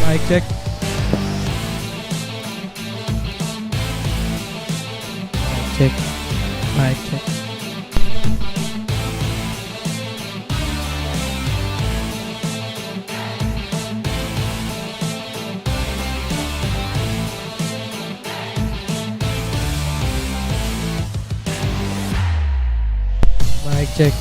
Mic check. Check. Mic check. Mic check.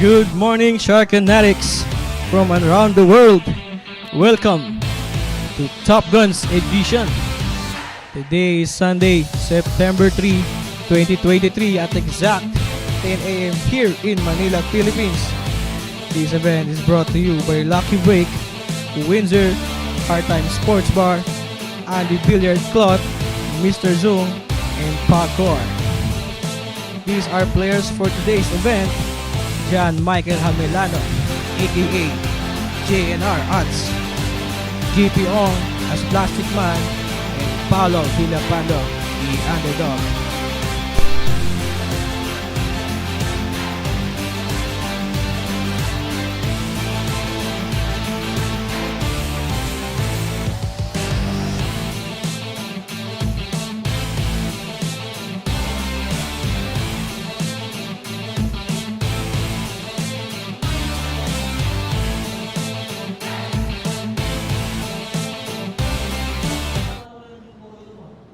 Good morning, Shark Fanatics from around the world. Welcome to Top Guns edition. Today is Sunday, September 3, 2023 at exact 10 a.m. here in Manila, Philippines. This event is brought to you by Lucky Break, Windsor, Part-Time Sports Bar, and the Billiard Cloth, Mr. Zoom, and Parkour. These are players for today's event: John Michael Jamelano, aka JNR Arts, JP Ong as Plastic Man, and Paolo Villapando, the underdog.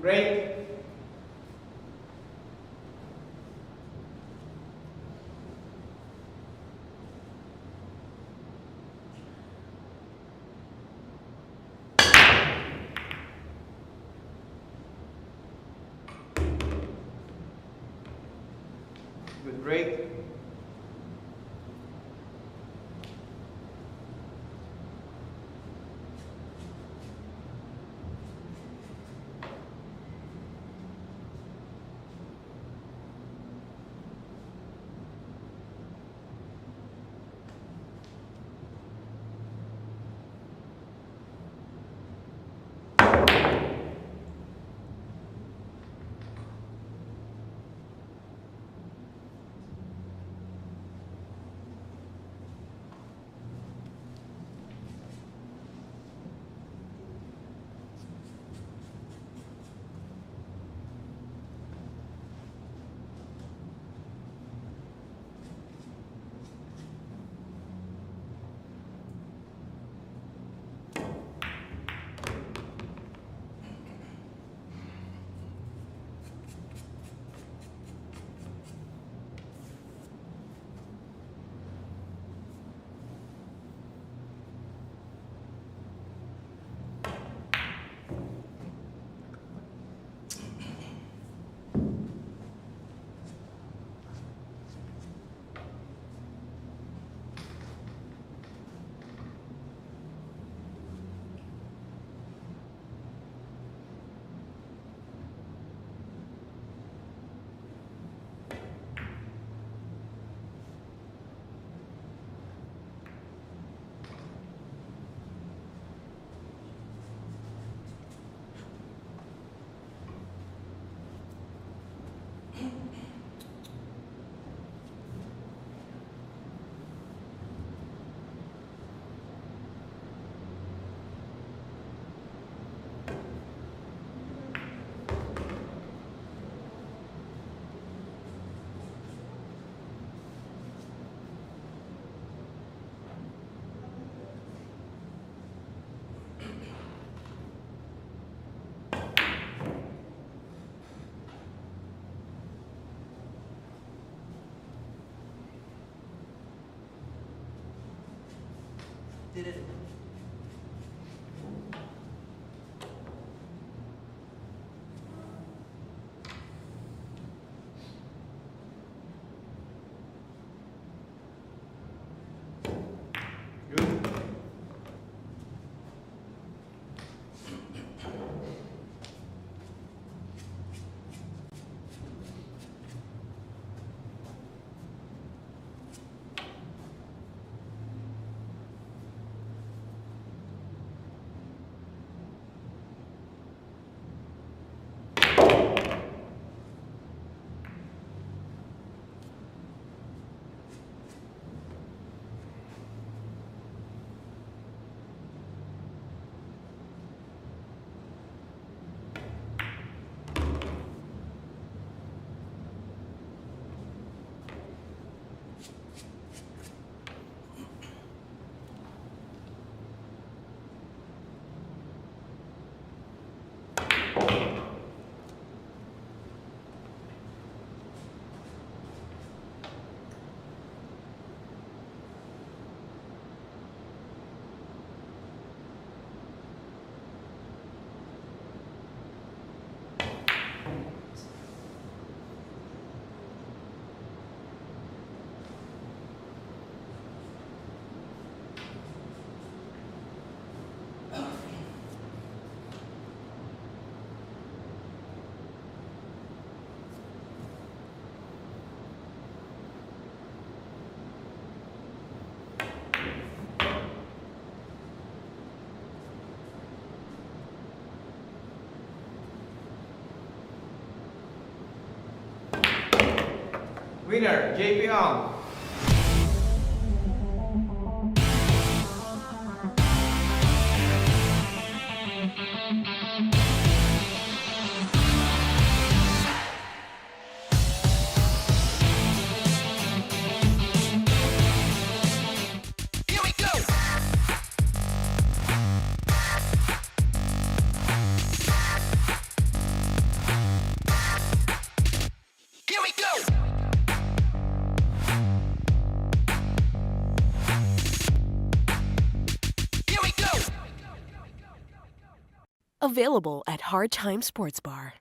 Great. Good break. Did it. Good. Winner, JP Ang. Available at Hard Time Sports Bar.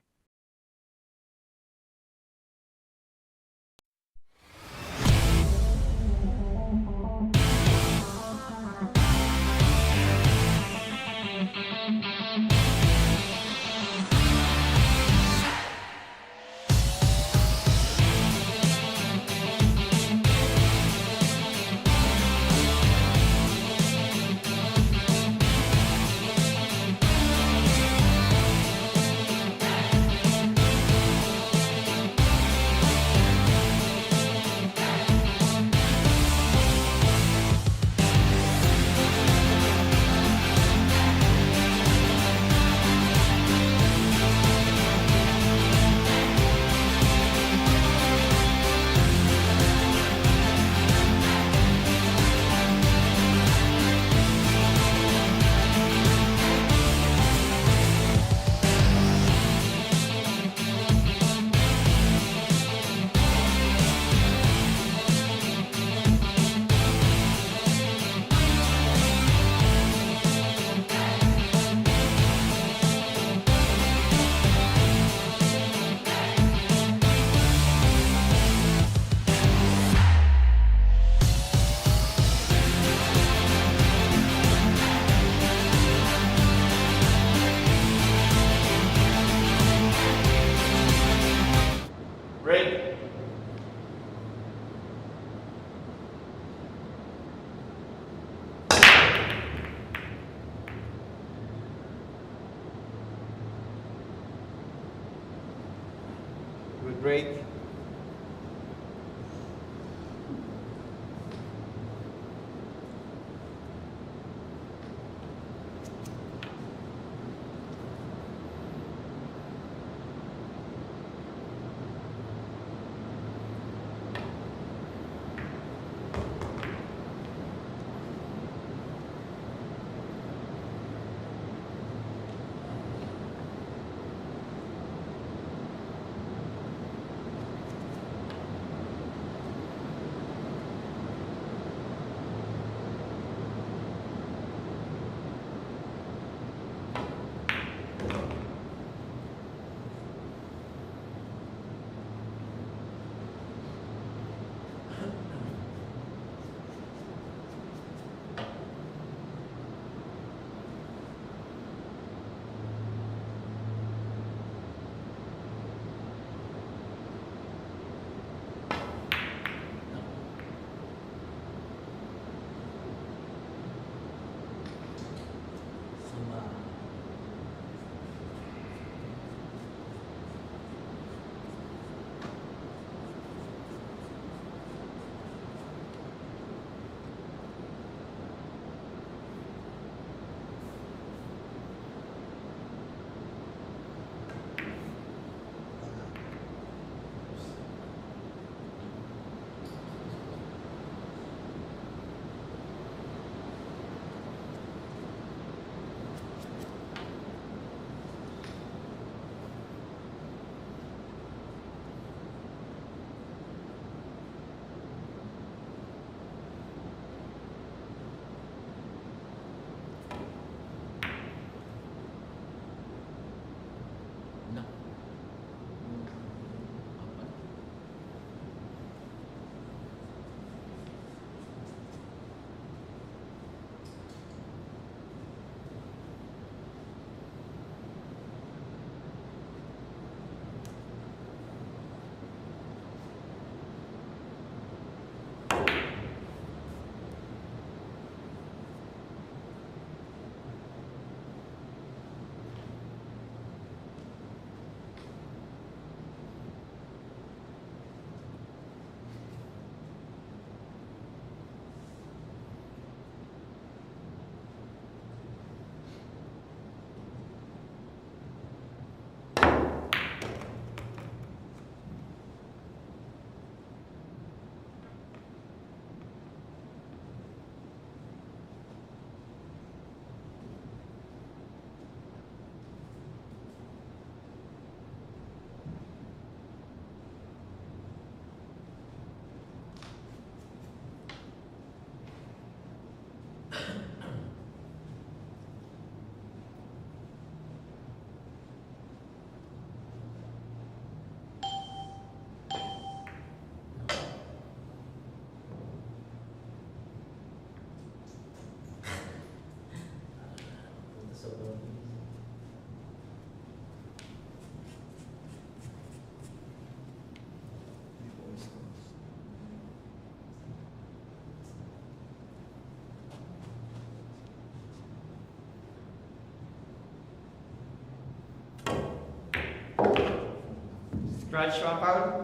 Scratch one, Paolo.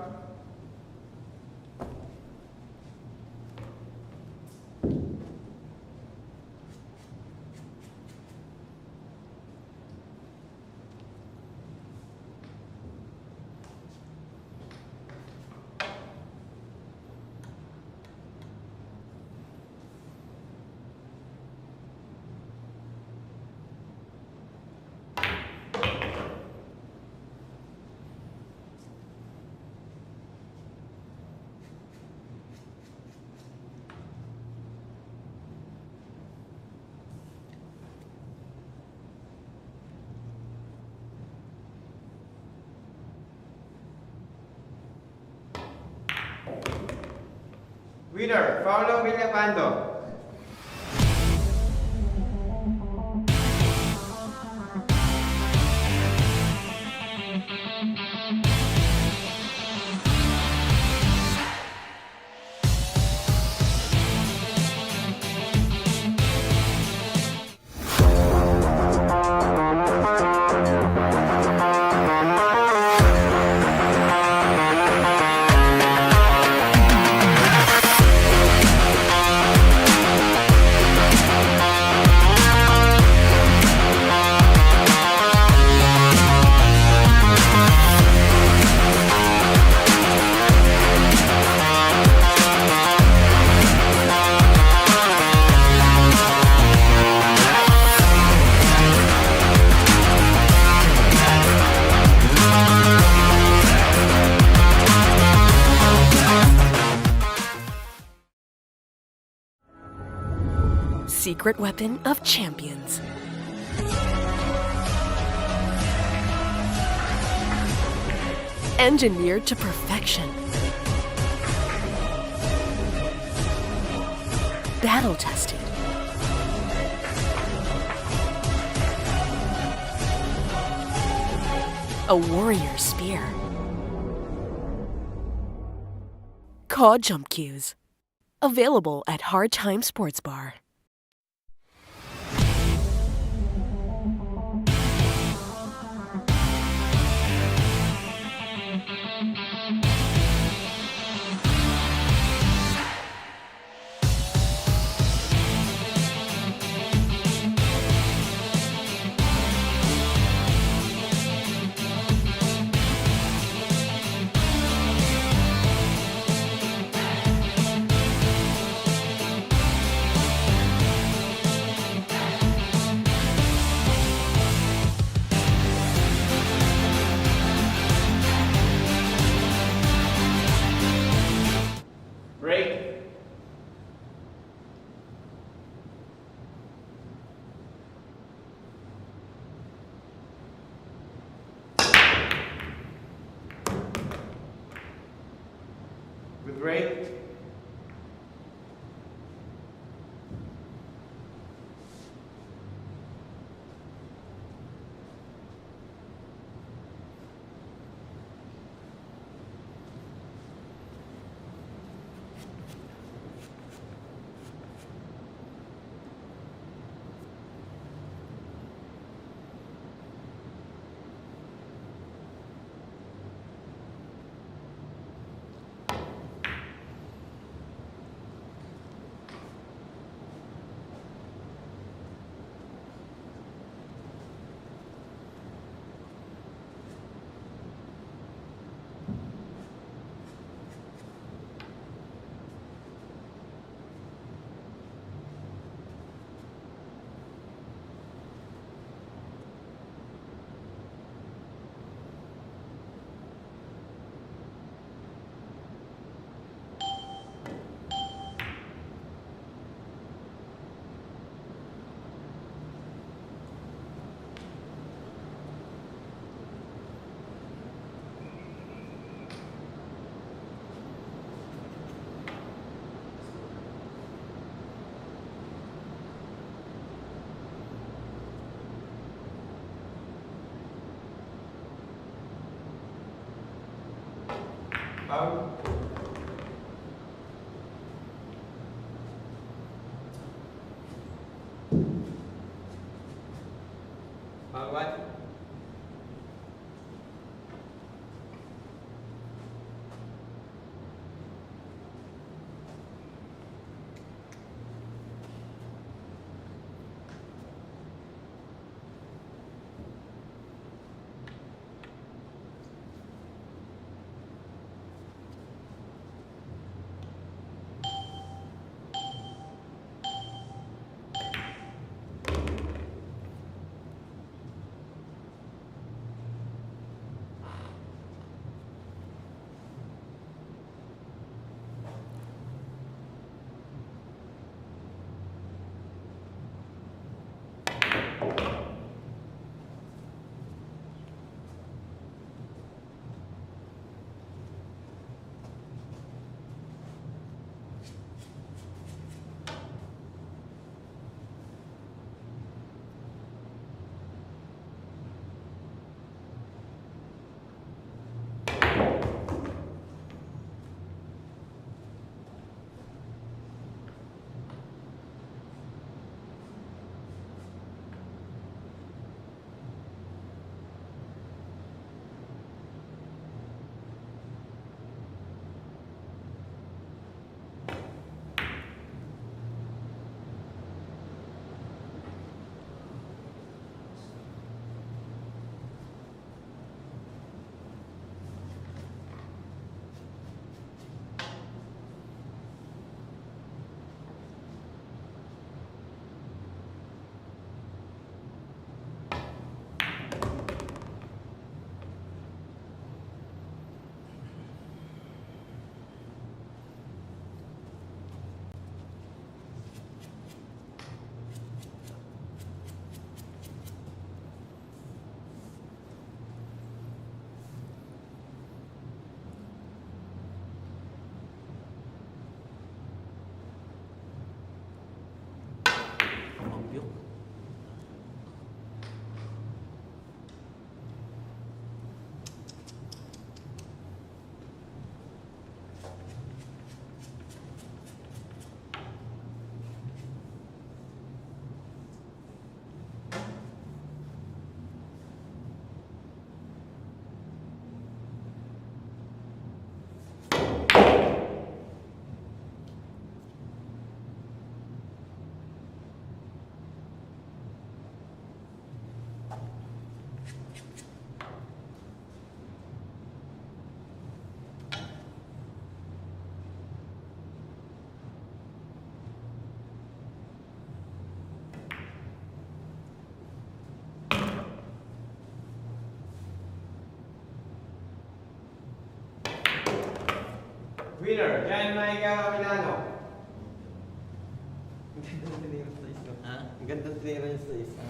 Winner, Paolo Villapando. Secret weapon of champions. Engineered to perfection. Battle tested. A warrior spear. Caw jump cues. Available at Hard Time Sports Bar. Break. Good break. Paolo. Paolo, what? Winner, Jamelano. Ang ganda ng tinira niya sa isa.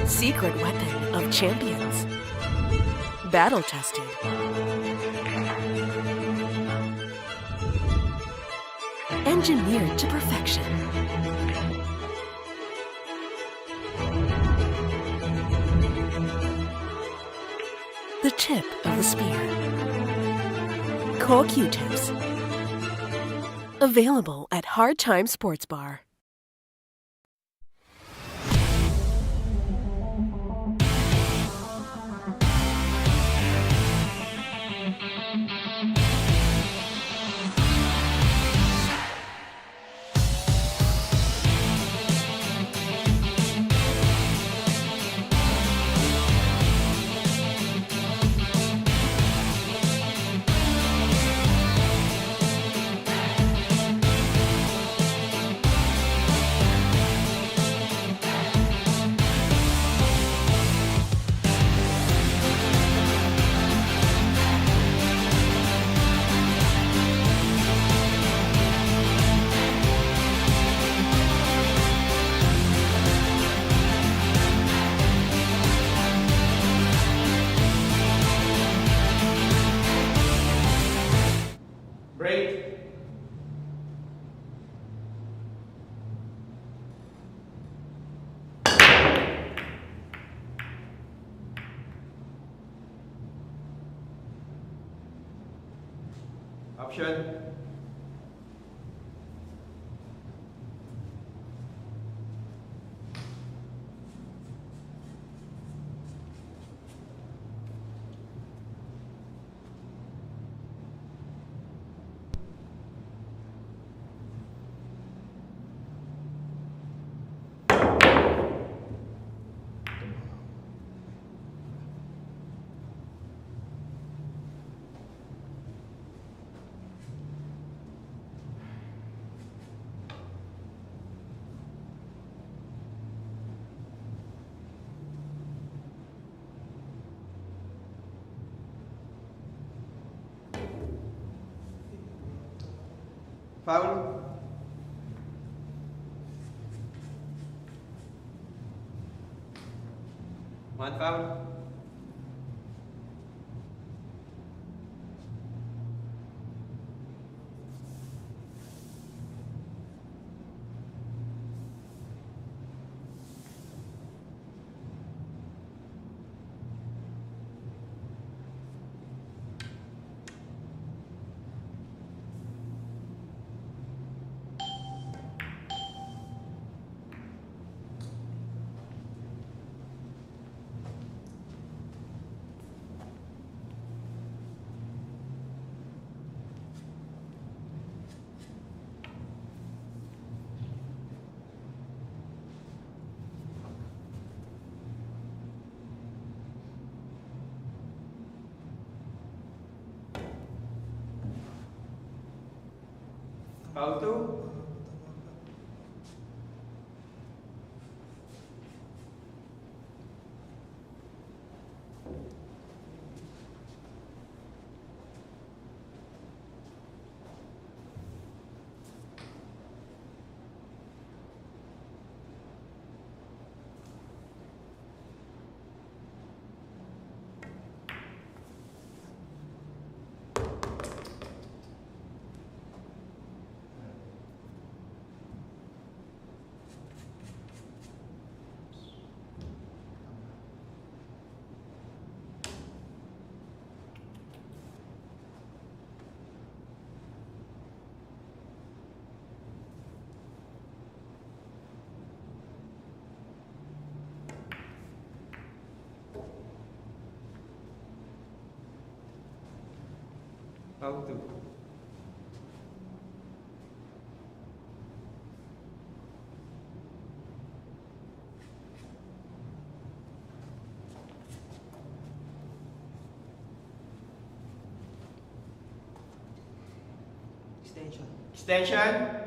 Secret weapon of champions. Battle tested. Engineered to perfection. The tip of the spear. Co-Q-tips. Available at Hard Time Sports Bar. Break. Option. Foul. One foul. Foul two. How to? Extension. Extension.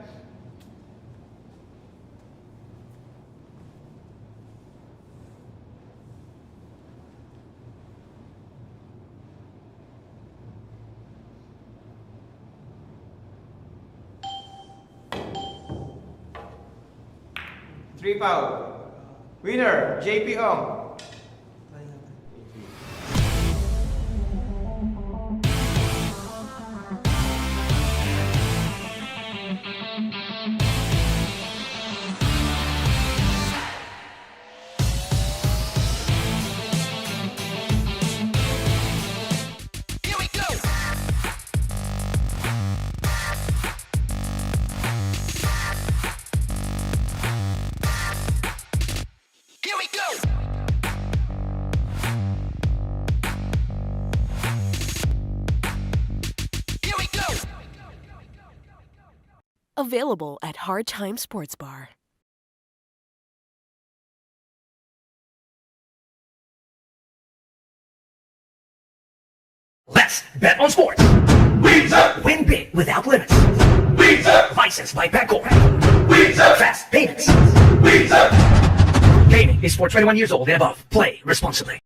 Three foul. Winner, JP Ong. Try natin. Available at Hard Time Sports Bar. Let's bet on sports. Win big without limits. Licensed by Bancorp. Fast payments. Gaming is for 21 years old and above. Play responsibly.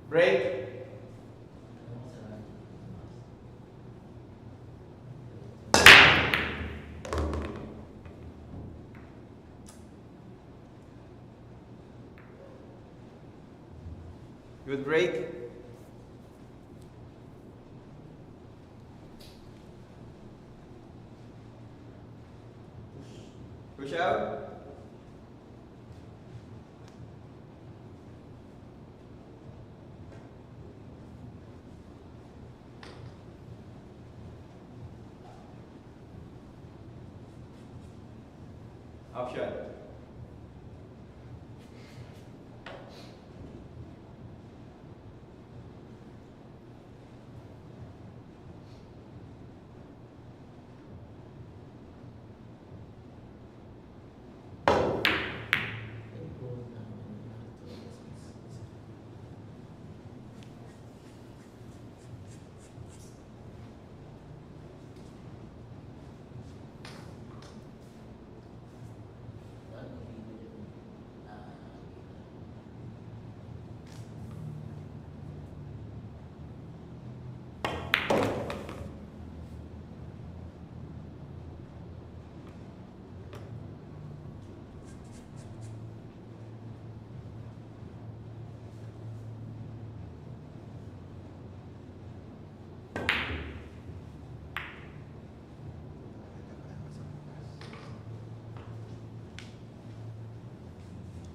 Break. Good break. Push out. Option.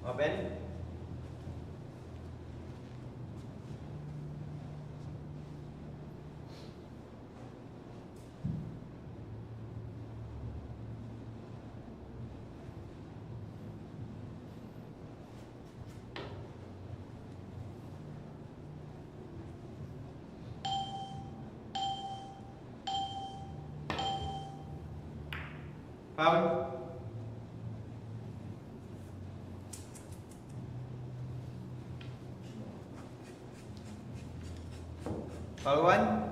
Open. Foul. Foul 1.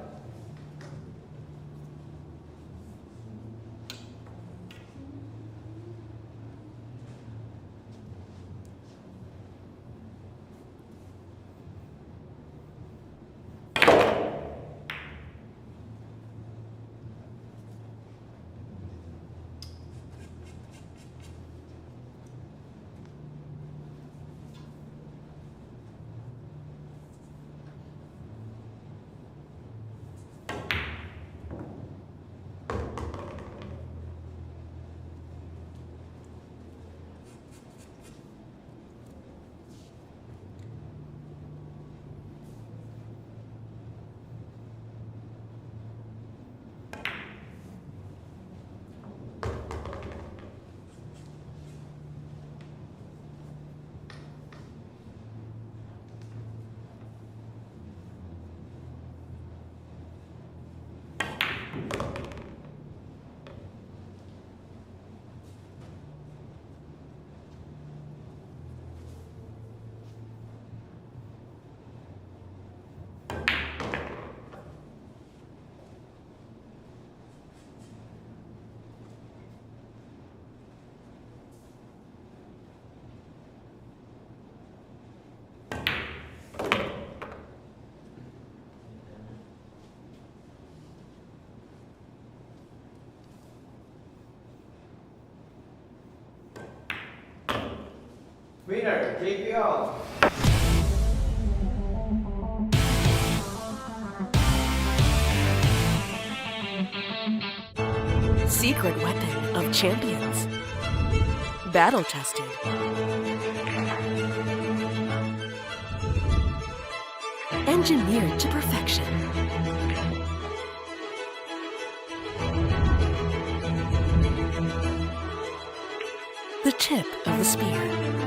Winner, JP Hong. Secret weapon of champions. Battle tested. Engineered to perfection. The tip of the spear.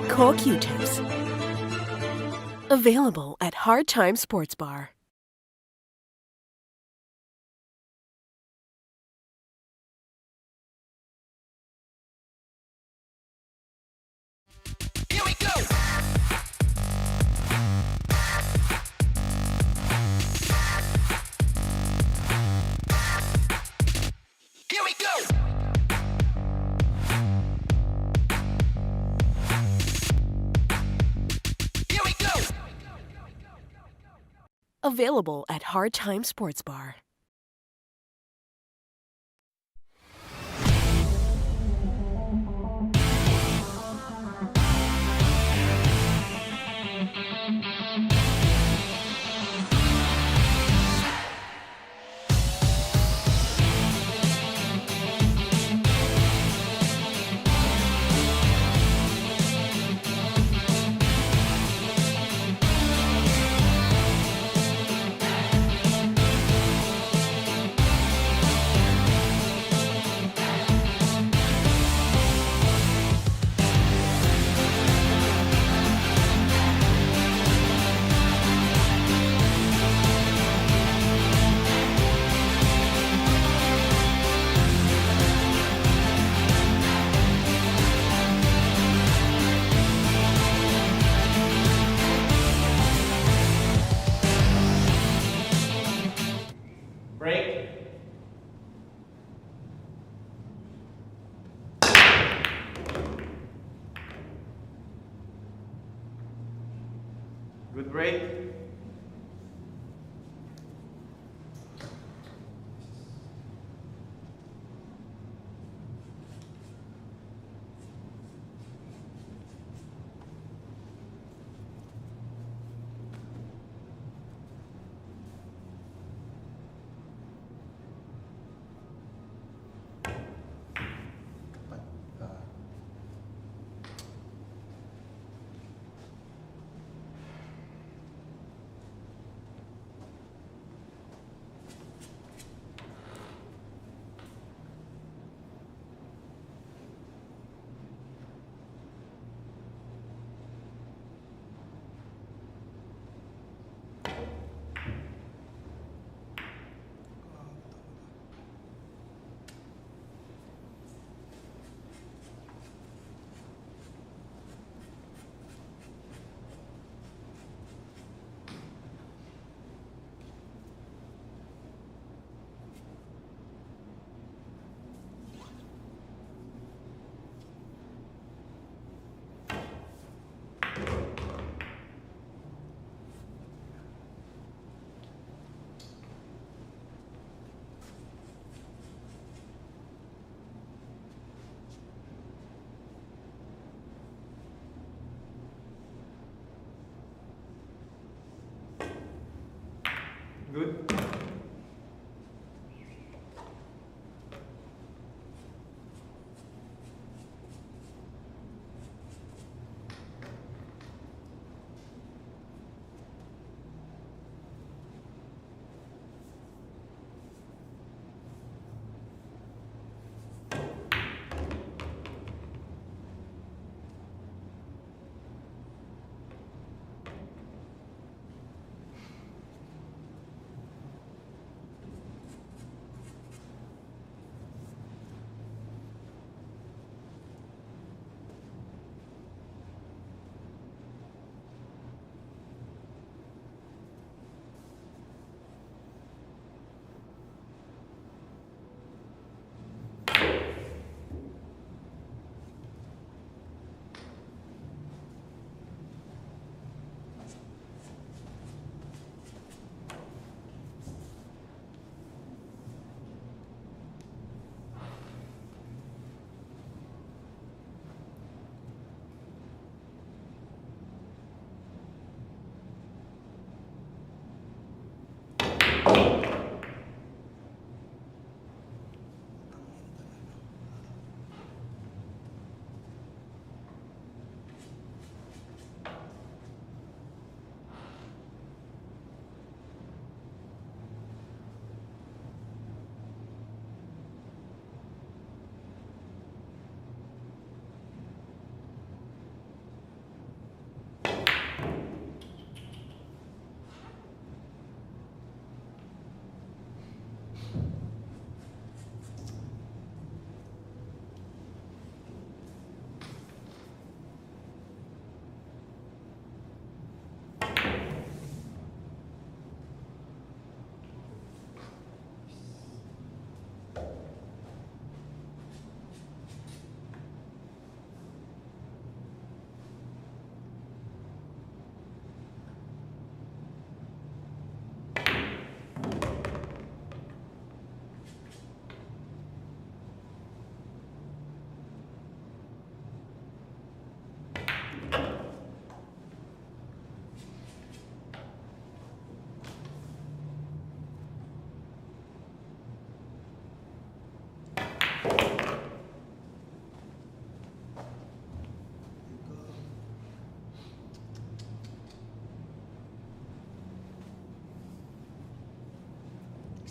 Core Q-tips. Available at Hard Time Sports Bar. Here we go! Here we go! Here we go! Available at Hard Time Sports Bar. Break. Good break.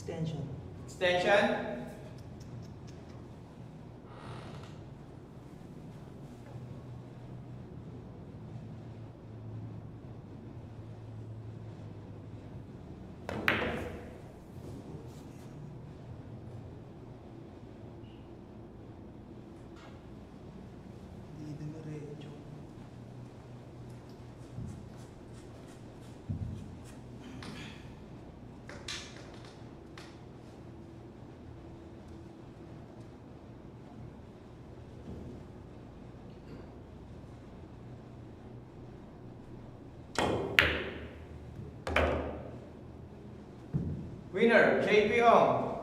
Extension. Extension. Winner, JP Ong.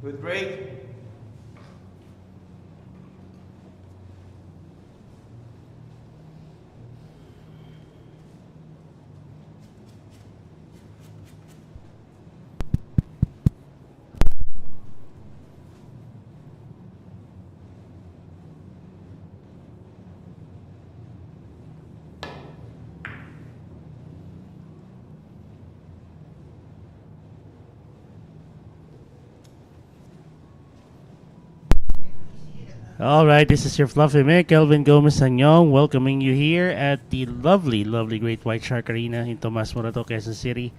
Good break. All right, this is your fluffy Mick, Kelvin Gomez Sanyong, welcoming you here at the lovely, lovely Great White Shark Arena in Tomas Morato, Quezon City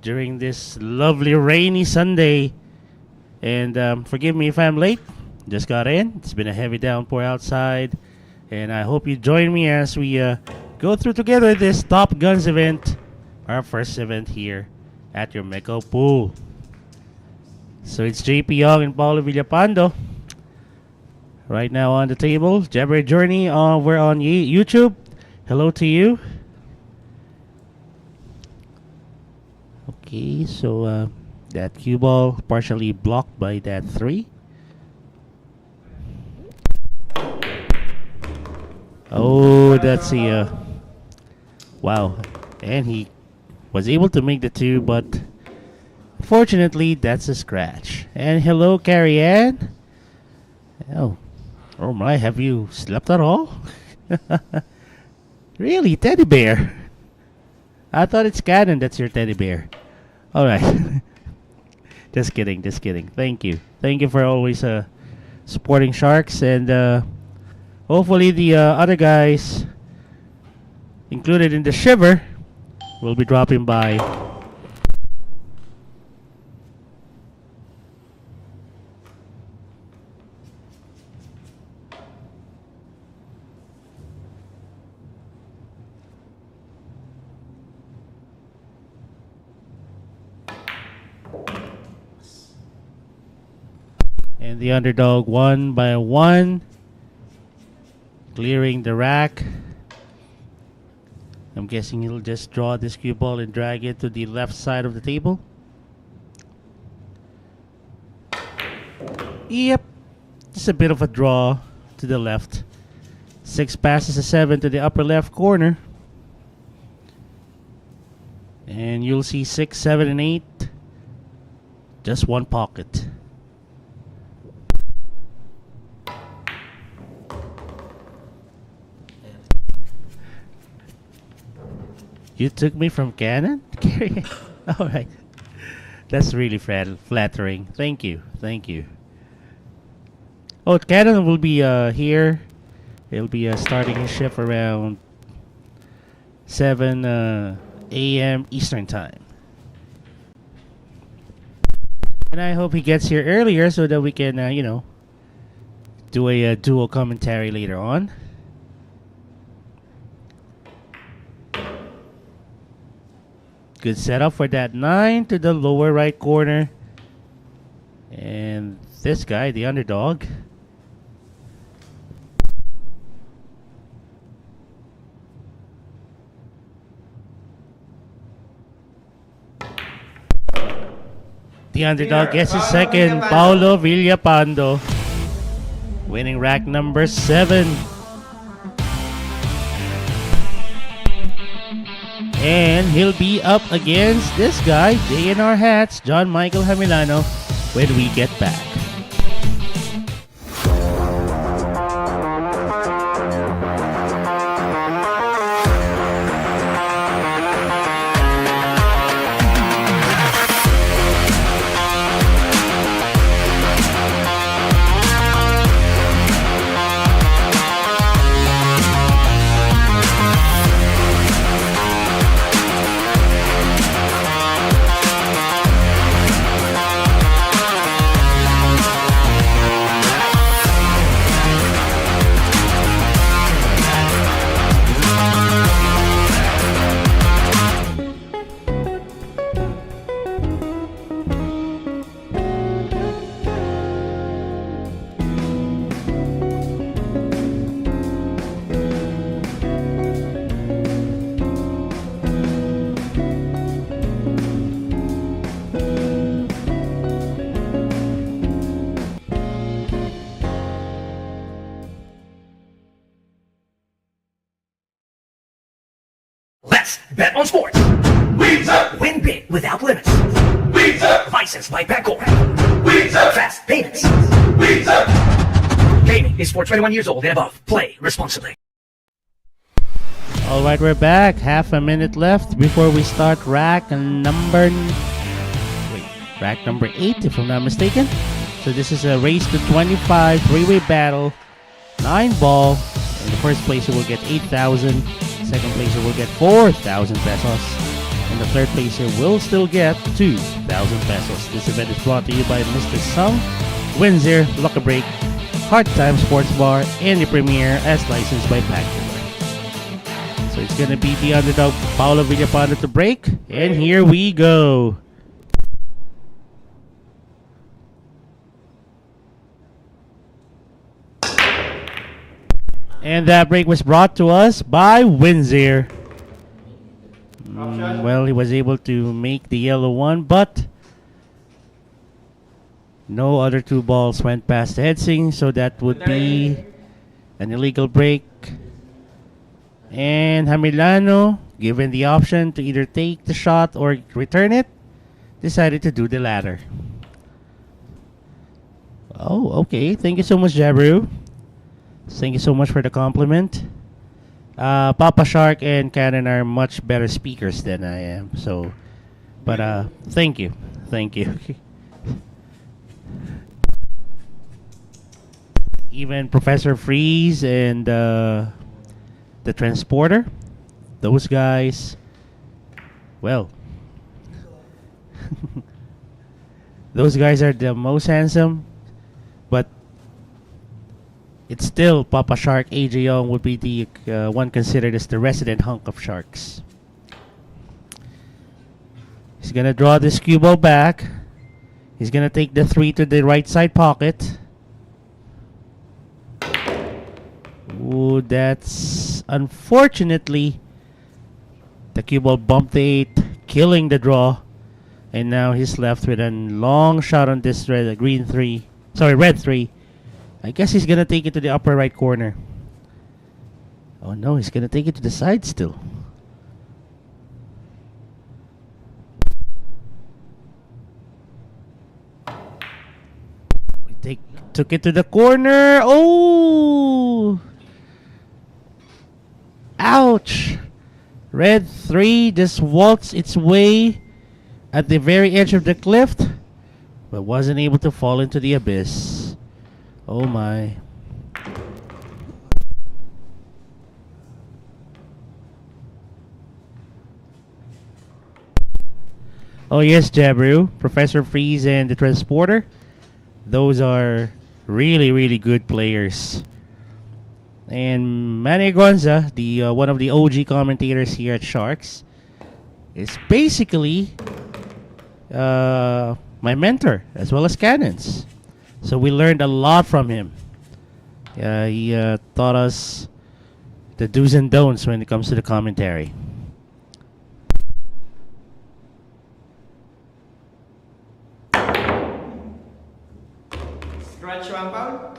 during this lovely rainy Sunday. And forgive me if I'm late, just got in. It's been a heavy downpour outside. And I hope you join me as we go through together this Top Guns event, our first event here at your Meco Pool. So it's JP Young and Paolo Villapando. Right now on the table, Jabber Journey. We're on YouTube. Hello to you. Okay, so that cue ball partially blocked by that 3. Oh, that's a wow. And he was able to make the 2, but fortunately, that's a scratch. And hello, Carrie Ann. Oh my, have you slept at all? Really, teddy bear? I thought it's Canon that's your teddy bear. Alright. Just kidding. Thank you. Thank you for always supporting Sharks. And hopefully the other guys included in the shiver will be dropping by. And the underdog won by 1, clearing the rack. I'm guessing he'll just draw this cue ball and drag it to the left side of the table. Yep, just a bit of a draw to the left. 6 passes a 7 to the upper left corner. And you'll see 6, 7, and 8. Just one pocket. You took me from Cannon? Alright. That's really flattering. Thank you. Thank you. Oh, Cannon will be here. He'll be starting his shift around 7 a.m. Eastern Time. And I hope he gets here earlier so that we can, do a dual commentary later on. Good setup for that 9 to the lower right corner. And this guy, the underdog. The underdog gets his second, Paolo Villapando, winning rack number 7. And he'll be up against this guy, day in our hats, John Michael Jamelano, when we get back. Let's bet on sports. Win big without limits. Licensed by Bancorp. Fast payments. Gaming is for 21 years old and above. Play responsibly. Alright, we're back. Half a minute left before we start rack number 8, if I'm not mistaken. So this is a race to 25 three-way battle. 9 ball. In the first placer will get 8,000. Second placer will get 4,000 pesos. And the third placer will still get 2,000 pesos. This event is brought to you by Mr. Sung, Windsor, Lucky Break, Hard Time Sports Bar, and the Premier as licensed by Packler. So it's going to be the underdog Paolo Villapando to break. And here we go. And that break was brought to us by Windsor. Well, he was able to make the yellow one, but no other 2 balls went past the headsing, so that would be an illegal break. And Jamelano, given the option to either take the shot or return it, decided to do the latter. Oh, okay. Thank you so much, Jabru. Thank you so much for the compliment. Papa Shark and Cannon are much better speakers than I am. So, but thank you. Thank you. Even Professor Freeze and the Transporter those guys, well, those guys are the most handsome, but it's still Papa Shark AJ Young would be the one considered as the resident hunk of sharks. He's gonna draw this cue ball back. He's gonna take the 3 to the right side pocket. Ooh, that's unfortunately the cue ball bumped the 8, killing the draw. And now he's left with a long shot on this red 3. I guess he's gonna take it to the upper right corner. Oh no, he's gonna take it to the side still. Took it to the corner. Oh! Ouch! Red 3 just waltzed its way at the very edge of the cliff, but wasn't able to fall into the abyss. Oh my. Oh yes, Jabru, Professor Freeze and the Transporter. Those are really, really good players. And Manny Gonza, the one of the OG commentators here at Sharks, is basically my mentor as well as Cannons. So we learned a lot from him. He taught us the do's and don'ts when it comes to the commentary. Stretch one foul.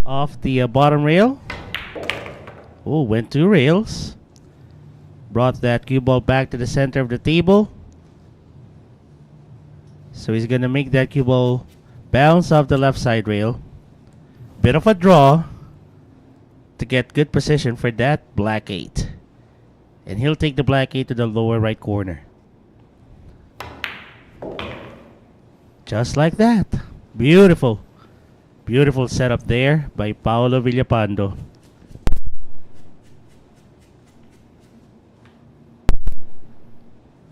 Off the bottom rail. Oh, went 2 rails. Brought that cue ball back to the center of the table. So he's going to make that cue ball bounce off the left side rail. Bit of a draw to get good position for that black 8. And he'll take the black 8 to the lower right corner. Just like that. Beautiful. Beautiful setup there by Paolo Villapando.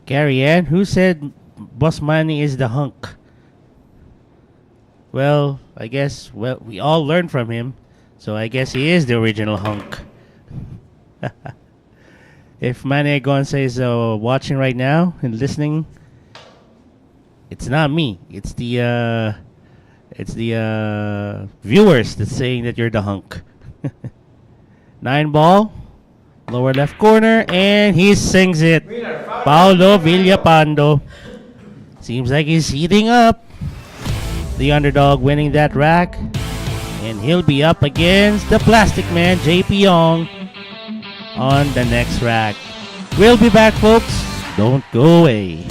Carrie Ann, who said Boss Manny is the hunk? Well, I guess we all learned from him, so I guess he is the original hunk. If Manny Gonza is watching right now and listening, it's not me. It's the viewers that's saying that you're the hunk. 9 ball, lower left corner, and he sings it. Paolo Villapando. Seems like he's heating up. The underdog winning that rack. And he'll be up against the Plastic Man, JP Young, on the next rack. We'll be back, folks. Don't go away.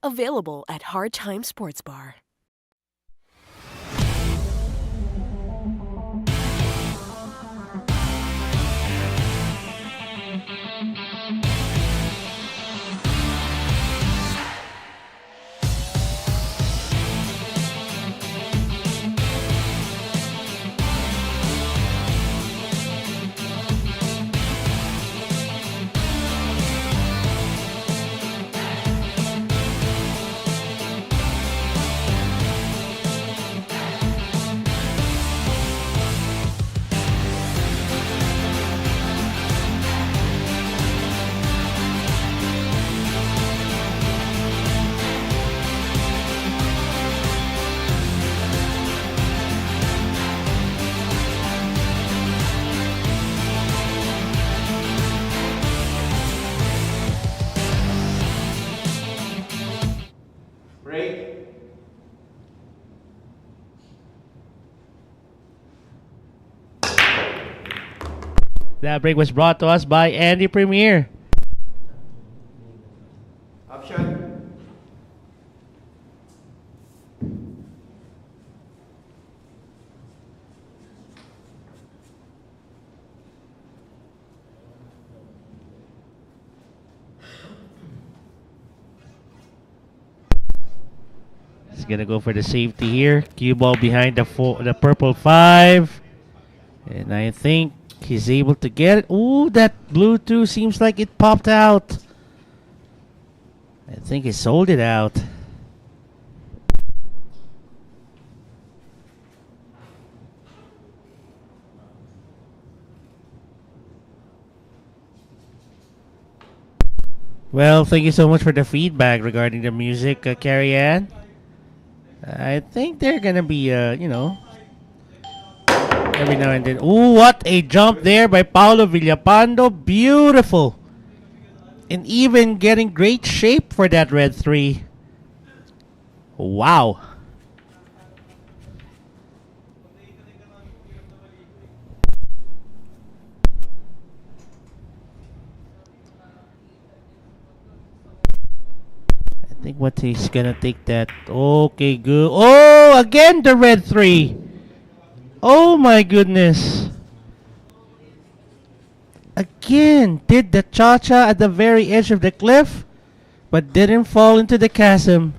Available at Hard Time Sports Bar. That break was brought to us by Andy Premier. Option. He's gonna go for the safety here. Cue ball behind the purple 5. And I think he's able to get it. Ooh, that blue 2 seems like it popped out. I think he sold it out. Well, thank you so much for the feedback regarding the music, Carrie Ann. I think they're gonna be, every now and then. Ooh, what a jump there by Paolo Villapando. Beautiful. And even getting great shape for that red 3. Wow. I think what he's gonna take that. Okay, good. Oh, again the red 3. Oh my goodness. Again, did the cha-cha at the very edge of the cliff, but didn't fall into the chasm.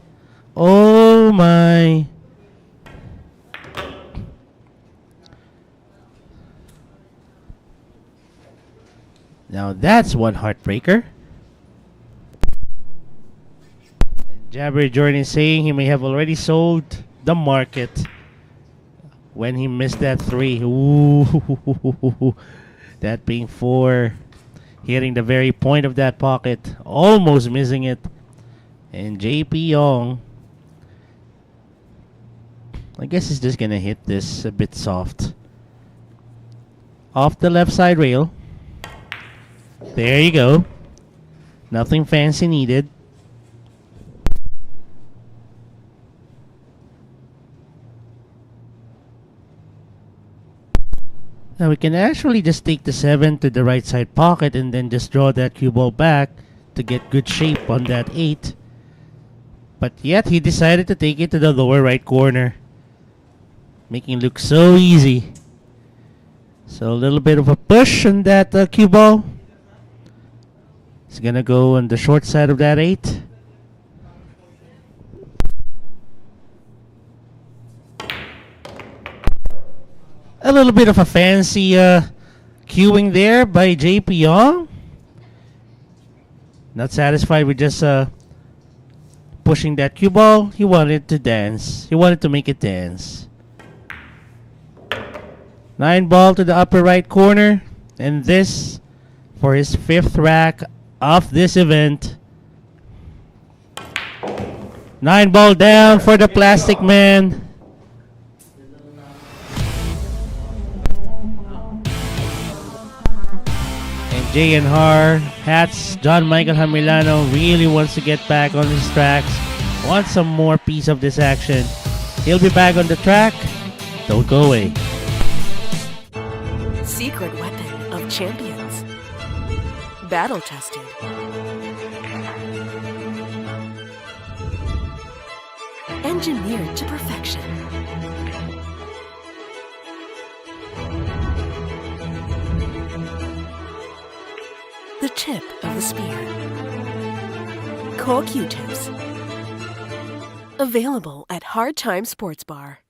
Oh my. Now that's one heartbreaker. Jabber Jordan saying he may have already sold the market when he missed that 3. Ooh, that being 4. Hitting the very point of that pocket. Almost missing it. And JP Young, I guess he's just going to hit this a bit soft. Off the left side rail. There you go. Nothing fancy needed. Now we can actually just take the 7 to the right side pocket and then just draw that cue ball back to get good shape on that 8. But yet he decided to take it to the lower right corner, making it look so easy. So a little bit of a push on that cue ball. It's gonna go on the short side of that 8. A little bit of a fancy cueing there by JP Young. Not satisfied with just pushing that cue ball. He wanted to dance. He wanted to make it dance. 9 ball to the upper right corner. And this for his 5th rack of this event. 9 ball down for the Plastic Man. JNR, Hats, John Michael Jamelano really wants to get back on his tracks. Wants some more piece of this action. He'll be back on the track. Don't go away. Secret weapon of champions. Battle tested. Engineered to perfection. The tip of the spear. Core Q-tips. Available at Hard Time Sports Bar.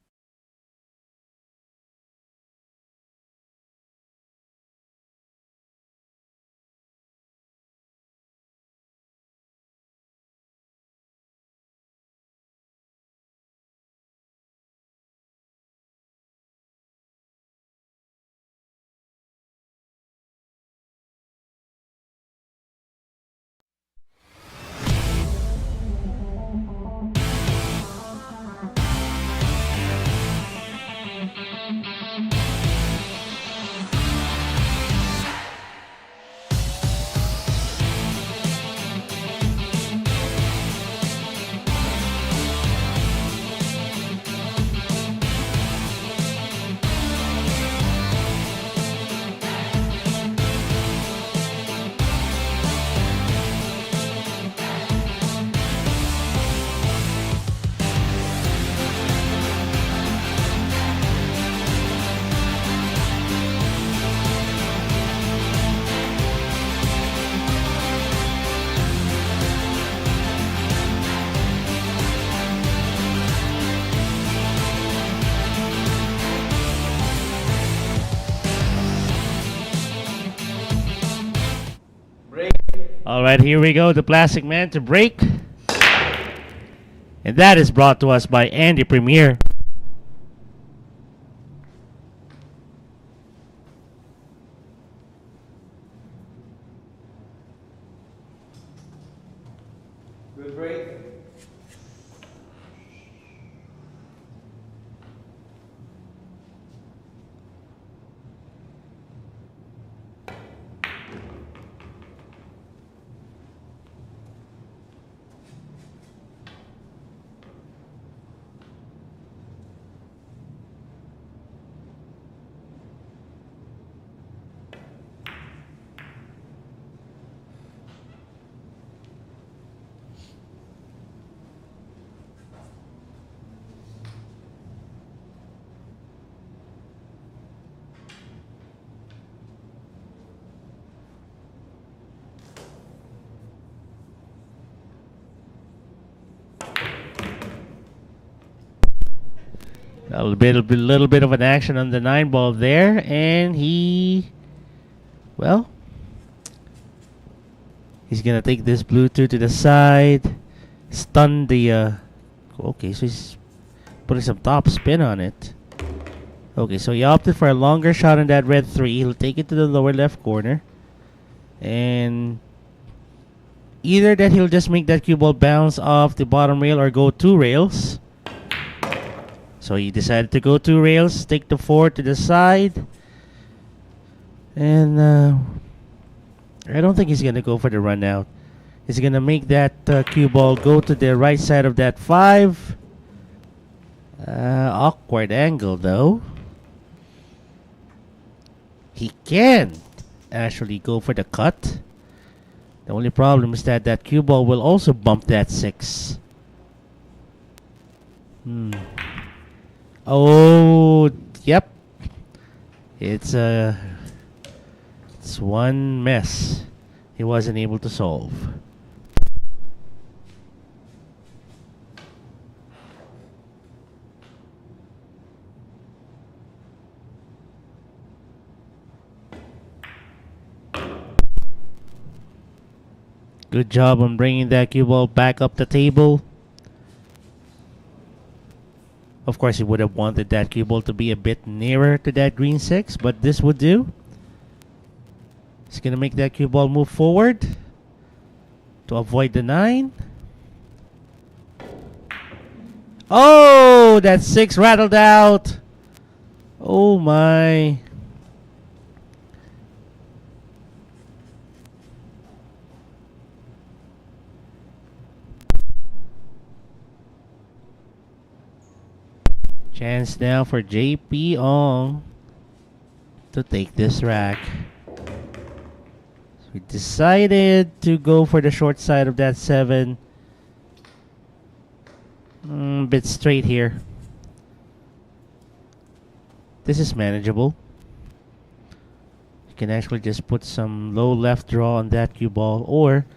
All right, here we go. The plastic man to break. And that is brought to us by Andy Premier. Good break. A little bit of an action on the 9 ball there, and well, he's gonna take this blue 2 to the side, stun the, okay, so he's putting some top spin on it. Okay, so he opted for a longer shot on that red 3. He'll take it to the lower left corner, and either that he'll just make that cue ball bounce off the bottom rail or go 2 rails. So he decided to go 2 rails, take the 4 to the side. And I don't think he's going to go for the run out. He's going to make that cue ball go to the right side of that 5. Awkward angle though. He can actually go for the cut. The only problem is that that cue ball will also bump that 6. Oh, yep. It's one mess he wasn't able to solve. Good job on bringing that cue ball back up the table. Of course, he would have wanted that cue ball to be a bit nearer to that green 6, but this would do. He's going to make that cue ball move forward to avoid the 9. Oh, that 6 rattled out. Oh my. Chance now for JP Ong to take this rack. So we decided to go for the short side of that 7. Bit straight here. This is manageable. You can actually just put some low left draw on that cue ball or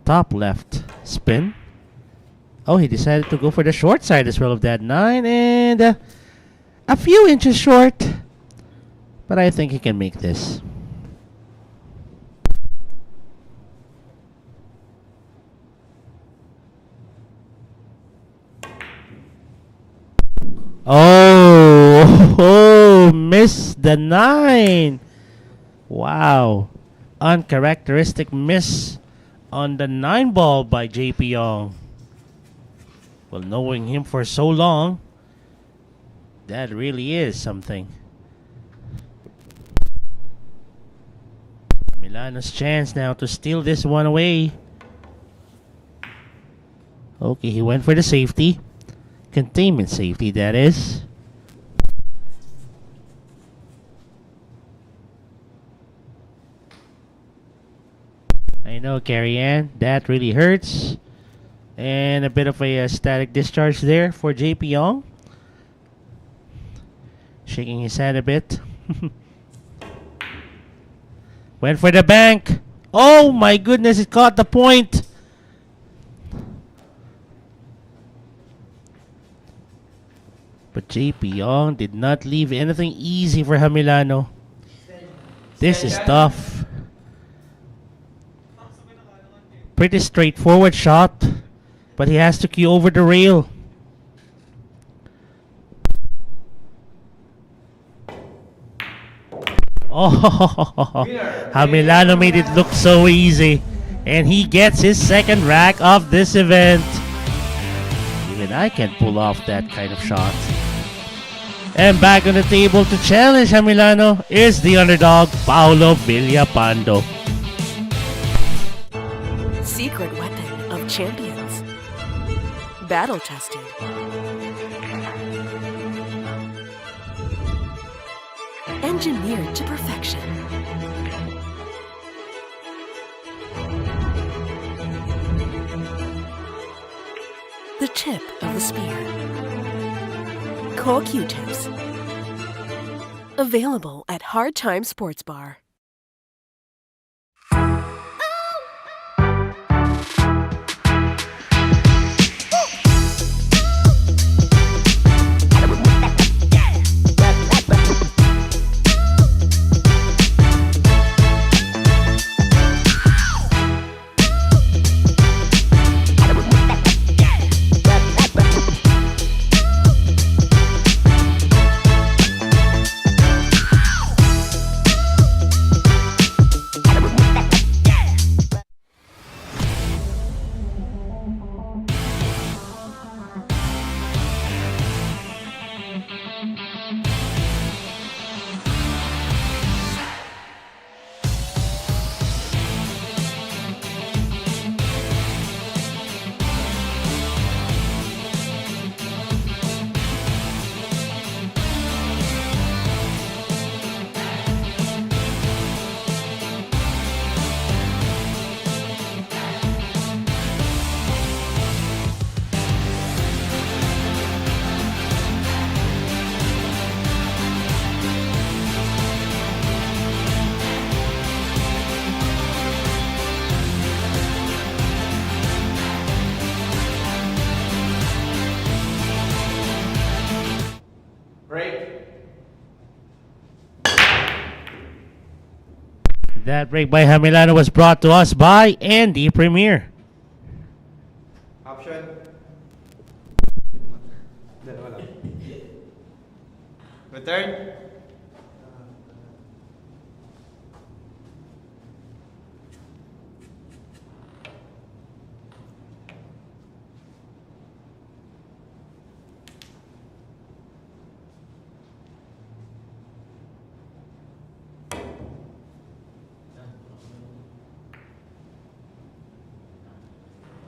top left spin. Oh, he decided to go for the short side as well of that 9, and a few inches short, but I think he can make this. Oh, missed the 9. Wow, uncharacteristic miss on the 9 ball by JP Young. Well, knowing him for so long, that really is something. Milano's chance now to steal this one away. Okay, he went for the safety. Containment safety, that is. I know, Carrie Ann, that really hurts. And a bit of a static discharge there for JP Young. Shaking his head a bit. Went for the bank. Oh my goodness, it caught the point. But JP Young did not leave anything easy for Jamelano. This is tough. pretty straightforward shot, but he has to cue over the rail. Oh, Jamelano made it look so easy, and he gets his second rack of this event. Even I can pull off that kind of shot. And back on the table to challenge Jamelano is the underdog, Paolo Villapando. Secret weapon of champions. Battle tested. Engineered to perfection. The tip of the spear. Core Q-tips. Available at Hard Time Sports Bar. That break by Jamelano was brought to us by Andy Premier. Option. Return.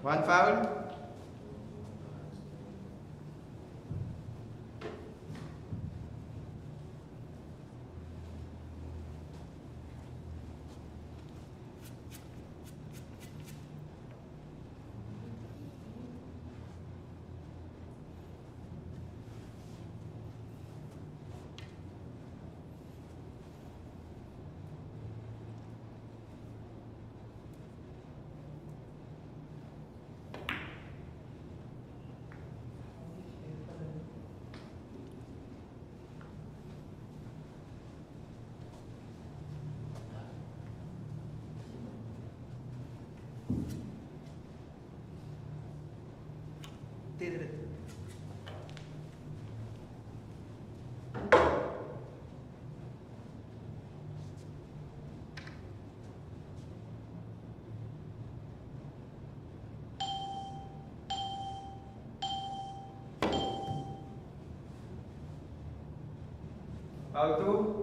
One foul. Foul two.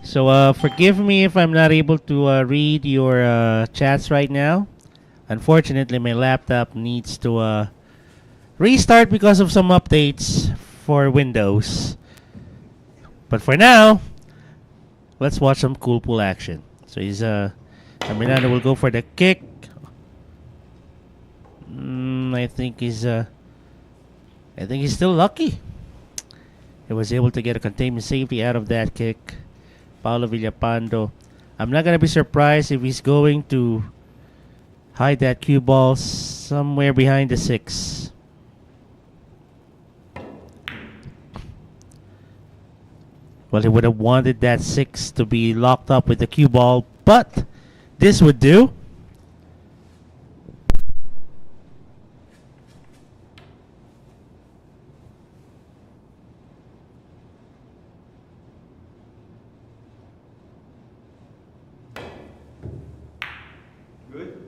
So forgive me if I'm not able to read your chats right now. Unfortunately, my laptop needs to restart because of some updates for Windows. But for now, let's watch some cool pool action. So Jamelano will go for the kick. I think he's still lucky. He was able to get a containment safety out of that kick. Paolo Villapando. I'm not gonna be surprised if he's going to hide that cue ball somewhere behind the 6. Well, he would have wanted that 6 to be locked up with the cue ball, but this would do. Good.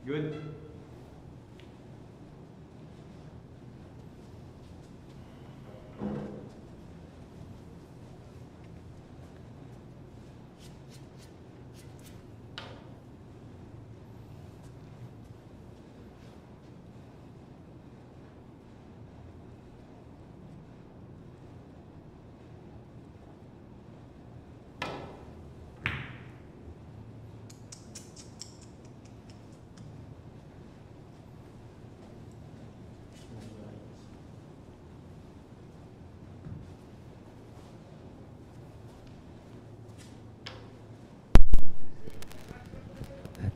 Good.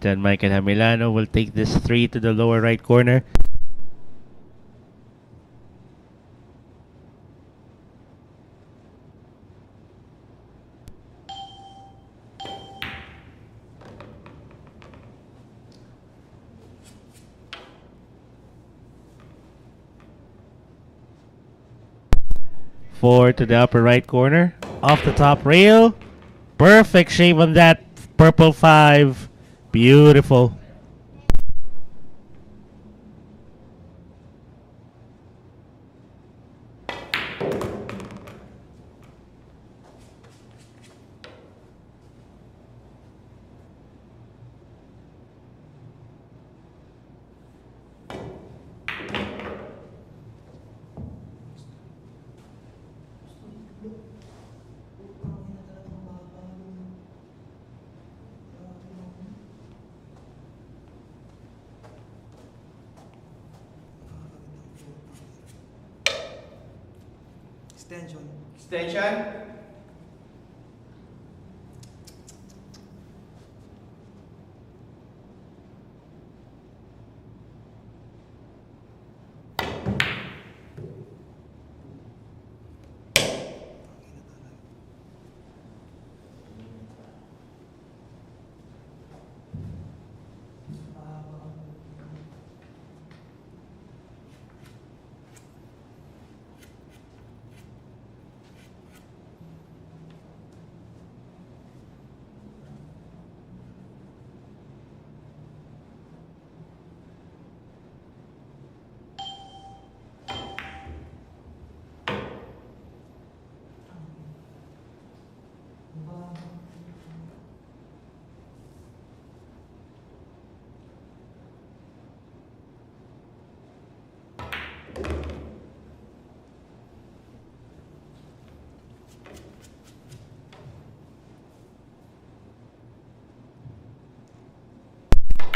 Then Mike and Jamelano will take this 3 to the lower right corner. Four to the upper right corner. Off the top rail. Perfect shape on that purple 5. Beautiful. Extension.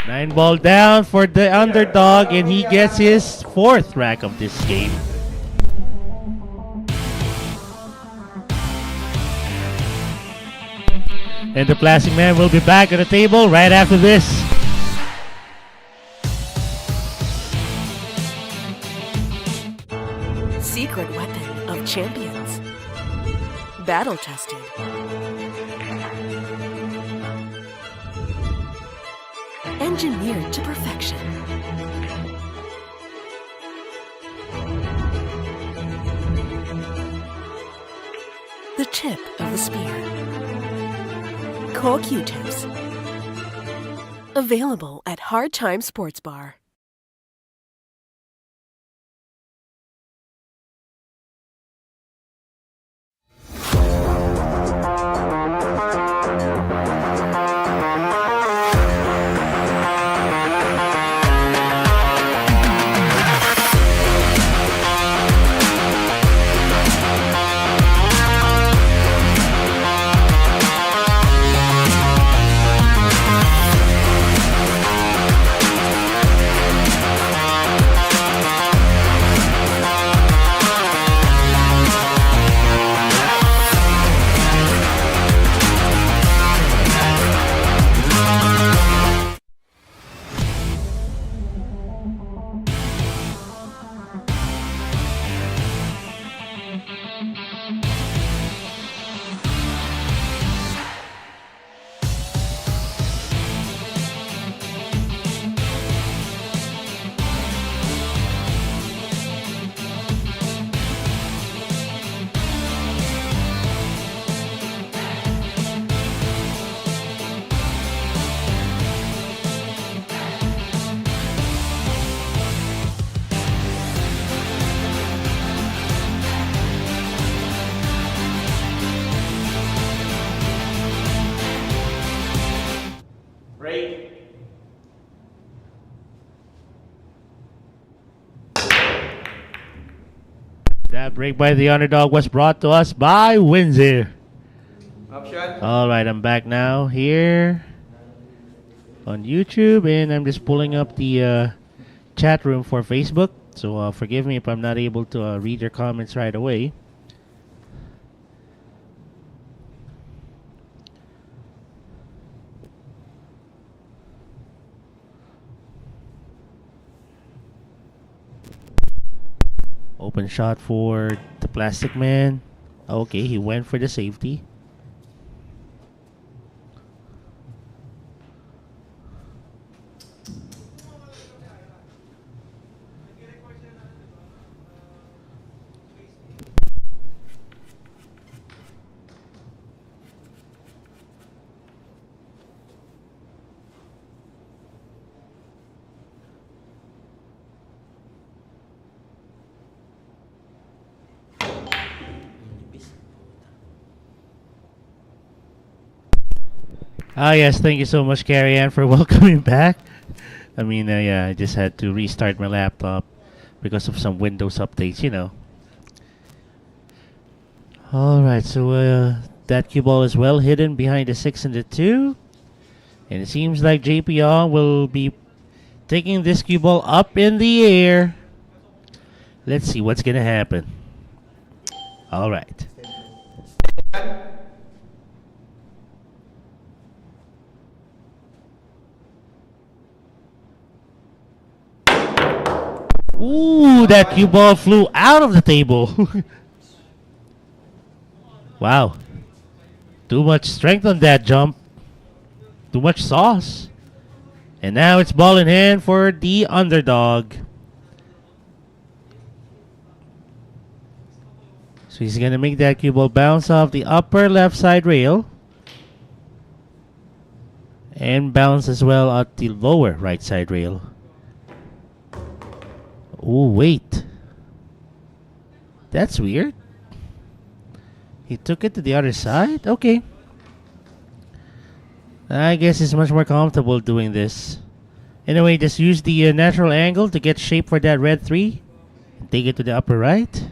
Nine ball down for the underdog, and he gets his 4th rack of this game. And the plastic man will be back at the table right after this. secret weapon of champions. Battle tested. Engineered to perfection. The tip of the spear. Core Q-tips. Available at Hard Time Sports Bar. Break. That break by the underdog was brought to us by Windsor. Option. Alright, I'm back now here on YouTube, and I'm just pulling up the chat room for Facebook. So forgive me if I'm not able to read your comments right away. Open shot for the Plastic Man. Okay, he went for the safety. Ah, yes, thank you so much, Carrie Ann, for welcoming back. I mean, yeah, I just had to restart my laptop because of some Windows updates, you know. Alright, so that cue ball is well hidden behind the 6 and the 2. And it seems like JP Young will be taking this cue ball up in the air. Let's see what's going to happen. Alright. Ooh, that cue ball flew out of the table. Wow. Too much strength on that jump. Too much sauce. And now it's ball in hand for the underdog. So he's going to make that cue ball bounce off the upper left side rail. And bounce as well at the lower right side rail. Oh, wait. That's weird. He took it to the other side? Okay. I guess he's much more comfortable doing this. Anyway, just use the natural angle to get shape for that red 3. Take it to the upper right.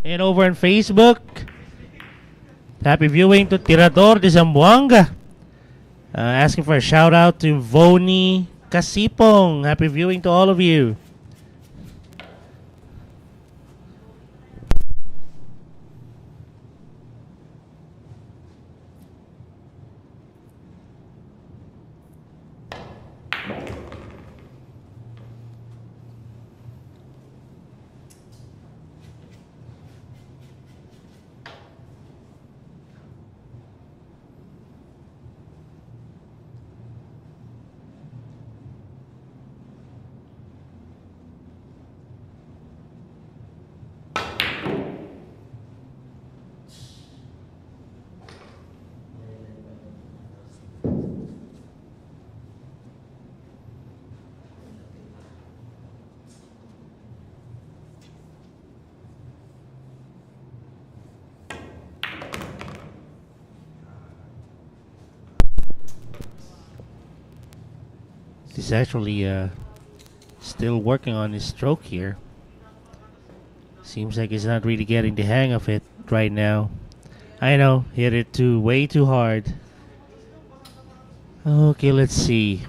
And over on Facebook, happy viewing to Tirador de Zamboanga. Asking for a shout out to Voni Kasipong. Happy viewing to all of you. He's actually still working on his stroke here. Seems like he's not really getting the hang of it right now. I know, hit it way too hard. Okay, let's see.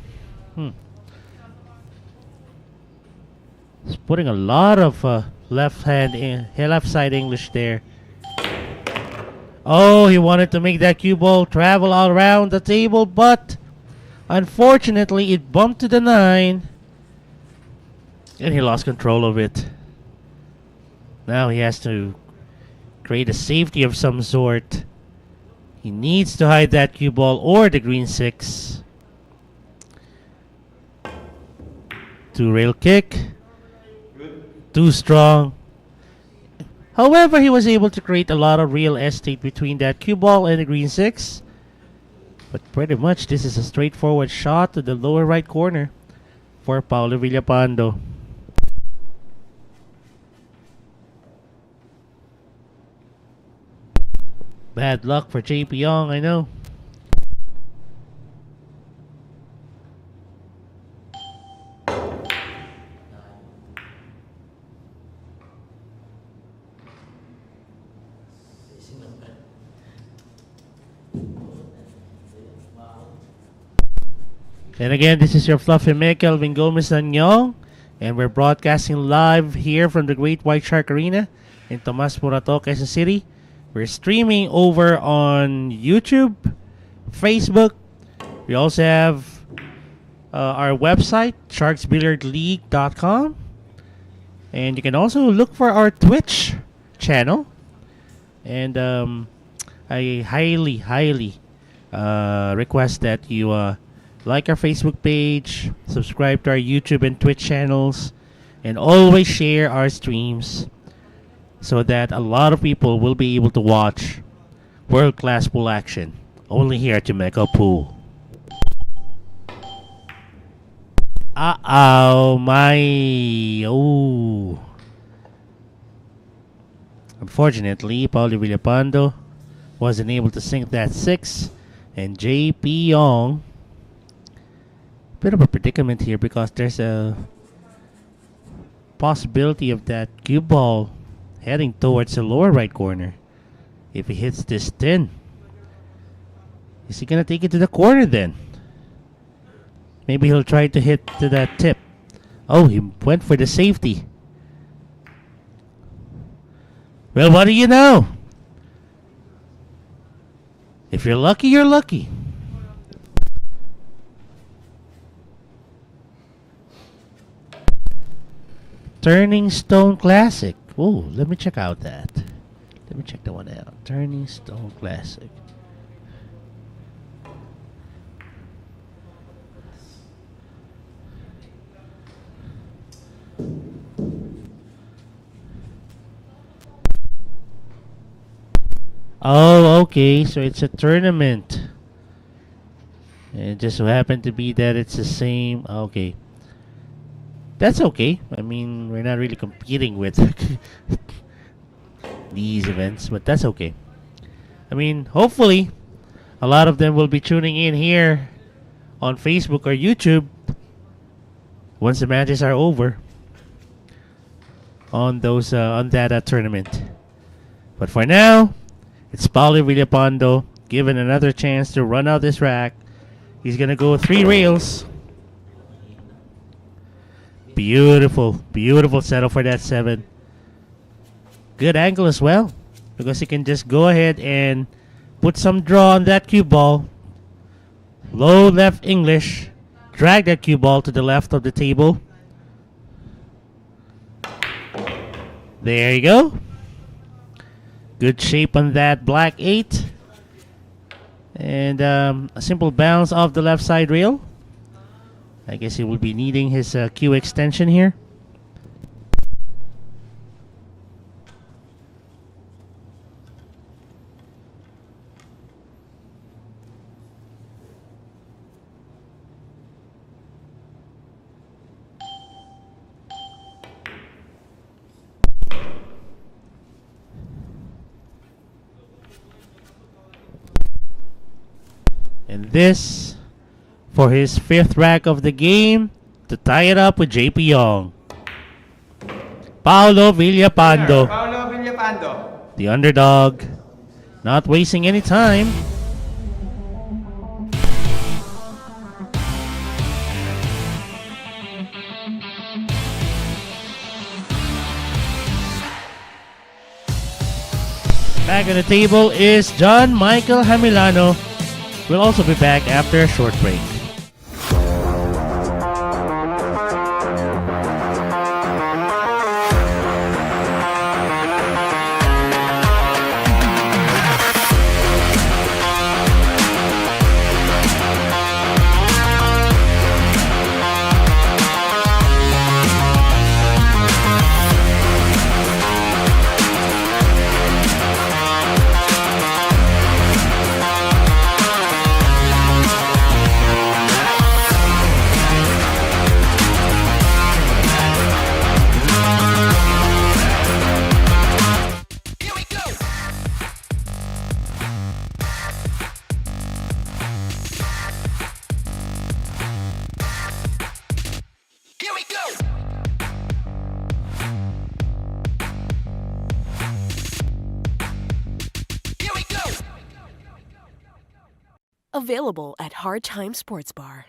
He's putting a lot of left side English there. Oh, he wanted to make that cue ball travel all around the table, but unfortunately it bumped to the 9 and he lost control of it. Now he has to create a safety of some sort. He needs to hide that cue ball or the green 6. 2-rail kick. Too strong. However, he was able to create a lot of real estate between that cue ball and the green 6. But pretty much this is a straightforward shot to the lower right corner for Paolo Villapando. Bad luck for JP Young, I know. And again, this is your fluffy mate, Kelvin Gomez Anyong, and we're broadcasting live here from the Great White Shark Arena in Tomas Morato, Quezon City. We're streaming over on YouTube, Facebook. We also have our website, sharksbilliardleague.com. And you can also look for our Twitch channel. And I highly request that you like our Facebook page, subscribe to our YouTube and Twitch channels, and always share our streams so that a lot of people will be able to watch world-class pool action only here at Jamaica Pool. Unfortunately, Paolo Villapando wasn't able to sink that 6, and JP Young, bit of a predicament here because there's a possibility of that cue ball heading towards the lower right corner. If he hits this 10, is he gonna take it to the corner then? Maybe he'll try to hit to that tip. Oh, he went for the safety. Well, what do you know? If you're lucky, you're lucky. Turning Stone Classic. Oh, let me check out that. Let me check that one out. Turning Stone Classic. Oh, okay. So it's a tournament. And it just so happened to be that it's the same. Okay. That's okay. I mean, we're not really competing with these events, but that's okay. I mean, hopefully, a lot of them will be tuning in here on Facebook or YouTube once the matches are over on those on that tournament. But for now, it's Paolo Villapando given another chance to run out this rack. He's gonna go 3 rails. Beautiful, beautiful setup for that 7. Good angle as well, because he can just go ahead and put some draw on that cue ball. Low left English. Drag that cue ball to the left of the table. There you go. Good shape on that black 8. And a simple bounce off the left side rail. I guess he will be needing his cue extension here. And this for his 5th rack of the game to tie it up with JP Young. Paolo Villapando, Paolo Villapando. the underdog, not wasting any time. Back on the table is John Michael Jamelano. We'll also be back after a short break. Available at Hard Time Sports Bar.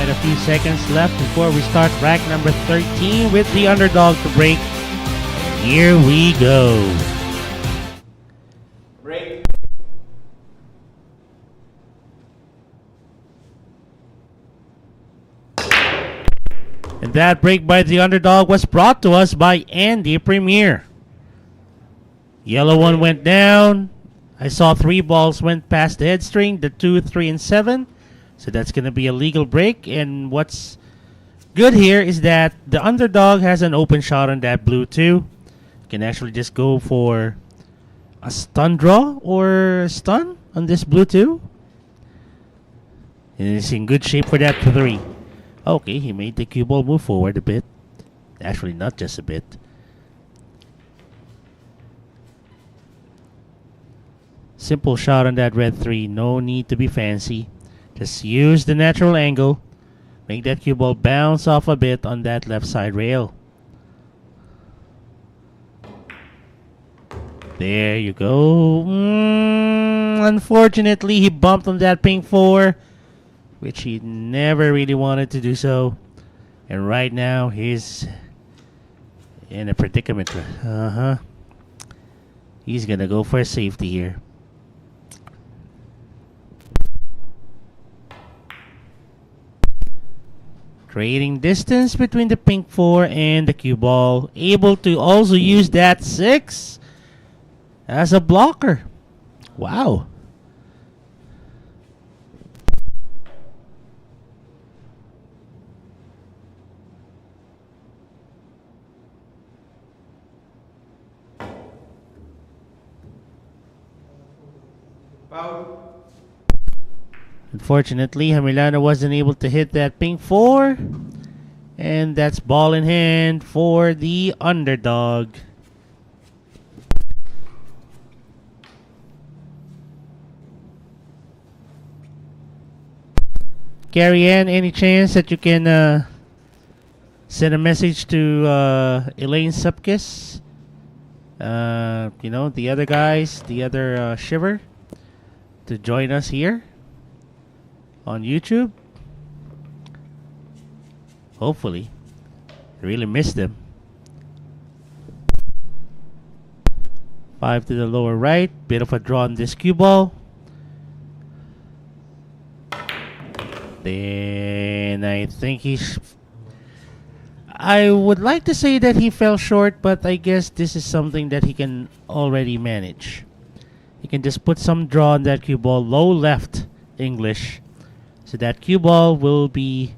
A few seconds left before we start rack number 13 with the underdog to break. Here we go. Break. And that break by the underdog was brought to us by Andy Premier. Yellow one went down. I saw 3 balls went past the head string, the 2, 3, and 7. So that's going to be a legal break. And what's good here is that the underdog has an open shot on that blue 2. Can actually just go for a stun draw or stun on this blue 2. And it's in good shape for that 3. Okay, he made the cue ball move forward a bit. Actually, not just a bit. Simple shot on that red 3. No need to be fancy. Just use the natural angle. Make that cue ball bounce off a bit on that left side rail. There you go. Unfortunately, he bumped on that pink 4, which he never really wanted to do so. And right now, he's in a predicament. He's going to go for a safety here. Creating distance between the pink 4 and the cue ball. Able to also use that 6 as a blocker. Wow. Foul. Unfortunately, Jamelano wasn't able to hit that pink 4. And that's ball in hand for the underdog. Carrie Ann, any chance that you can send a message to Elaine Supkis? You know, the other guys, the other Shiver, to join us here on YouTube. Hopefully. I really missed them. 5 to the lower right. Bit of a draw on this cue ball. Then I think I would like to say that he fell short, but I guess this is something that he can already manage. He can just put some draw on that cue ball, low left English. So that cue ball will be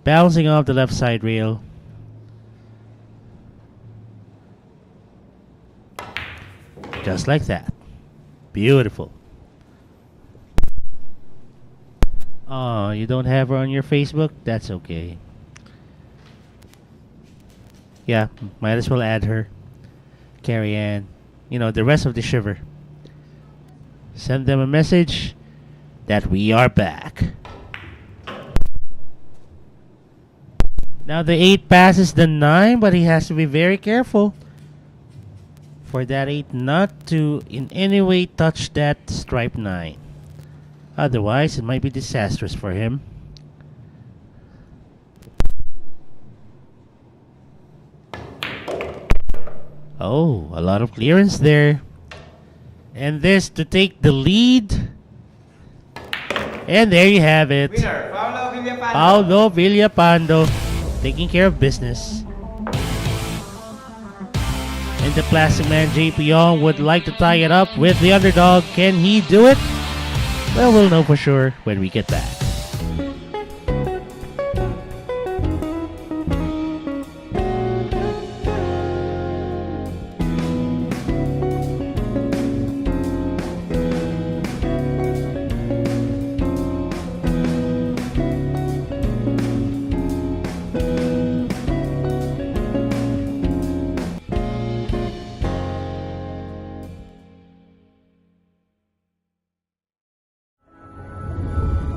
bouncing off the left side rail. Just like that. Beautiful. Oh, you don't have her on your Facebook? That's okay. Yeah, might as well add her. Carrie Ann. You know, the rest of the shiver. Send them a message that we are back. Now the 8 passes the 9, but he has to be very careful for that 8 not to in any way touch that stripe 9. Otherwise, it might be disastrous for him. Oh, a lot of clearance there. And this to take the lead. And there you have it. Winner, Paolo Villapando. Paolo Villapando taking care of business. And the plastic man JP Young would like to tie it up with the underdog. Can he do it? Well, we'll know for sure when we get back.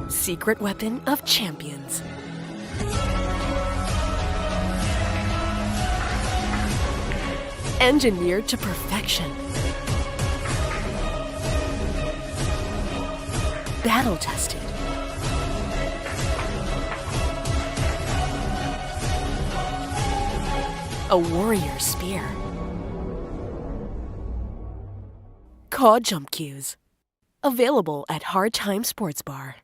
Secret weapon of champions. Engineered to perfection. Battle tested. A warrior spear. Caw jump cues. Available at Hard Time Sports Bar.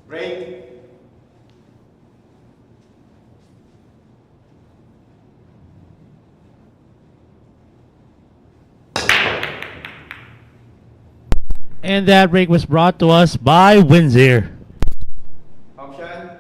Break. And that break was brought to us by Windsor. Option.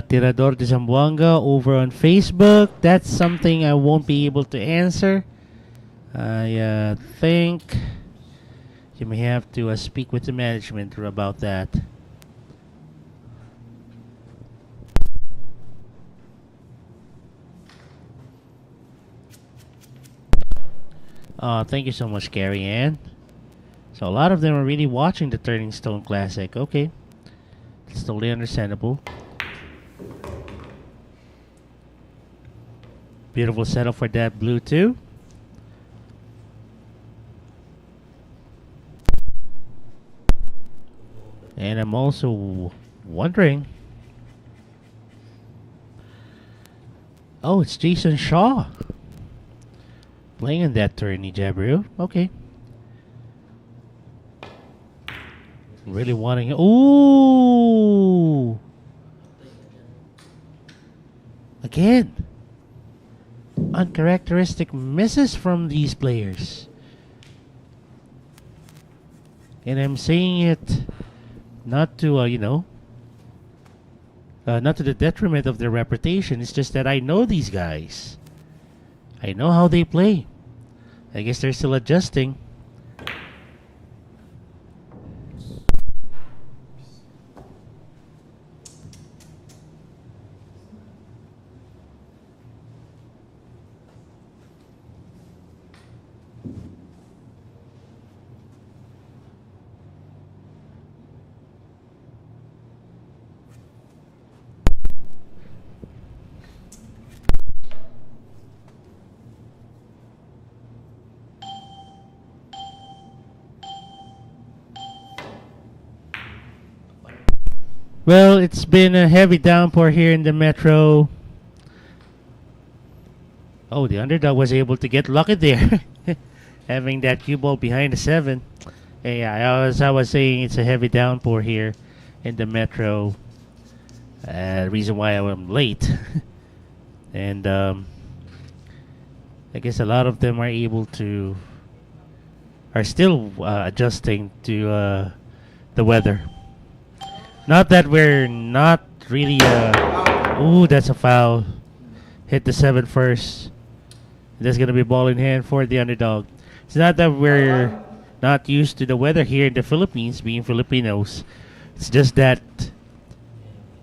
Tirador de Zamboanga over on Facebook. That's something I won't be able to answer. I think you may have to speak with the management about that. Thank you so much, Carrie Ann. So a lot of them are really watching the Turning Stone Classic. Okay, it's totally understandable. Beautiful setup for that blue too. And I'm also wondering. Oh, it's Jason Shaw playing in that tourney, Jabril. Okay. Really wanting. Ooh! Again. uncharacteristic misses from these players. And I'm saying it not to, not to the detriment of their reputation. It's just that I know these guys. I know how they play. I guess they're still adjusting. Well, it's been a heavy downpour here in the metro. Oh, the underdog was able to get lucky there. Having that cue ball behind the 7. Yeah, as I was saying, it's a heavy downpour here in the metro. Reason why I'm late. And I guess a lot of them are still adjusting to the weather. Not that we're not really. Ooh, that's a foul. Hit the 7 first. There's gonna be a ball in hand for the underdog. It's not that we're not used to the weather here in the Philippines, being Filipinos. It's just that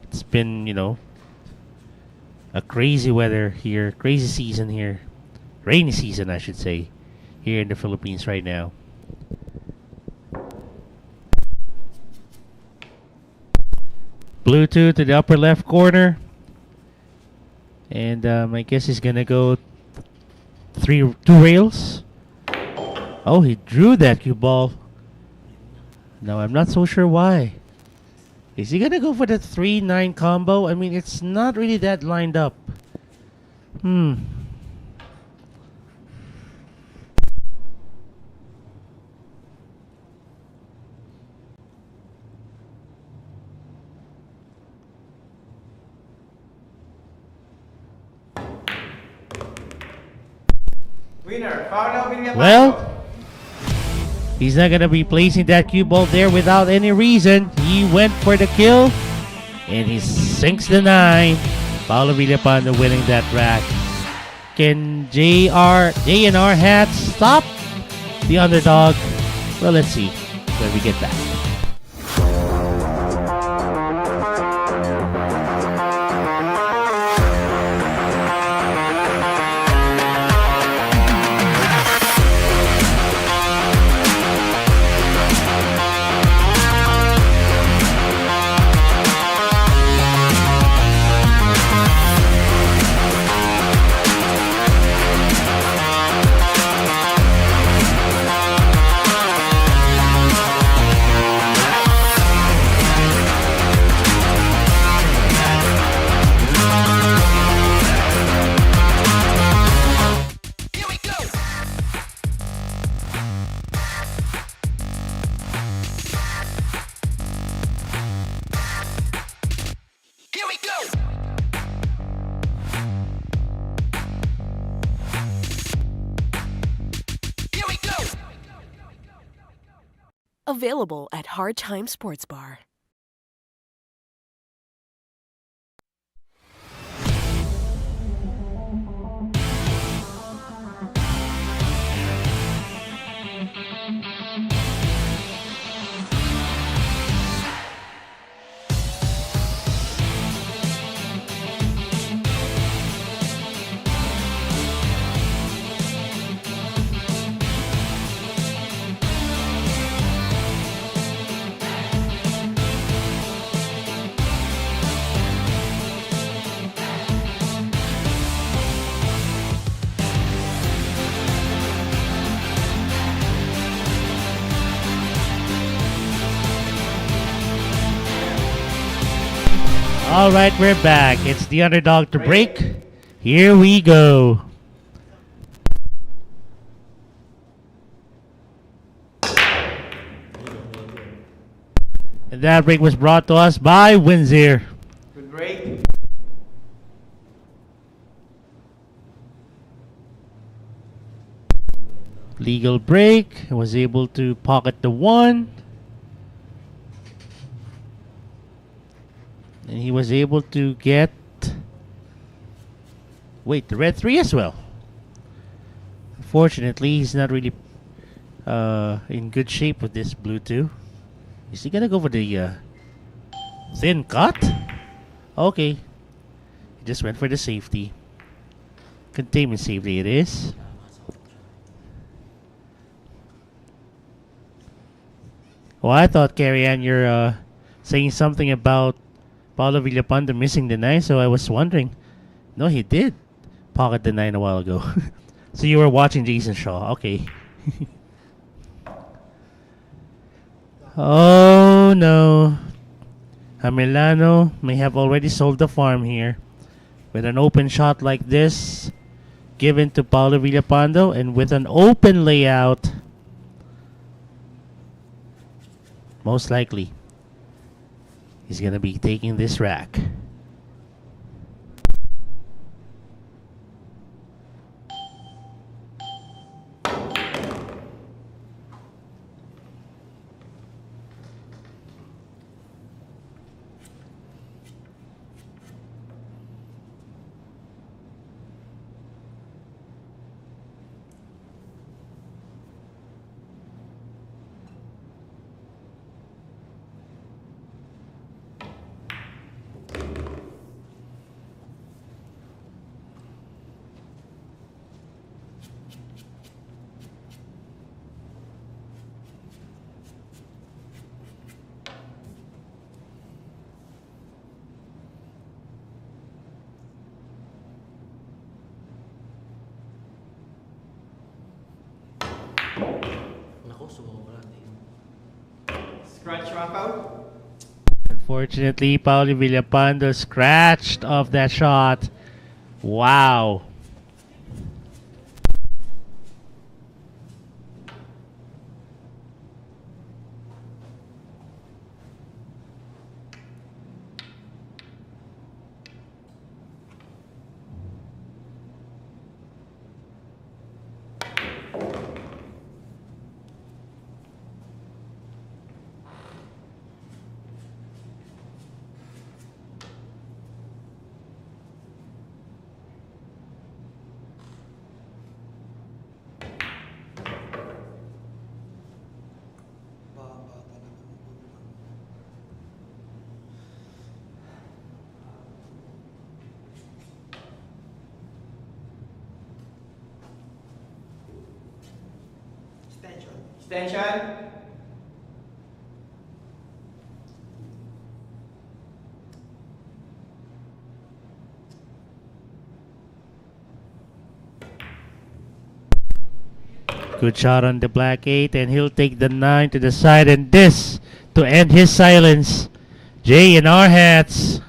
it's been, a crazy weather here, crazy season here, rainy season, I should say, here in the Philippines right now. Bluetooth to the upper left corner. And I guess he's going to go two rails. Oh, he drew that cue ball. Now, I'm not so sure why. Is he going to go for the 3-9 combo? I mean, it's not really that lined up. Winner, Paolo, Villapando. Well, he's not going to be placing that cue ball there without any reason. He went for the kill, and he sinks the 9. Paolo Villapando winning that rack. Can JNR Hats stop the underdog? Well, let's see when we get back. Available at Hard Time Sports Bar. All right, we're back. It's the underdog to break. Here we go. And that break was brought to us by Windsor. Good break. Legal break. Was able to pocket the 1. And he was able to get... Wait, the red 3 as well. Unfortunately, he's not really in good shape with this blue 2. Is he gonna go for the thin cut? Okay. He just went for the safety. Containment safety it is. Oh, I thought, Carrie Ann, you're saying something about Paolo Villapando missing the 9, so I was wondering. No, he did pocket the 9 a while ago. So you were watching Jason Shaw. Okay. Oh, no. Jamelano may have already sold the farm here. With an open shot like this, given to Paolo Villapando, and with an open layout, most likely, he's going to be taking this rack. Scratch rock out. Unfortunately, Paolo Villapando scratched off that shot. Wow. Extension. Good shot on the black 8, and he'll take the 9 to the side, and this to end his silence. Jay in our hats.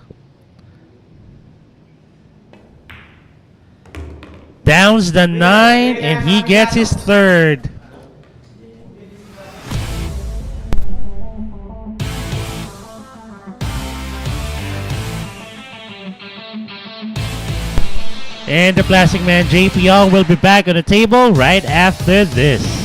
Downs the 9, and he gets his 3rd. And the Plastic Man JP Ong will be back on the table right after this.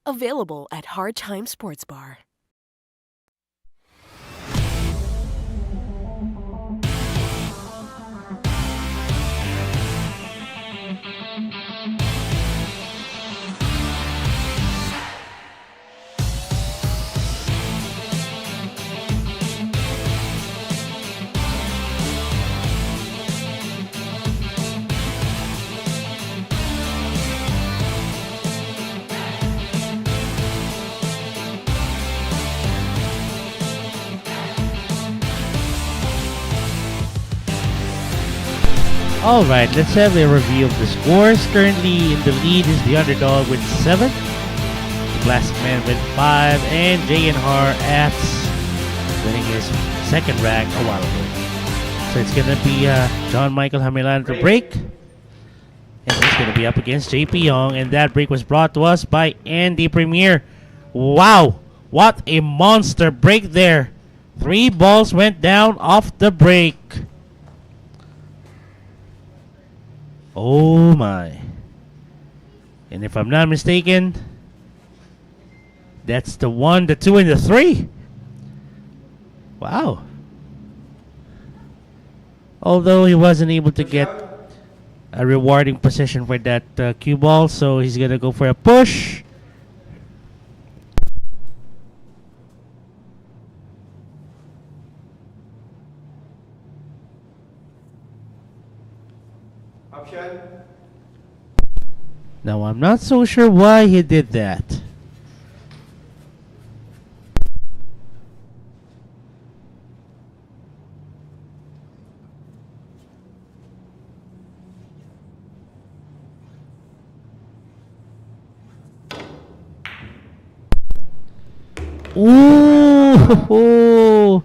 Available at Hard Time Sports Bar. Alright, let's have a review of the scores. Currently in the lead is the underdog with 7. The Plastic Man with 5. And J&R Ats winning his second rack a while ago. So it's going to be John Michael Jamelano to break. And he's going to be up against JP Young. And that break was brought to us by Andy Premier. Wow! What a monster break there. 3 balls went down off the break. Oh my. And if I'm not mistaken, that's the 1, the 2, and the 3. Wow. Although he wasn't able to get a rewarding position for that cue ball, so he's gonna go for a push. Option. Now I'm not so sure why he did that. Ooh,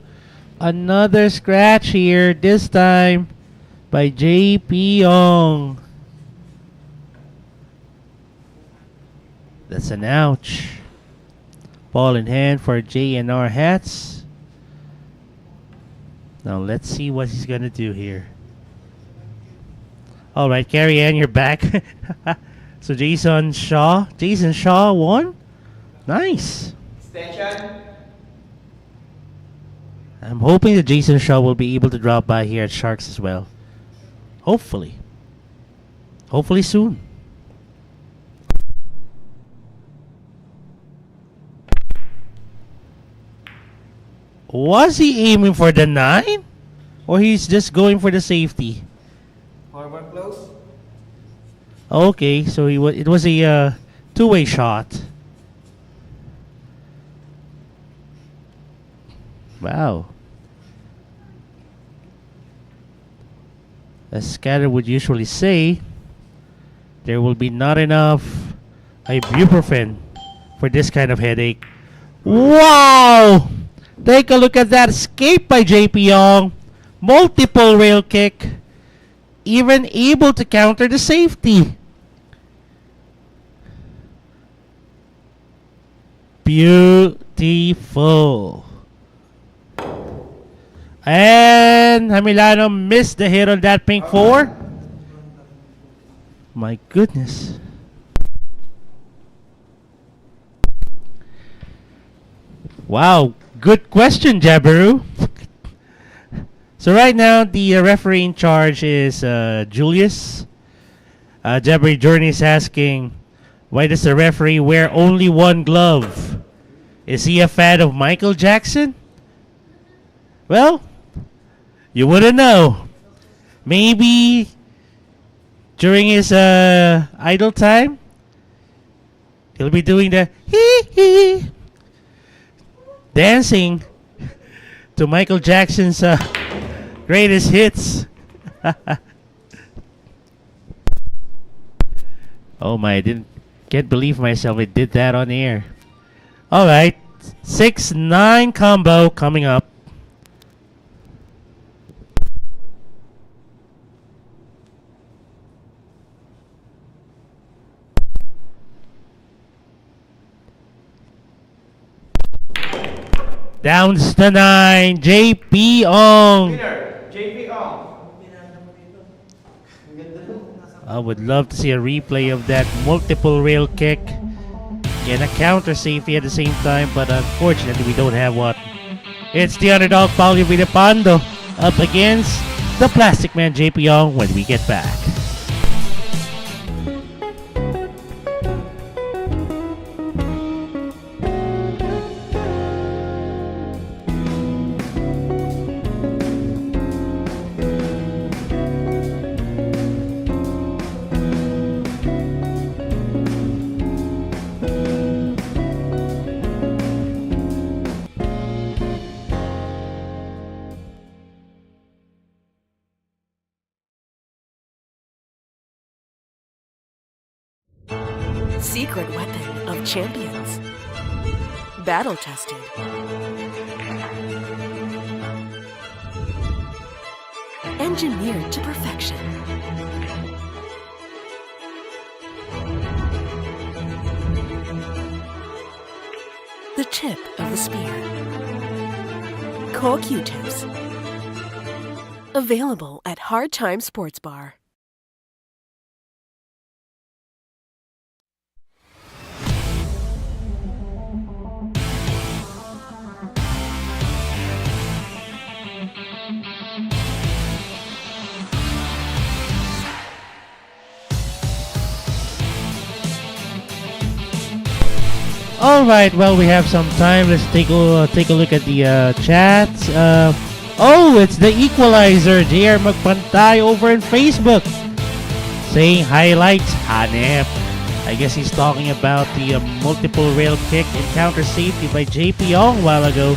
another scratch here, this time by JP Young. That's an ouch. Ball in hand for J&R Hats. Now let's see what he's gonna do here. Alright, Carrie Ann, you're back. So Jason Shaw won. Nice. Extension. I'm hoping that Jason Shaw will be able to drop by here at Sharks as well. Hopefully. Hopefully soon. Was he aiming for the 9? Or he's just going for the safety? Forward close. Okay, so it was a two-way shot. Wow. As Scatter would usually say, there will be not enough ibuprofen for this kind of headache. Wow! Take a look at that escape by JP Young. Multiple rail kick. Even able to counter the safety. Beautiful. And Jamelano missed the hit on that pink 4. My goodness. Wow, good question, Jabaru. So right now, the referee in charge is Julius. Jabaru Journey is asking, why does the referee wear only one glove? Is he a fan of Michael Jackson? Well, you wouldn't know. Maybe during his idle time, he'll be doing the hee dancing to Michael Jackson's greatest hits. Oh my, can't believe myself. I did that on air. Alright, 6-9 combo coming up. Downs to 9, JP Ong. Winner, JP Ong. I would love to see a replay of that multiple rail kick and a counter safety at the same time, but unfortunately we don't have one. It's the underdog Paolo Villapando up against the Plastic Man JP Ong when we get back. Secret weapon of champions. Battle tested. Engineered to perfection. The tip of the spear. Core Q-tips. Available at Hard Time Sports Bar. All right, well, we have some time. Let's take a look at the chats. Oh, it's the Equalizer, JR Magpantay over in Facebook, saying highlights, hanep. I guess he's talking about the multiple rail kick and counter safety by JP Ong a while ago.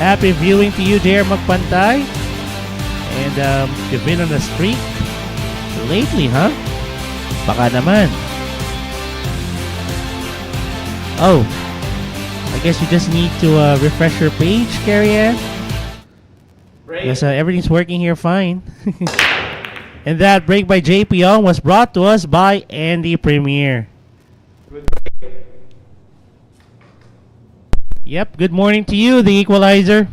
Happy viewing to you, JR Magpantay. And you've been on a streak lately, huh? Baka naman. Oh, I guess you just need to refresh your page, Carrie Ann. Yes, everything's working here fine. And that break by JP Ong was brought to us by Andy Premier. Yep, good morning to you, the Equalizer.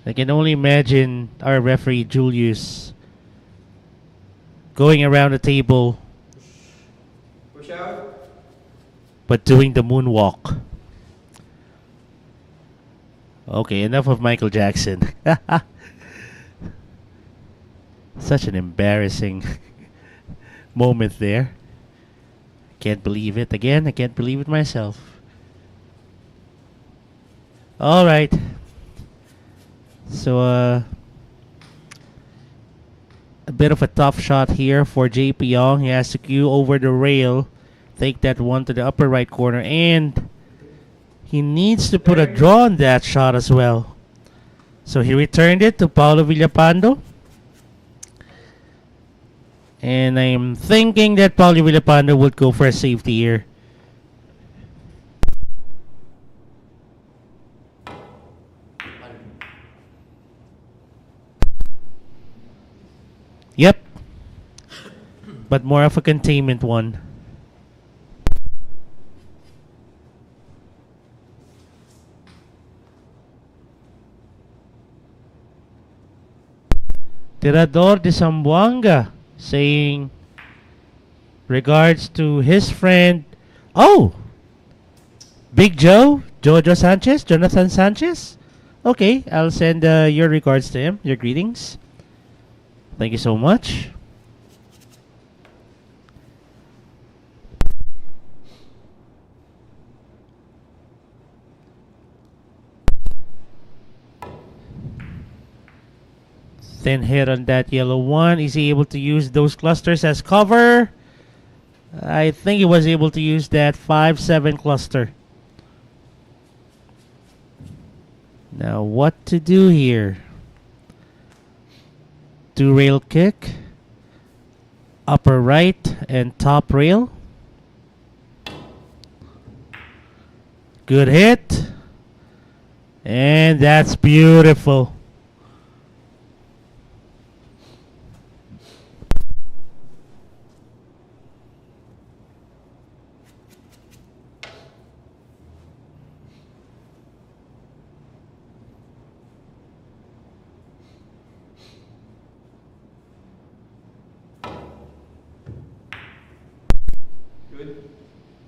I can only imagine our referee Julius going around the table Push out. but doing the moonwalk. Okay, enough of Michael Jackson. Such an embarrassing moment there. Can't believe it again. I can't believe it myself. All right. So, a bit of a tough shot here for JP Young. He has to cue over the rail, take that one to the upper right corner, and he needs to put a draw on that shot as well. So he returned it to Paolo Villapando. And I'm thinking that Paolo Villapando would go for a safety here. Yep. But more of a containment one. Tirador de Zamboanga saying regards to his friend. Oh! Big Joe? Jojo Sanchez? Jonathan Sanchez? Okay, I'll send your regards to him. Your greetings. Thank you so much. Thin hit on that yellow one. Is he able to use those clusters as cover? I think he was able to use that 5-7 cluster. Now what to do here? 2 rail kick, upper right and top rail. Good hit. And that's beautiful.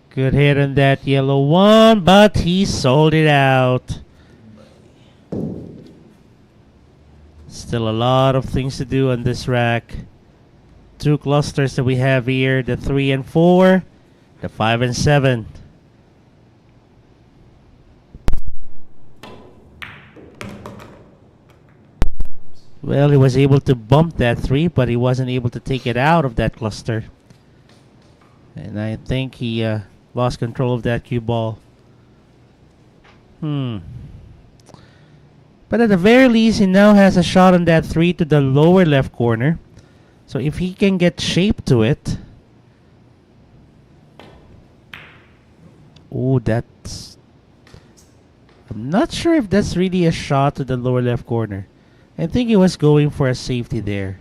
Good hit on that yellow one, but he sold it out. Still a lot of things to do on this rack. 2 clusters that we have here, the 3 and 4, the 5 and 7. Well, he was able to bump that 3, but he wasn't able to take it out of that cluster. And I think he lost control of that cue ball. But at the very least, he now has a shot on that 3 to the lower left corner. So if he can get shape to it. Oh, that's... I'm not sure if that's really a shot to the lower left corner. I think he was going for a safety there.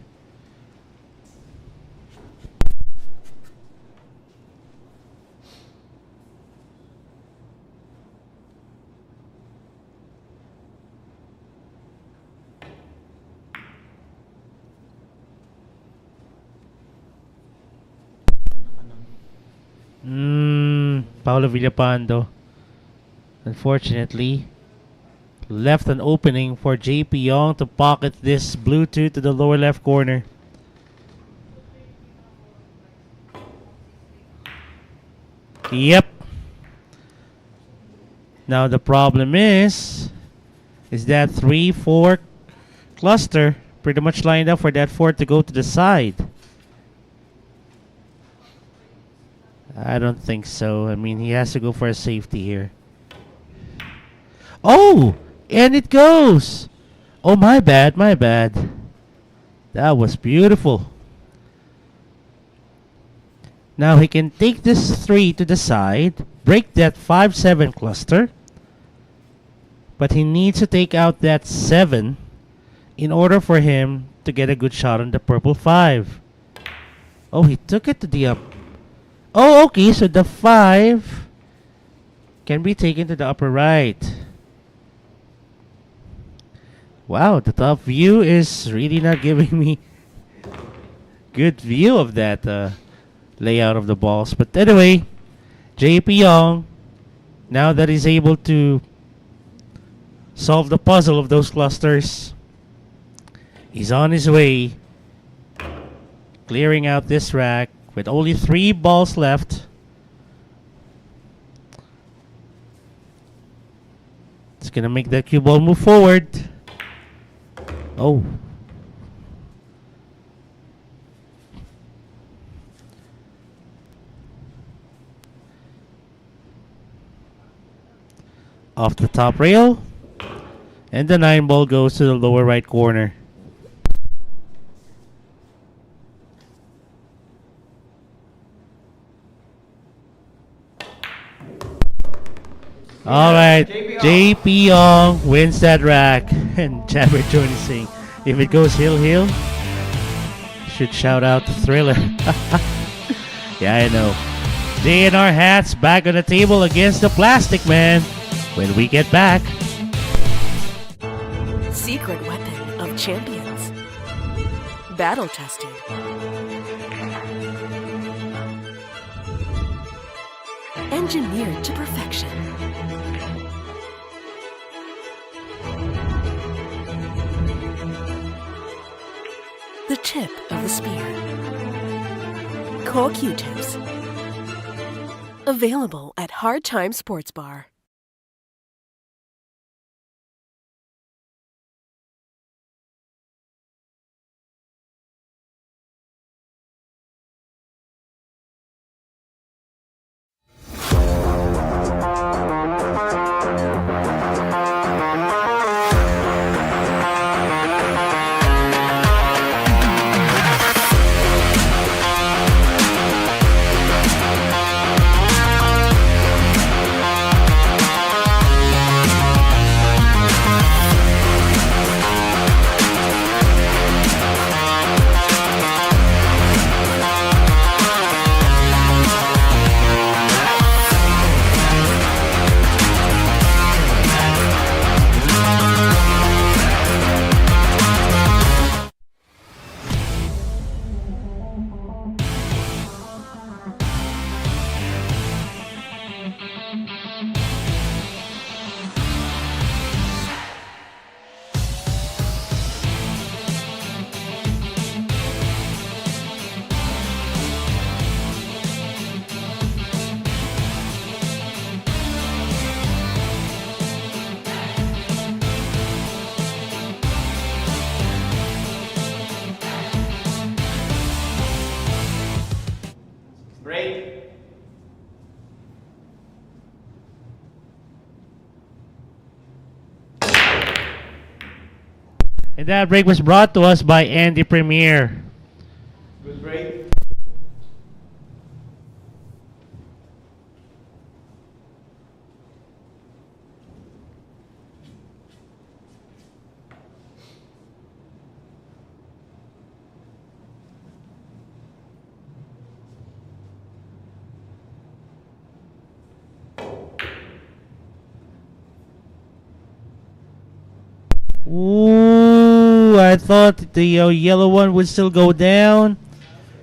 Paolo Villapando, unfortunately, left an opening for JP Young to pocket this blue 2 to the lower left corner. Yep. Now the problem is that 3-4 cluster pretty much lined up for that 4 to go to the side. I don't think so. I mean, he has to go for a safety here. Oh! And it goes! Oh, my bad, my bad. That was beautiful. Now he can take this 3 to the side, break that 5-7 cluster. But he needs to take out that 7 in order for him to get a good shot on the purple 5. Oh, he took it to the up. Oh, okay, so the 5 can be taken to the upper right. Wow, the top view is really not giving me good view of that layout of the balls. But anyway, JP Young, now that he's able to solve the puzzle of those clusters, he's on his way, clearing out this rack with only 3 balls left. It's gonna make that cue ball move forward. Oh. Off the top rail. And the 9 ball goes to the lower right corner. Alright, JP Young wins that rack. And Jabber Joan is saying, if it goes hill, should shout out to Thriller. Yeah, I know. JNR hats back on the table against the Plastic Man when we get back. Secret weapon of champions. Battle tested. Engineered to perfection. The tip of the spear. Core Q-tips. Available at Hard Time Sports Bar. And that break was brought to us by Andy Premier. Good break. Ooh, I thought the yellow one would still go down.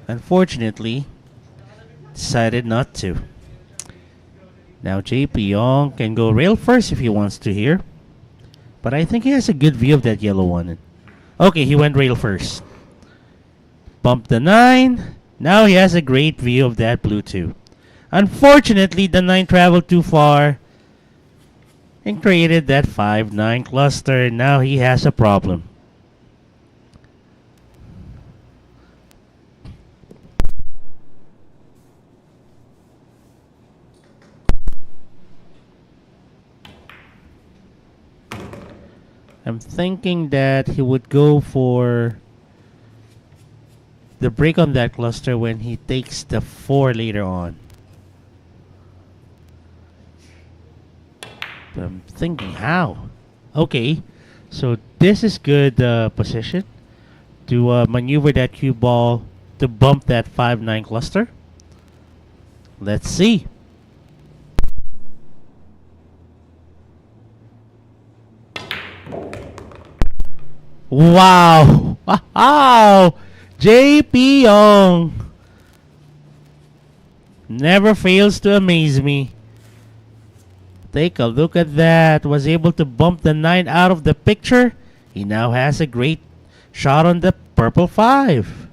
Unfortunately, decided not to. Now JP Young can go rail first if he wants to here. But I think he has a good view of that yellow one. Okay, he went rail first. Bumped the 9. Now he has a great view of that blue 2. Unfortunately, the 9 traveled too far and created that 5-9 cluster. Now he has a problem. I'm thinking that he would go for the break on that cluster when he takes the 4 later on. But I'm thinking how. Okay, so this is good position to maneuver that cue ball to bump that 5-9 cluster. Let's see. Wow! Wow! JP Young never fails to amaze me. Take a look at that. Was able to bump the 9 out of the picture. He now has a great shot on the purple 5.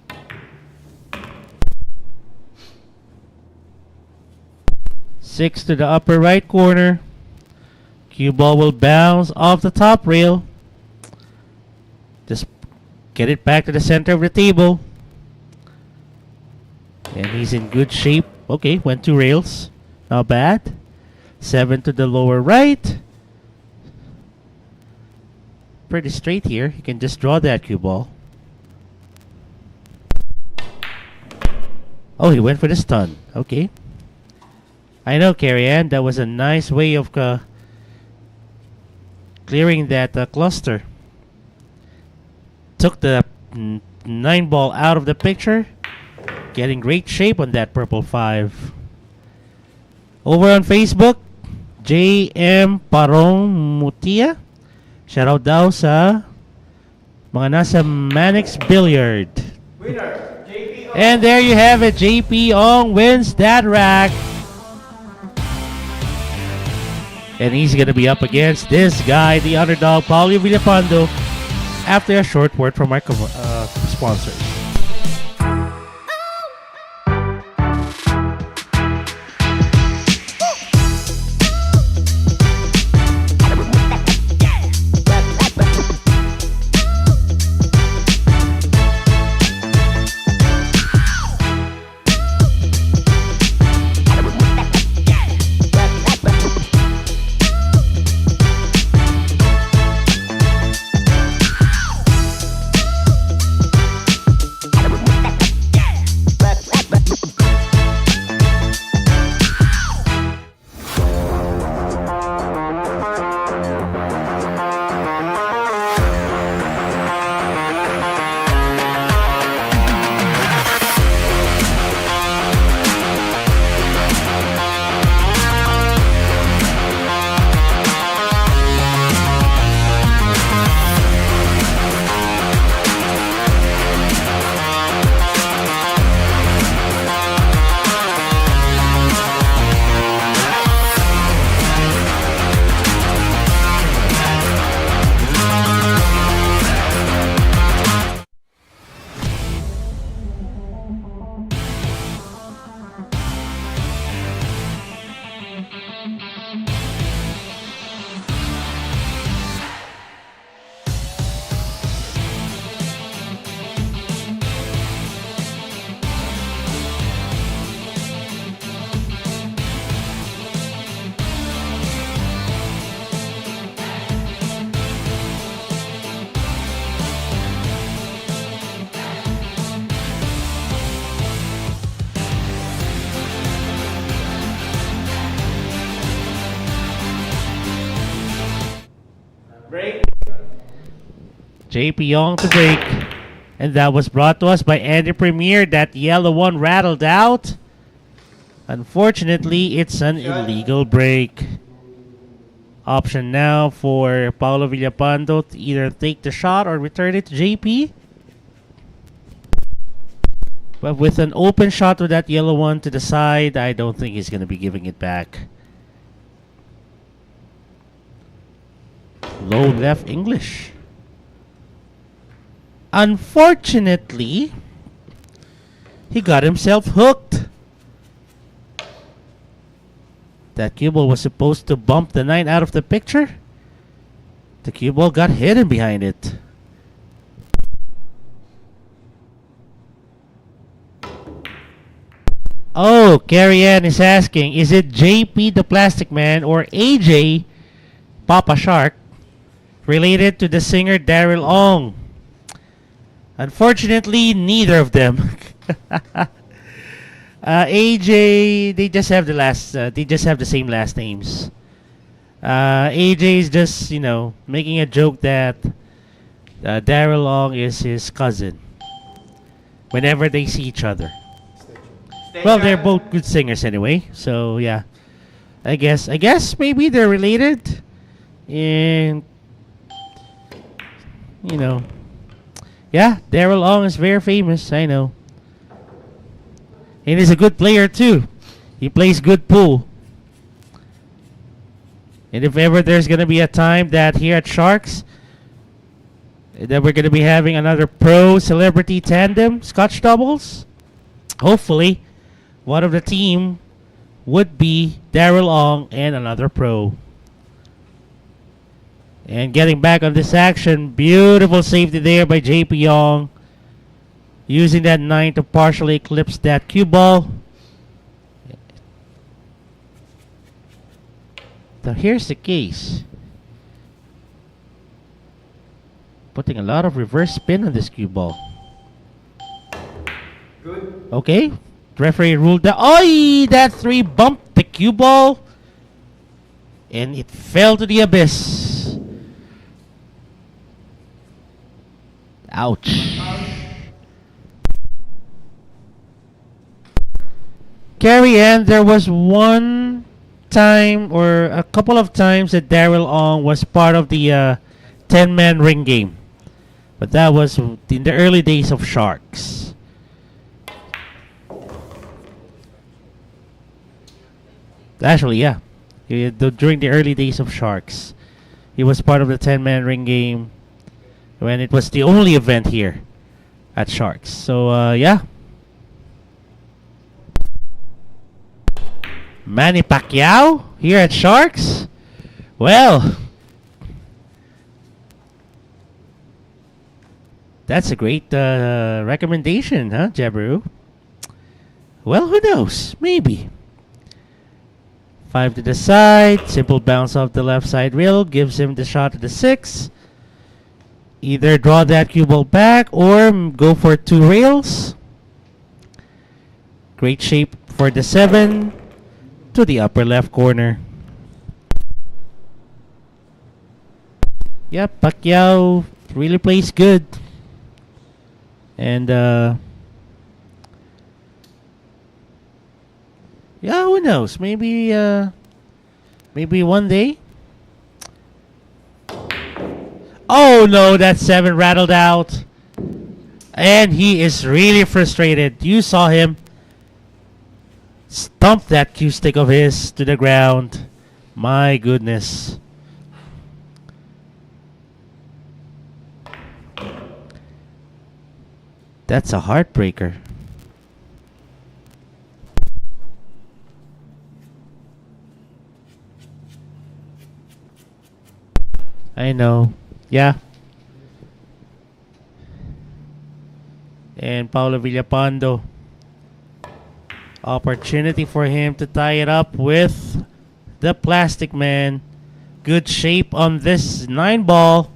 Six to the upper right corner. Cue ball will bounce off the top rail. Just get it back to the center of the table. And he's in good shape. Okay, went 2 rails. Not bad. 7 to the lower right. Pretty straight here. He can just draw that cue ball. Oh, he went for the stun. Okay. I know, Carrie Ann. That was a nice way of clearing that cluster. Took the 9 ball out of the picture. Getting great shape on that purple 5. Over on Facebook, JM Parong Mutia. Shoutout daw sa mga nasa Manix Billiard. Winner, JP Ong. And there you have it. JP Ong wins that rack. And he's going to be up against this guy, the underdog, Paolo Villapando, after a short word from our sponsors. JP Young to break. And that was brought to us by Andy Premier. That yellow one rattled out. Unfortunately, it's an illegal break. Option now for Paolo Villapando to either take the shot or return it to JP. But with an open shot with that yellow one to the side, I don't think he's going to be giving it back. Low left English. Unfortunately, he got himself hooked. That cue ball was supposed to bump the 9 out of the picture. The cue ball got hidden behind it. Oh, Carrie Ann is asking, is it JP the Plastic Man or AJ Papa Shark related to the singer Daryl Ong? Unfortunately, neither of them. AJ, they just have the same last names. AJ is just, making a joke that Daryl Ong is his cousin whenever they see each other. Well, they're both good singers anyway, so yeah. I guess maybe they're related. And yeah, Daryl Ong is very famous, I know. And he's a good player too. He plays good pool. And if ever there's going to be a time that here at Sharks that we're going to be having another pro celebrity tandem Scotch doubles, hopefully one of the team would be Daryl Ong and another pro. And getting back on this action, beautiful safety there by JP Young. Using that 9 to partially eclipse that cue ball. So here's the case. Putting a lot of reverse spin on this cue ball. Good. Okay. Referee ruled that. Oh, that 3 bumped the cue ball. And it fell to the abyss. Ouch. Carrie Ann, there was one time or a couple of times that Daryl Ong was part of the 10-man ring game. But that was in the early days of Sharks. Actually, yeah. During the early days of Sharks. He was part of the 10-man ring game when it was the only event here at Sharks. So, yeah. Manny Pacquiao here at Sharks? Well, that's a great recommendation, huh, Jabru? Well, who knows? Maybe. 5 to the side. Simple bounce off the left side rail. Gives him the shot at the 6. Either draw that cue ball back or go for 2 rails. Great shape for the 7. To the upper left corner. Yep, Pacquiao really plays good. And yeah, who knows? Maybe one day. Oh no, that 7 rattled out. And he is really frustrated. You saw him stomp that cue stick of his to the ground. My goodness. That's a heartbreaker. I know. Yeah. And Paolo Villapando. Opportunity for him to tie it up with the Plastic Man. Good shape on this 9 ball.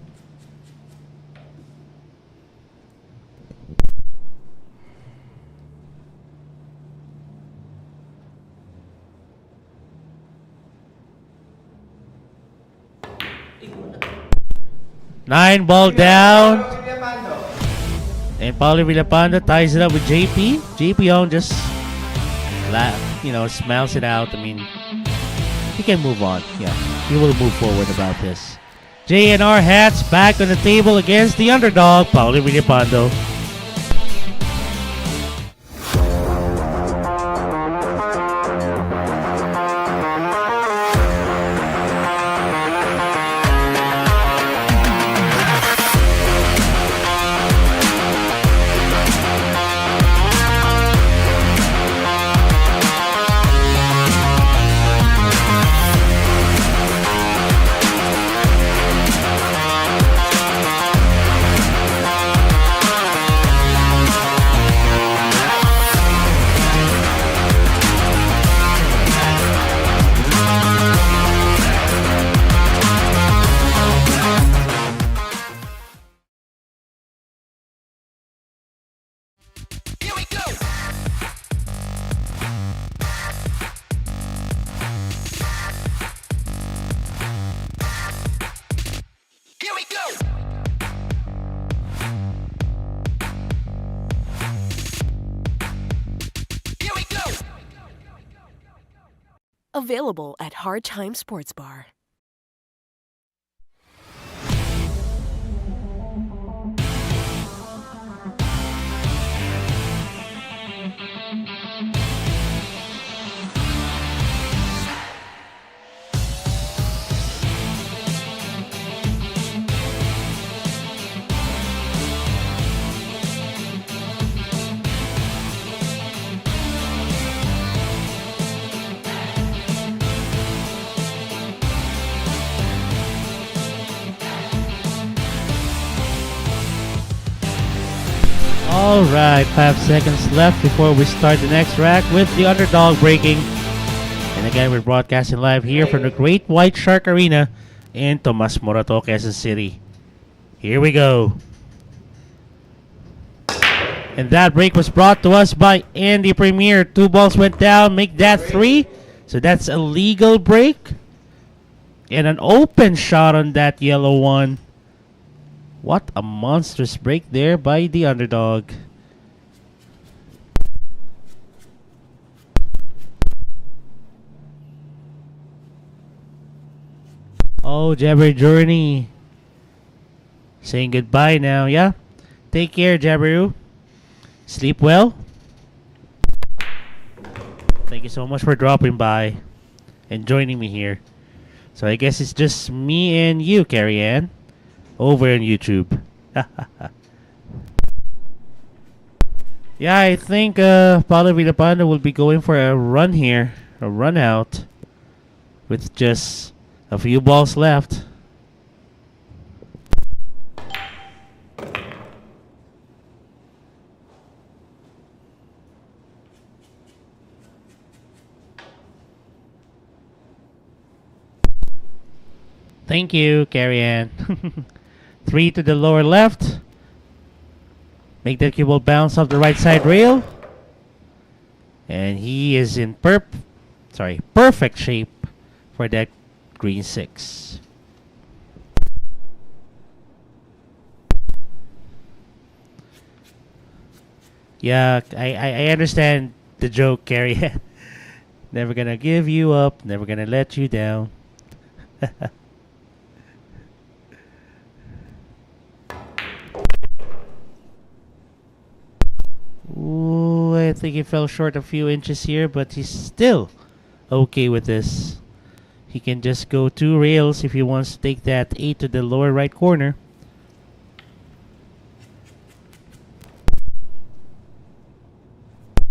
9 ball down. Paolo Villapando. And Paolo Villapando ties it up with JP. JP Young just, smells it out. I mean, he can move on. Yeah, he will move forward about this. JNR hats back on the table against the underdog, Paolo Villapando. Available at Hard Time Sports Bar. Alright, 5 seconds left before we start the next rack with the underdog breaking. And again, we're broadcasting live here from the Great White Shark Arena in Tomas Morato, Quezon City. Here we go. And that break was brought to us by Andy Premier. 2 balls went down, make that 3. So that's a legal break. And an open shot on that yellow one. What a monstrous break there by the underdog. Oh, Jabber Journey. Saying goodbye now, yeah? Take care, Jabberu. Sleep well. Thank you so much for dropping by and joining me here. So I guess it's just me and you, Carrie Ann, over on YouTube. Yeah, I think Paolo Villapando will be going for a run here, a run out, with just a few balls left. Thank you, Carrie Ann. 3 to the lower left. Make that cue ball bounce off the right side rail. And he is in perfect shape for that green 6. Yeah, I understand the joke, Carrie Ann. Never gonna give you up, never gonna let you down. Ooh, I think he fell short a few inches here, but he's still okay with this. He can just go 2 rails if he wants to take that 8 to the lower right corner.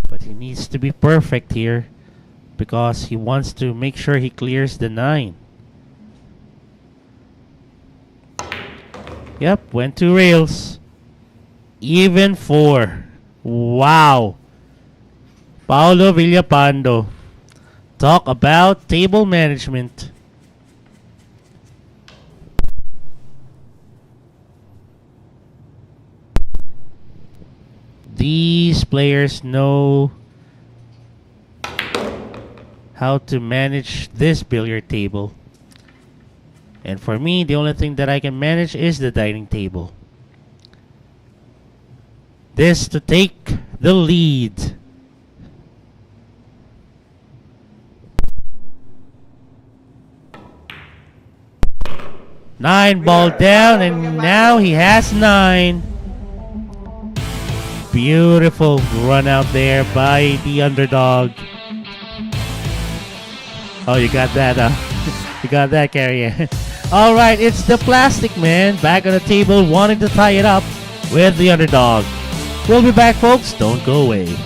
But he needs to be perfect here because he wants to make sure he clears the 9. Yep, went 2 rails. Even 4. Wow. Paolo Villapando. Talk about table management. These players know how to manage this billiard table. And for me, the only thing that I can manage is the dining table. This to take the lead. Nine ball down, and now he has 9. Beautiful run out there by the underdog. Oh, you got that, you got that, Carrier. All right, it's the plastic man back on the table wanting to tie it up with the underdog. We'll be back, folks. Don't go away.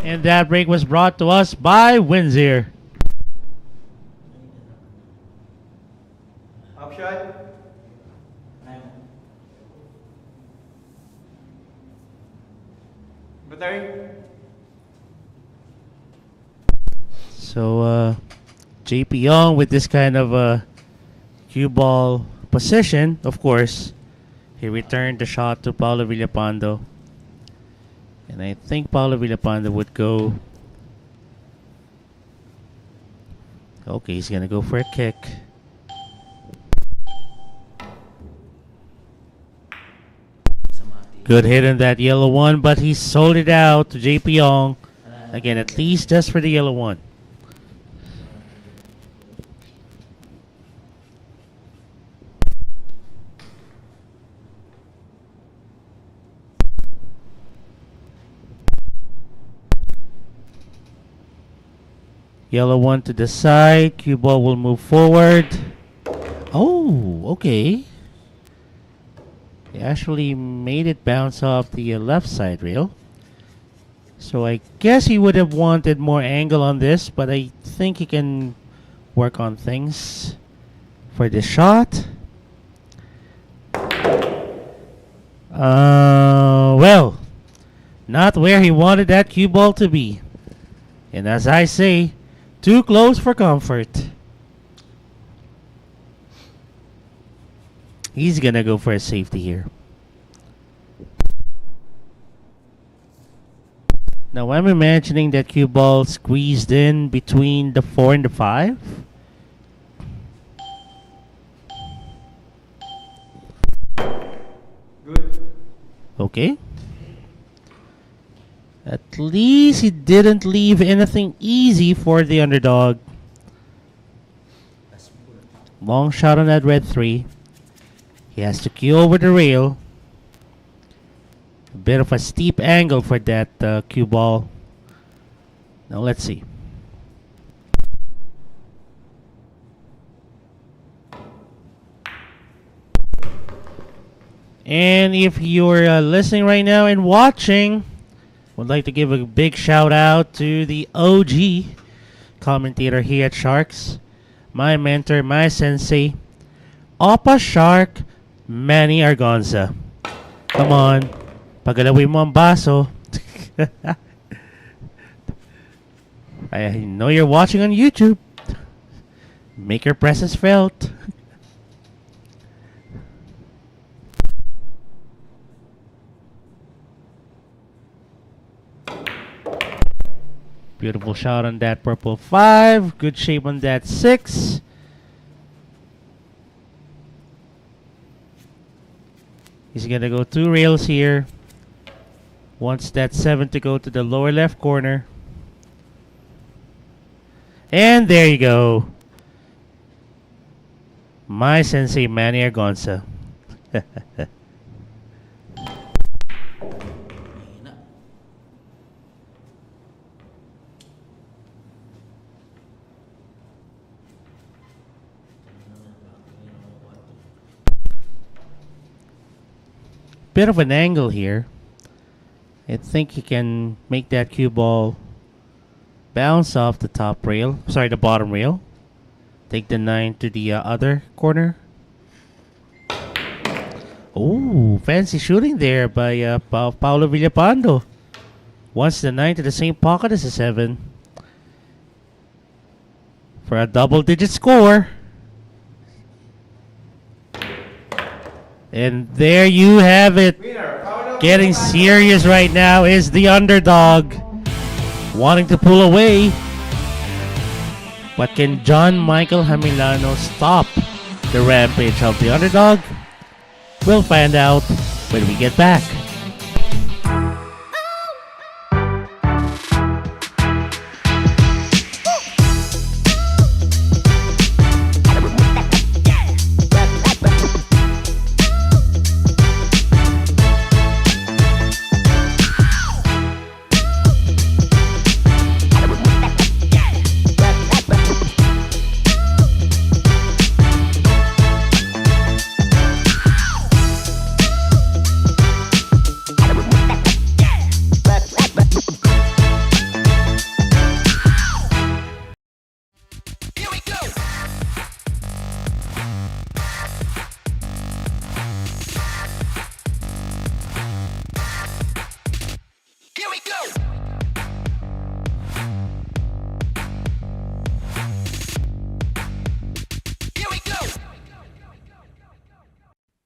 And that break was brought to us by Windsor. Upshot. Battery. So, JP Young with this kind of cue ball position, of course, he returned the shot to Paolo Villapando. And I think Paolo Villapando would go. Okay, he's going to go for a kick. Good hit on that yellow one, but he sold it out to JP Young. Again, at least just for the yellow one. Yellow one to the side. Cue ball will move forward. Oh, okay. He actually made it bounce off the left side rail. So I guess he would have wanted more angle on this, but I think he can work on things for the shot. Well, not where he wanted that cue ball to be. And as I say, too close for comfort. He's gonna go for a safety here. Now I'm imagining that cue ball squeezed in between the 4 and the 5. Good. Okay. At least he didn't leave anything easy for the underdog. Long shot on that red 3. He has to cue over the rail. A bit of a steep angle for that cue ball. Now let's see. And if you're listening right now and watching, would like to give a big shout out to the OG commentator here at Sharks, my mentor, my sensei, Opa Shark Manny Argonza. Come on, pagalawin mo ang baso. I know you're watching on YouTube. Make your presence felt. Beautiful shot on that purple 5. Good shape on that 6. He's going to go 2 rails here. Wants that 7 to go to the lower left corner. And there you go. My sensei, Manny Argonza. Bit of an angle here. I think he can make that cue ball bounce off the top rail. Sorry, the bottom rail. Take the 9 to the other corner. Oh, fancy shooting there by Paolo Villapando. Wants the 9 to the same pocket as the 7. For a double-digit score. And there you have it. Getting serious right now is the underdog. Wanting to pull away. But can John Michael Jamelano stop the rampage of the underdog? We'll find out when we get back.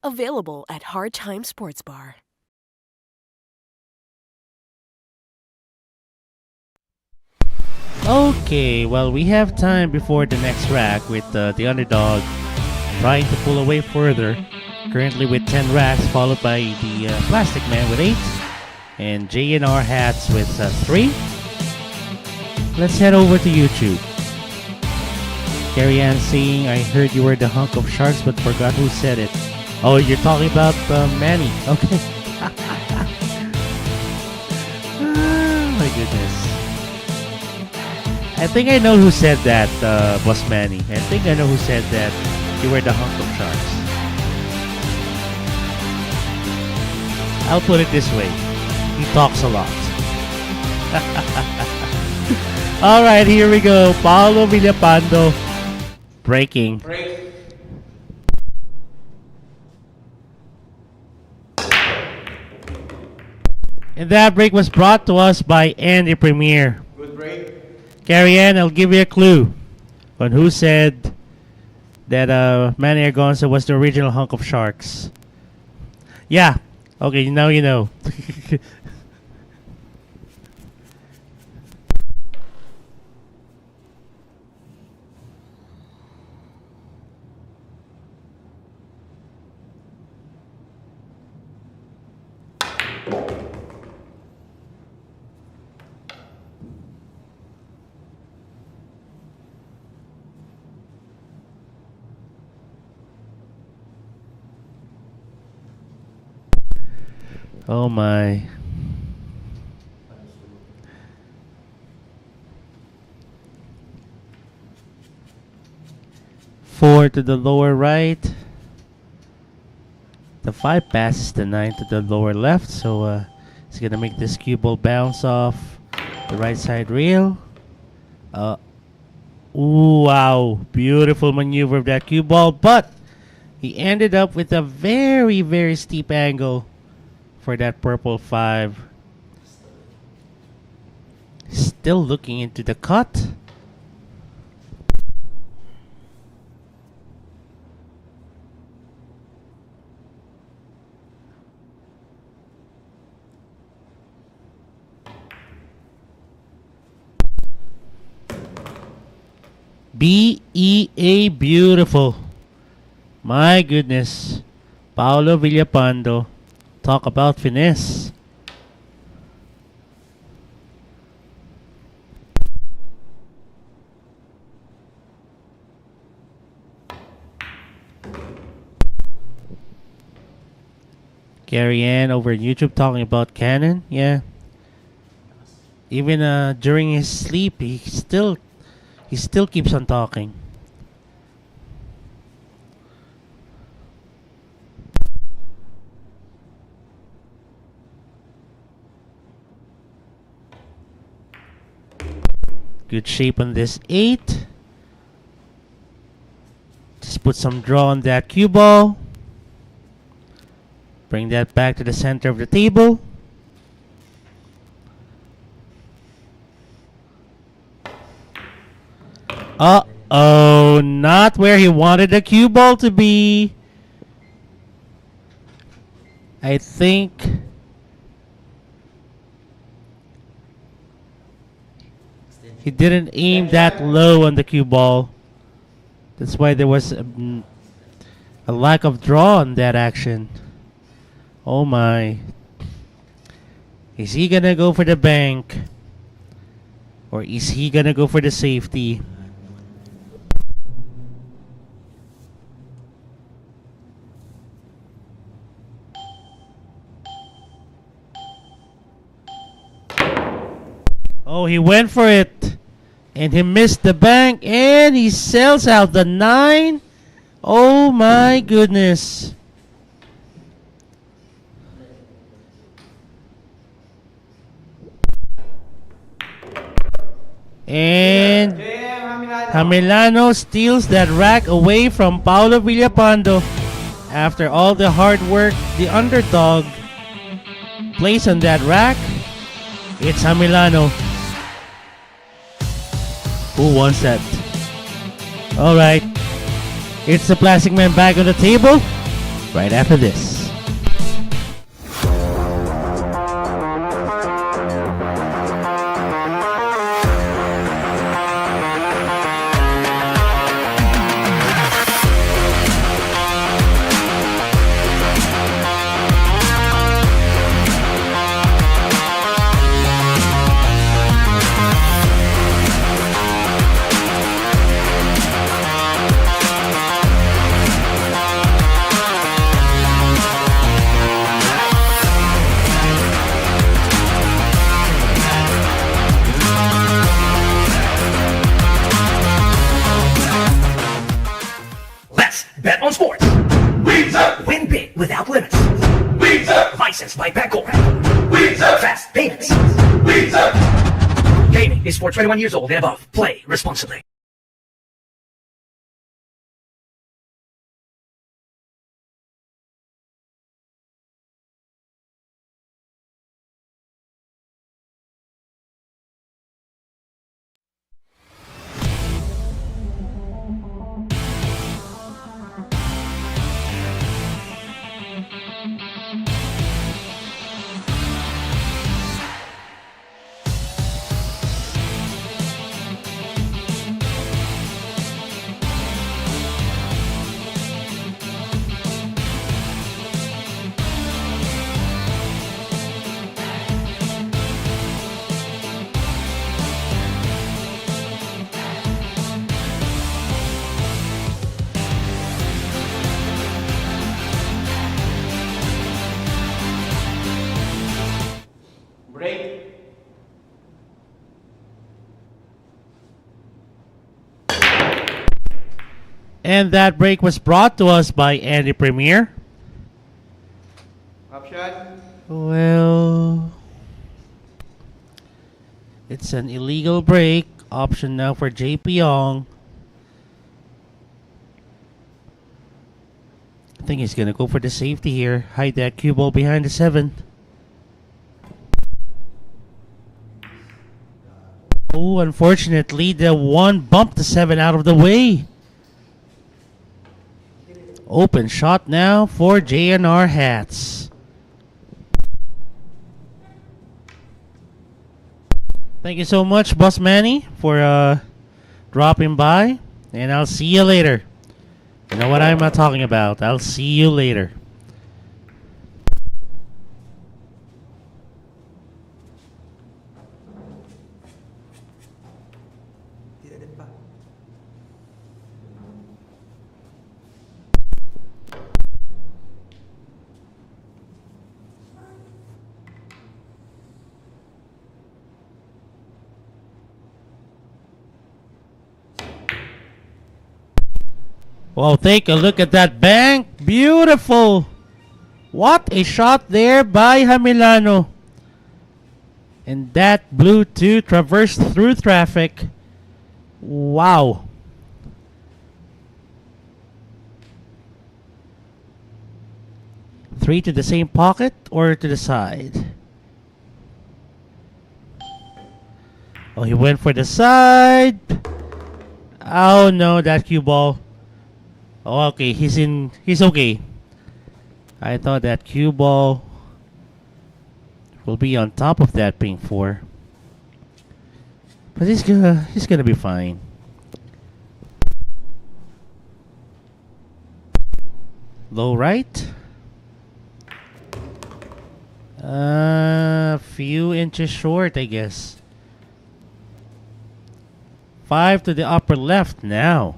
Available at Hard Time Sports Bar. Okay, well, we have time before the next rack with the underdog trying to pull away further. Currently with 10 racks, followed by the Plastic Man with 8 and JNR Hats with 3. Let's head over to YouTube. Carrie Ann saying, I heard you were the hunk of sharks but forgot who said it. Oh, you're talking about Manny. Okay. Oh, my goodness. I think I know who said that, Boss Manny. I think I know who said that you were the hunk of sharks. I'll put it this way. He talks a lot. Alright, here we go. Paolo Villapando. Breaking. Break. And that break was brought to us by Andy Premier. Good break. Carrie Ann, I'll give you a clue on who said that Manny Argonza was the original hunk of sharks. Yeah. Okay, now you know. Oh my. Four to the lower right. The 5 passes the 9 to the lower left, so he's gonna make this cue ball bounce off the right side rail. Ooh, wow, beautiful maneuver of that cue ball, but he ended up with a very, very steep angle for that purple 5. Still looking into the cut. BEA, beautiful. My goodness. Paolo Villapando. Talk about finesse. Gary Ann over YouTube talking about Cannon. Yeah. Even during his sleep, he still keeps on talking. Good shape on this 8. Just put some draw on that cue ball. Bring that back to the center of the table. Uh-oh, not where he wanted the cue ball to be. I think he didn't aim that low on the cue ball. That's why there was a lack of draw on that action. Oh my. Is he gonna go for the bank? Or is he gonna go for the safety? Oh, he went for it. And he missed the bank. And he sells out the 9. Oh my goodness. And Jamelano steals that rack away from Paolo Villapando. After all the hard work the underdog placed on that rack, it's Jamelano who wants that. Alright, it's the Plastic Man back on the table right after this. Bet on sports. Win big without limits. Licensed by Bancorp. Fast payments. Gaming is for 21 years old and above. Play responsibly. And that break was brought to us by Andy Premier. Option. Well, it's an illegal break. Option now for JP Young. I think he's gonna go for the safety here. Hide that cue ball behind the 7. Oh, unfortunately, the 1 bumped the 7 out of the way. Open shot now for JNR Hats. Thank you so much, Boss Manny, for dropping by. And I'll see you later. You know what I'm talking about. I'll see you later. Well, take a look at that bank. Beautiful. What a shot there by Jamelano. And that blue 2 traversed through traffic. Wow. Three to the same pocket or to the side? Oh, he went for the side. Oh no, that cue ball. Oh, okay, he's okay. I thought that cue ball will be on top of that pink 4. But he's gonna be fine. Low right. Few inches short, I guess. 5 to the upper left now.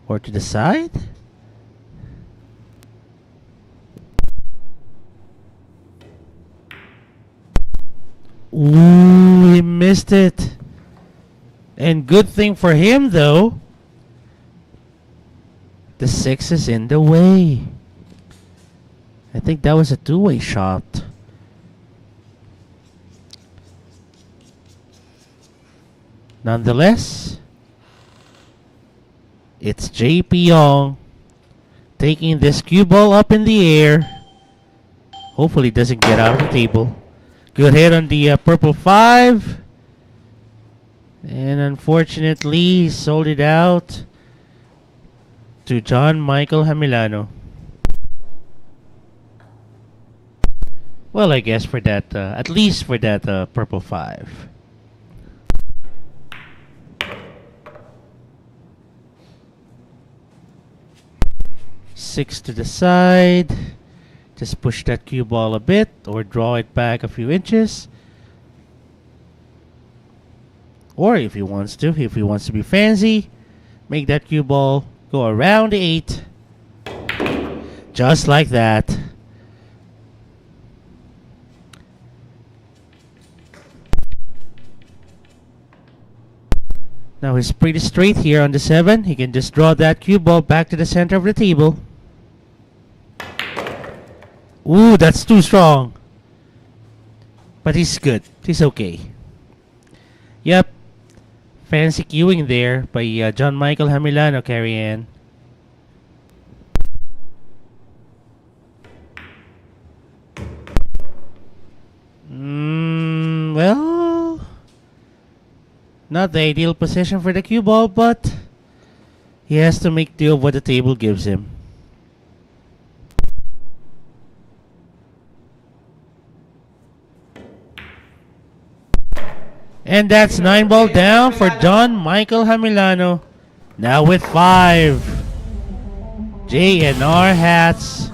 Or to the side? Ooh, he missed it. And good thing for him though, the 6 is in the way. I think that was a two-way shot. Nonetheless, it's JP Young taking this cue ball up in the air. Hopefully it doesn't get out of the table. Good hit on the purple 5. And unfortunately, he sold it out to John Michael Jamelano. Well, I guess for that, at least for that purple 5. Six to the side. Just push that cue ball a bit or draw it back a few inches. Or if he wants to be fancy, make that cue ball go around the 8. Just like that. Now he's pretty straight here on the 7. He can just draw that cue ball back to the center of the table. Ooh, that's too strong. But he's good. He's okay. Yep. Fancy cueing there by John Michael Jamelano, carry-in. Well, not the ideal position for the cue ball, but he has to make do of what the table gives him. And that's 9 ball down for John Michael Jamelano. Now with 5. JNR Hats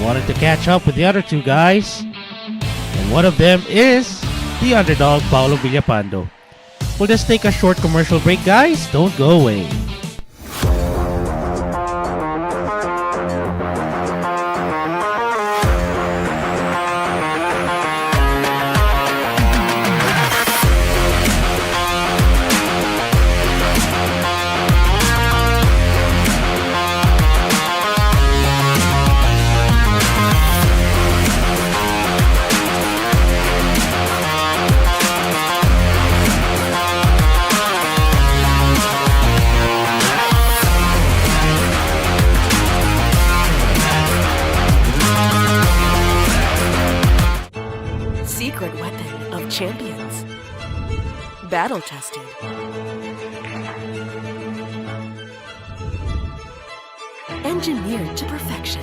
wanted to catch up with the other 2 guys. And one of them is the underdog, Paolo Villapando. We'll just take a short commercial break, guys. Don't go away. champions. Battle tested. Engineered to perfection.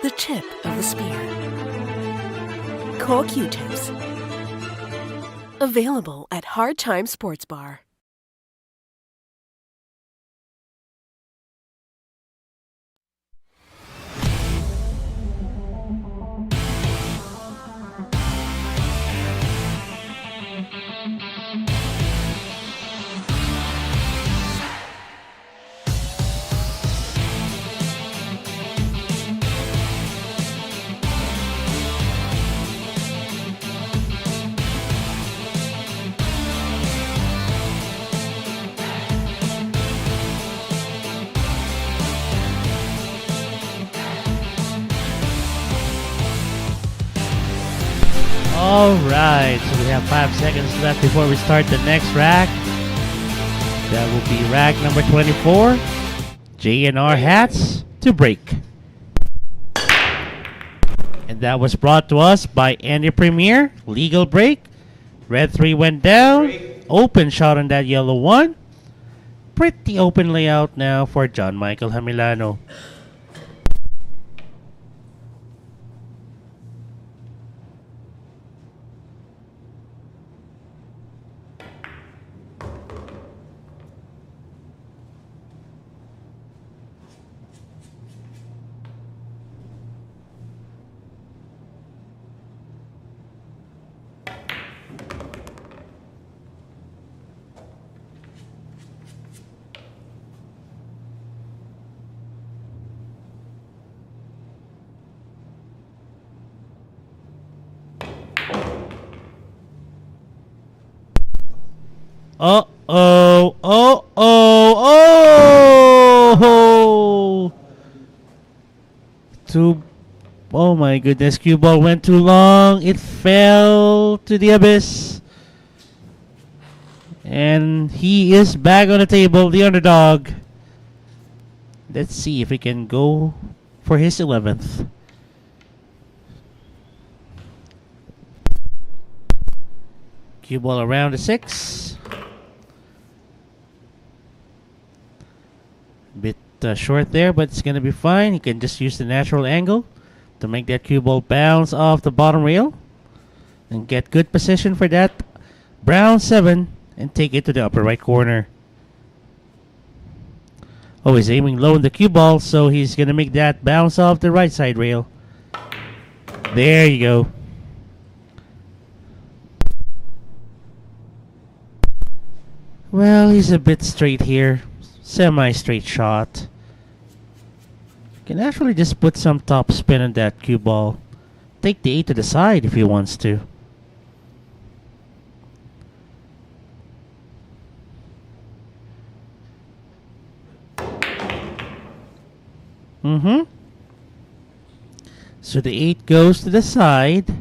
The tip of the spear. Core Q-tips. Available at Hard Time Sports Bar. Alright, so we have 5 seconds left before we start the next rack. That will be rack number 24. J&R hats to break. And that was brought to us by Andy Premier. Legal break. Red 3 went down. Open shot on that yellow one. Pretty open layout now for John Michael Jamelano. Uh-oh, oh! Oh my goodness, cue ball went too long. It fell to the abyss. And he is back on the table, the underdog. Let's see if he can go for his 11th. Cue ball around the 6. Bit short there, but it's going to be fine. He can just use the natural angle to make that cue ball bounce off the bottom rail and get good position for that brown 7 and take it to the upper right corner. Oh, he's aiming low in the cue ball, so he's going to make that bounce off the right side rail. There you go. Well, he's a bit straight here. Semi-straight shot. Can actually just put some top spin on that cue ball. Take the 8 to the side if he wants to. So the 8 goes to the side.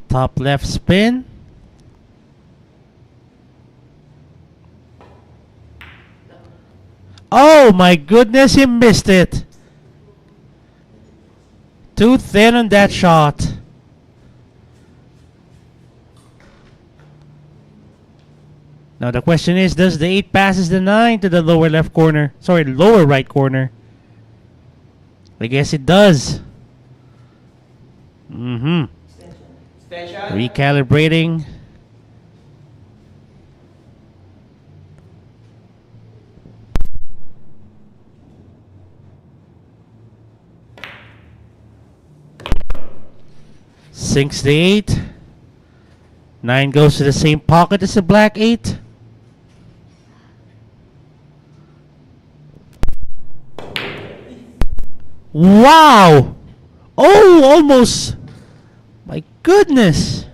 Top left spin. Oh my goodness, he missed it. Too thin on that shot. Now the question is, does the 8 passes the 9 to the lower left corner? Sorry, lower right corner. I guess it does. Recalibrating. Sinks the 8. 9 goes to the same pocket as the black 8. Wow! Oh, almost. My goodness.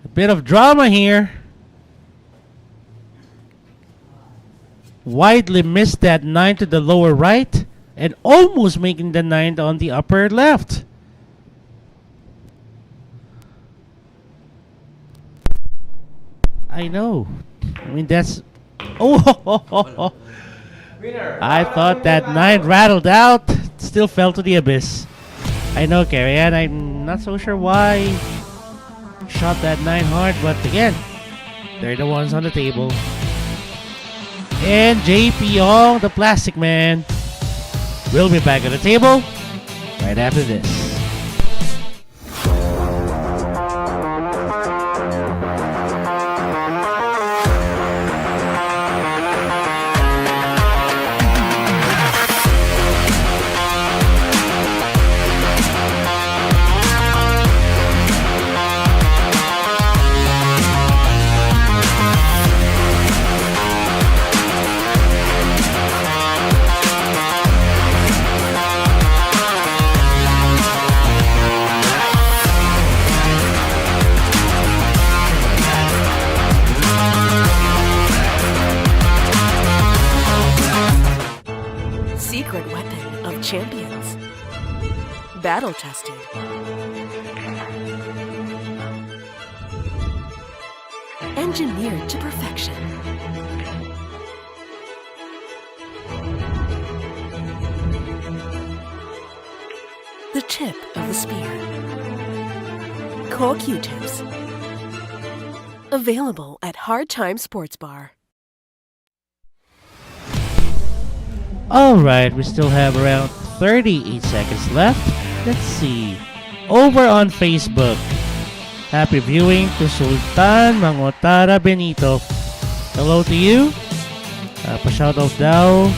A bit of drama here. Widely missed that 9 to the lower right and almost making the 9 on the upper left. I know. I mean, that's... Oh! Winner. I thought that 9 rattled out. Still fell to the abyss. I know, Carrie Ann. I'm not so sure why shot that 9 hard, but again, they're the ones on the table. And JP Ong, the plastic man, will be back on the table right after this. Secret weapon of champions. Battle tested. Engineered to perfection. The tip of the spear. Cool Q-tips. Available at Hard Time Sports Bar. Alright, we still have around 38 seconds left. Let's see. Over on Facebook. Happy viewing to Sultan Mangotara Benito. Hello to you. Pa-shoutout daw.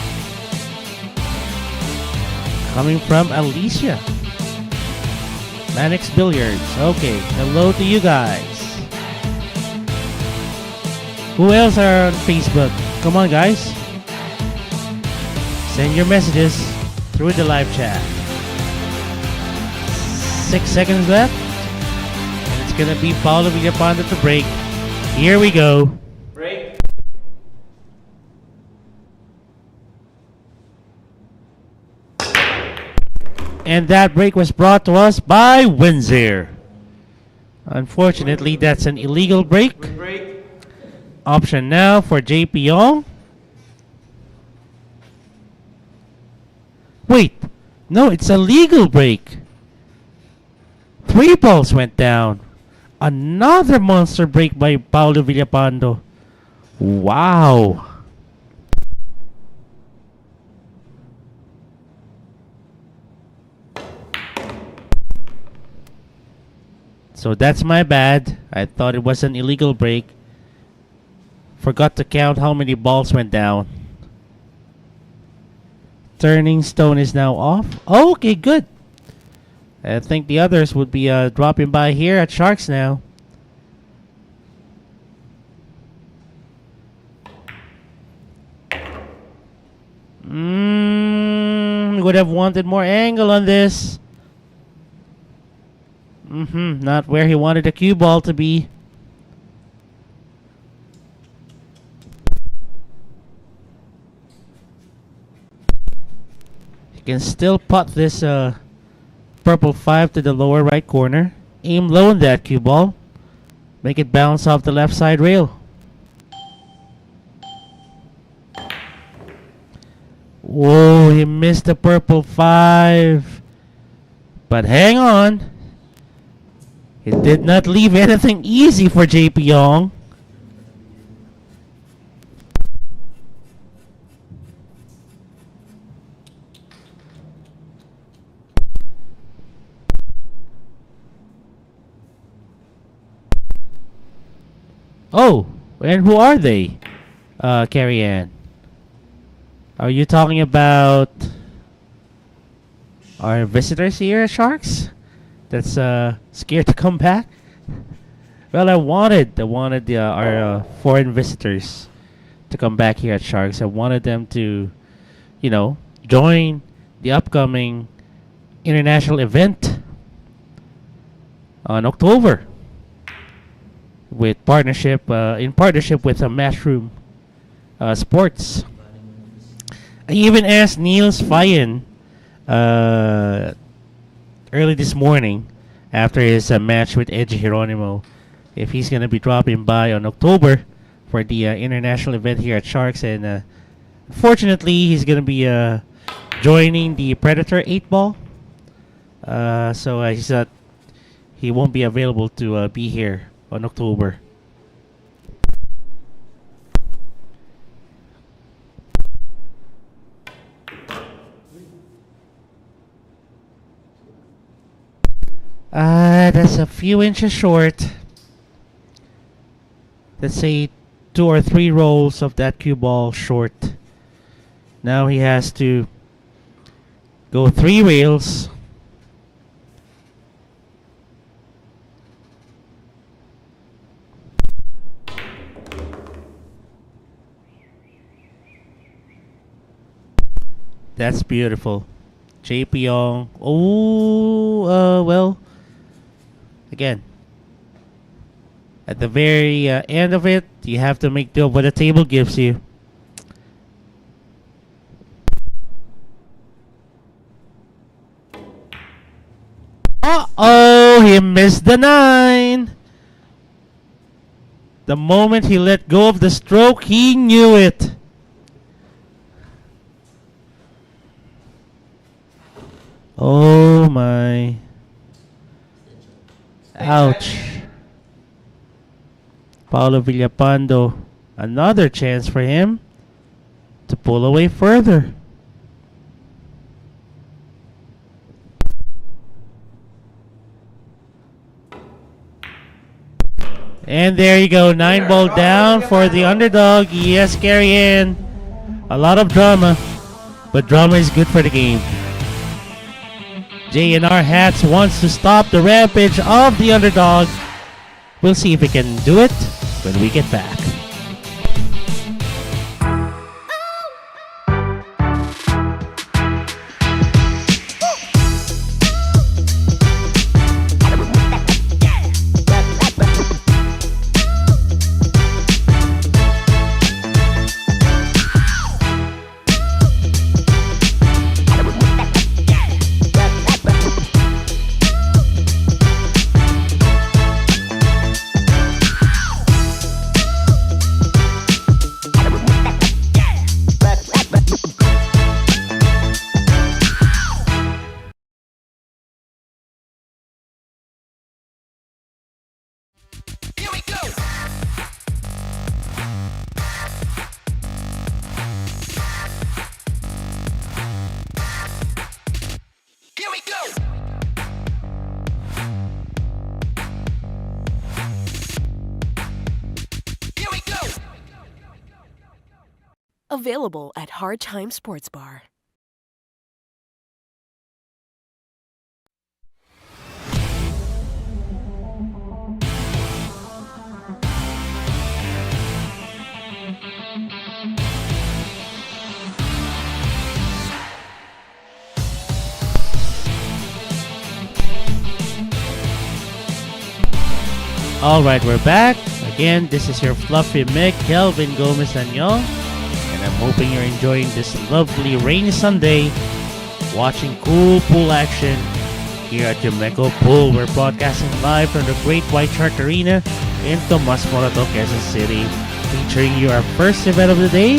Coming from Alicia. Manix Billiards. Okay, hello to you guys. Who else are on Facebook? Come on, guys. Send your messages through the live chat. 6 seconds left. And it's gonna be Paolo Villapando to break. Here we go. Break. And that break was brought to us by Windsor. Unfortunately, that's an illegal break. Break. Option now for JP Yong. Wait, no, it's a legal break. 3 balls went down. Another monster break by Paolo Villapando. Wow. So that's my bad. I thought it was an illegal break. Forgot to count how many balls went down. Turning stone is now off. Oh, okay, good. I think the others would be dropping by here at Sharks now. Would have wanted more angle on this. Not where he wanted the cue ball to be. He can still putt this purple 5 to the lower right corner. Aim low on that cue ball. Make it bounce off the left side rail. Whoa, he missed the purple 5. But hang on. It did not leave anything easy for JP Yong. Oh, and who are they, Carrie Ann? Are you talking about our visitors here at Sharks? That's scared to come back? Well, I wanted our foreign visitors to come back here at Sharks. I wanted them to, join the upcoming international event on October with in partnership with Mushroom Sports. I even asked Niels Fayen early this morning after his match with Edge Geronimo if he's gonna be dropping by on October for the international event here at Sharks, and unfortunately he's gonna be joining the Predator 8 ball. So he won't be available to be here on October. That's a few inches short. Let's say 2 or 3 rolls of that cue ball short. Now he has to go 3 rails. That's beautiful. JP Young. Oh, well. Again, at the very end of it, you have to make do with what the table gives you. Uh-oh, he missed the 9. The moment he let go of the stroke, he knew it. Oh my. Ouch. Paolo Villapando, another chance for him to pull away further. And there you go, 9 ball down for the underdog. Yes, Gary Ann. A lot of drama, but drama is good for the game. JNR Hats wants to stop the rampage of the underdog. We'll see if we can do it when we get back. Available at Hard Time Sports Bar. Alright, we're back. Again, this is your fluffy Mick, Kelvin Gomez-Agnon. And I'm hoping you're enjoying this lovely rainy Sunday, watching cool pool action here at Jamelano Pool. We're broadcasting live from the Great White Shark Arena in MORATO, Quezon City, featuring your first event of the day,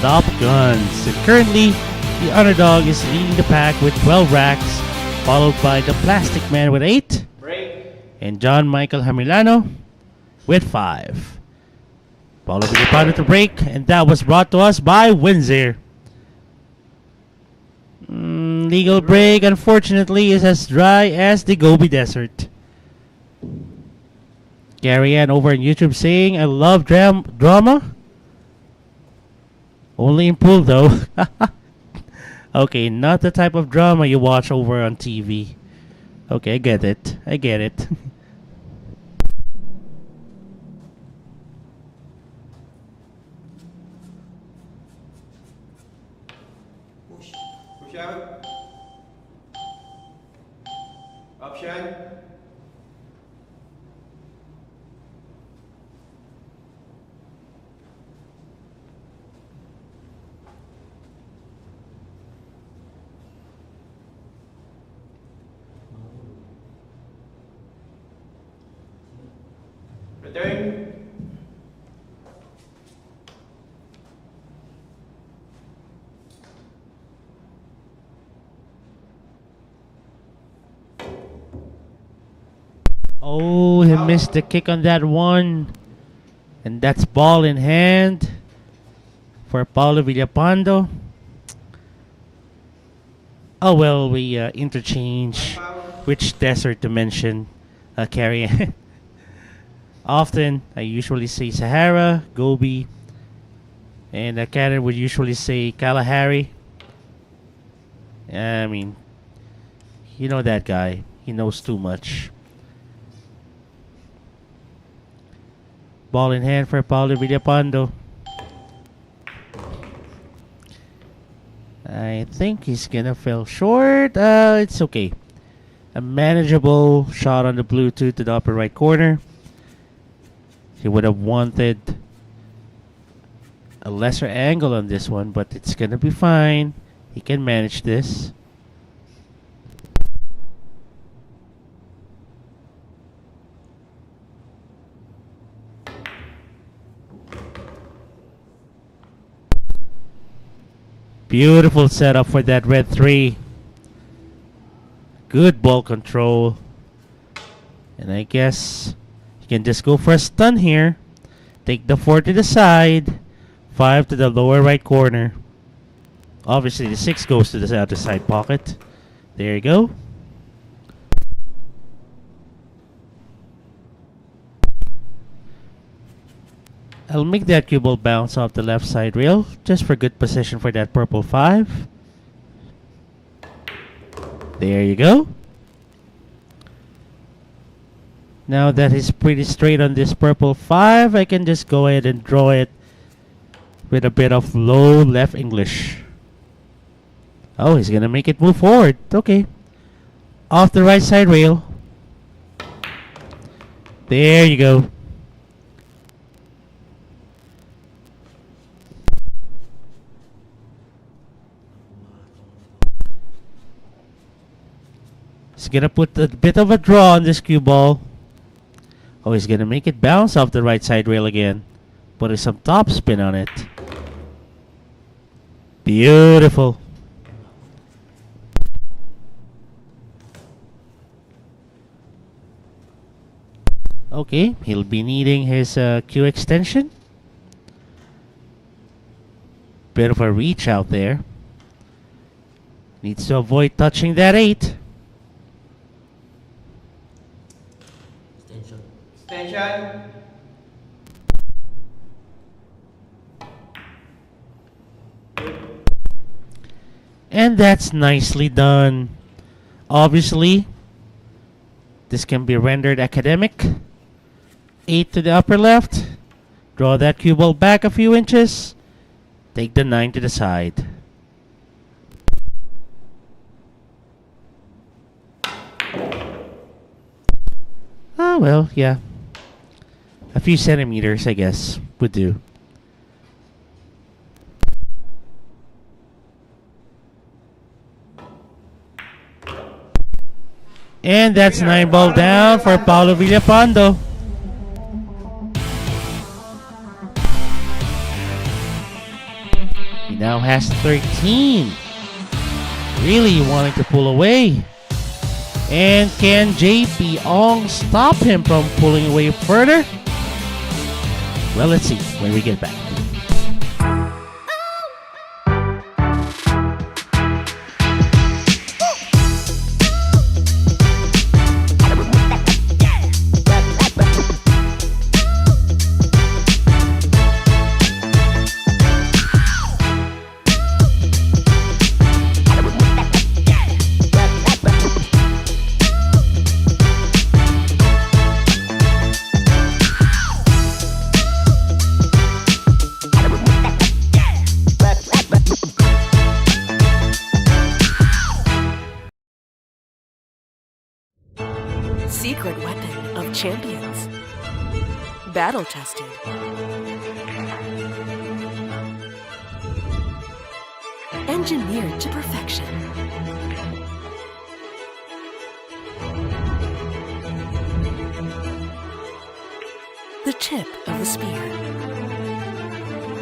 Top Guns. And currently, the underdog is leading the pack with 12 racks, followed by the Plastic Man with 8, and John Michael Jamelano with 5. Paolo Bilipano to break, and that was brought to us by Windsor. Legal break, unfortunately, is as dry as the Gobi Desert. Gary Ann over on YouTube saying, I love drama. Only in pool, though. Okay, not the type of drama you watch over on TV. Okay, I get it. I get it. Push out. Option. Return. Oh, he missed the kick on that one. And that's ball in hand for Paolo Villapando. Oh, well, we interchange which desert to mention carry. Often, I usually say Sahara, Gobi, and Canada would usually say Kalahari. I mean, you know that guy. He knows too much. Ball in hand for Paolo Villapando. I think he's gonna fell short. It's okay. A manageable shot on the Bluetooth to the upper right corner. He would have wanted a lesser angle on this one, but it's gonna be fine. He can manage this. Beautiful setup for that red 3. Good ball control. And I guess you can just go for a stun here. Take the 4 to the side. 5 to the lower right corner. Obviously the 6 goes to the other side pocket. There you go. I'll make that cue ball bounce off the left side rail just for good position for that purple 5. There you go. Now that he's pretty straight on this purple 5, I can just go ahead and draw it with a bit of low left English. Oh, he's gonna make it move forward. Okay. Off the right side rail. There you go. He's gonna put a bit of a draw on this cue ball. Oh, he's gonna make it bounce off the right side rail again. Putting some top spin on it. Beautiful. Okay, he'll be needing his cue extension. Bit of a reach out there. Needs to avoid touching that 8. Extension. And that's nicely done. Obviously, this can be rendered academic. 8 to the upper left. Draw that cue ball back a few inches. Take the 9 to the side. Oh, well, yeah. A few centimeters, I guess, would do. And that's 9 ball down for Paolo Villapando. He now has 13. Really wanting to pull away. And can JP Ong stop him from pulling away further? Well, let's see when we get back. Secret weapon of champions. Battle tested. Engineered to perfection. the tip of the spear.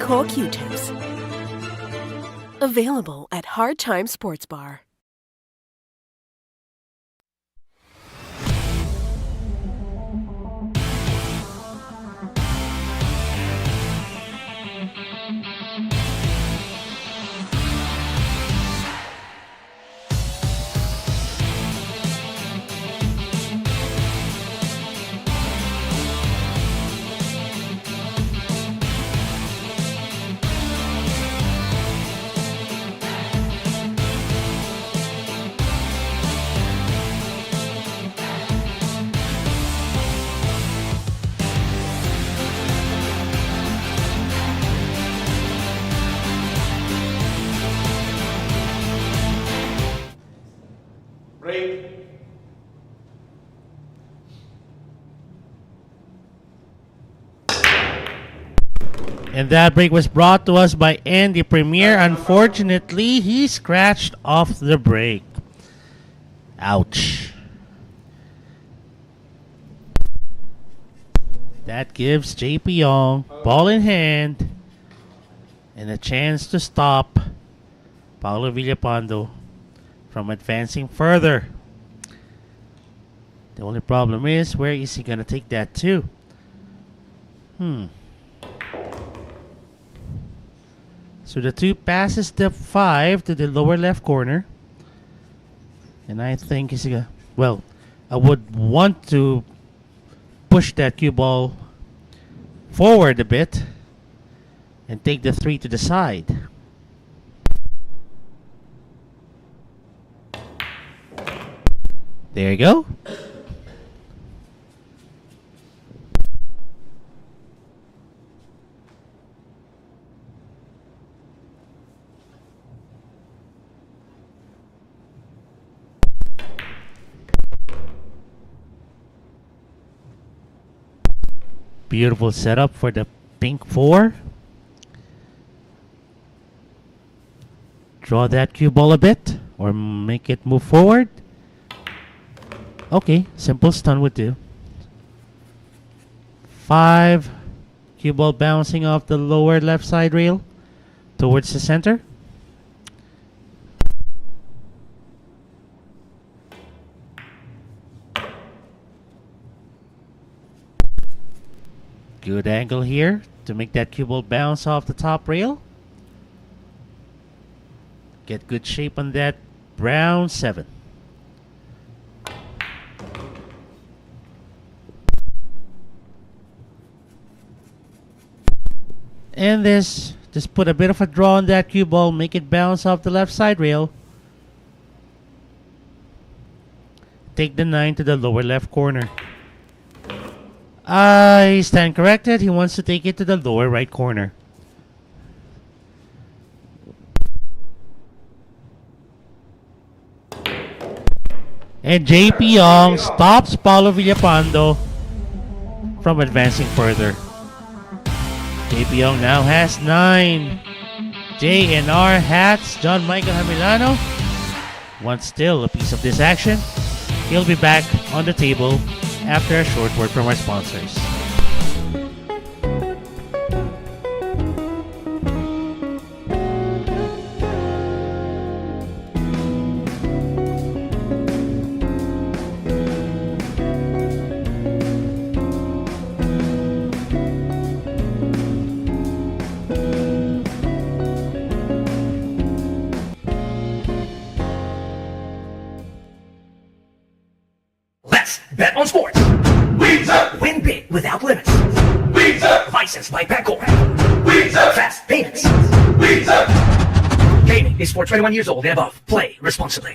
Cool Q-tips. Available at Hard Time Sports Bar. Break. And that break was brought to us by Andy Premier. Unfortunately, he scratched off the break. Ouch. That gives JP Young ball in hand and a chance to stop Paolo Villapando from advancing further. The only problem is, where is he going to take that to? So the 2 passes the 5 to the lower left corner. And I think he's going to... Well, I would want to push that cue ball forward a bit and take the 3 to the side. There you go. Beautiful setup for the pink 4. Draw that cue ball a bit or make it move forward. Okay, simple stun would do. 5. Cue ball bouncing off the lower left side rail towards the center. Good angle here to make that cue ball bounce off the top rail. Get good shape on that brown 7. And this, just put a bit of a draw on that cue ball, make it bounce off the left side rail. Take the 9 to the lower left corner. I stand corrected. He wants to take it to the lower right corner. And JP Young stops Paolo Villapando from advancing further. JP Young now has 9. JNR hats John Michael Jamelano wants still a piece of this action. He'll be back on the table after a short word from our sponsors. Bet on sports. Win big without limits. Licensed by Pacor. Fast payments. Gaming is for 21 years old and above. Play responsibly.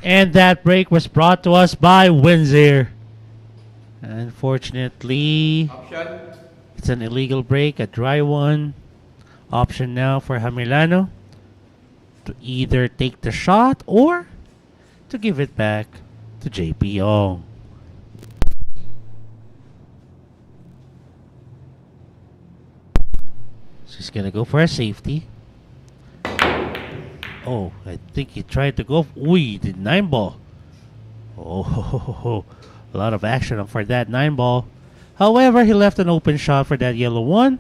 And that break was brought to us by Windsor. Unfortunately, Option. it's an illegal break, a dry one. Option now for Jamelano to either take the shot or to give it back to JP Ong. She's gonna go for a safety. Oh, I think he tried to go. Ooh, he did 9-ball. Oh, a lot of action for that 9-ball. However, he left an open shot for that yellow one.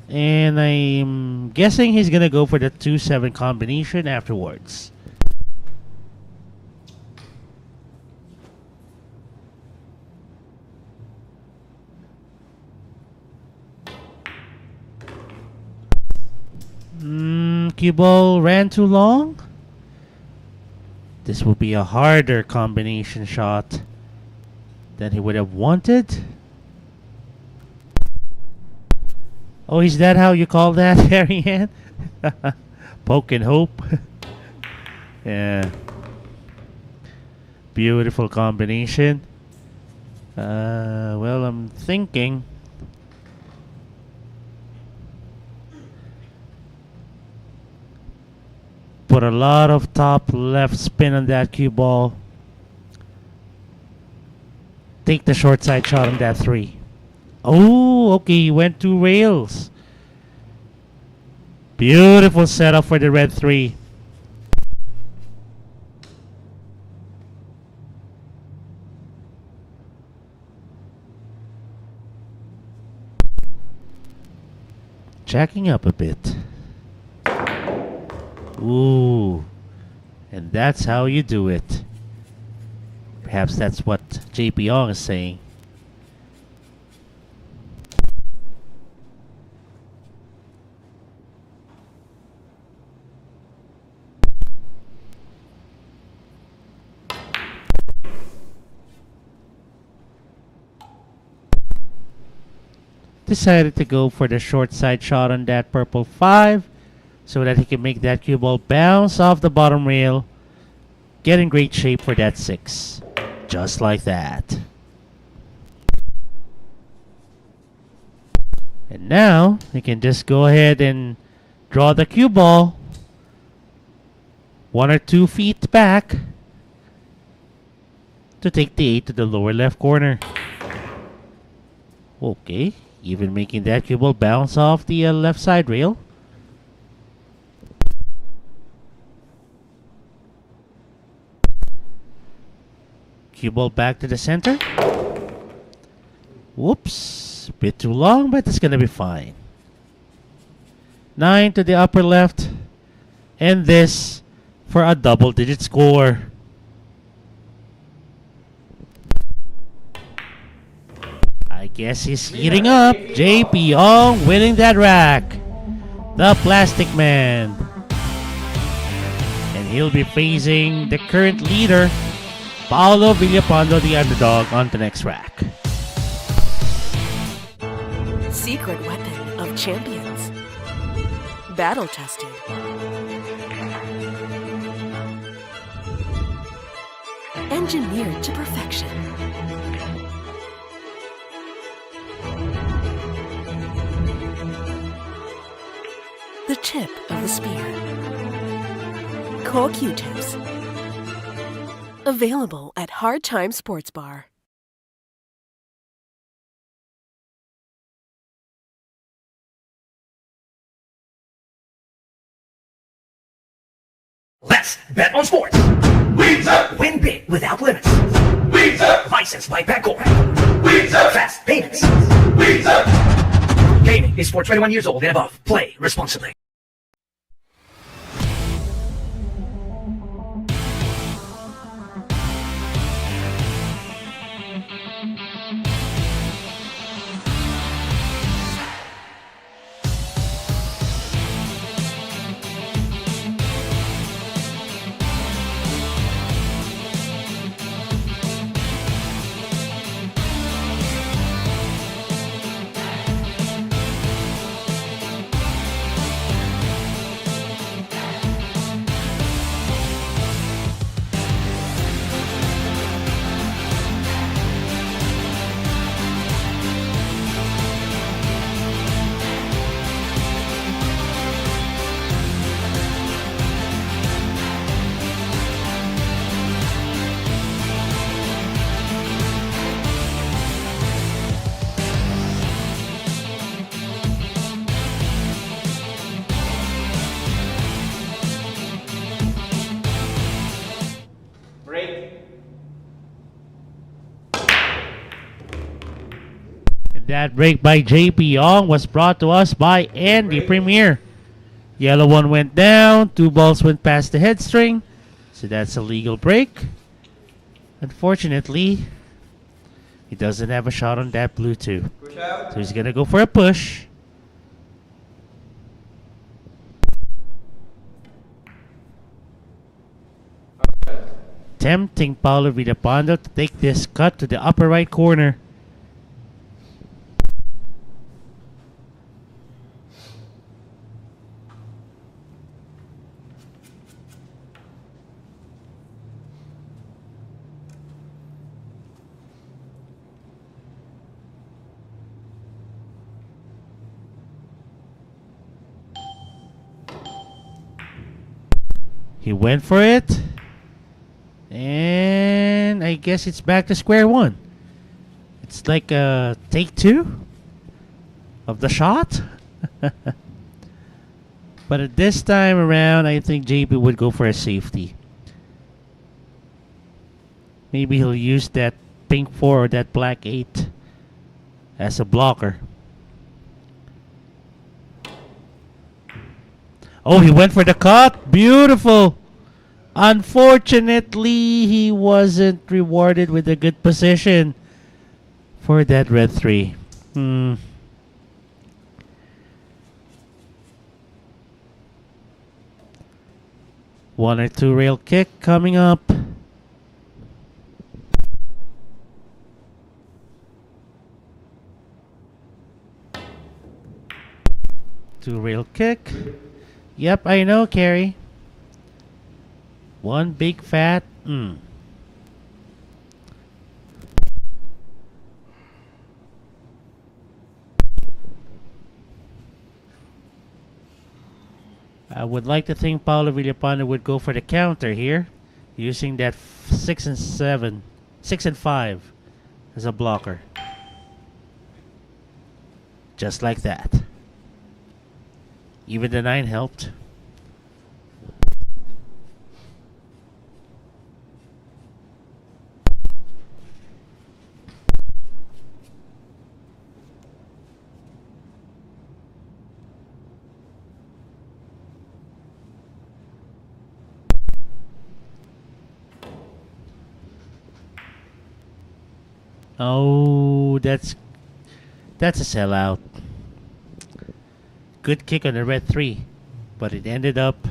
And I'm guessing he's going to go for the 2-7 combination afterwards. Cue ball ran too long. This will be a harder combination shot than he would have wanted. Oh, is that how you call that, Harry Ann? Poke and hope. Yeah. Beautiful combination. Well, I'm thinking put a lot of top left spin on that cue ball. Take the short side shot on that 3. Oh, okay, he went 2 rails. Beautiful setup for the red 3. Jacking up a bit. Ooh, and that's how you do it. Perhaps that's what JP Ong is saying. Decided to go for the short side shot on that purple 5 so that he can make that cue ball bounce off the bottom rail. Get in great shape for that 6. Just like that. And now he can just go ahead and draw the cue ball 1 or 2 feet back to take the 8 to the lower left corner. Okay, even making that cue ball bounce off the left side rail. Cue ball back to the center. Whoops, bit too long, but it's gonna be fine. 9 to the upper left, and this for a double-digit score. I guess he's heating up. JP Ong winning that rack. The Plastic Man. And he'll be facing the current leader, Paolo Villapando, the underdog, on the next rack. Secret weapon of champions. Battle tested. Engineered to perfection. The tip of the spear. Core Q-tips. Available at Hard Time Sports Bar. Let's bet on sports. Win big without limits. Licensed by Bancorp. Fast payments. Gaming is for 21 years old and above. Play responsibly. That break by JP Young was brought to us by Andy Premier. Yellow one went down. 2 balls went past the head string. So that's a legal break. Unfortunately, he doesn't have a shot on that blue 2. Push out. So he's going to go for a push. Tempting Paolo Villapando to take this cut to the upper right corner. He went for it. And I guess it's back to square one. It's like a take 2 of the shot. But at this time around, I think JP would go for a safety. Maybe he'll use that pink 4 or that black 8 as a blocker. Oh, he went for the cut. Beautiful. Unfortunately, he wasn't rewarded with a good position for that red 3. 1 or 2 rail kick coming up. Two rail kick. Yep, I know, Carrie. 1 big fat. I would like to think Paolo Villapando would go for the counter here, using that 6 and 5 as a blocker. Just like that. Even the 9 helped. Oh, that's a sellout. Good kick on the red 3, but it ended up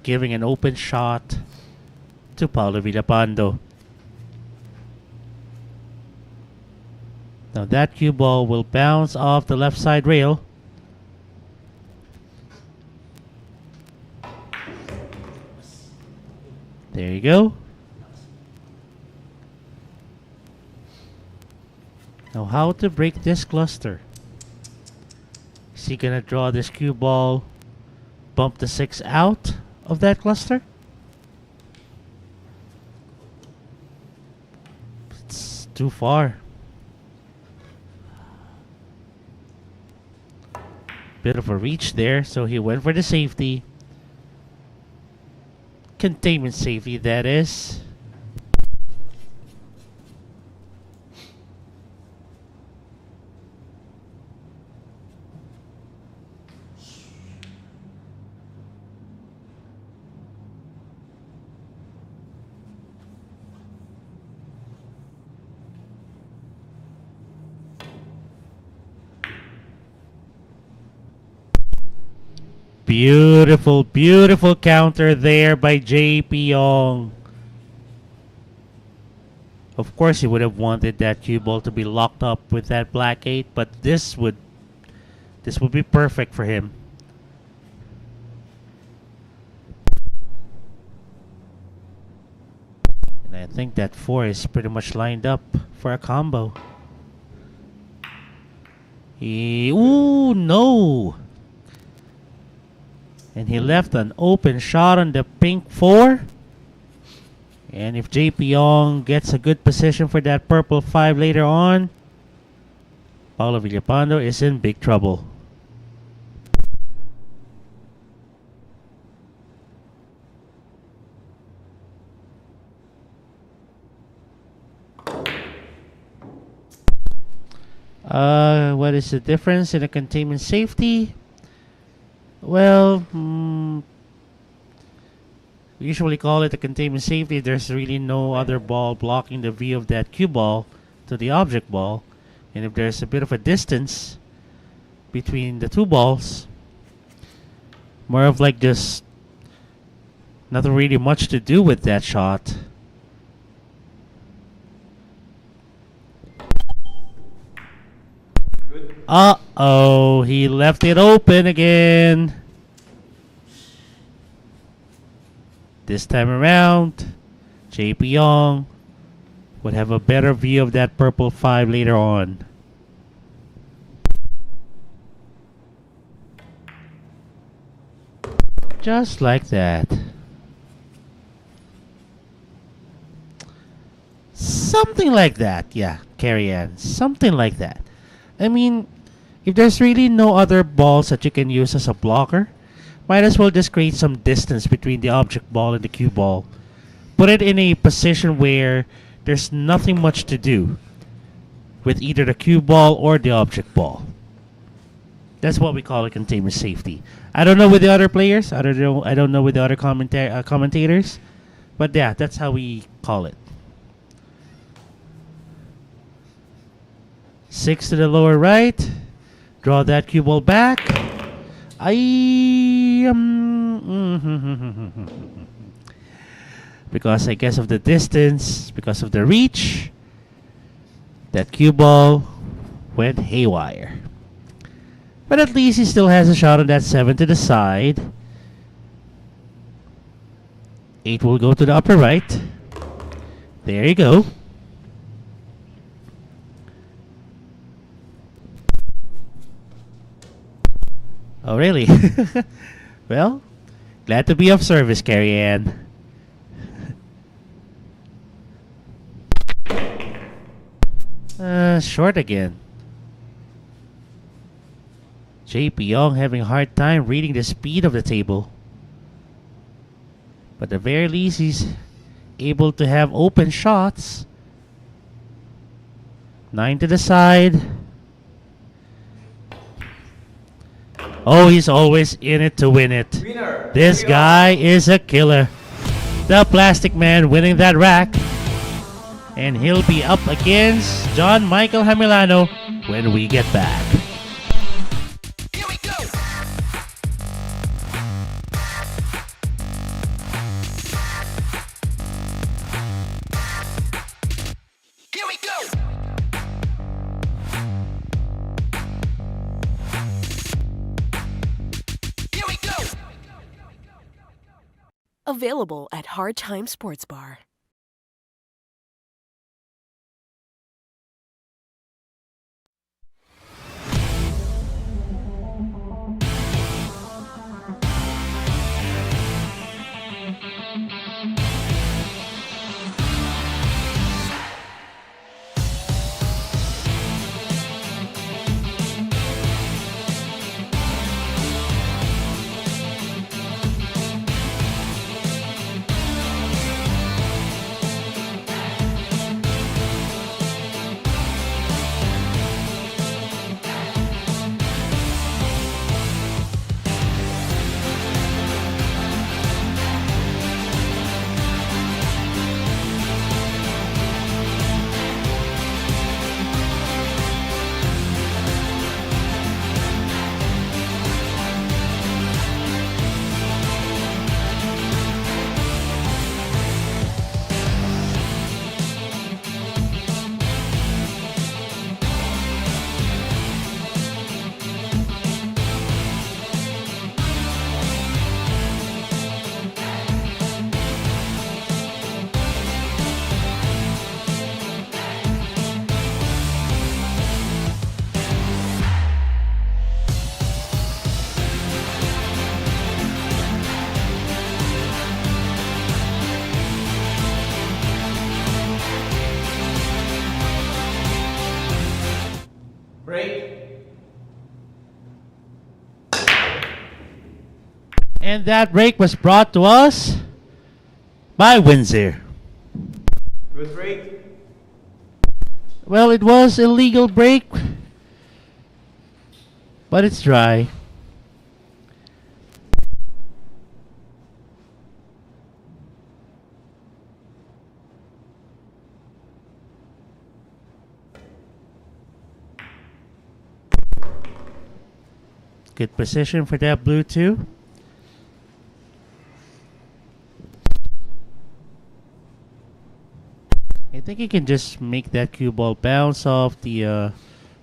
giving an open shot to Paolo Villapando. Now that cue ball will bounce off the left side rail. There you go. Now how to break this cluster? Is he gonna draw this cue ball, bump the 6 out of that cluster? It's too far. Bit of a reach there, so he went for the safety. Containment safety, that is. Beautiful, beautiful counter there by JP Young. Of course, he would have wanted that cue ball to be locked up with that black 8, but this would be perfect for him. And I think that 4 is pretty much lined up for a combo. Ooh, no! And he left an open shot on the pink 4. And if JP Young gets a good position for that purple 5 later on, Paolo Villapando is in big trouble. What is the difference in a containment safety? Well, we usually call it a containment safety. There's really no other ball blocking the view of that cue ball to the object ball. And if there's a bit of a distance between the two balls, more of like just nothing really much to do with that shot. Uh-oh, he left it open again. This time around, JP Young would have a better view of that purple 5 later on. Just like that. Something like that, yeah, Carrie Ann. Something like that. I mean, if there's really no other balls that you can use as a blocker, might as well just create some distance between the object ball and the cue ball. Put it in a position where there's nothing much to do with either the cue ball or the object ball. That's what we call a containment safety. I don't know with the other players. I don't know with the other commentators. But yeah, that's how we call it. 6 to the lower right. Draw that cue ball back. Because I guess of the distance, because of the reach, that cue ball went haywire. But at least he still has a shot on that 7 to the side. 8 will go to the upper right. There you go. Oh, really? Well, glad to be of service, Carrie Ann. Short again. JP Young having a hard time reading the speed of the table. But at the very least, he's able to have open shots. 9 to the side. Oh, he's always in it to win it. Winner. This guy is a killer. The Plastic Man winning that rack. And he'll be up against John Michael Jamelano when we get back. Here we go. Here we go. Here we go. Available at Hard Time Sports Bar. And that break was brought to us by Windsor. Good break. Well, it was a legal break but it's dry. Good position for that blue too. I think you can just make that cue ball bounce off the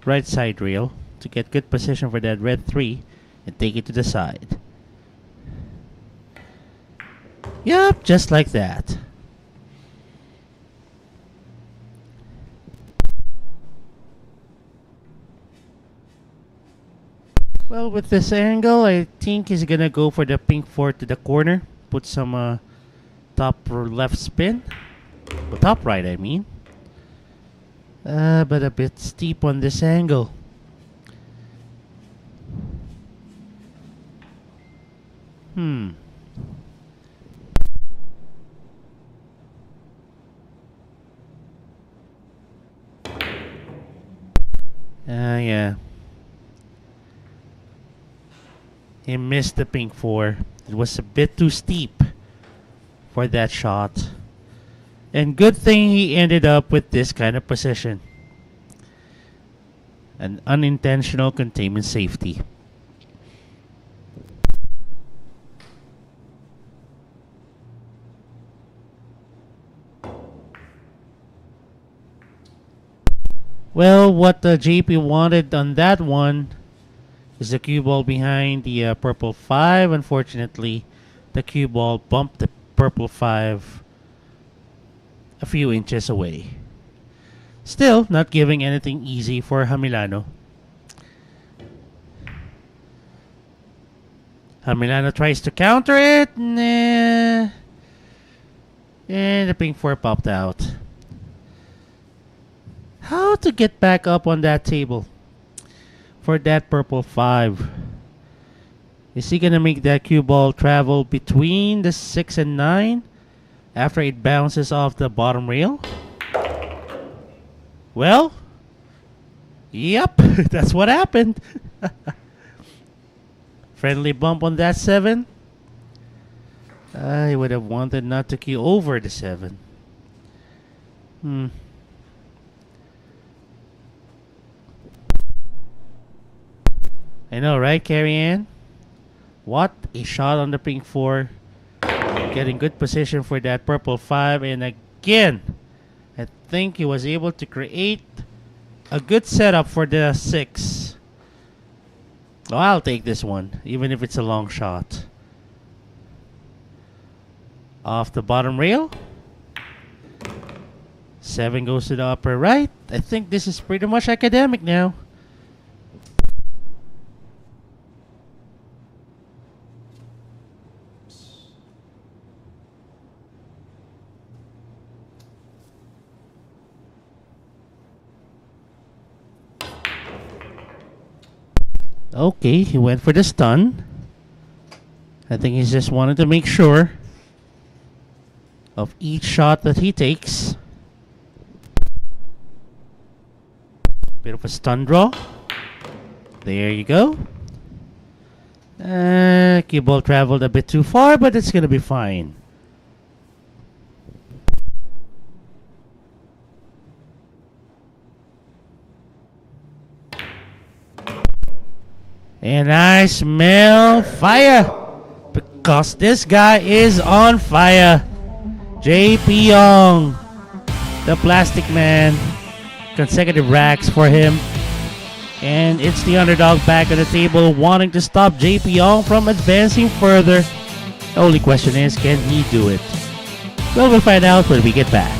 right side rail to get good position for that red 3 and take it to the side. Yep, just like that. Well, with this angle, I think he's gonna go for the pink 4 to the corner. Put some top left spin. Well, top right, I mean. But a bit steep on this angle. Yeah. He missed the pink 4. It was a bit too steep for that shot. And good thing he ended up with this kind of position. An unintentional containment safety. Well, what JP wanted on that one is the cue ball behind the purple 5. Unfortunately, the cue ball bumped the purple 5 a few inches away. Still, not giving anything easy for Jamelano. Jamelano tries to counter it. Nah. And the pink 4 popped out. How to get back up on that table for that purple 5? Is he gonna make that cue ball travel between the 6 and 9 after it bounces off the bottom rail? Well, yep, that's what happened. Friendly bump on that 7. I would have wanted not to cue over the 7. I know, right, Carrie Ann? What a shot on the pink 4. Getting good position for that purple 5. And again, I think he was able to create a good setup for the 6. Oh, I'll take this one, even if it's a long shot. Off the bottom rail. 7 goes to the upper right. I think this is pretty much academic now. Okay, he went for the stun. I think he's just wanted to make sure of each shot that he takes. Bit of a stun draw. There you go. Cue ball traveled a bit too far, but it's going to be fine. And I smell fire, because this guy is on fire. JP Young, the plastic man. Consecutive racks for him. And it's the underdog back at the table wanting to stop JP Young from advancing further. The only question is, can he do it? Well, we'll find out when we get back.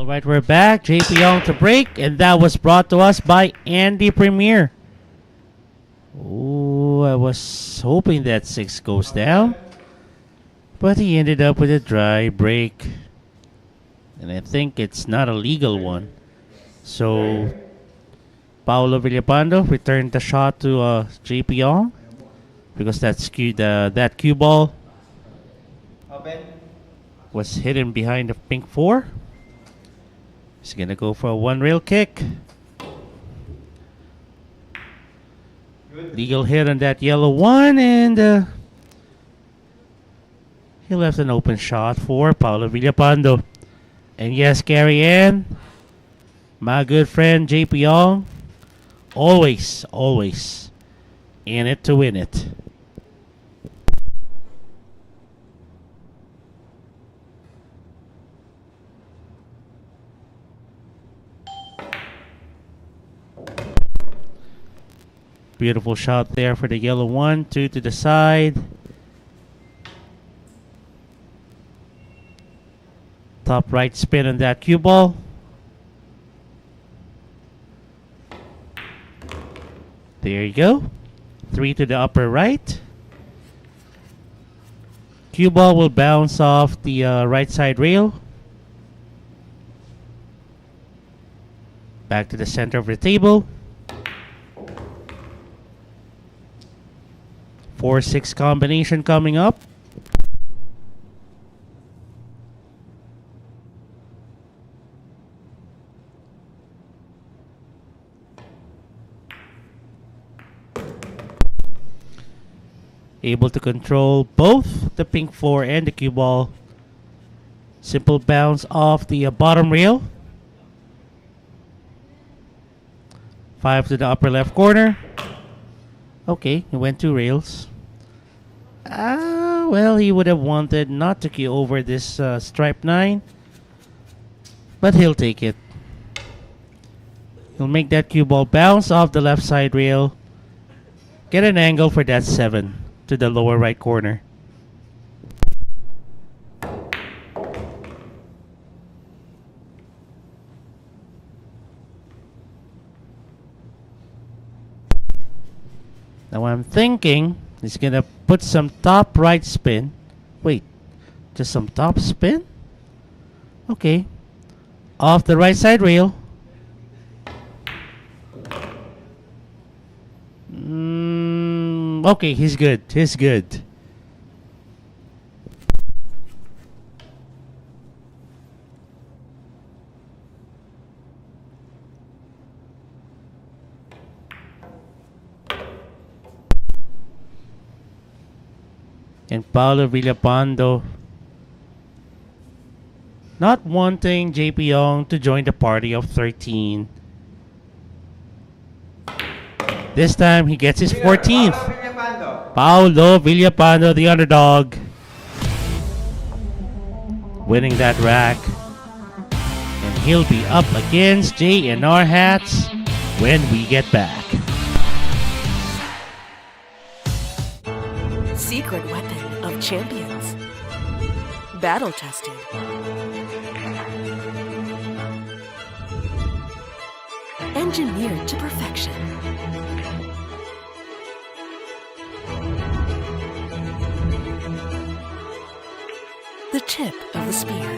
All right, we're back. JP Young to break, and that was brought to us by Andy Premier. Oh, I was hoping that 6 goes down, but he ended up with a dry break, and I think it's not a legal one. So Paolo Villapando returned the shot to JP Young because that cue ball Open. was hidden behind the pink 4. He's gonna go for a 1-rail kick. Good. Legal hit on that yellow 1, and he left an open shot for Paolo Villapando. And yes, Carrie Ann, my good friend JP Young, always in it to win it. Beautiful shot there for the yellow 1, 2 to the side. Top right spin on that cue ball. There you go. 3 to the upper right. Cue ball will bounce off the right side rail. Back to the center of the table. 4-6 combination coming up. Able to control both the pink 4 and the cue ball. Simple bounce off the bottom rail. 5 to the upper left corner. Okay, he went 2 rails. Well, he would have wanted not to cue over this stripe 9, but he'll take it. He'll make that cue ball bounce off the left side rail. Get an angle for that 7 to the lower right corner. Now I'm thinking he's gonna put some top right spin. Wait, just some top spin? Okay. Off the right side rail. Okay, he's good. He's good. And Paolo Villapando not wanting JP Young to join the party of 13. This time he gets his 14th. Paolo Villapando, the underdog, winning that rack. And he'll be up against J&R Hats when we get back. Secret weapon of champions. Battle tested. Engineered to perfection. The tip of the spear.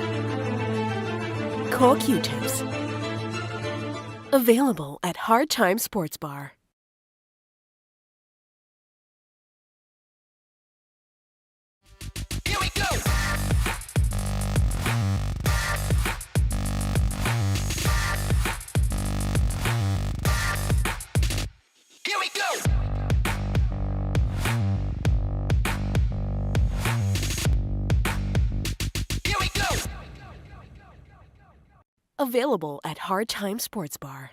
Core Q-tips. Available at Hard Time Sports Bar. Here we go! Here we go! Here we go! Available at Hard Time Sports Bar.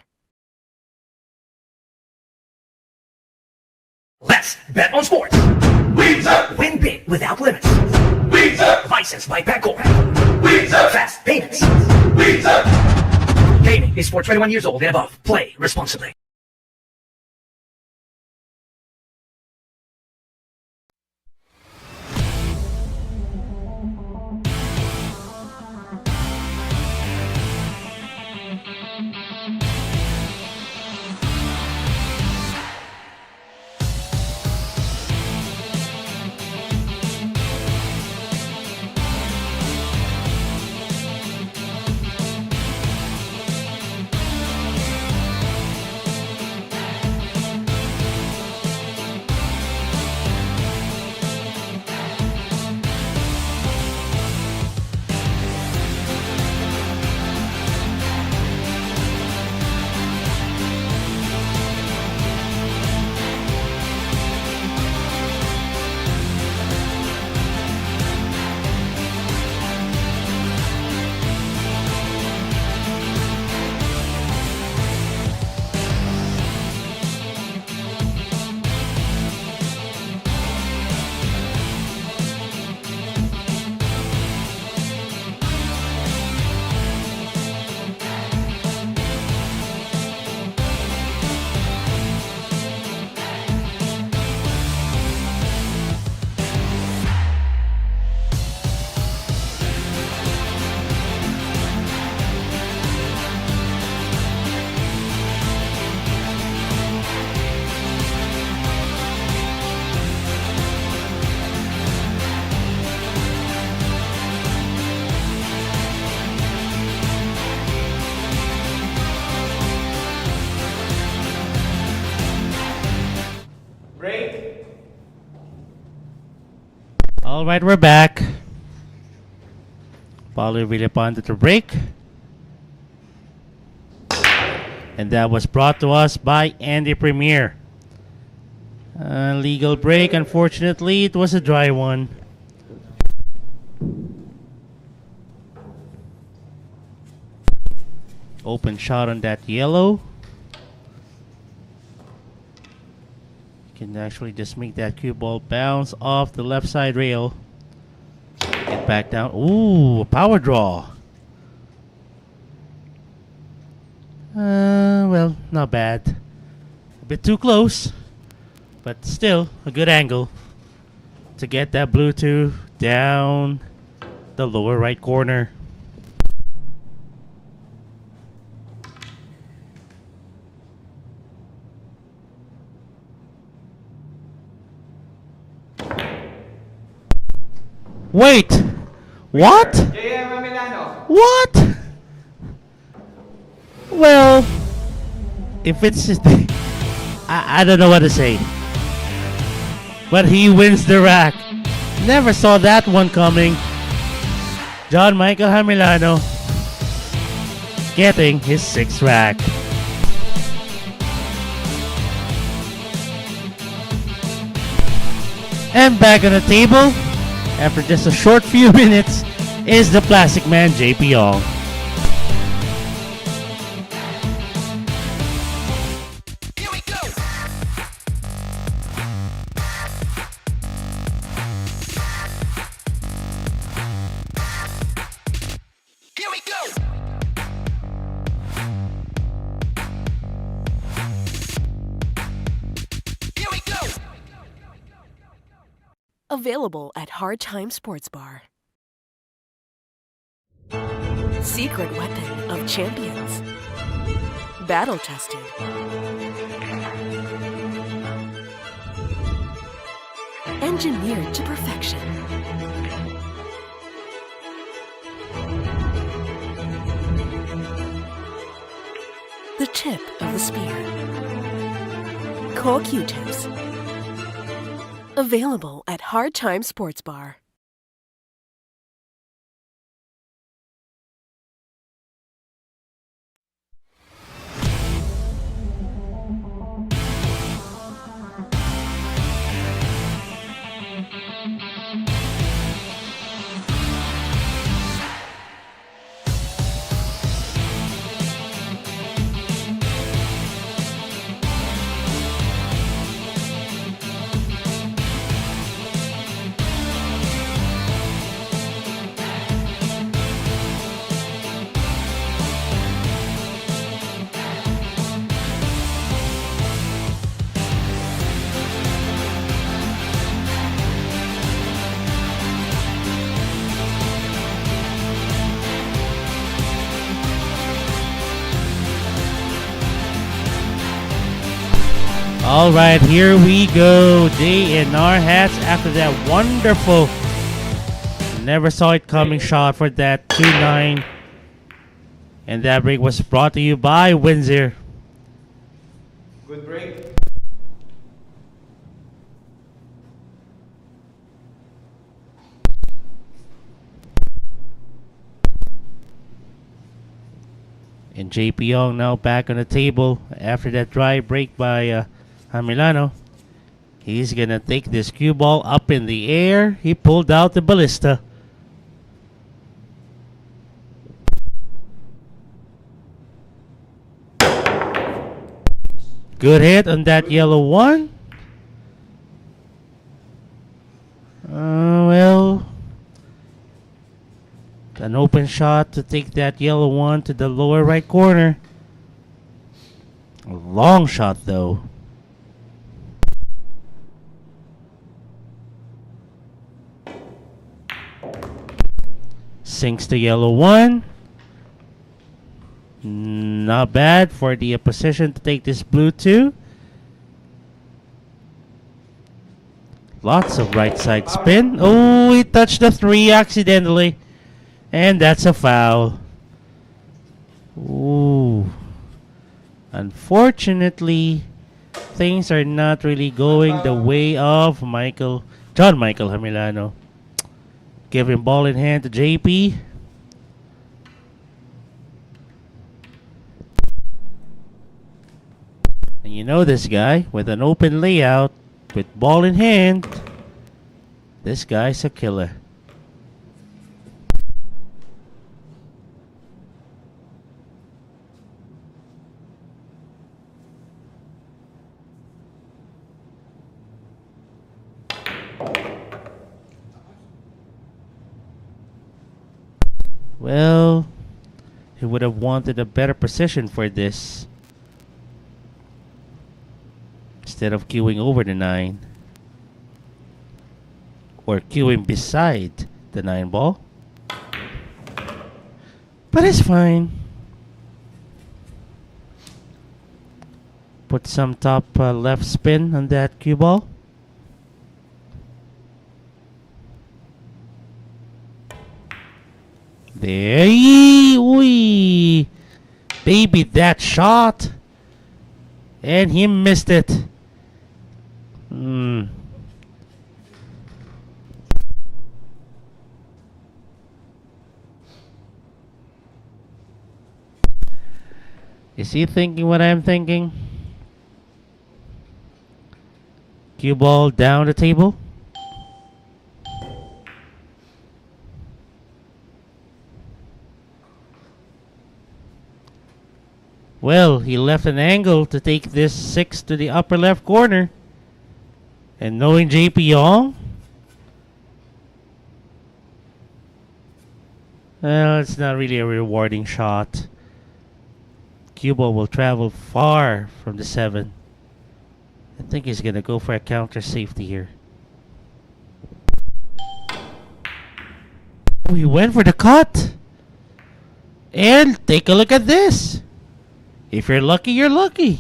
Let's bet on sports. Win big without limits. Licensed by Pacor. Fast payments. Gaming is for 21 years old and above. Play responsibly. All right, we're back. Paolo Villapando to break. And that was brought to us by Andy Premier. Legal break. Unfortunately, it was a dry one. Open shot on that yellow. Can actually just make that cue ball bounce off the left side rail. Get back down. Ooh, a power draw. Well, not bad. A bit too close, but still a good angle to get that blue 2 down the lower right corner. Wait! What? Jamelano. What? Well, if it's just, I don't know what to say. But he wins the rack. Never saw that one coming. John Michael Jamelano getting his 6th rack. And back on the table, after just a short few minutes, is the plastic man JP Ong. Available at Hard Time Sports Bar. Secret weapon of champions. Battle tested. Engineered to perfection. The tip of the spear. Core Q-tips. Available at Hard Time Sports Bar. All right, here we go. Day in our hats after that wonderful, never saw it coming shot for that 2-9. And that break was brought to you by Windsor. Good break. And JP Young now back on the table after that dry break by Jamelano. He's gonna take this cue ball up in the air. He pulled out the ballista. Good hit on that yellow one. Well, an open shot to take that yellow one to the lower right corner. A long shot though. Sinks the yellow one. Not bad for the opposition to take this blue 2. Lots of right side spin. Oh, he touched the 3 accidentally. And that's a foul. Ooh. Unfortunately, things are not really going the way of John Michael Jamelano. Giving ball in hand to JP. And you know this guy with an open layout with ball in hand. This guy's a killer. Well, he would have wanted a better position for this. Instead of queuing over the 9. Or queuing beside the 9 ball. But it's fine. Put some top left spin on that cue ball. There, wee, baby, that shot, and he missed it. Is he thinking what I'm thinking? Cue ball down the table. Well, he left an angle to take this 6 to the upper left corner. And knowing JP Young, well, it's not really a rewarding shot. Cue ball will travel far from the 7. I think he's going to go for a counter safety here. Oh, he went for the cut. And take a look at this. If you're lucky, you're lucky.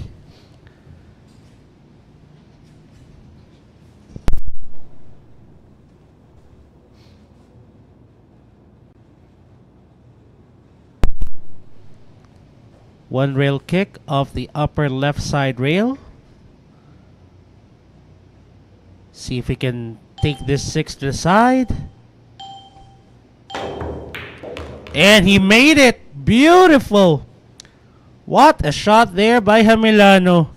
One rail kick off the upper left side rail. See if he can take this 6 to the side. And he made it. Beautiful. What a shot there by Jamelano.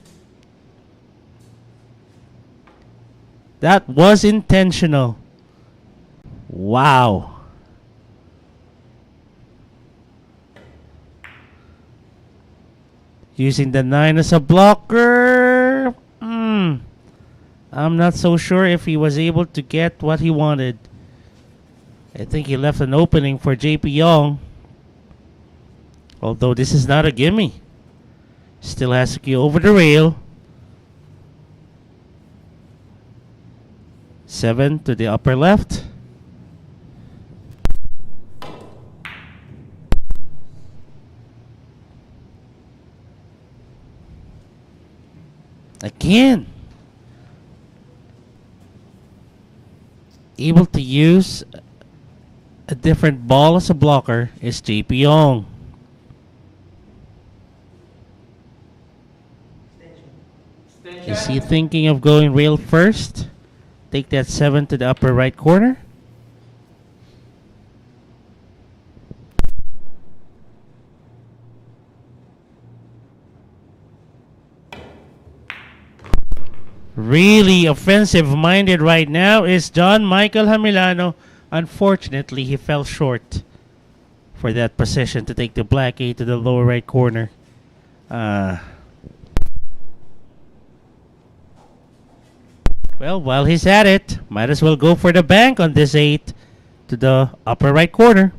That was intentional. Wow. Using the 9 as a blocker. I'm not so sure if he was able to get what he wanted. I think he left an opening for JP Young. Although this is not a gimme. Still has to go over the rail. 7 to the upper left. Again. Able to use a different ball as a blocker is JP Young. Is he thinking of going rail first? Take that 7 to the upper right corner. Really offensive-minded right now is John Michael Jamelano. Unfortunately, he fell short for that position to take the black 8 to the lower right corner. Well, while he's at it, might as well go for the bank on this 8 to the upper right corner.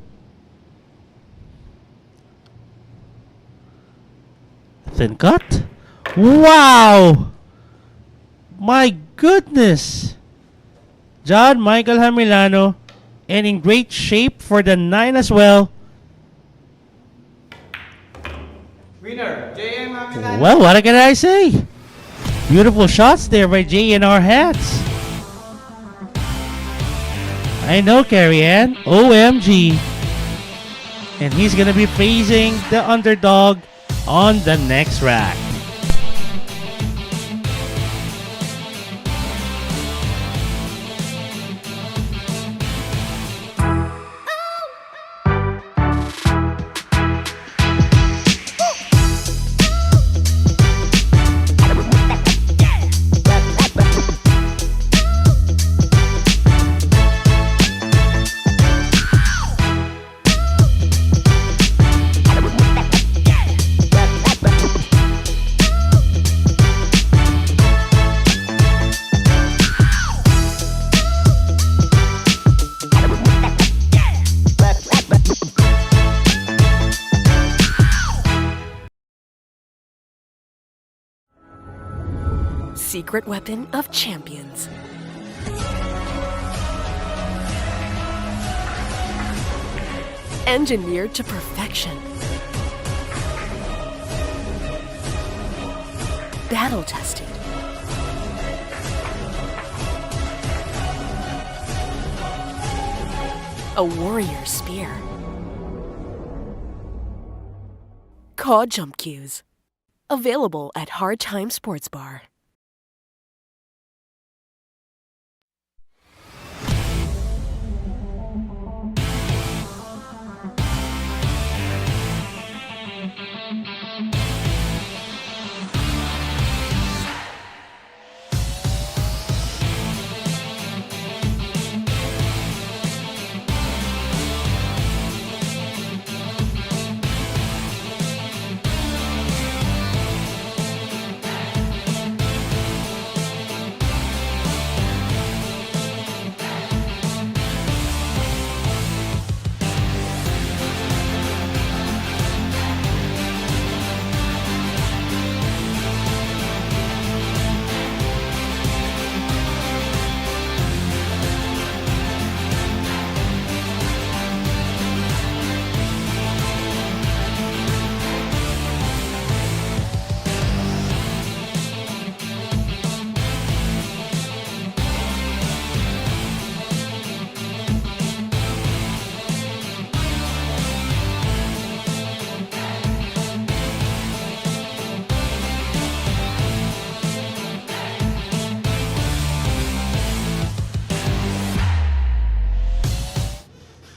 Thin cut. Wow! My goodness! John Michael Jamelano, and in great shape for the 9 as well. Winner, JM Jamelano. Well, what can I say? Beautiful shots there by J&R Hats. I know, Carrie Ann. OMG. And he's going to be facing the underdog on the next rack. secret weapon of champions. Engineered to perfection. Battle tested. A warrior spear. Caw Jump Cues. Available at Hard Time Sports Bar.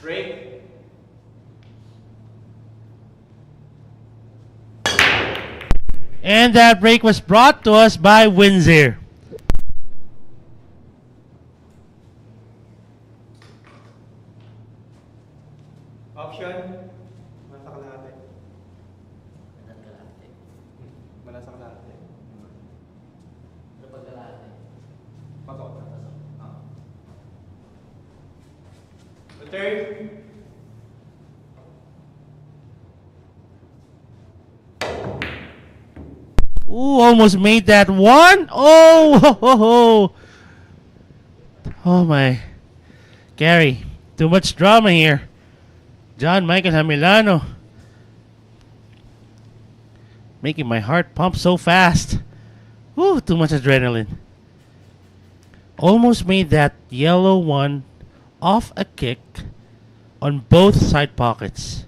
Break. And that break was brought to us by Windsor. Option. Malasa kalahati. Malasa kalahati. Pasok. Return. Ooh, almost made that one. Oh, ho, ho, ho. Oh my. Gary, too much drama here. John Michael Jamelano. Making my heart pump so fast. Ooh, too much adrenaline. Almost made that yellow one off a kick on both side pockets.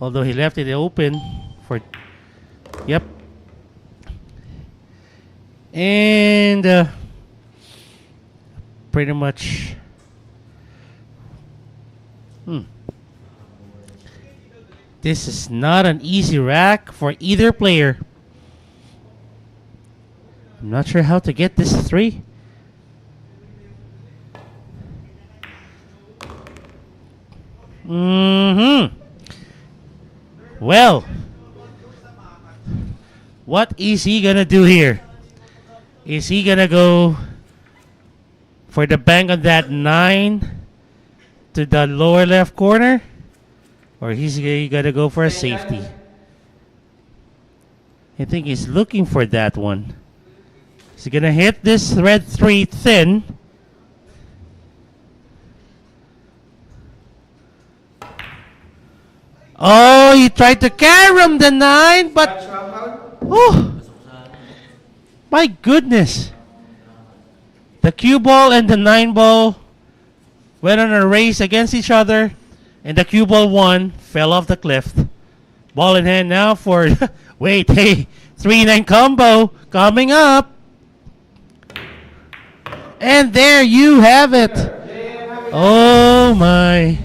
Although he left it open for... Yep. And pretty much... This is not an easy rack for either player. I'm not sure how to get this 3. Well, what is he gonna do here? Is he gonna go for the bank on that 9 to the lower left corner? Or he's gonna go for a safety? I think he's looking for that one. He's gonna hit this red 3 thin. Oh, he tried to carom the 9, but... Oh! My goodness! The cue ball and the 9 ball went on a race against each other, and the cue ball 1 fell off the cliff. Ball in hand now for... Wait, hey! 3-9 combo coming up! And there you have it! Oh my...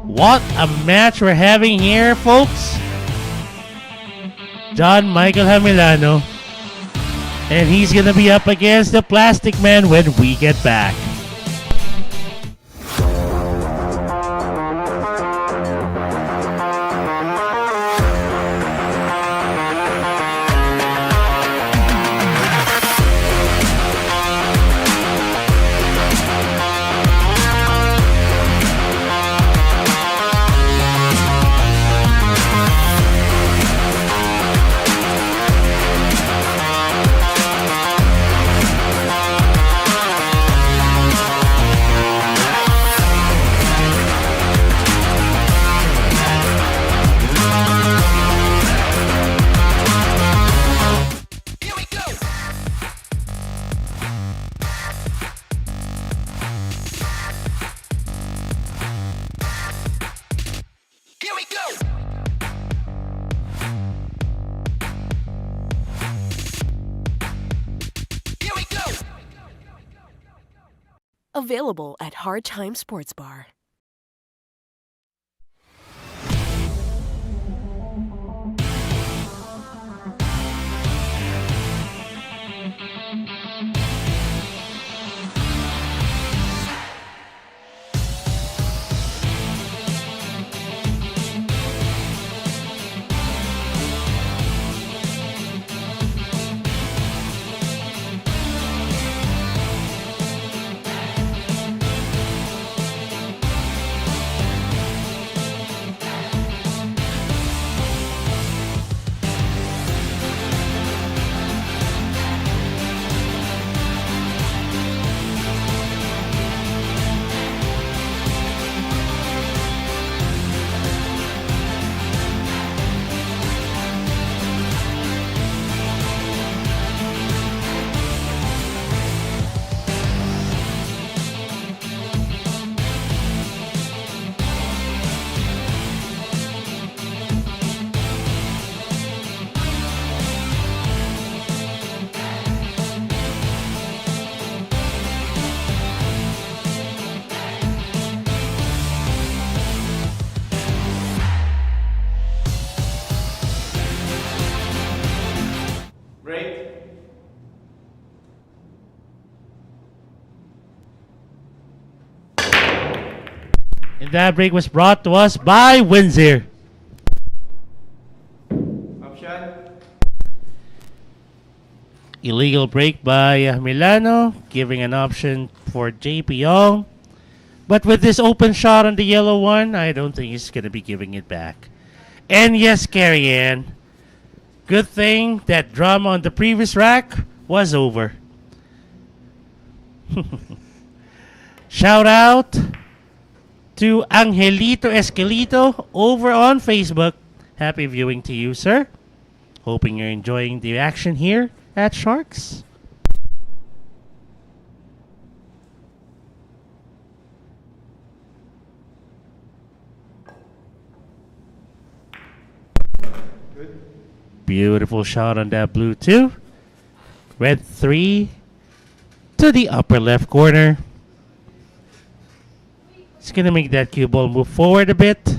What a match we're having here, folks. John Michael Jamelano. And he's going to be up against the Plastic Man when we get back. Available at Hard Time Sports Bar. Break. And that break was brought to us by Windsor. Option. Illegal break by Jamelano, giving an option for JP Young. But with this open shot on the yellow one, I don't think he's going to be giving it back. And yes, Carrie Ann, good thing that drama on the previous rack was over. Shout out to Angelito Esquelito over on Facebook. Happy viewing to you, sir. Hoping you're enjoying the action here at Sharks. Beautiful shot on that blue two. Red 3 to the upper left corner. It's going to make that cue ball move forward a bit.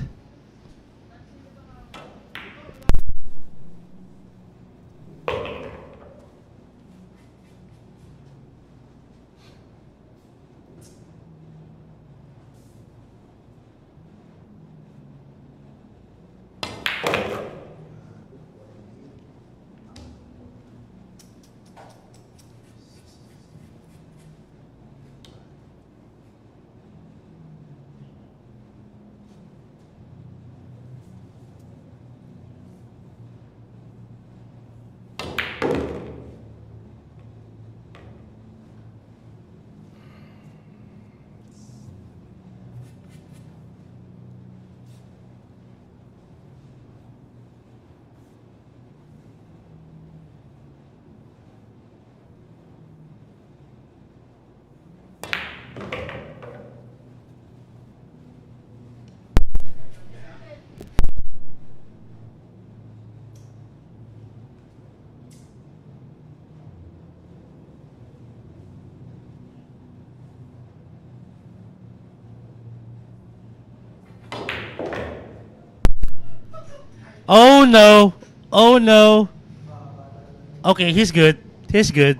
Oh no. Oh no. Okay, he's good. He's good.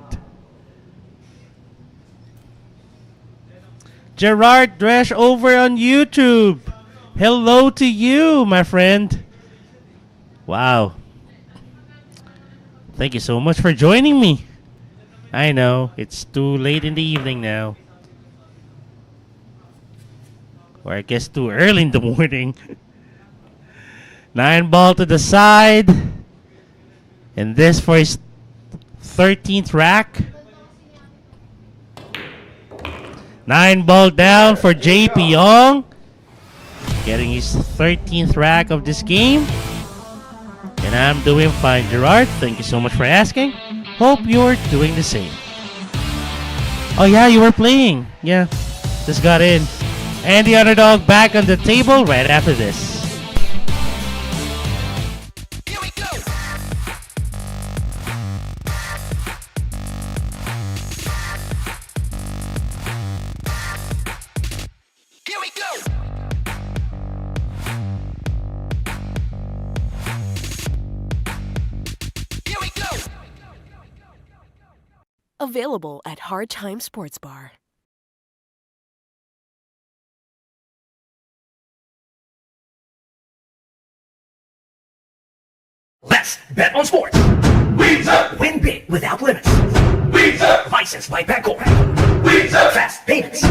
Gerard Dresch over on YouTube. Hello to you, my friend. Wow. Thank you so much for joining me. I know, it's too late in the evening now. Or I guess too early in the morning. 9 ball to the side. And this for his 13th rack. 9 ball down for JP Young. Getting his 13th rack of this game. And I'm doing fine, Gerard. Thank you so much for asking. Hope you're doing the same. Oh yeah, you were playing. Yeah, just got in. And the underdog back on the table right after this. Here we go. Available at Hard Time Sports Bar. Let's bet on sports. Win big without limits. Licensed by Bancorp. Fast payments.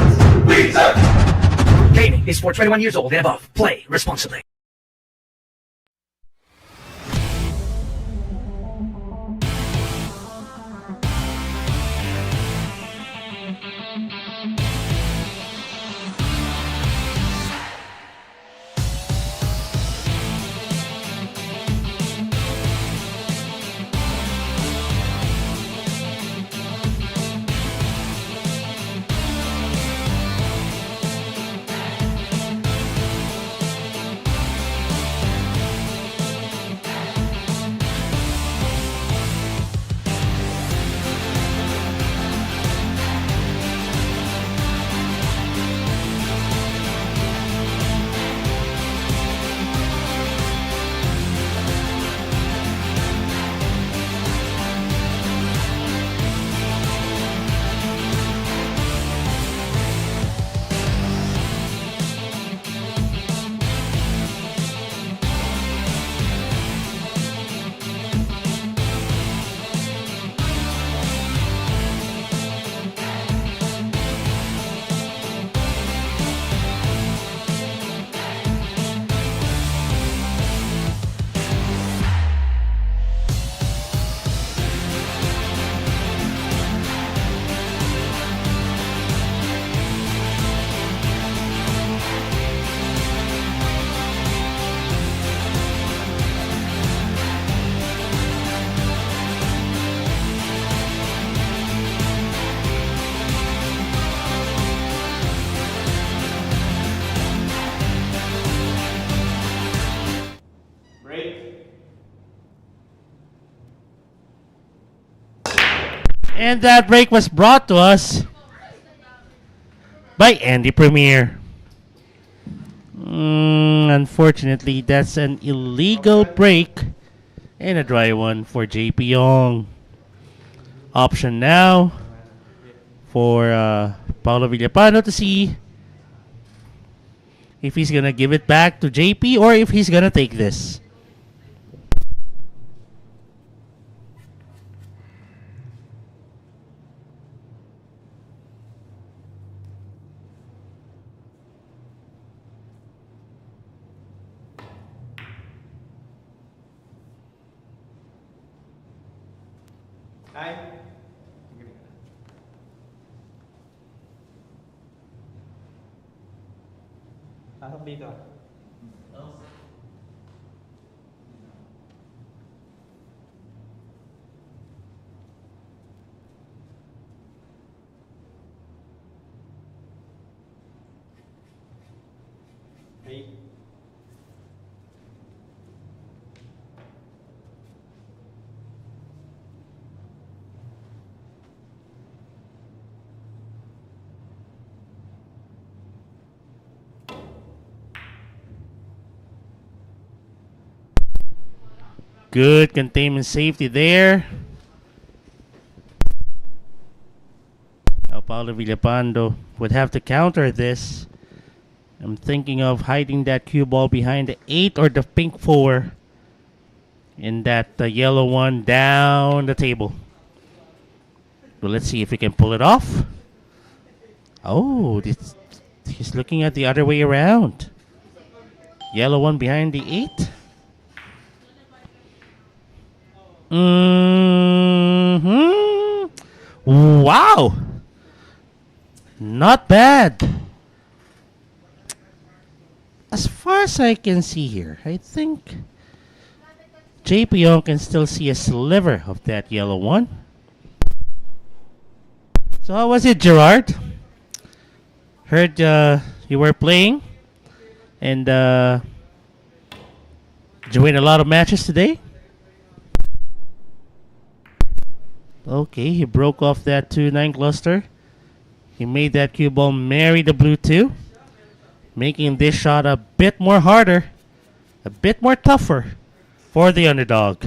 Gaming is for 21 years old and above. Play responsibly. And that break was brought to us by Andy Premier. Unfortunately, that's an illegal break and a dry one for JP Young. Option now for Paolo Villapando to see if he's going to give it back to JP or if he's going to take this. Ay. Pasok dito. Hey. Good containment safety there. Now Paolo Villapando would have to counter this. I'm thinking of hiding that cue ball behind the 8 or the pink 4. And that yellow one down the table. Well, let's see if he can pull it off. Oh, he's looking at the other way around. Yellow one behind the 8. Wow. Not bad. As far as I can see here, I think JPO can still see a sliver of that yellow one. So how was it, Gerard? Heard you were playing and did you win a lot of matches today? Okay, he broke off that 2-9 cluster. He made that cue ball marry the blue 2, making this shot a bit more harder, a bit more tougher for the underdog.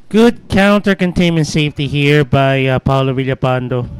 Good counter containment safety here by Paolo Villapando.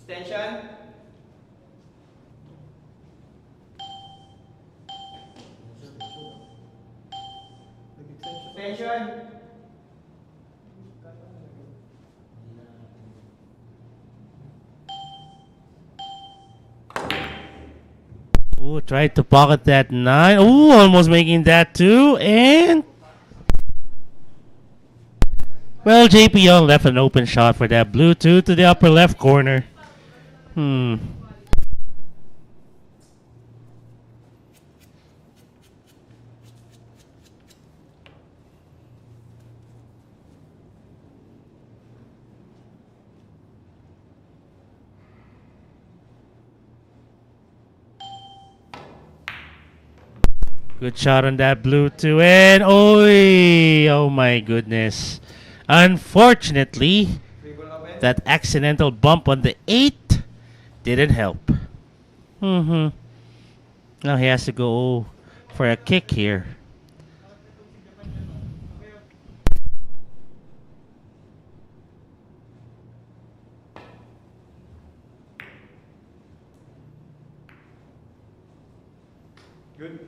Extension. Extension. Ooh, tried to pocket that 9. Ooh, almost making that 2. And well, JP Young left an open shot for that blue 2 to the upper left corner. Good shot on that blue 2. And oh my goodness. Unfortunately, that accidental bump on the 8 didn't help. Now he has to go for a kick here. Good.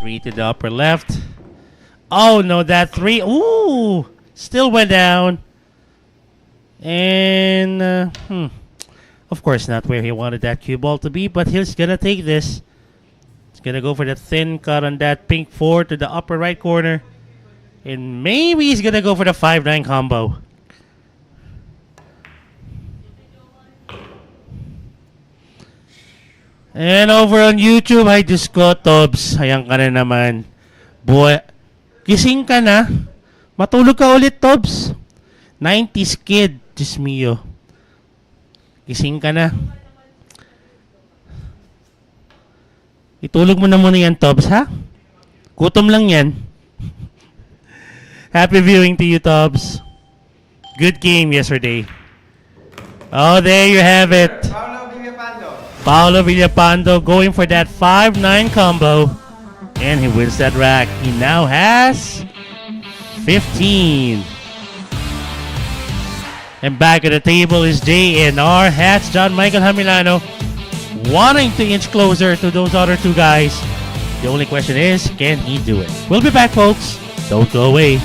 Three to the upper left. Oh no, that 3. Ooh, still went down. And of course not where he wanted that cue ball to be, but he's gonna take this. He's gonna go for the thin cut on that pink 4 to the upper right corner. And maybe he's gonna go for the 5-9 combo. And over on YouTube, hi Disco Tobs. Ayan ka na naman. Boy, gising ka na. Matulog ka ulit, Tobs. 90s kid, Diyos mio. Gising ka na. Itulog mo na muna yan, Tobs, ha? Gutom lang yan. Happy viewing to you, Tobs. Good game yesterday. Oh, there you have it. Paolo Villapando going for that 5-9 combo. And he wins that rack. He now has 15. And back at the table is JNR. Hats John Michael Jamelano wanting to inch closer to those other two guys. The only question is, can he do it? We'll be back, folks. Don't go away.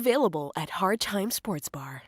Available at Hard Time Sports Bar.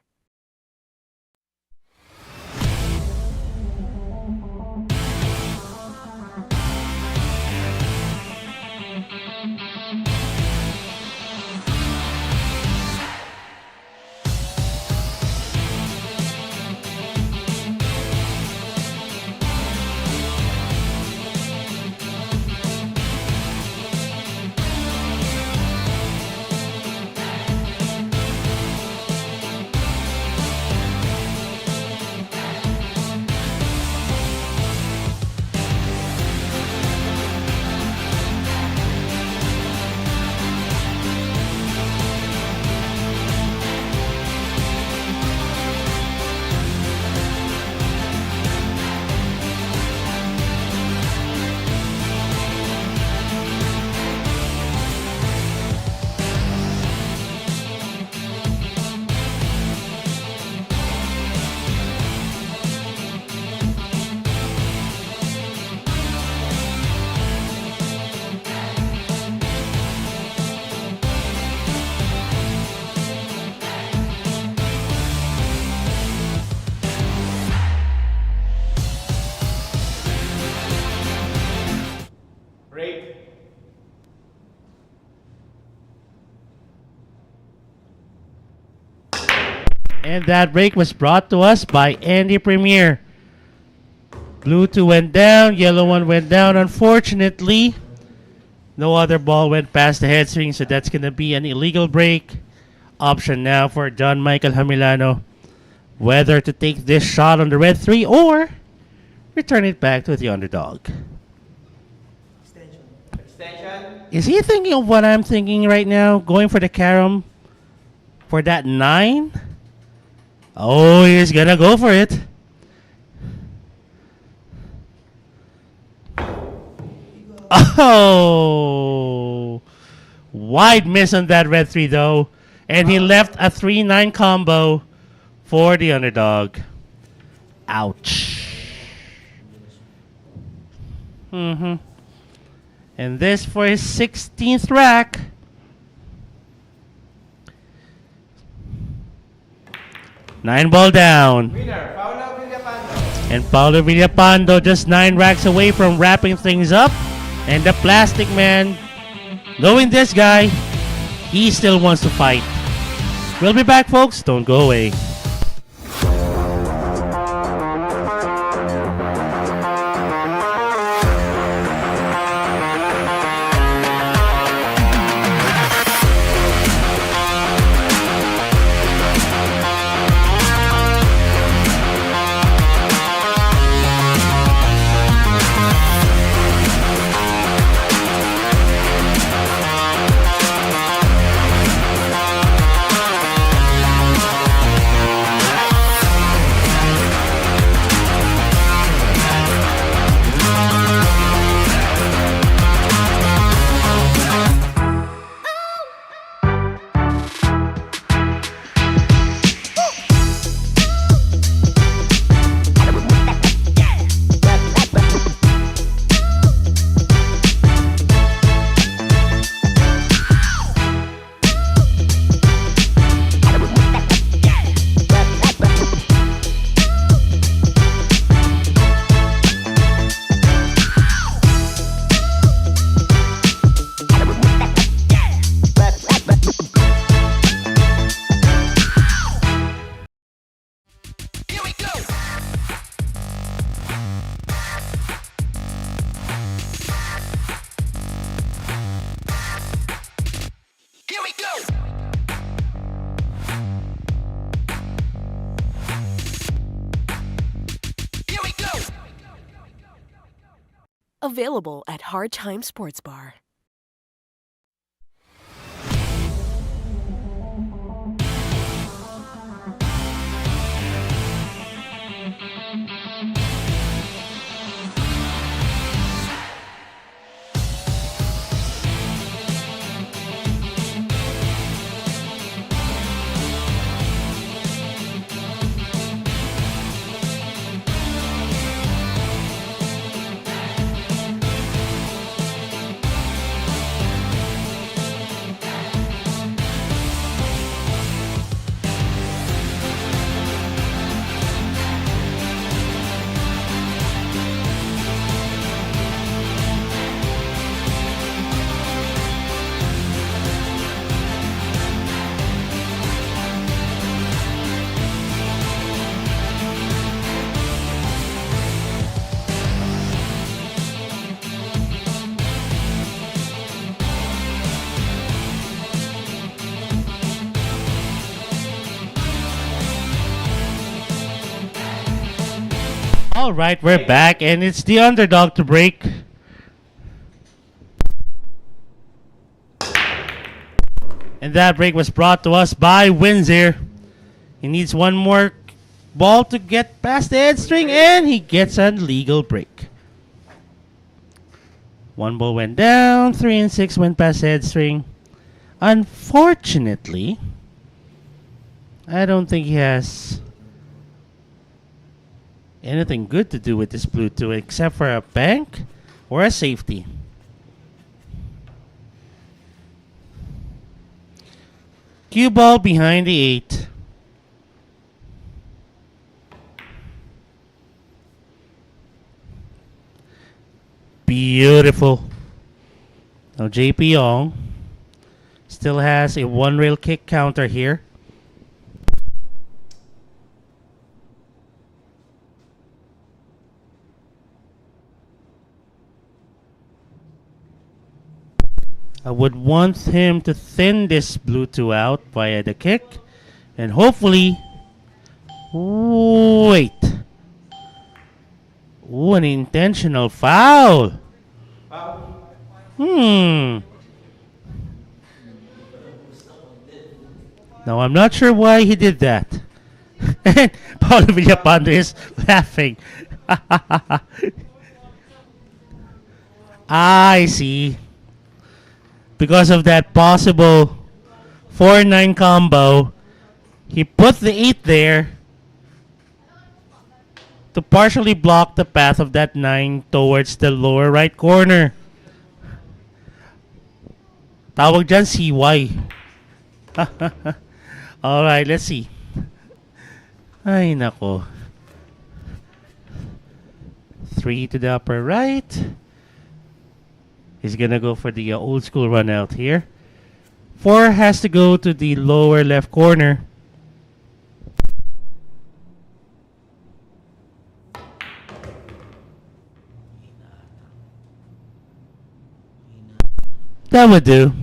Break. And that break was brought to us by Andy Premier. Blue 2 went down, yellow 1 went down. Unfortunately, no other ball went past the head swing, so that's going to be an illegal break. Option now for John Michael Jamelano. Whether to take this shot on the red 3 or return it back to the underdog. Extension. Is he thinking of what I'm thinking right now? Going for the carom for that 9? Oh, he's gonna go for it. Oh, wide miss on that red 3 though. And he left a 3-9 combo for the underdog. Ouch. And this for his 16th rack. Nine ball down. Winner, Paolo Villapando. And Paolo Villapando just 9 racks away from wrapping things up. And the plastic man, knowing this guy, he still wants to fight. We'll be back, folks. Don't go away. Available at Hard Time Sports Bar. All right, we're back, and it's the underdog to break. And that break was brought to us by Windsor. He needs one more ball to get past the head string, and he gets an legal break. One ball went down, 3 and 6 went past the head string. Unfortunately, I don't think he has anything good to do with this blue 2 except for a bank or a safety. Cue ball behind the 8. Beautiful. Now JP Young still has a 1-rail kick counter here. I would want him to thin this blue 2 out via the kick. And hopefully... Wait. Ooh, an intentional foul. Now, I'm not sure why he did that. And Paolo Villapando is laughing. I see. Because of that possible 4-9 combo, he put the 8 there to partially block the path of that 9 towards the lower right corner. Tawag dyan, CY. Alright, let's see. Ay, nako. 3 to the upper right. He's gonna go for the old school run out here. 4 has to go to the lower left corner. That would do.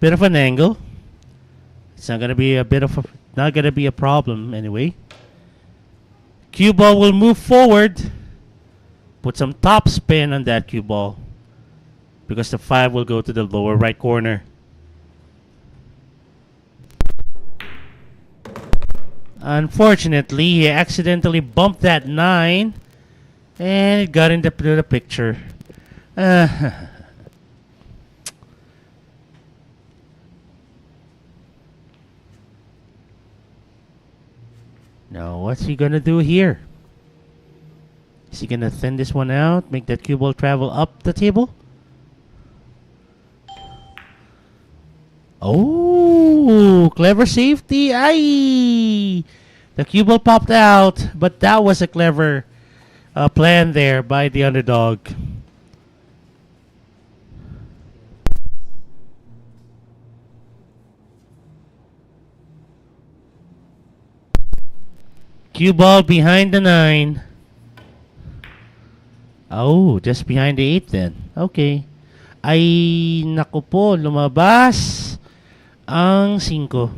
Bit of an angle. It's not gonna be not gonna be a problem anyway. Cue ball will move forward. Put some top spin on that cue ball because the 5 will go to the lower right corner. Unfortunately, he accidentally bumped that 9 and it got into the picture. Now, what's he gonna do here? Is he gonna thin this one out? Make that cue ball travel up the table? Oh, clever safety. Aye! The cue ball popped out, but that was a clever plan there by the underdog. Cue ball behind the 9. Oh, just behind the 8 then. Okay. Ay, naku po, lumabas ang 5.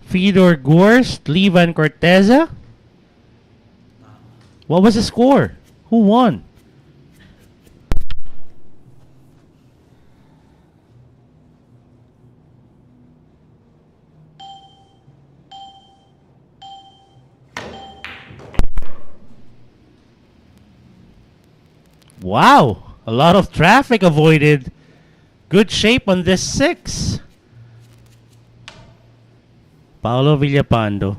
Fedor Gorst, Levan Corteza. What was the score? Who won? Wow, a lot of traffic avoided. Good shape on this 6. Paolo Villapando.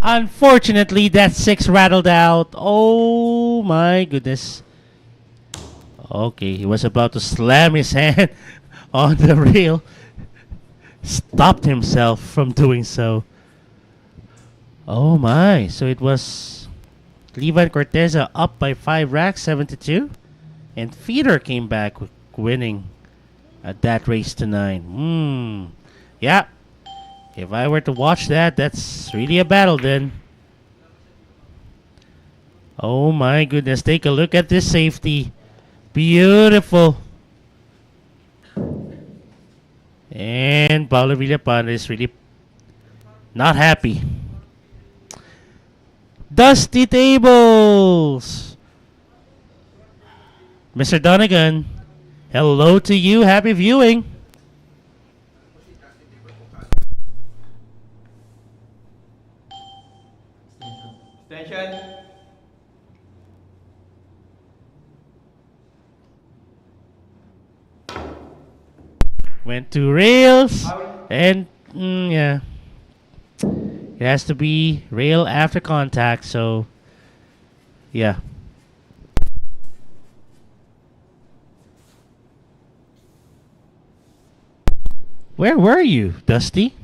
Unfortunately, that 6 rattled out. Oh my goodness. Okay, he was about to slam his hand on the rail. Stopped himself from doing so. Oh my. So it was Levan Corteza up by 5 racks, 7-2. And Fedor came back winning at that race to 9. Yeah. If I were to watch that, that's really a battle then. Oh my goodness, take a look at this safety. Beautiful. And Paolo Villapando is really not happy. Dusty tables. Mr. Donegan, hello to you. Happy viewing. Attention. Went to rails. And, yeah. It has to be rail after contact, so, yeah. Where were you, Dusty?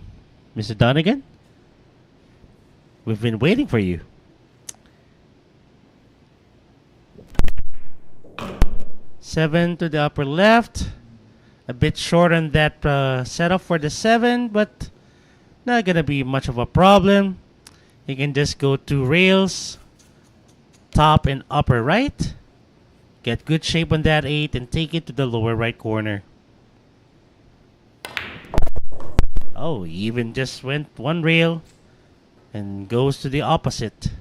Mr. Donegan? We've been waiting for you. Seven to the upper left. A bit short on that setup for the 7, but not gonna be much of a problem. You can just go to rails, top and upper right. Get good shape on that 8 and take it to the lower right corner. Oh, he even just went one rail and goes to the opposite.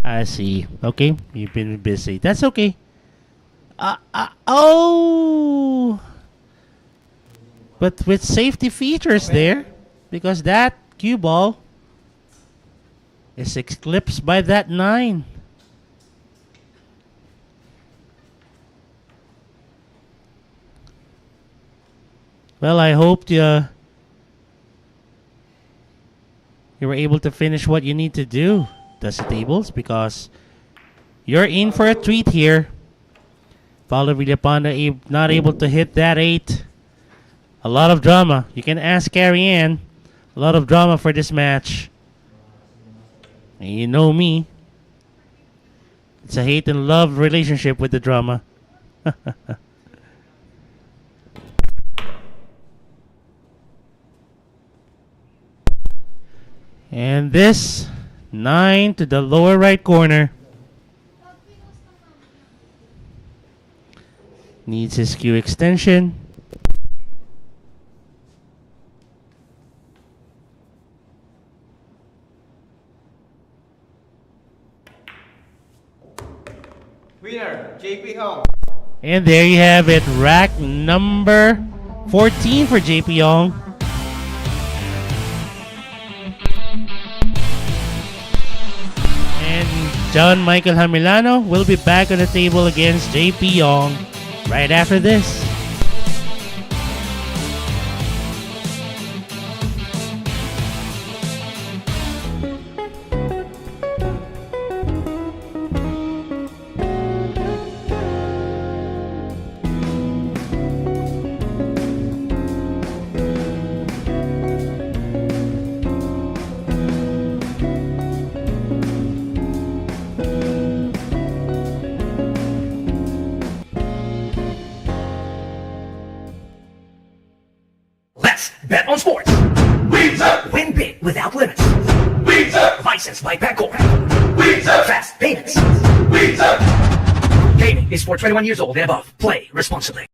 I see. Okay, you've been busy. That's okay. Oh! But with safety features there, because that cue ball is eclipsed by that 9. Well, I hope you were able to finish what you need to do. Dusty tables, because you're in for a treat here. Paolo Villapando not able to hit that 8. A lot of drama. You can ask Carrie Ann. A lot of drama for this match. And you know me. It's a hate and love relationship with the drama. And this 9 to the lower right corner. Needs his cue extension. Winner, JP Hong. And there you have it. Rack number 14 for JP Young. John Michael Jamelano will be back on the table against JP Young right after this. Bet on sports. Win big without limits. Licensed by Pepco. Fast payments. Gaming is for 21 years old and above. Play responsibly.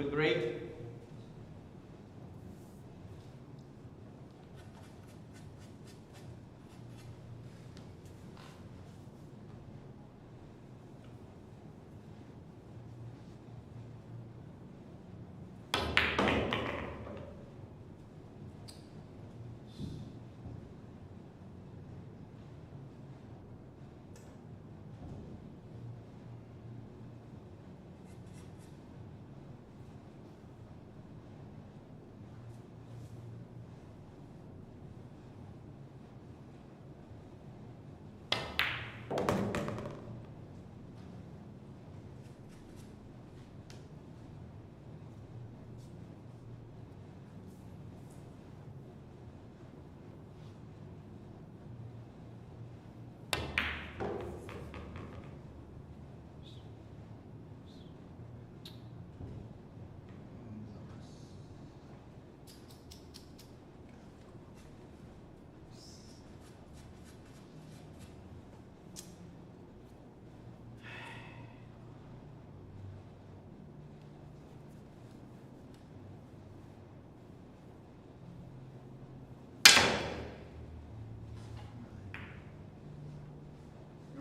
Good break.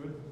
Good.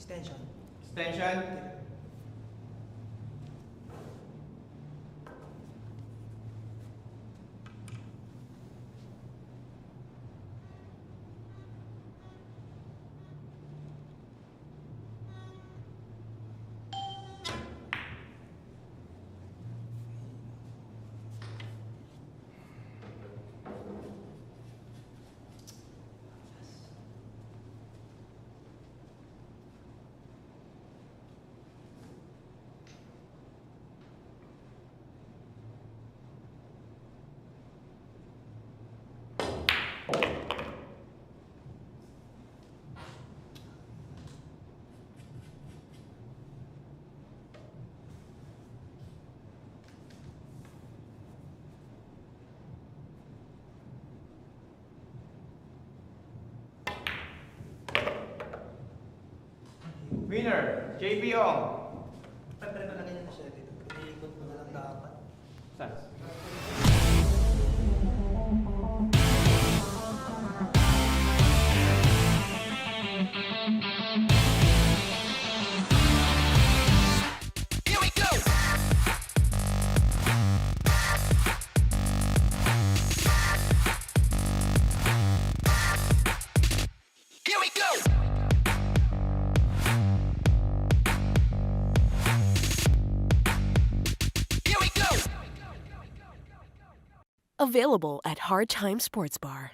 Extension. Extension. Winner, JP Ong. Pwede pa na ganyan na siya dito. Iikot mo na lang dapat. Saan? Here we go. Here we go. Here we go. Available at Hard Time Sports Bar.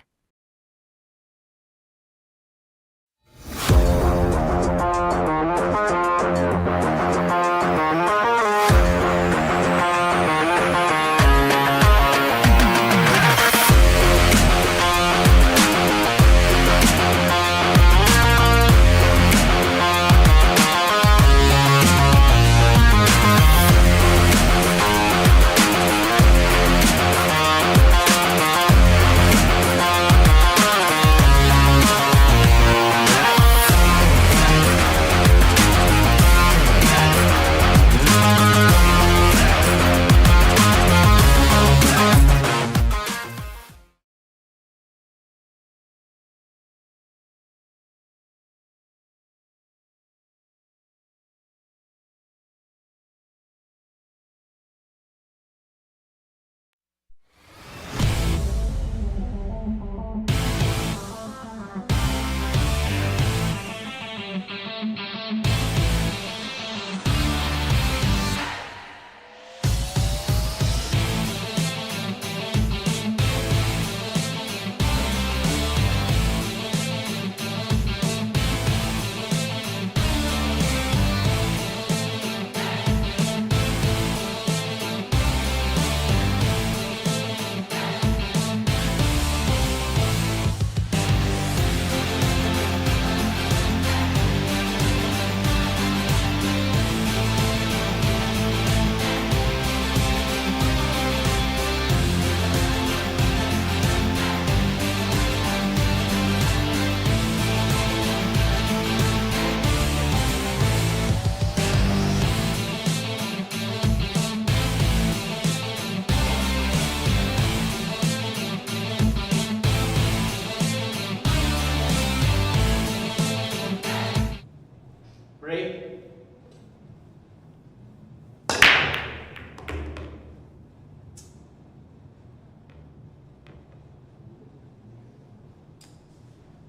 Break.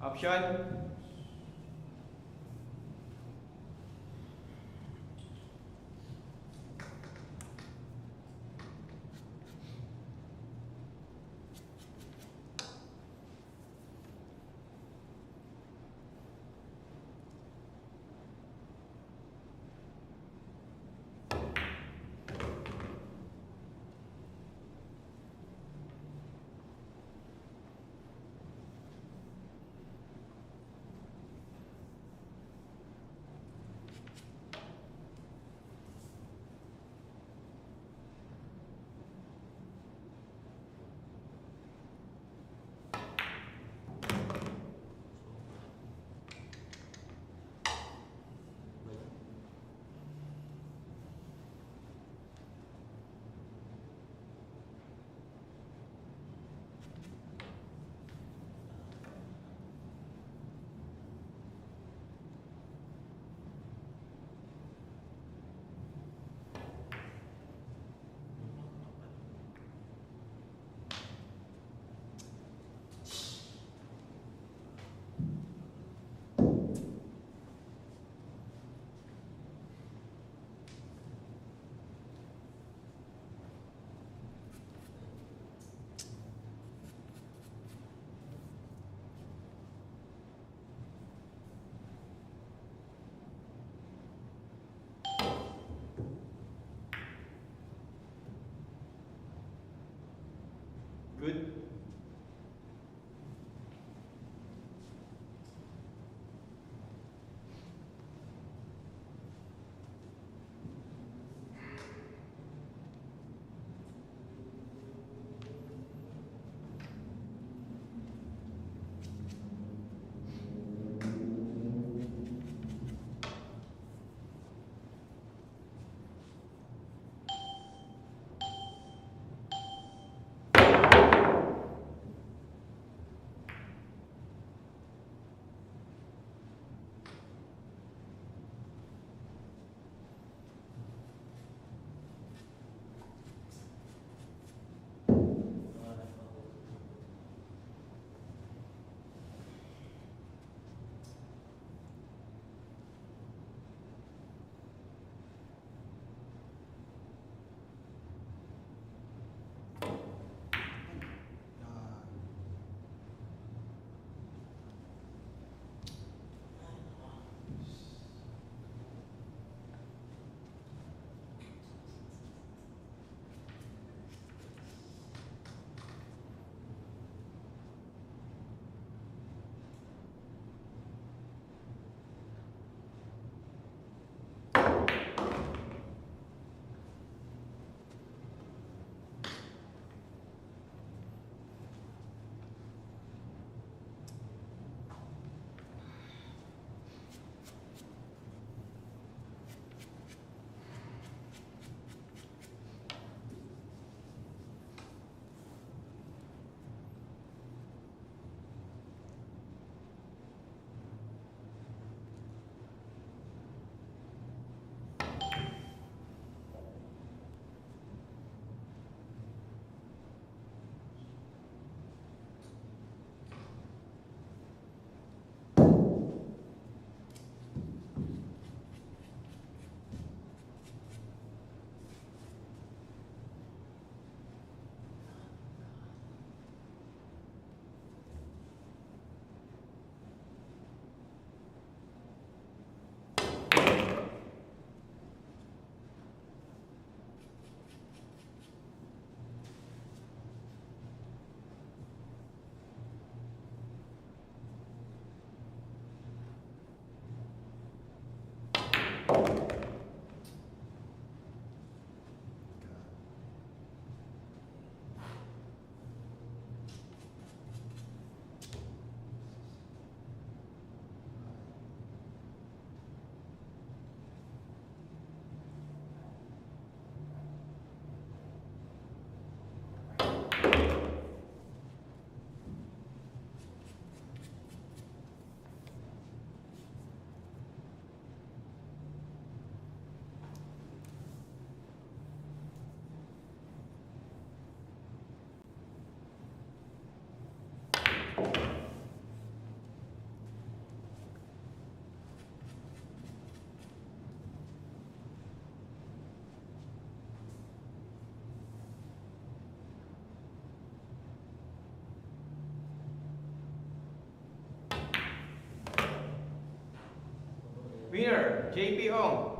Option. Good. Winner, JP Ong.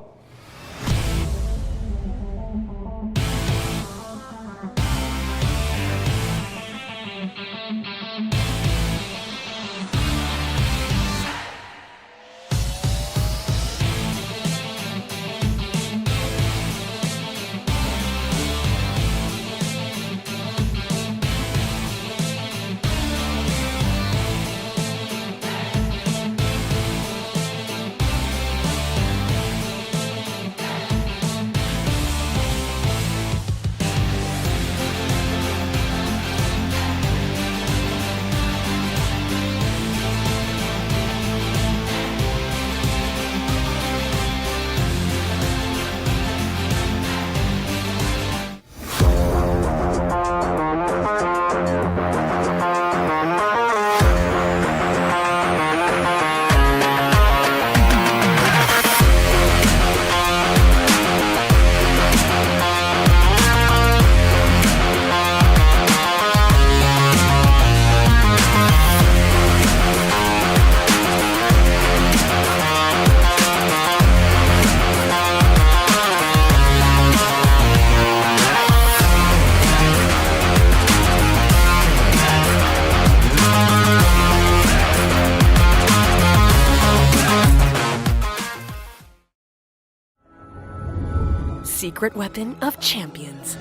Secret weapon of champions.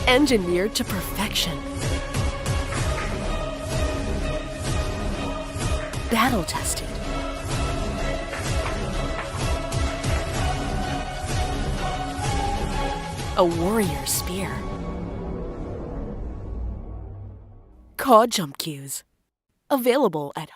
Engineered to perfection. Battle tested. A warrior spear. Caw jump cues. Available at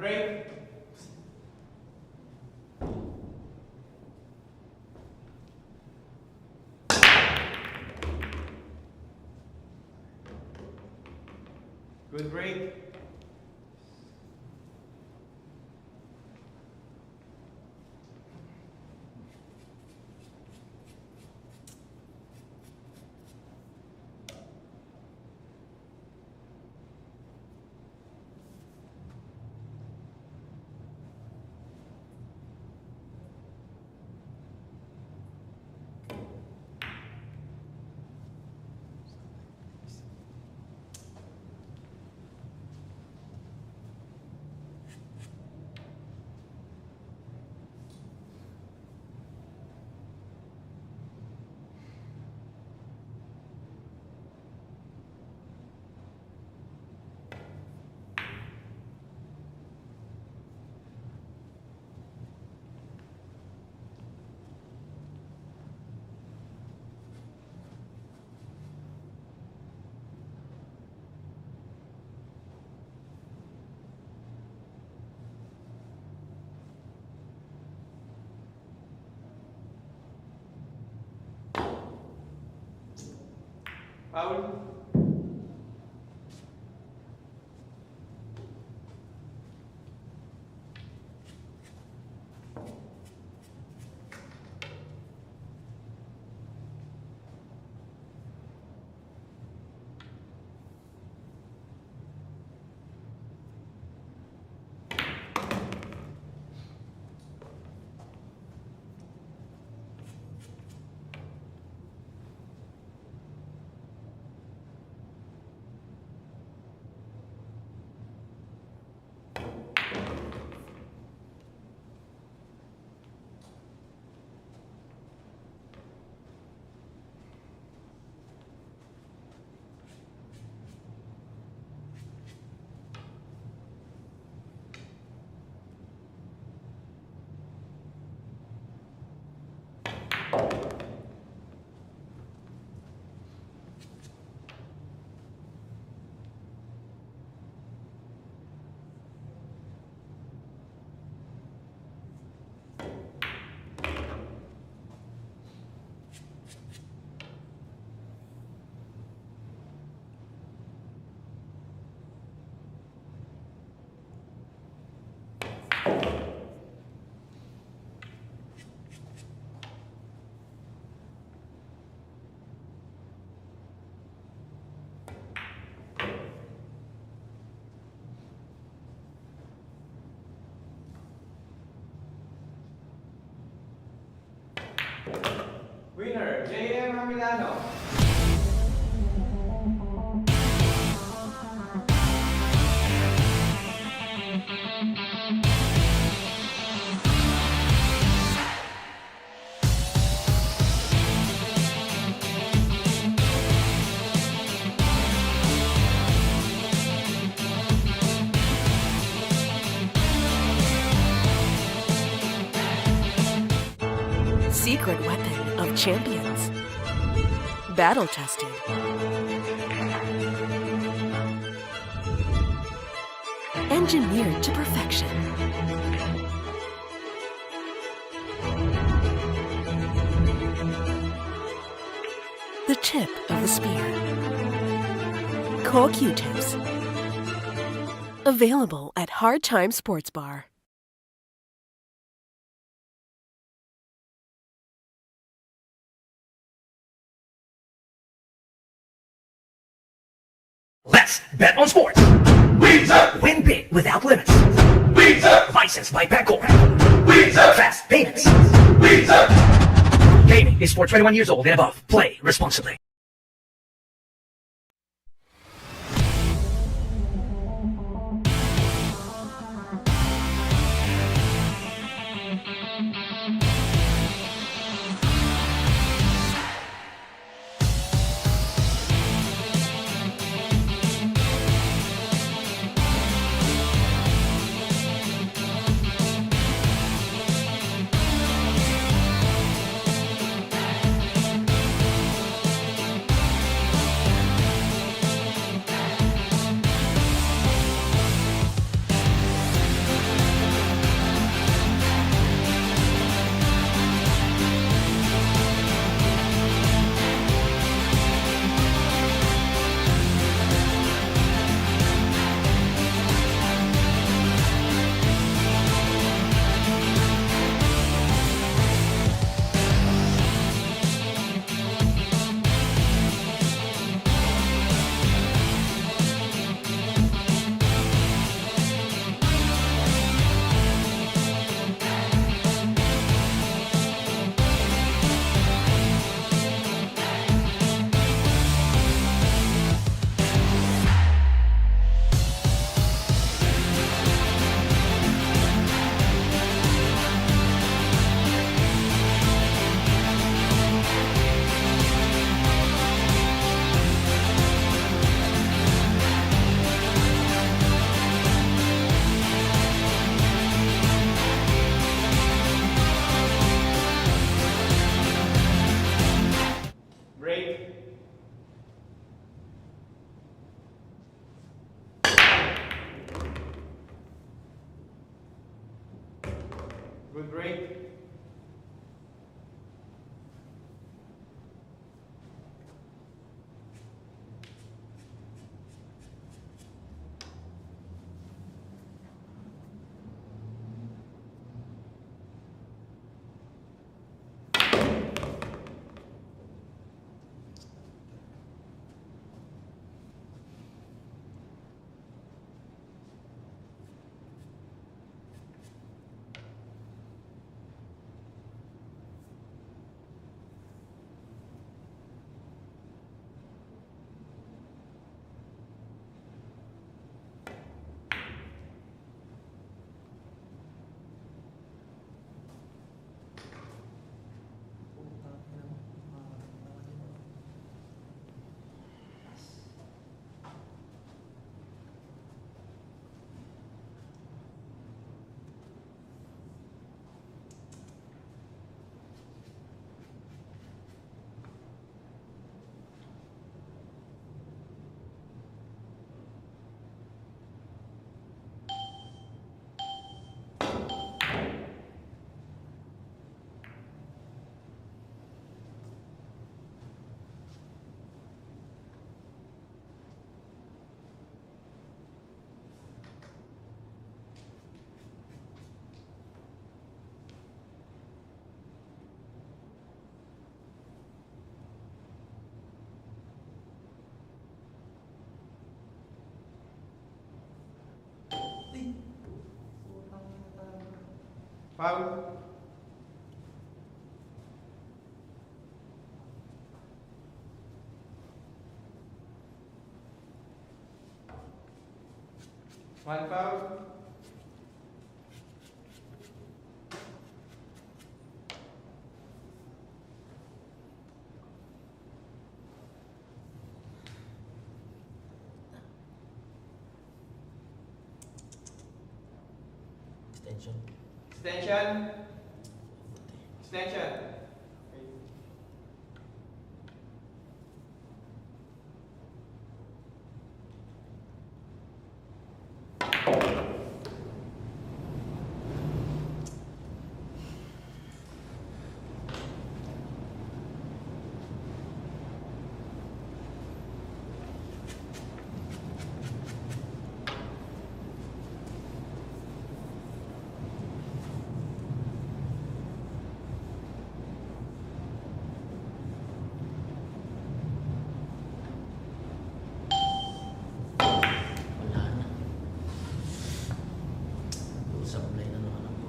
Break. Good break. Paolo. Winner, J.M. Jamelano. Secret weapon of champions. Battle tested. Engineered to perfection. The tip of the spear. Core Q-tips. Available at Hard Time Sports Bar. Let's bet on sports. Win big without limits. Licensed by Bancorp. Fast payments. Gaming is for 21 years old and above. Play responsibly. Good break. Foul. One foul. Extension. Extension. Extension. Wala na. Sablay na naman ako.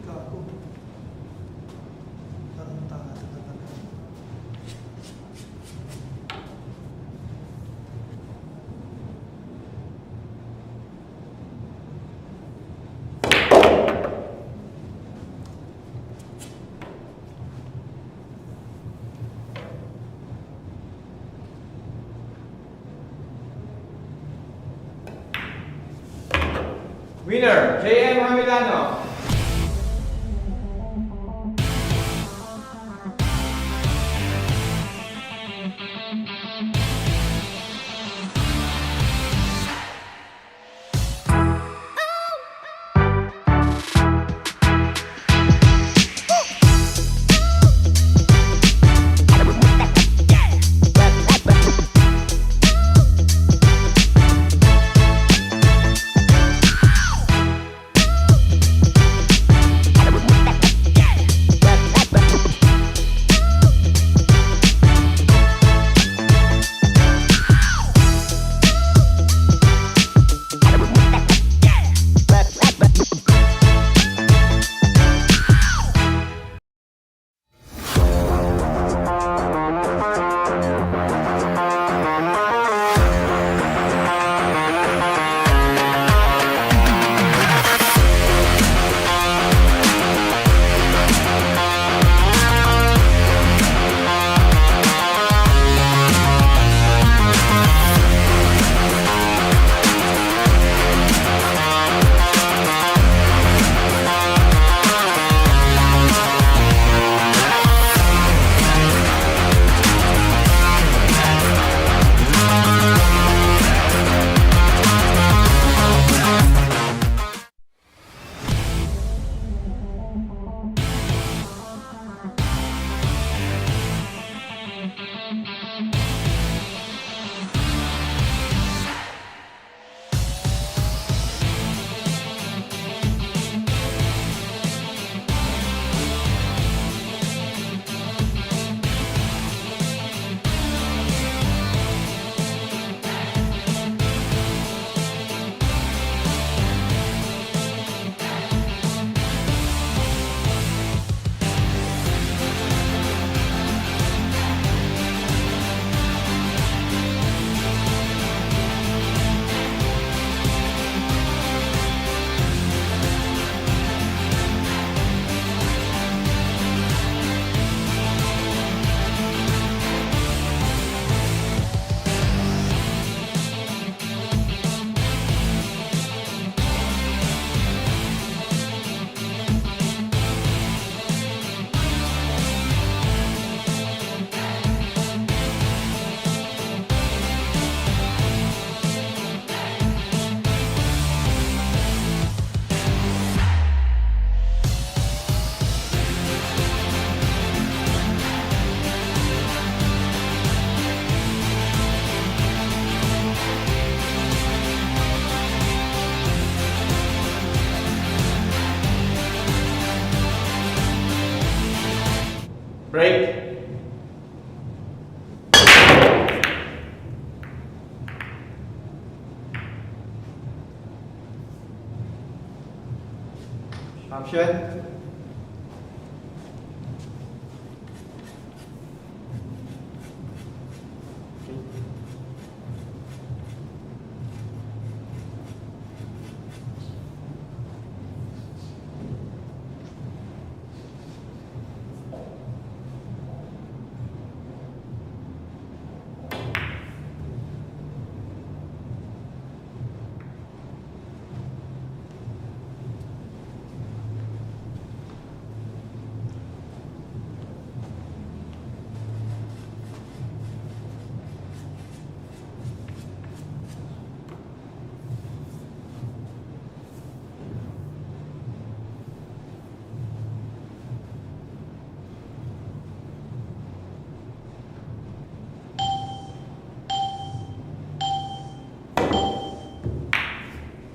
Ikaw ako. Parang tanga sa talaga. Winner, Jamelano. Action.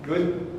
Good.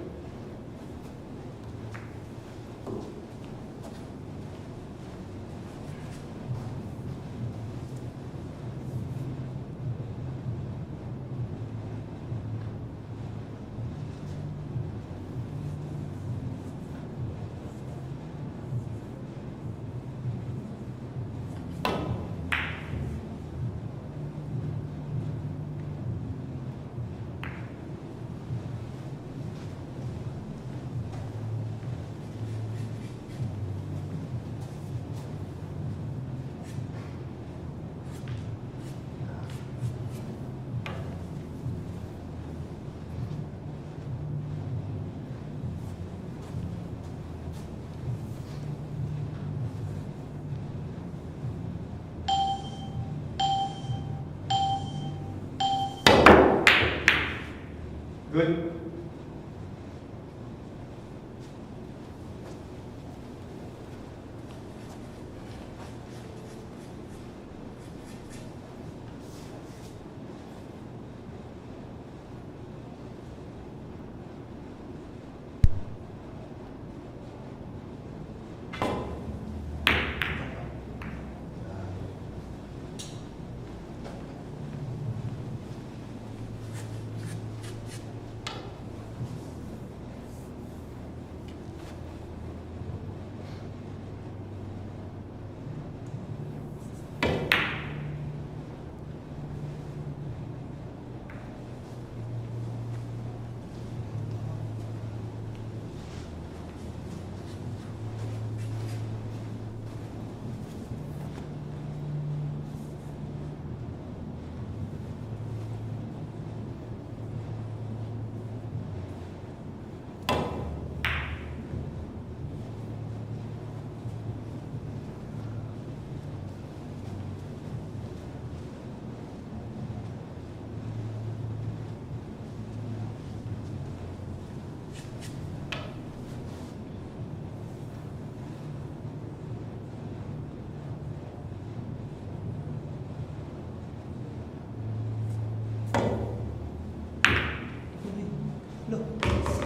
Good.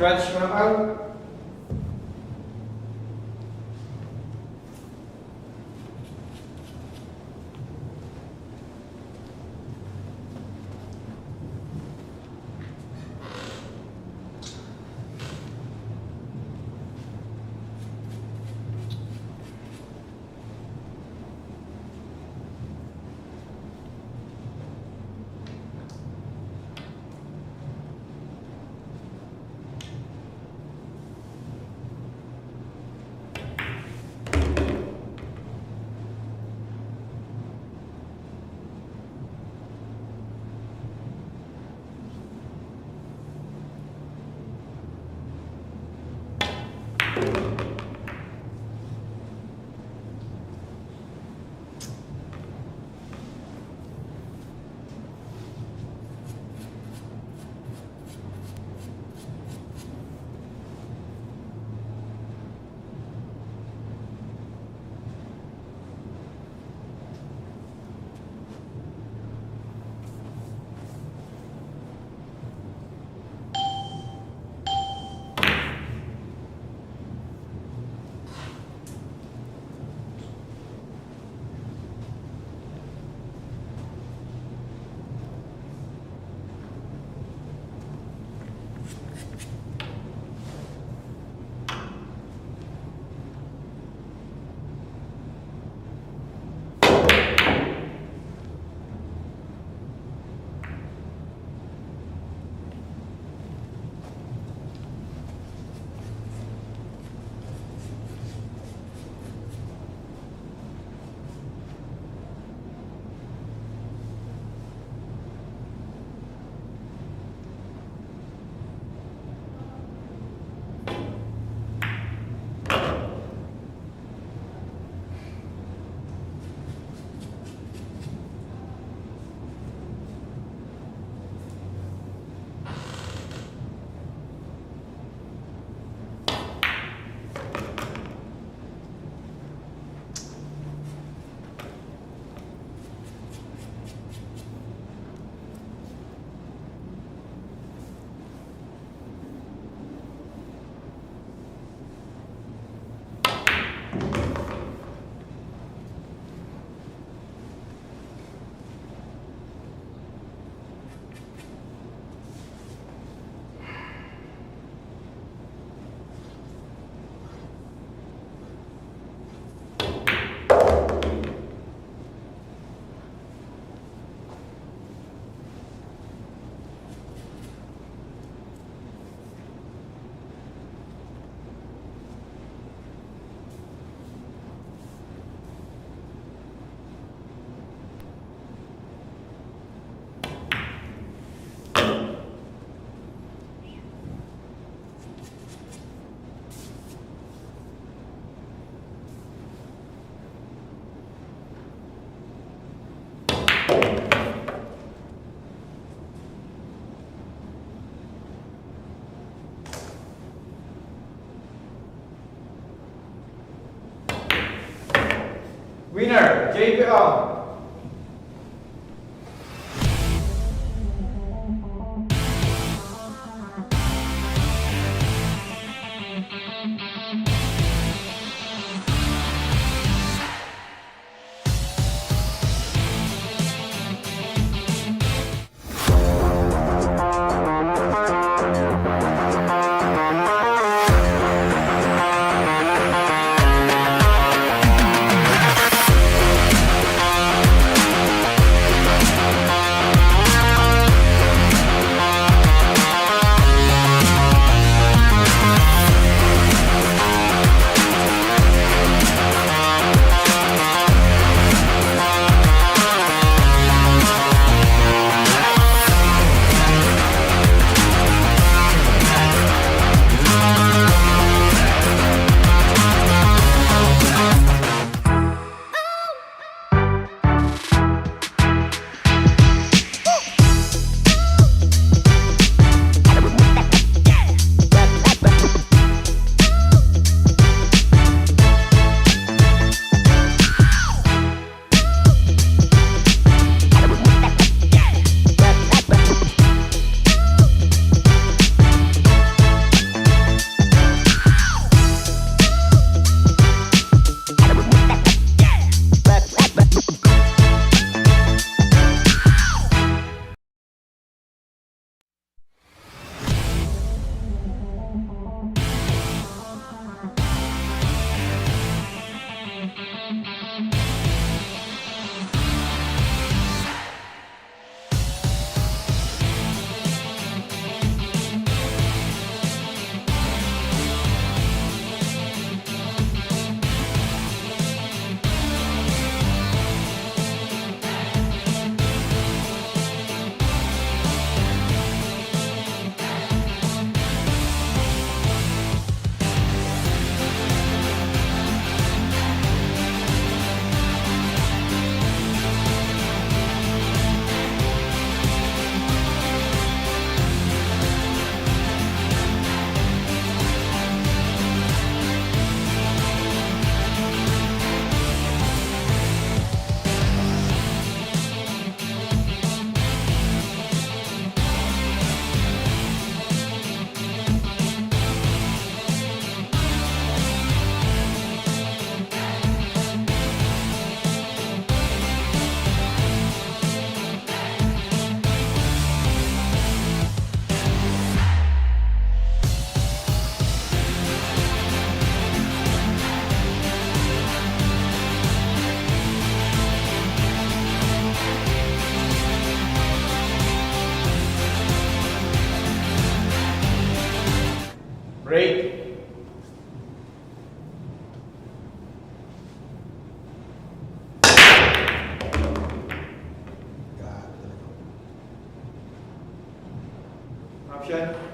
Scratch mga pal. Hong. Break. Option.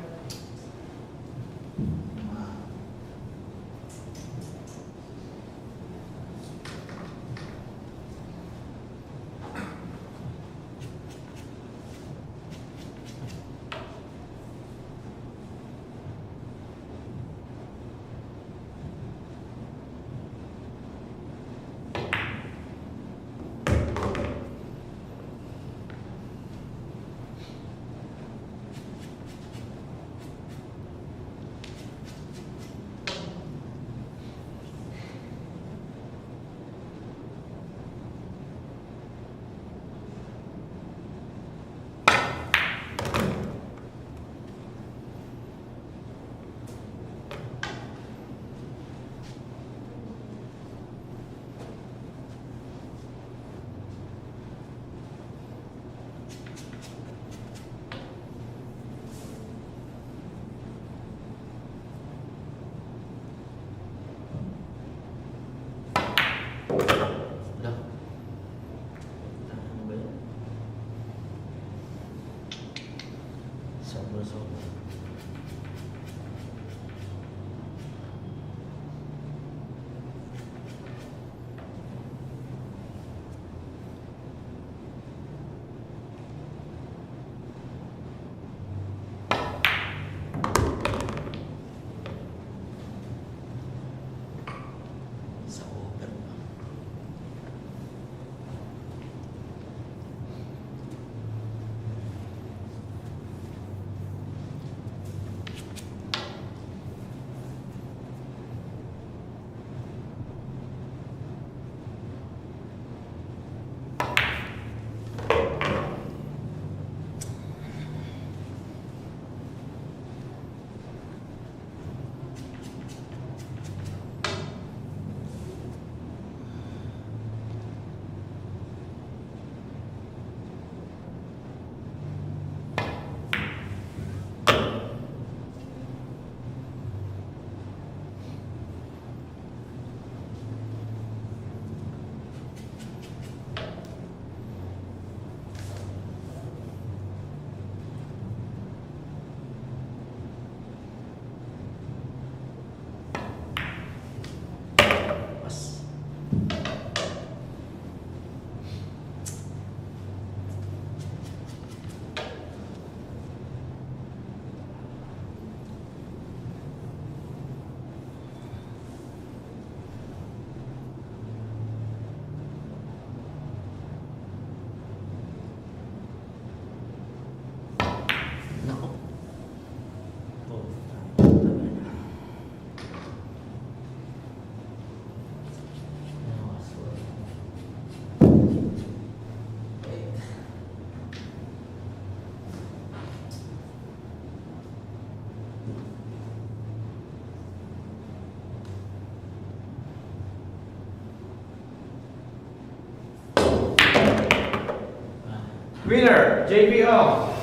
Winner, JP Hong.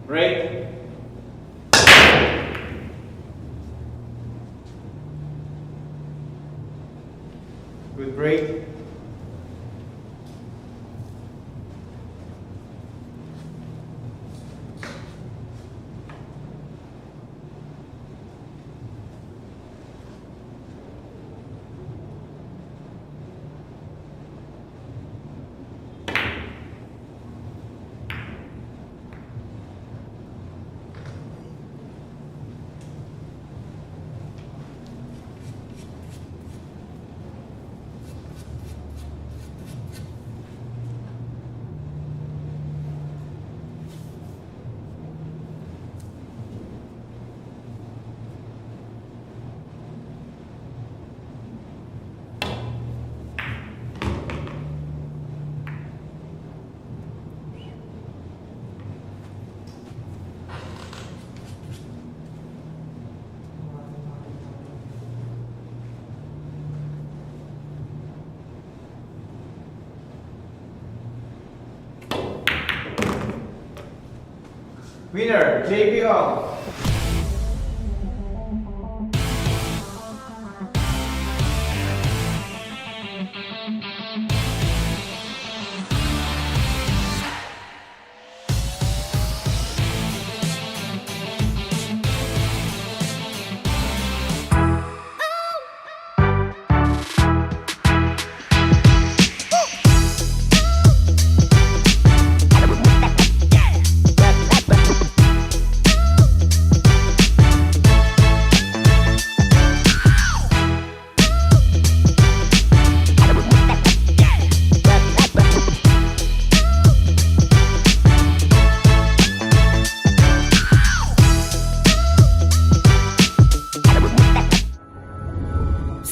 Break. Good break. Winner, JP Hong.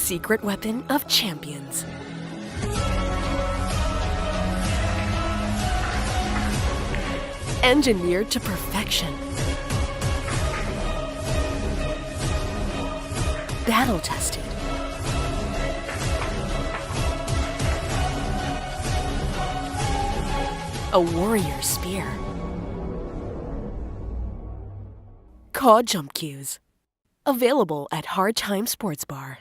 secret weapon of champions. Engineered to perfection. Battle tested. A warrior spear. Caw Jump Cues. Available at Hard Time Sports Bar.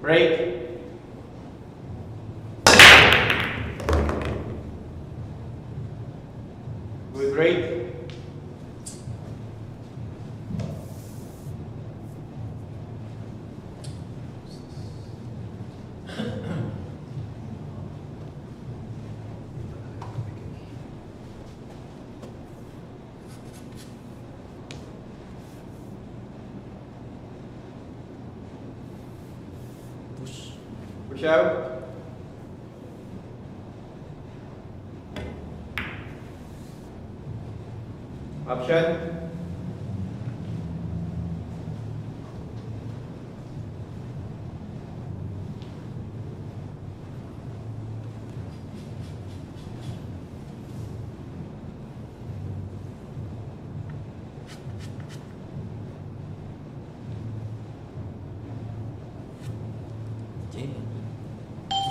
Break. Good break. Push out. Option.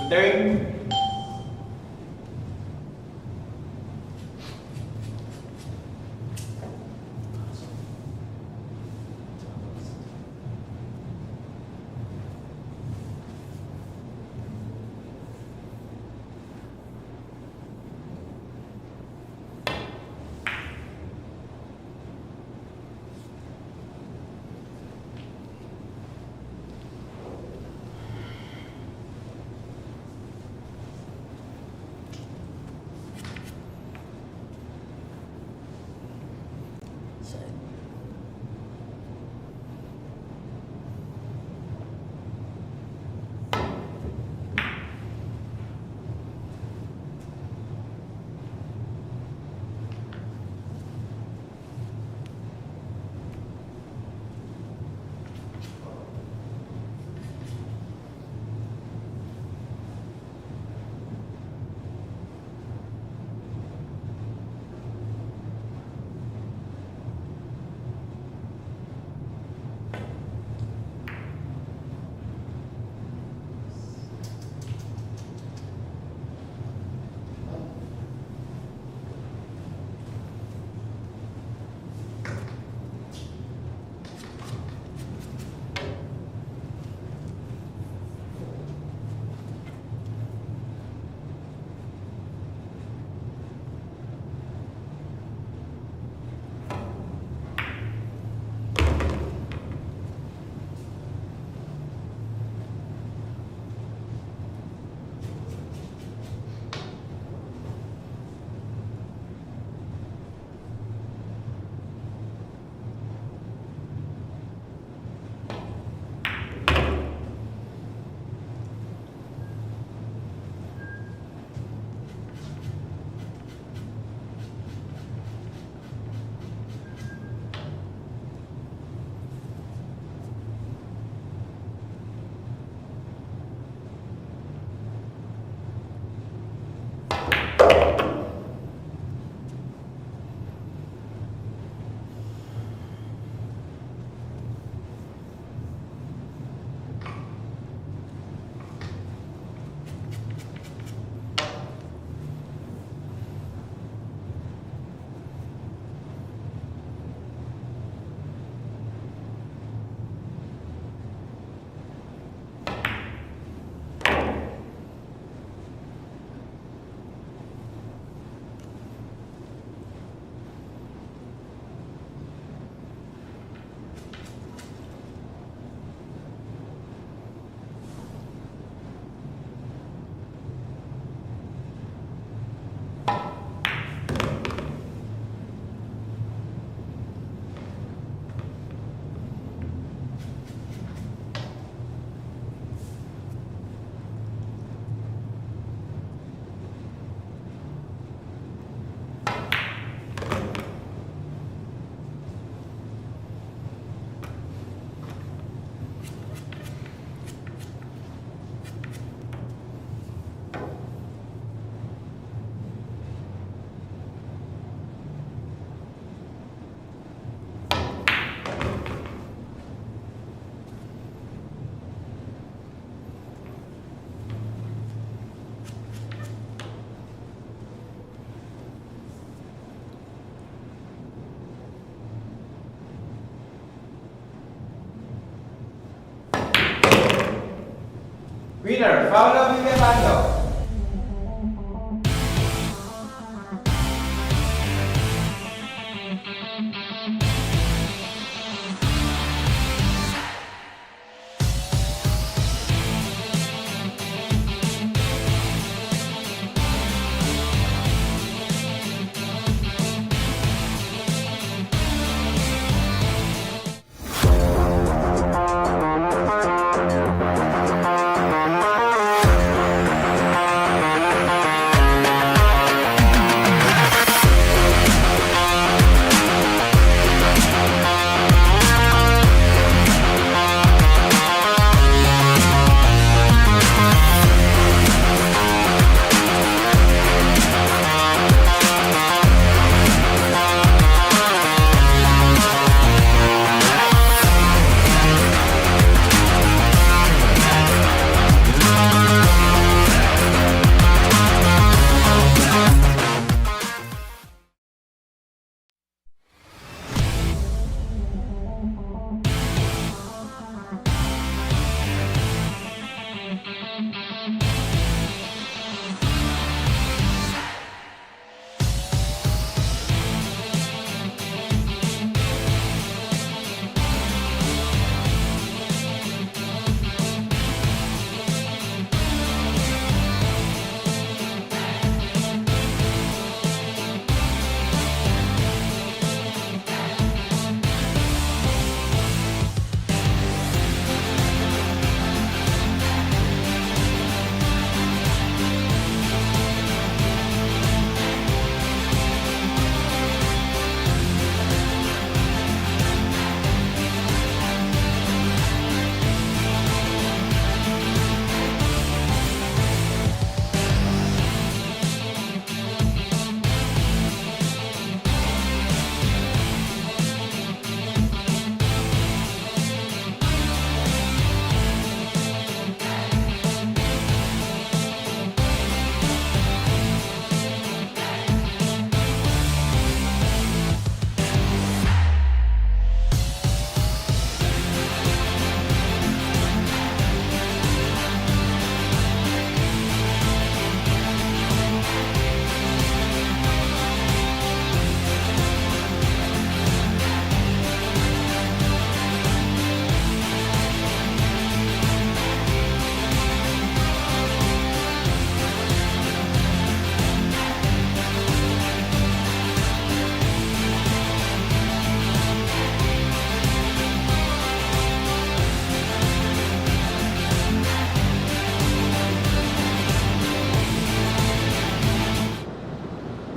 Turn. Paolo Villapando.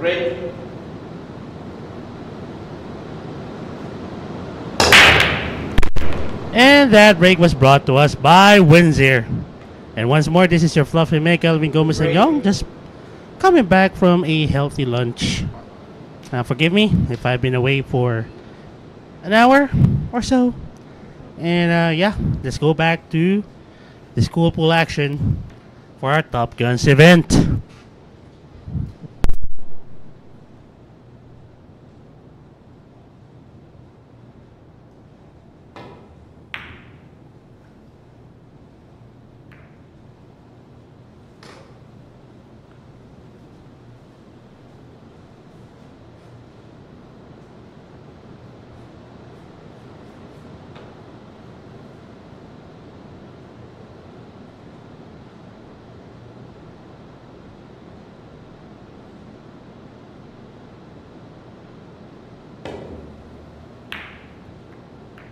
Break. And that break was brought to us by Windsor. And once more, this is your fluffy mate, Kelvin Gomez and Young, just coming back from a healthy lunch. Forgive me if I've been away for an hour or so. And yeah, let's go back to the school pool action for our Top Guns event.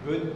Good.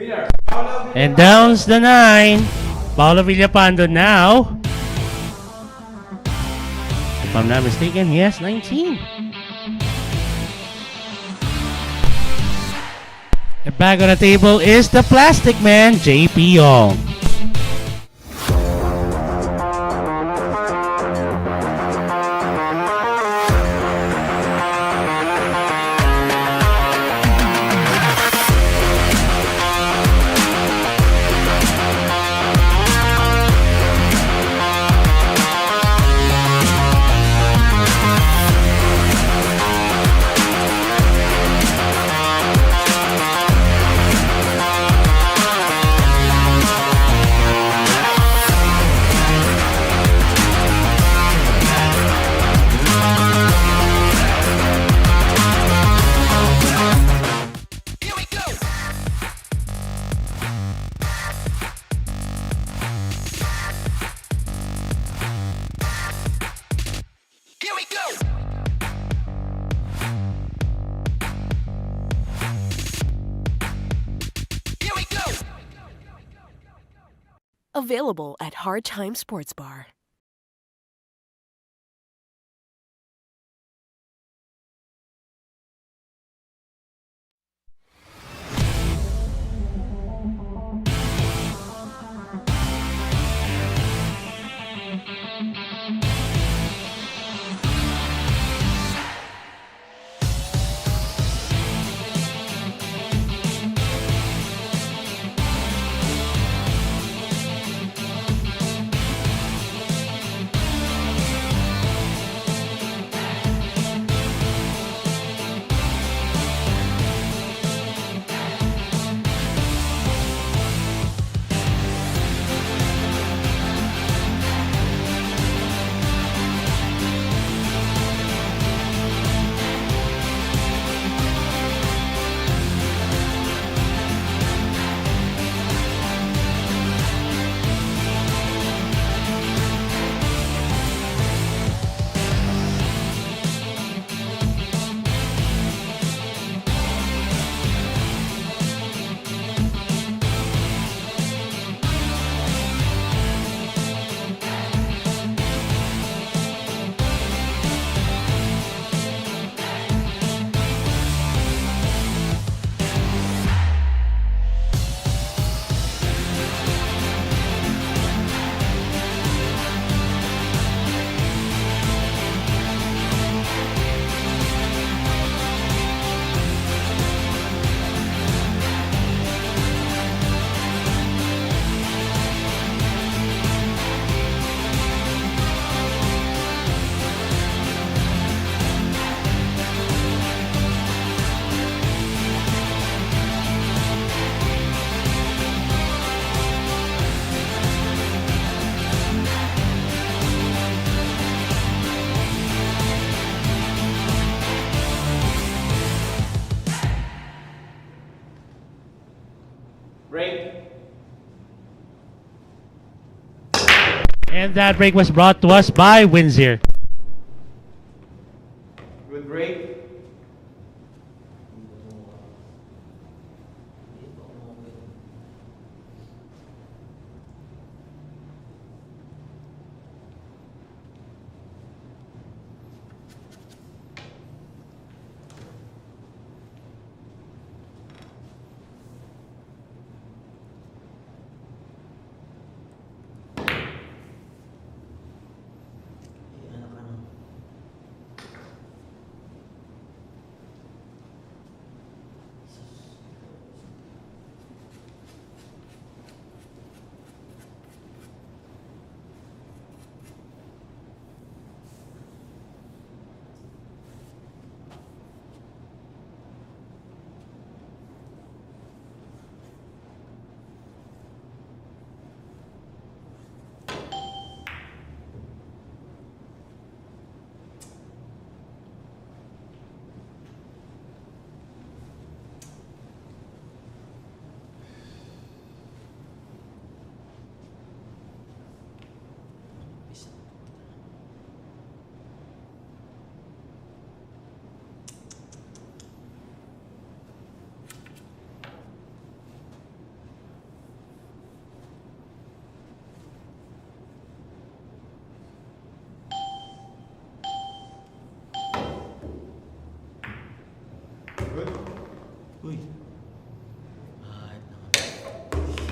Winner, Paolo. And downs the 9. Paolo Villapando now. If I'm not mistaken, he has 19. And back on the table is the plastic man, JP Young. Available at Hard Time Sports Bar. Break. And that break was brought to us by Windsor. Good break.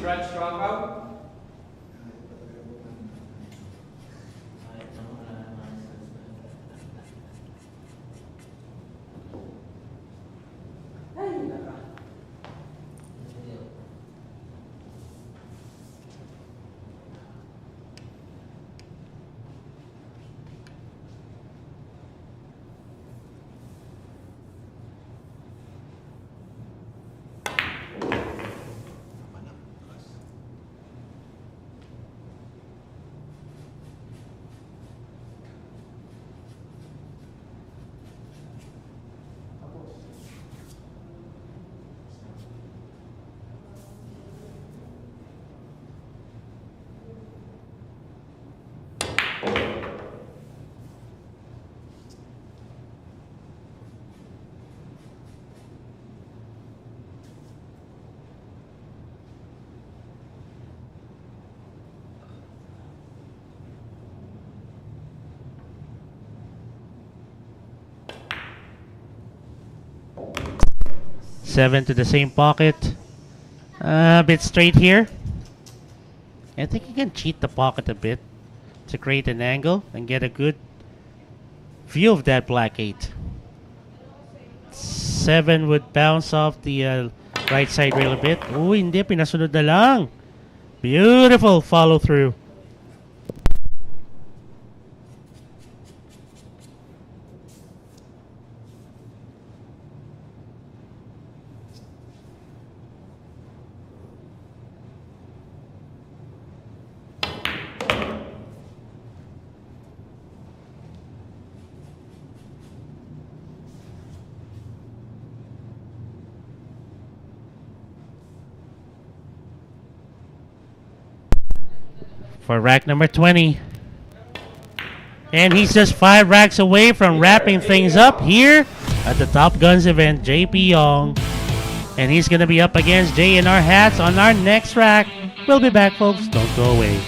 Scratch dropout. Seven to the same pocket. A bit straight here. I think you can cheat the pocket a bit to create an angle and get a good view of that black 8. 7 would bounce off the right side rail a bit. Oh, hindi. Pinasunod na lang. Beautiful follow through. For rack number 20. And he's just 5 racks away from wrapping things up here at the Top Guns event, JP Young. And he's going to be up against Jay in our hats on our next rack. We'll be back, folks. Don't go away.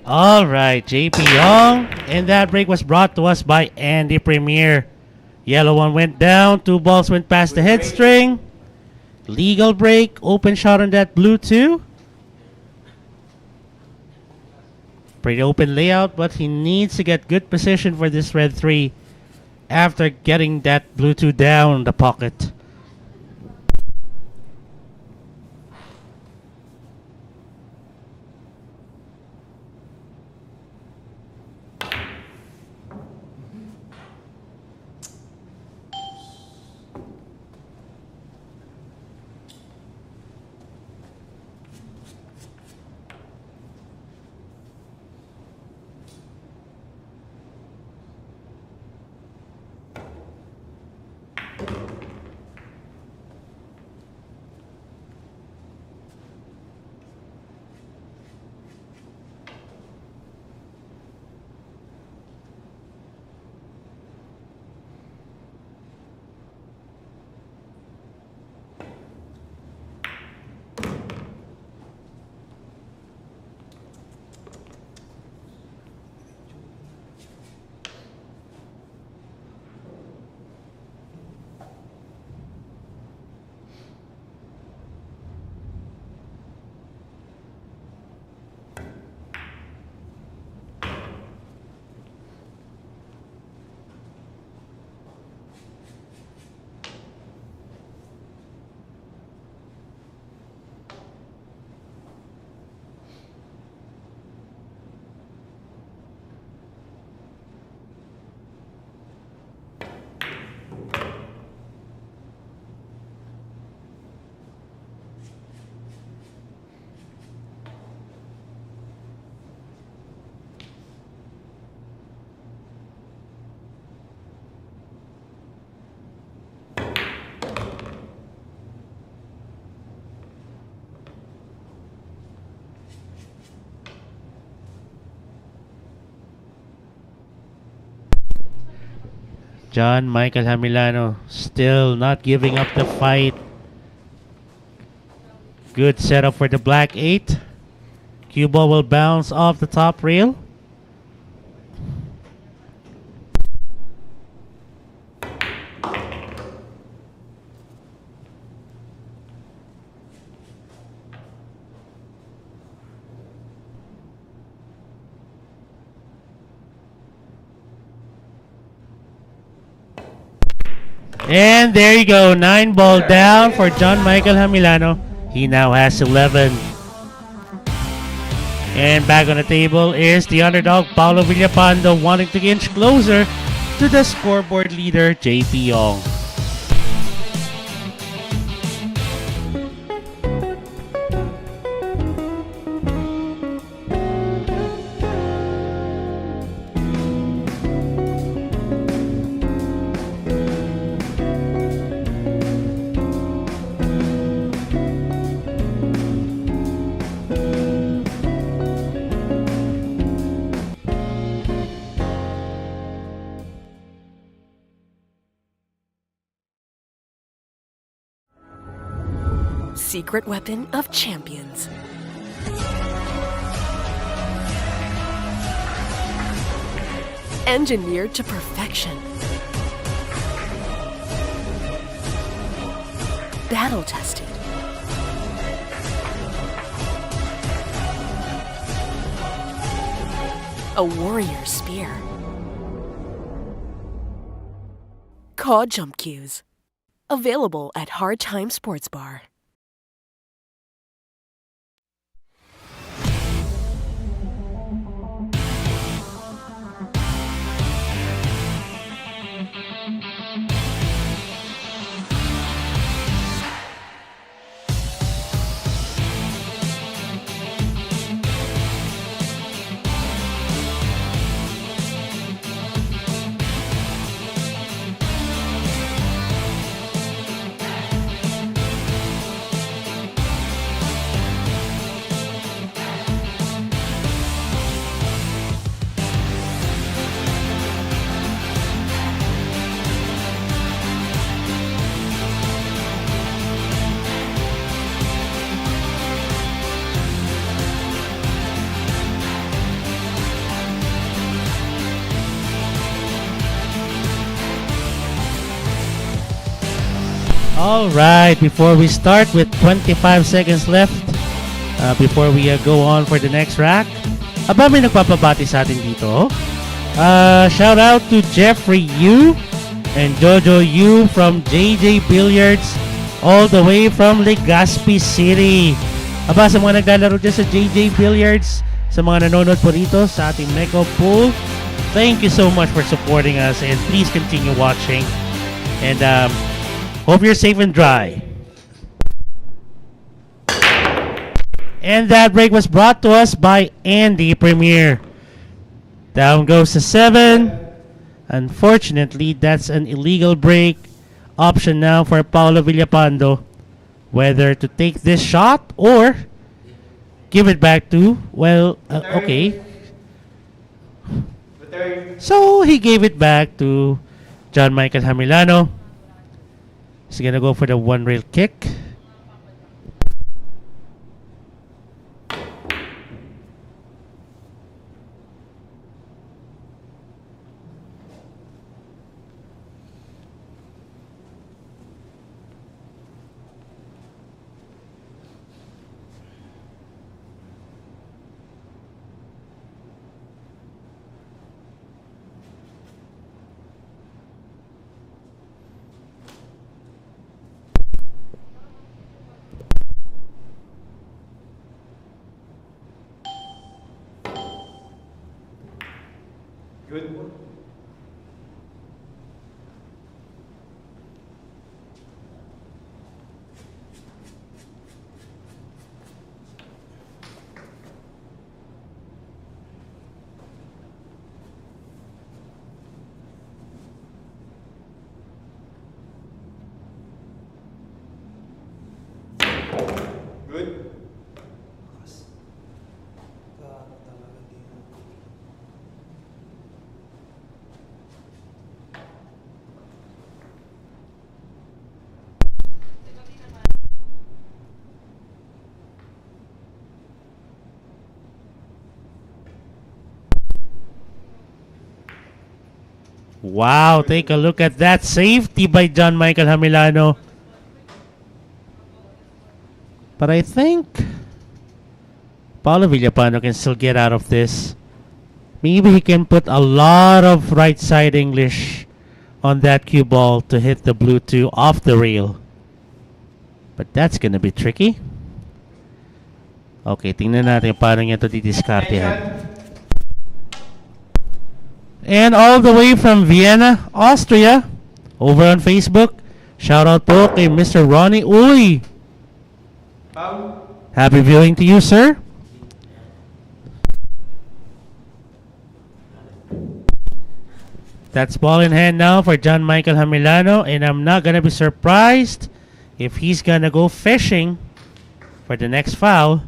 All right, JP Young. And that break was brought to us by Andy Premier. Yellow one went down. 2 balls went past the head string. Legal break. Open shot on that blue 2. Pretty open layout, but he needs to get good position for this red 3 after getting that blue 2 down the pocket. John Michael Jamelano still not giving up the fight. Good setup for the black 8. Cue ball will bounce off the top rail. And there you go, 9 ball down for John Michael Jamelano. He now has 11. And back on the table is the underdog, Paolo Villapando, wanting to inch closer to the scoreboard leader, JP Young. Secret weapon of champions. Engineered to perfection. Battle tested. A warrior spear. Caw Jump Cues. Available at Hard Time Sports Bar. All right, before we start with 25 seconds left, before we go on for the next rack, aba may nagpapabati sa atin dito. Shout out to Jeffrey Yu and Jojo Yu from JJ Billiards all the way from Legazpi City. Aba, sa mga naglalaro dyan sa JJ Billiards, sa mga nanonood po rito sa ating Meco Pool, thank you so much for supporting us and please continue watching. And hope you're safe and dry. And that break was brought to us by Andy Premier. Down goes to 7. Unfortunately, that's an illegal break. Option now for Paolo Villapando whether to take this shot or give it back to, well, okay. So he gave it back to John Michael Jamelano. He's gonna go for the one rail kick. Good. Good. Wow, take a look at that safety by John Michael Jamelano. But I think Paolo Villapando can still get out of this. Maybe he can put a lot of right side English on that cue ball to hit the blue 2 off the rail. But that's gonna be tricky. Okay, tingnan natin paano niya ito didiskartehan. And all the way from Vienna, Austria, over on Facebook, shout out po kay Mr. Ronnie Uy. Happy viewing to you, sir. That's ball in hand now for John Michael Jamelano, and I'm not gonna be surprised if he's gonna go fishing for the next foul.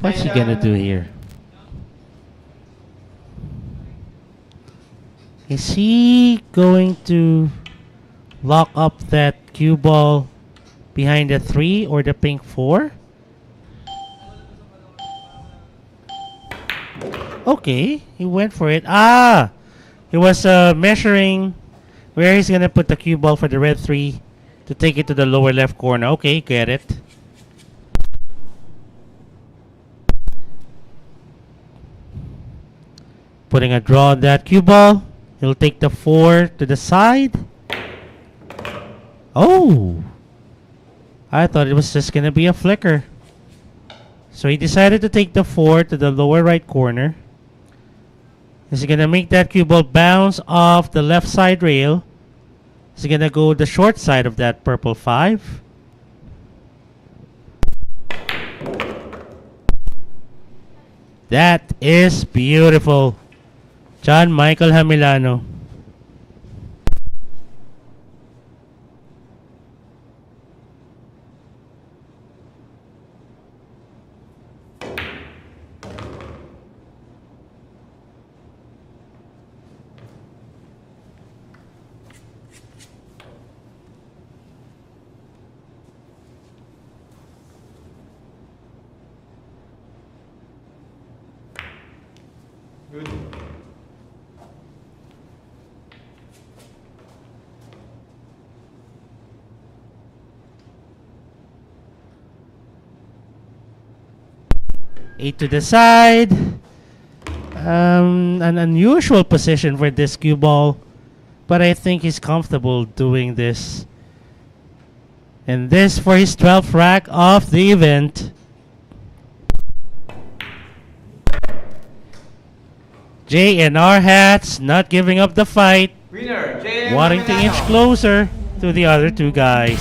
What's he gonna do here? Is he going to lock up that cue ball behind the 3 or the pink 4? Okay, he went for it. Ah! He was measuring where he's gonna put the cue ball for the red 3 to take it to the lower left corner. Okay, get it. Putting a draw on that cue ball. He'll take the 4 to the side. Oh! I thought it was just going to be a flicker. So he decided to take the 4 to the lower right corner. He's going to make that cue ball bounce off the left side rail. He's going to go the short side of that purple 5. That is beautiful. John Michael Jamelano. 8 to the side. An unusual position for this cue ball, but I think he's comfortable doing this. And this for his 12th rack of the event. J and R hats not giving up the fight, Winner, J.M. wanting to inch Jamelano. closer to the other two guys.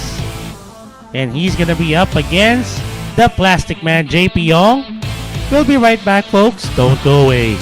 And he's gonna be up against the Plastic Man, JP Young. We'll be right back, folks. Don't go away.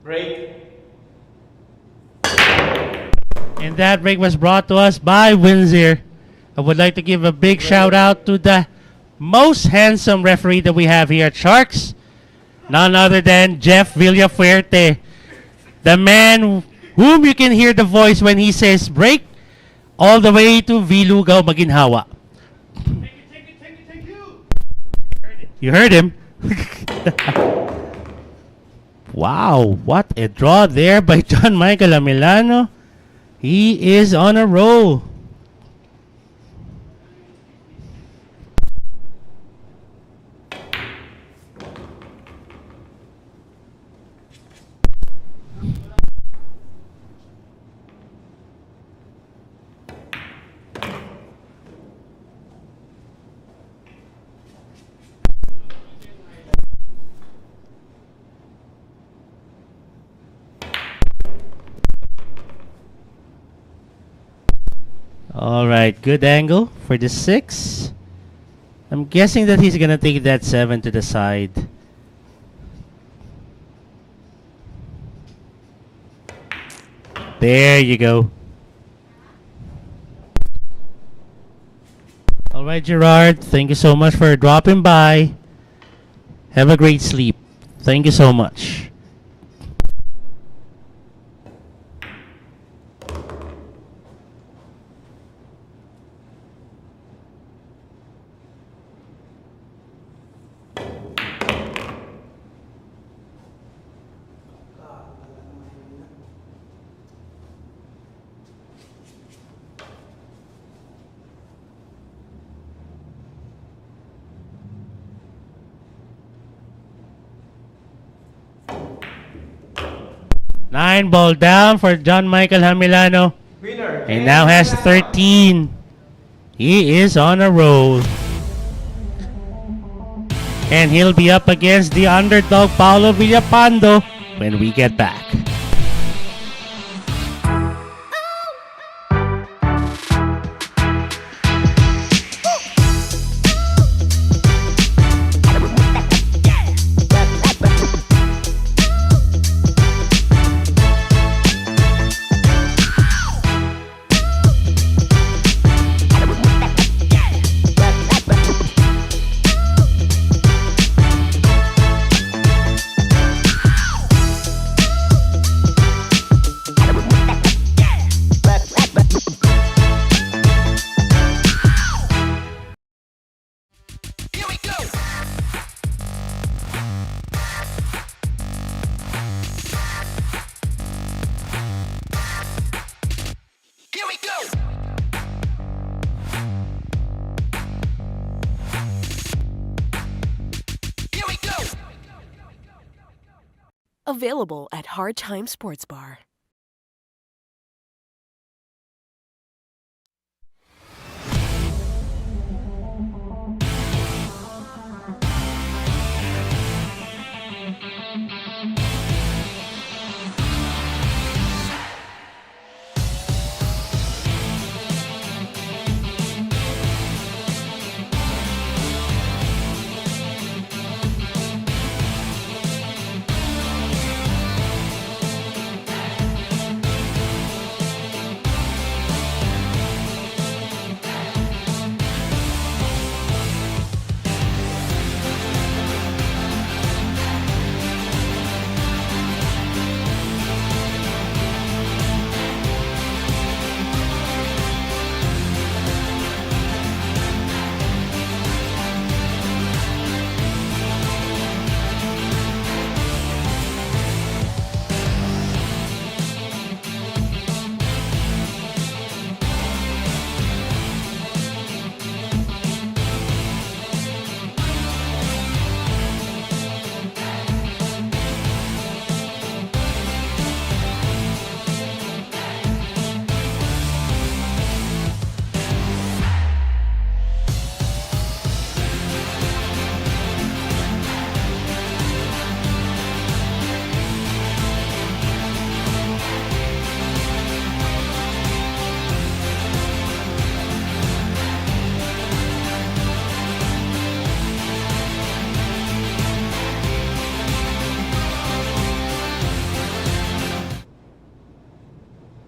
Break. And that break was brought to us by Windsor. I would like to give a big shout out to the most handsome referee that we have here at Sharks. None other than Jeff Villafuerte. The man whom you can hear the voice when he says break all the way to Vilugao Maginhawa. You heard him. Wow, what a draw there by John Michael Jamelano. He is on a roll. All right, good angle for the 6. I'm guessing that he's gonna take that 7 to the side. There you go. All right, Gerard, thank you so much for dropping by. Have a great sleep. Thank you so much. 9 ball down for John Michael Jamelano. Winner, And now has 13. He is on a roll. And he'll be up against the underdog Paolo Villapando when we get back. Available at Hard Time Sports Bar.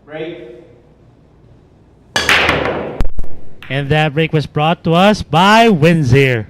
Break. And that break was brought to us by Windsor.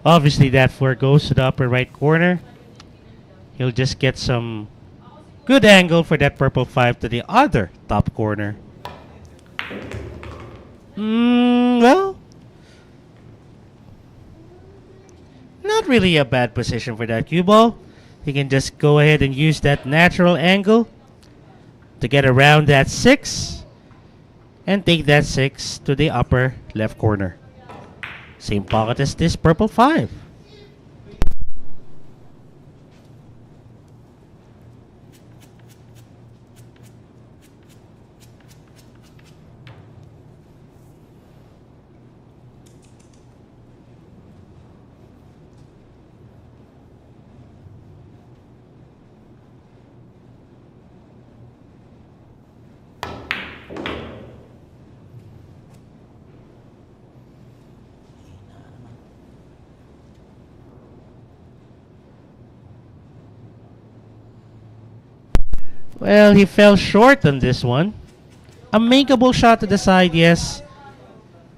Obviously, that 4 goes to the upper right corner. He'll just get some good angle for that purple 5 to the other top corner. Well, not really a bad position for that cue ball. He can just go ahead and use that natural angle to get around that 6 and take that 6 to the upper left corner. Same pocket as this purple 5. Well, he fell short on this one. A makeable shot to the side, yes.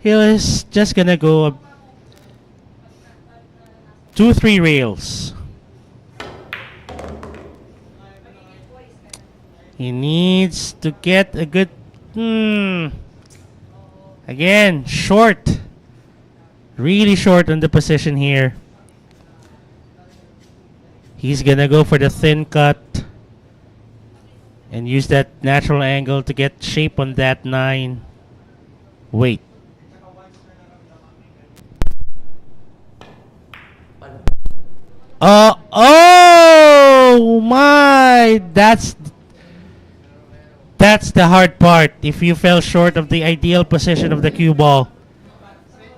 He is just gonna go 2-3 rails. He needs to get a good... Again, short. Really short on the position here. He's gonna go for the thin cut and use that natural angle to get shape on that 9. Wait. Oh my! That's the hard part. If you fell short of the ideal position of the cue ball.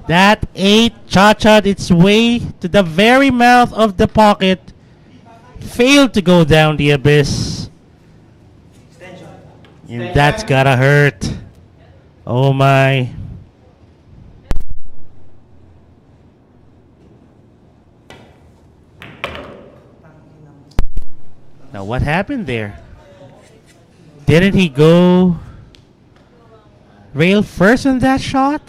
That 8 cha-cha'd its way to the very mouth of the pocket. Failed to go down the abyss. And that's gotta hurt. Oh my. Now what happened there? Didn't he go rail first on that shot?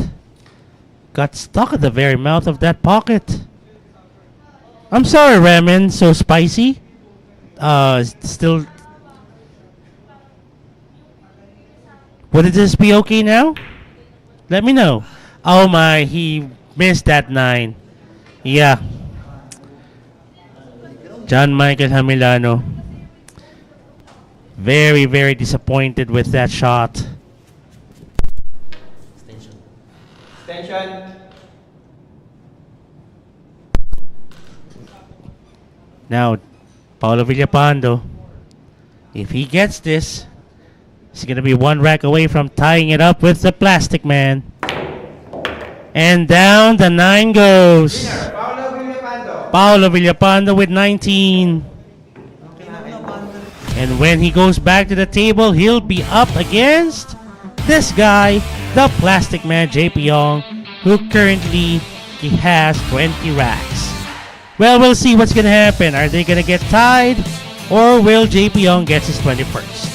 Got stuck at the very mouth of that pocket. I'm sorry, ramen, so spicy. Still. Would this be okay now? Let me know. Oh my, he missed that 9. Yeah. John Michael Jamelano. Very, very disappointed with that shot. Extension. Now, Paolo Villapando, if he gets this, he's going to be 1 rack away from tying it up with the plastic man. And down the 9 goes. Winner, Paolo Villapando. Paolo Villapando with 19. And when he goes back to the table, he'll be up against this guy, the plastic man, JP Young, who currently he has 20 racks. Well, we'll see what's going to happen. Are they going to get tied? Or will JP Young get his 21st?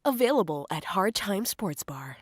Available at Hard Time Sports Bar.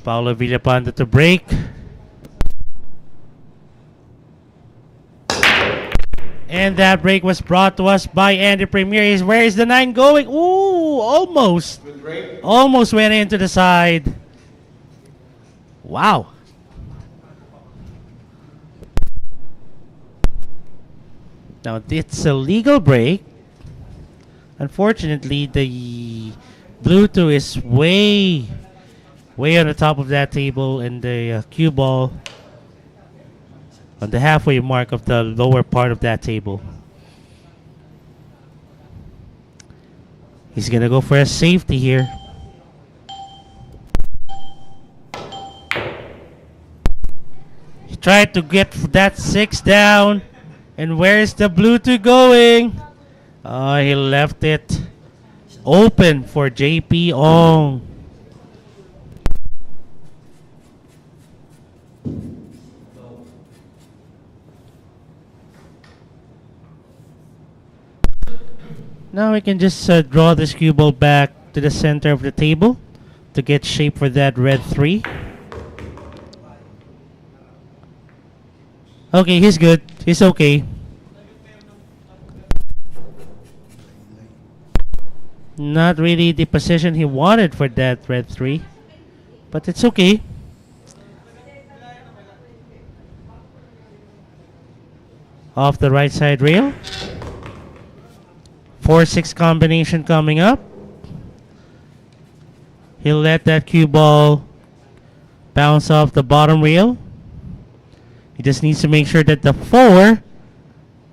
Paolo Villapando to break. And that break was brought to us by Andy Premier. Where is the 9 going? Ooh, almost. Almost went into the side. Wow. Now, it's a legal break. Unfortunately, the Bluetooth is way on the top of that table, and the cue ball on the halfway mark of the lower part of that table. He's gonna go for a safety here. He tried to get that 6 down. And where's the Bluetooth going? Oh, he left it open for JP Ong. Now we can just draw this cue ball back to the center of the table to get shape for that red 3. Okay, he's good. He's okay. Not really the position he wanted for that red 3, but it's okay. Off the right side rail. 4-6 combination coming up. He'll let that cue ball bounce off the bottom rail. He just needs to make sure that the 4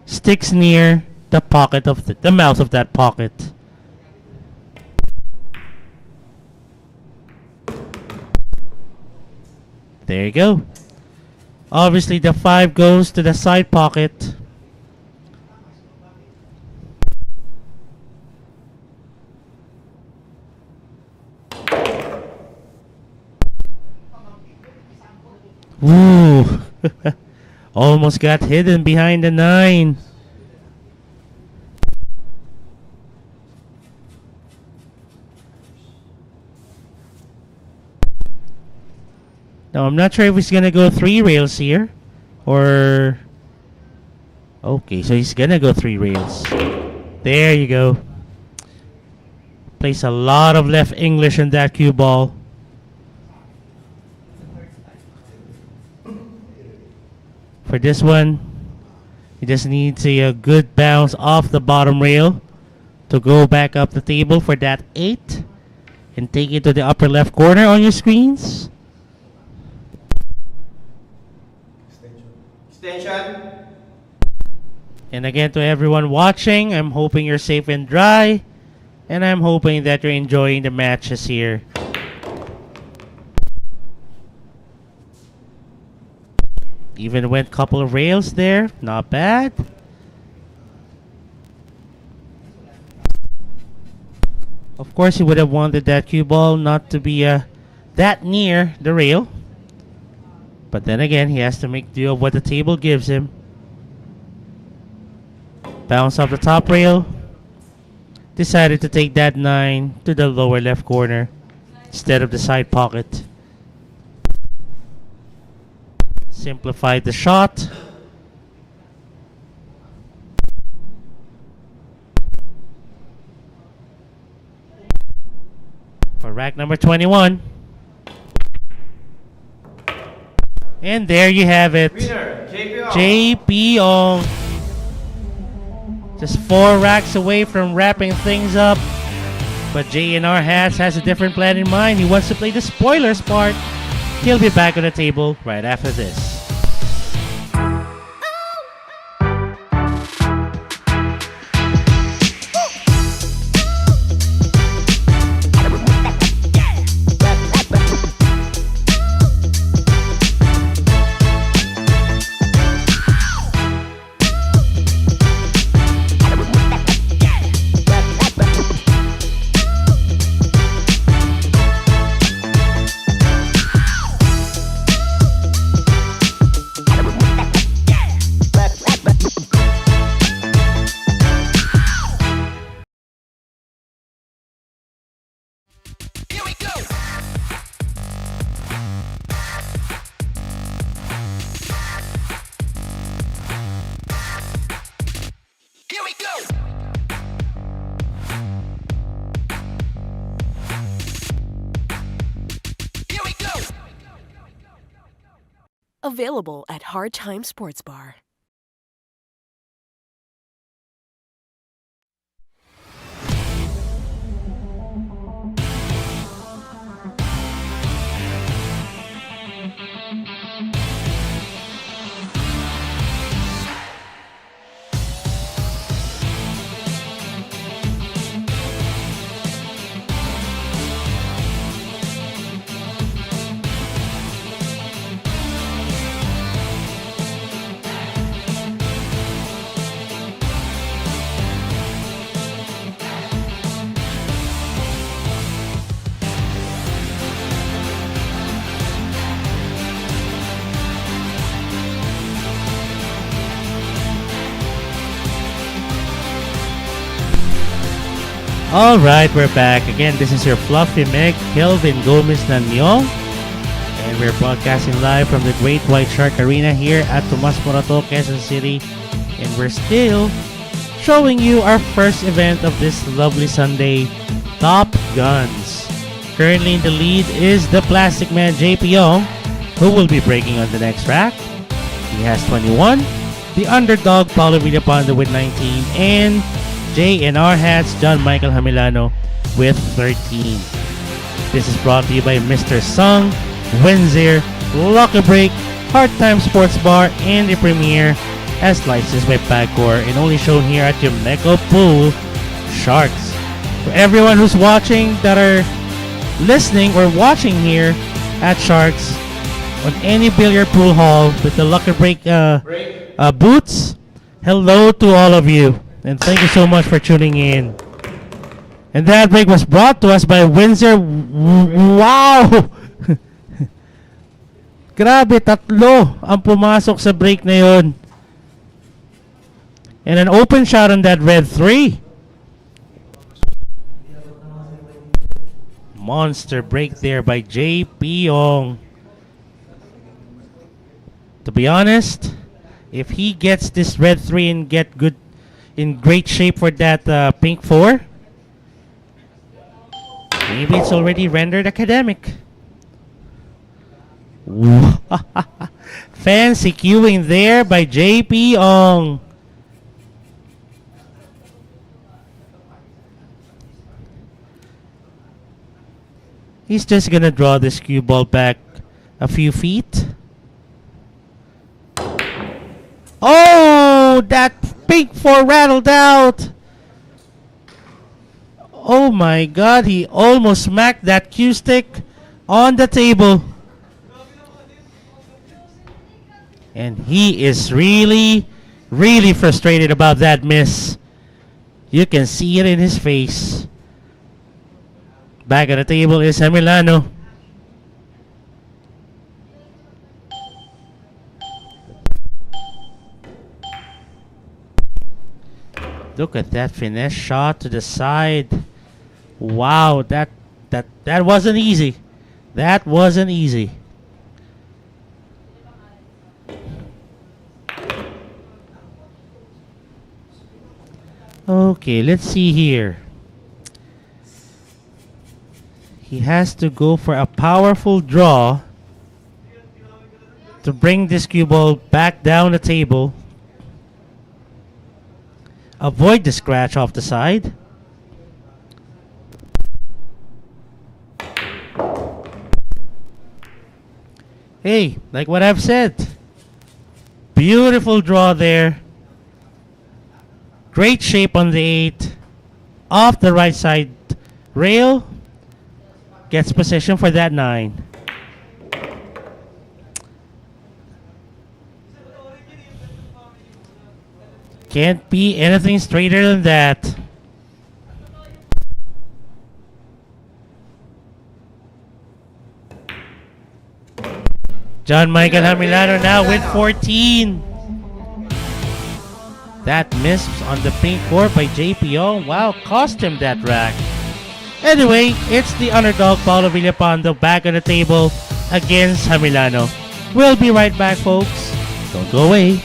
sticks near the pocket of the mouth of that pocket. There you go. Obviously, the 5 goes to the side pocket. Ooh. Almost got hidden behind the 9. Now, I'm not sure if he's going to go 3 rails here. Or... Okay, so he's going to go 3 rails. There you go. Place a lot of left English in that cue ball. For this one, he just needs a good bounce off the bottom rail to go back up the table for that 8. And take it to the upper left corner on your screens. Extension. And again, to everyone watching, I'm hoping you're safe and dry. And I'm hoping that you're enjoying the matches here. Even went a couple of rails there. Not bad. Of course, he would have wanted that cue ball not to be that near the rail. But then again, he has to make do of what the table gives him. Bounce off the top rail. Decided to take that 9 to the lower left corner instead of the side pocket. Simplified the shot. For rack number 21. And there you have it. Winner, JP Ong. JP Ong. Just 4 racks away from wrapping things up. But JNR has a different plan in mind. He wants to play the spoilers part. He'll be back on the table right after this. we go. Here we go. Available at Hard Time Sports Bar. Alright, we're back. Again, this is your fluffy Meg, Kelvin Gomez Nanyong. And we're broadcasting live from the Great White Shark Arena here at MORATO, Quezon City. And we're still showing you our first event of this lovely Sunday, Top Guns. Currently in the lead is the Plastic Man JP Young, who will be breaking on the next rack. He has 21. The underdog Paolo Villapando with 19. And JNR hats John Michael Jamelano with 13. This is brought to you by Mr. Sung, Windsor, Locker Break, Hard Time Sports Bar, and the premiere as licensed by Pagcor and only shown here at Jamelano Pool Sharks. For everyone who's watching that are listening or watching here at Sharks on any billiard pool hall with the Locker Break booths, hello to all of you. And thank you so much for tuning in. And that break was brought to us by Windsor. Wow! Grabe, tatlo ang pumasok sa break na yun. And an open shot on that red 3. Monster break there by JP Ong. To be honest, if he gets this red 3 and get good in great shape for that pink 4, maybe it's already rendered academic. Fancy queuing there by JP Ong. He's just gonna draw this cue ball back a few feet. Oh, that pink 4 rattled out. Oh my god, he almost smacked that cue stick on the table. And he is really, really frustrated about that miss. You can see it in his face. Back on the table is Jamelano. Look at that finesse shot to the side. Wow, that wasn't easy. That wasn't easy. Okay, let's see here. He has to go for a powerful draw to bring this cue ball back down the table. Avoid the scratch off the side. Hey, like what I've said, beautiful draw there. Great shape on the 8. Off the right side rail. Gets position for that 9. Can't be anything straighter than that. John Michael Jamelano now with 14. That miss on the pink 4 by JPO. Wow, cost him that rack. Anyway, it's the underdog Paolo Villapando back on the table against Jamelano. We'll be right back, folks. Don't go away.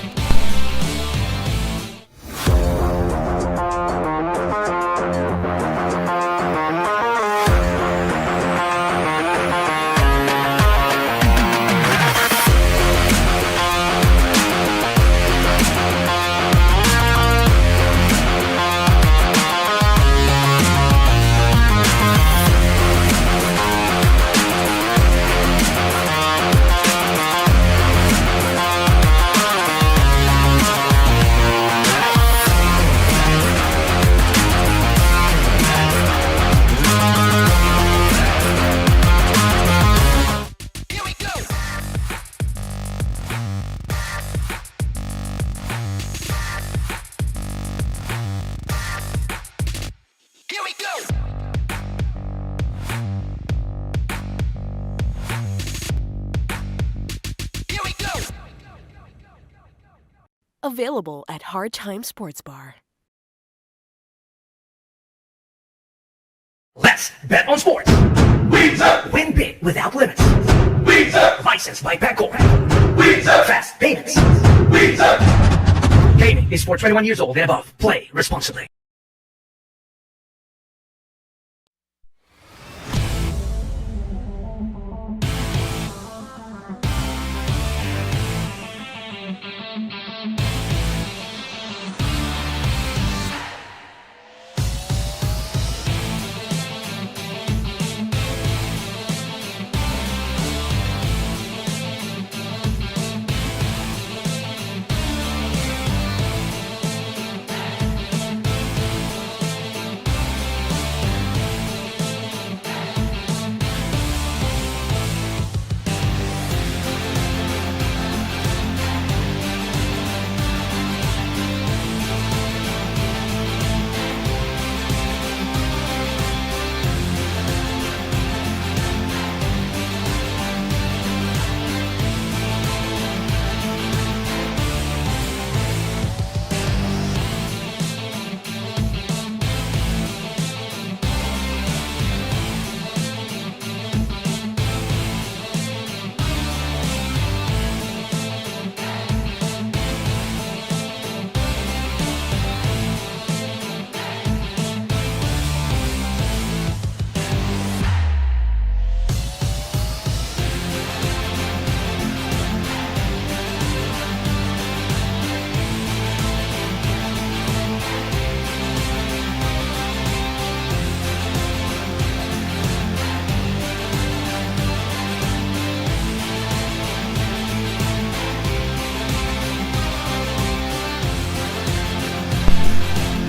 Available at Hard Time Sports Bar. Let's bet on sports. Win big without limits. Licensed by Bancorp. Fast payments. Gaming is for 21 years old and above. Play responsibly.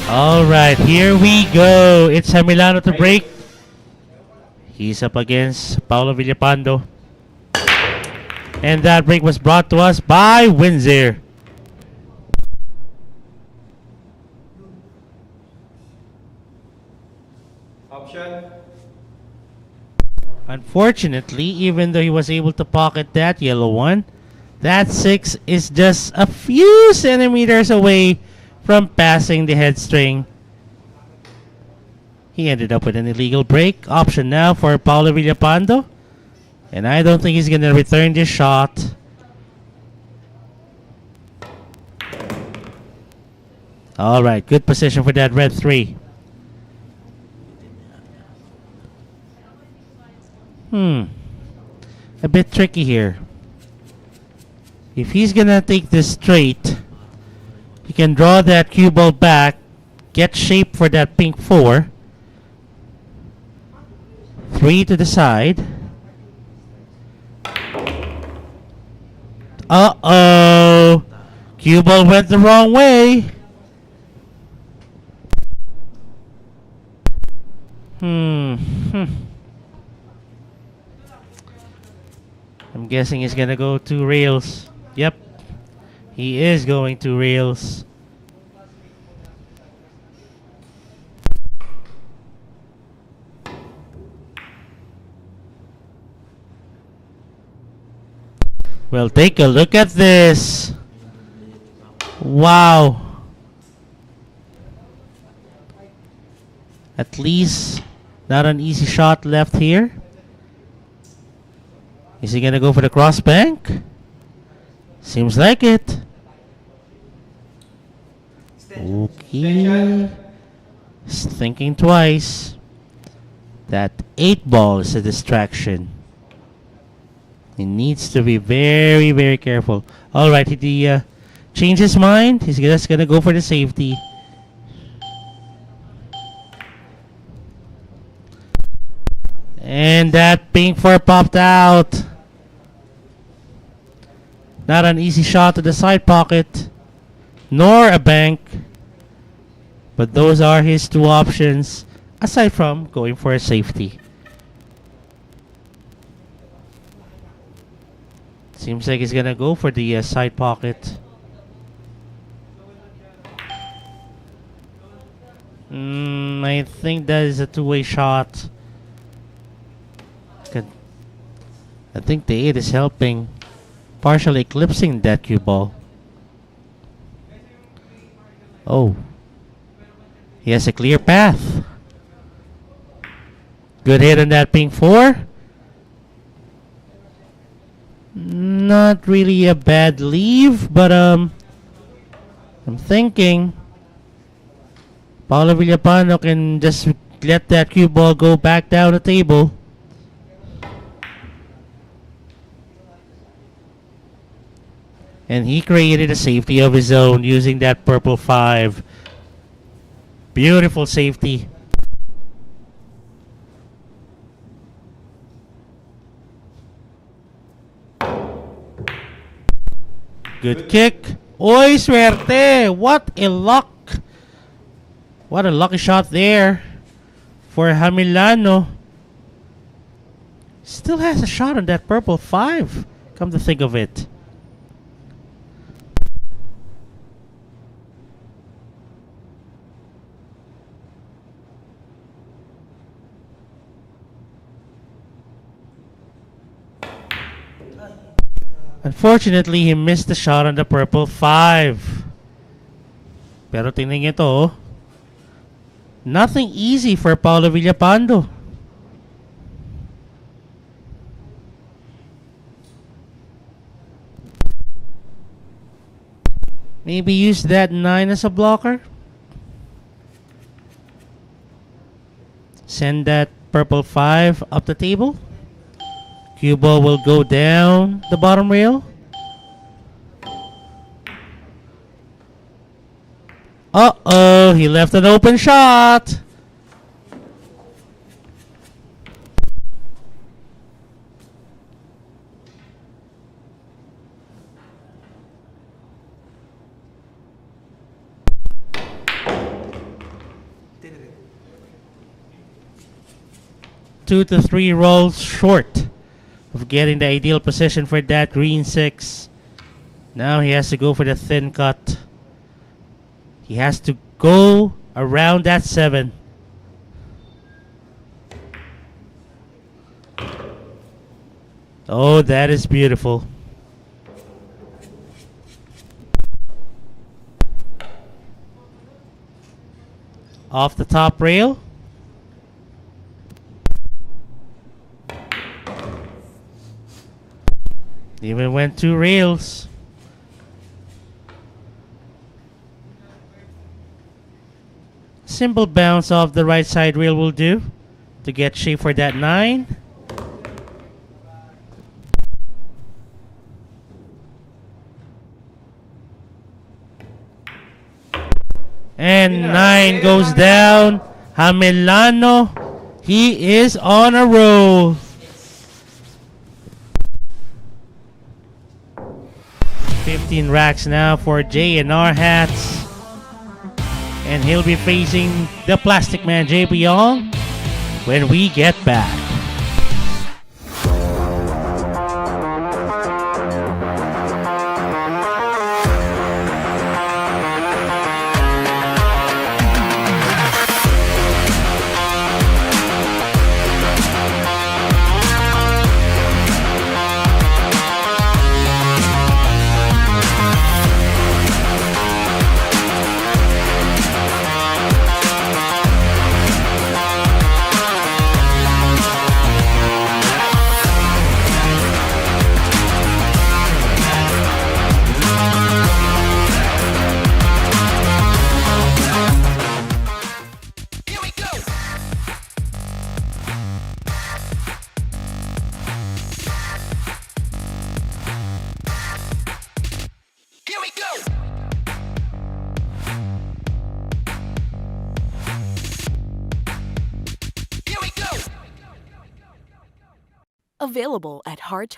Alright, here we go. It's Jamelano to break. He's up against Paolo Villapando. And that break was brought to us by Windsor. Option. Unfortunately, even though he was able to pocket that yellow one, that 6 is just a few centimeters away from passing the head string. He ended up with an illegal break. Option now for Paolo Villapando. And I don't think he's going to return this shot. Alright, good position for that red 3. A bit tricky here. If he's going to take this straight, he can draw that cue ball back, get shape for that pink 4. 3 to the side. Uh-oh! Cue ball went the wrong way. I'm guessing he's gonna go 2 rails. Yep. He is going 2 rails. Well, take a look at this. Wow. At least not an easy shot left here. Is he gonna go for the cross bank? Seems like it. Okay. He's thinking twice. That 8 ball is a distraction. He needs to be very, very careful. Alright, he changed his mind. He's just gonna go for the safety. And that pink 4 popped out. Not an easy shot to the side pocket, nor a bank. But those are his 2 options, aside from going for a safety. Seems like he's gonna go for the side pocket. I think that is a 2-way shot. I think the 8 is helping, partially eclipsing that cue ball. Oh. He has a clear path. Good hit on that pink 4. Not really a bad leave, but I'm thinking Paolo Villapando can just let that cue ball go back down the table. And he created a safety of his own using that purple 5. Beautiful safety. Good kick. Oy, suerte. What a luck. What a lucky shot there for Jamelano. Still has a shot on that purple 5. Come to think of it. Unfortunately, he missed the shot on the purple 5. Pero tingnan niyo ito. Nothing easy for Paolo Villapando. Maybe use that 9 as a blocker. Send that purple 5 up the table. Cue ball will go down the bottom rail. Uh-oh, he left an open shot. Two to three rolls short of getting the ideal position for that green 6. Now he has to go for the thin cut. He has to go around that 7. Oh, that is beautiful. Off the top rail. Even went 2 rails. Simple bounce off the right side rail will do to get shape for that 9. And 9 goes down. Jamelano, he is on a roll. 15 racks now for J&R hats. And he'll be facing the Plastic Man JP Young when we get back. Available at Hard.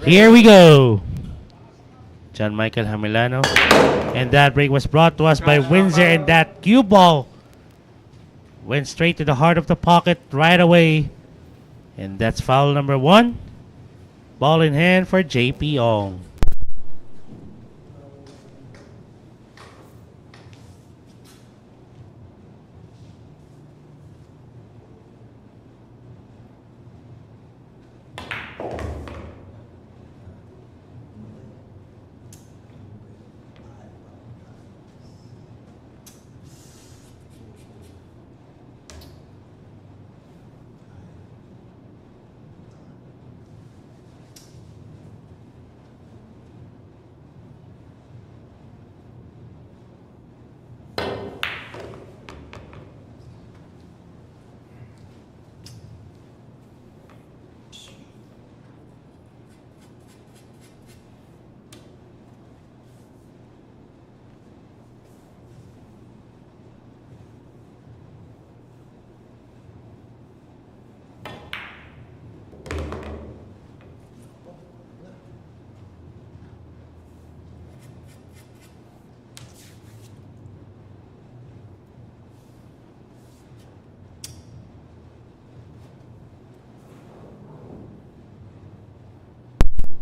Here we go. John Michael Jamelano. And that break was brought to us by Windsor, and that cue ball went straight to the heart of the pocket right away. And that's foul number 1. Ball in hand for JP Ong.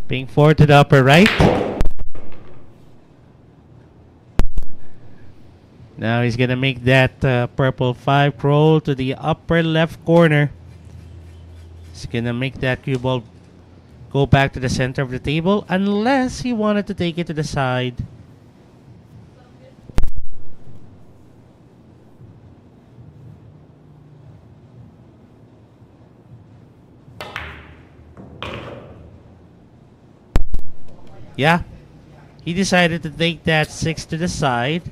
Being 4 to the upper right. Now he's gonna make that purple 5 roll to the upper left corner. He's gonna make that cue ball go back to the center of the table unless he wanted to take it to the side. Yeah, he decided to take that 6 to the side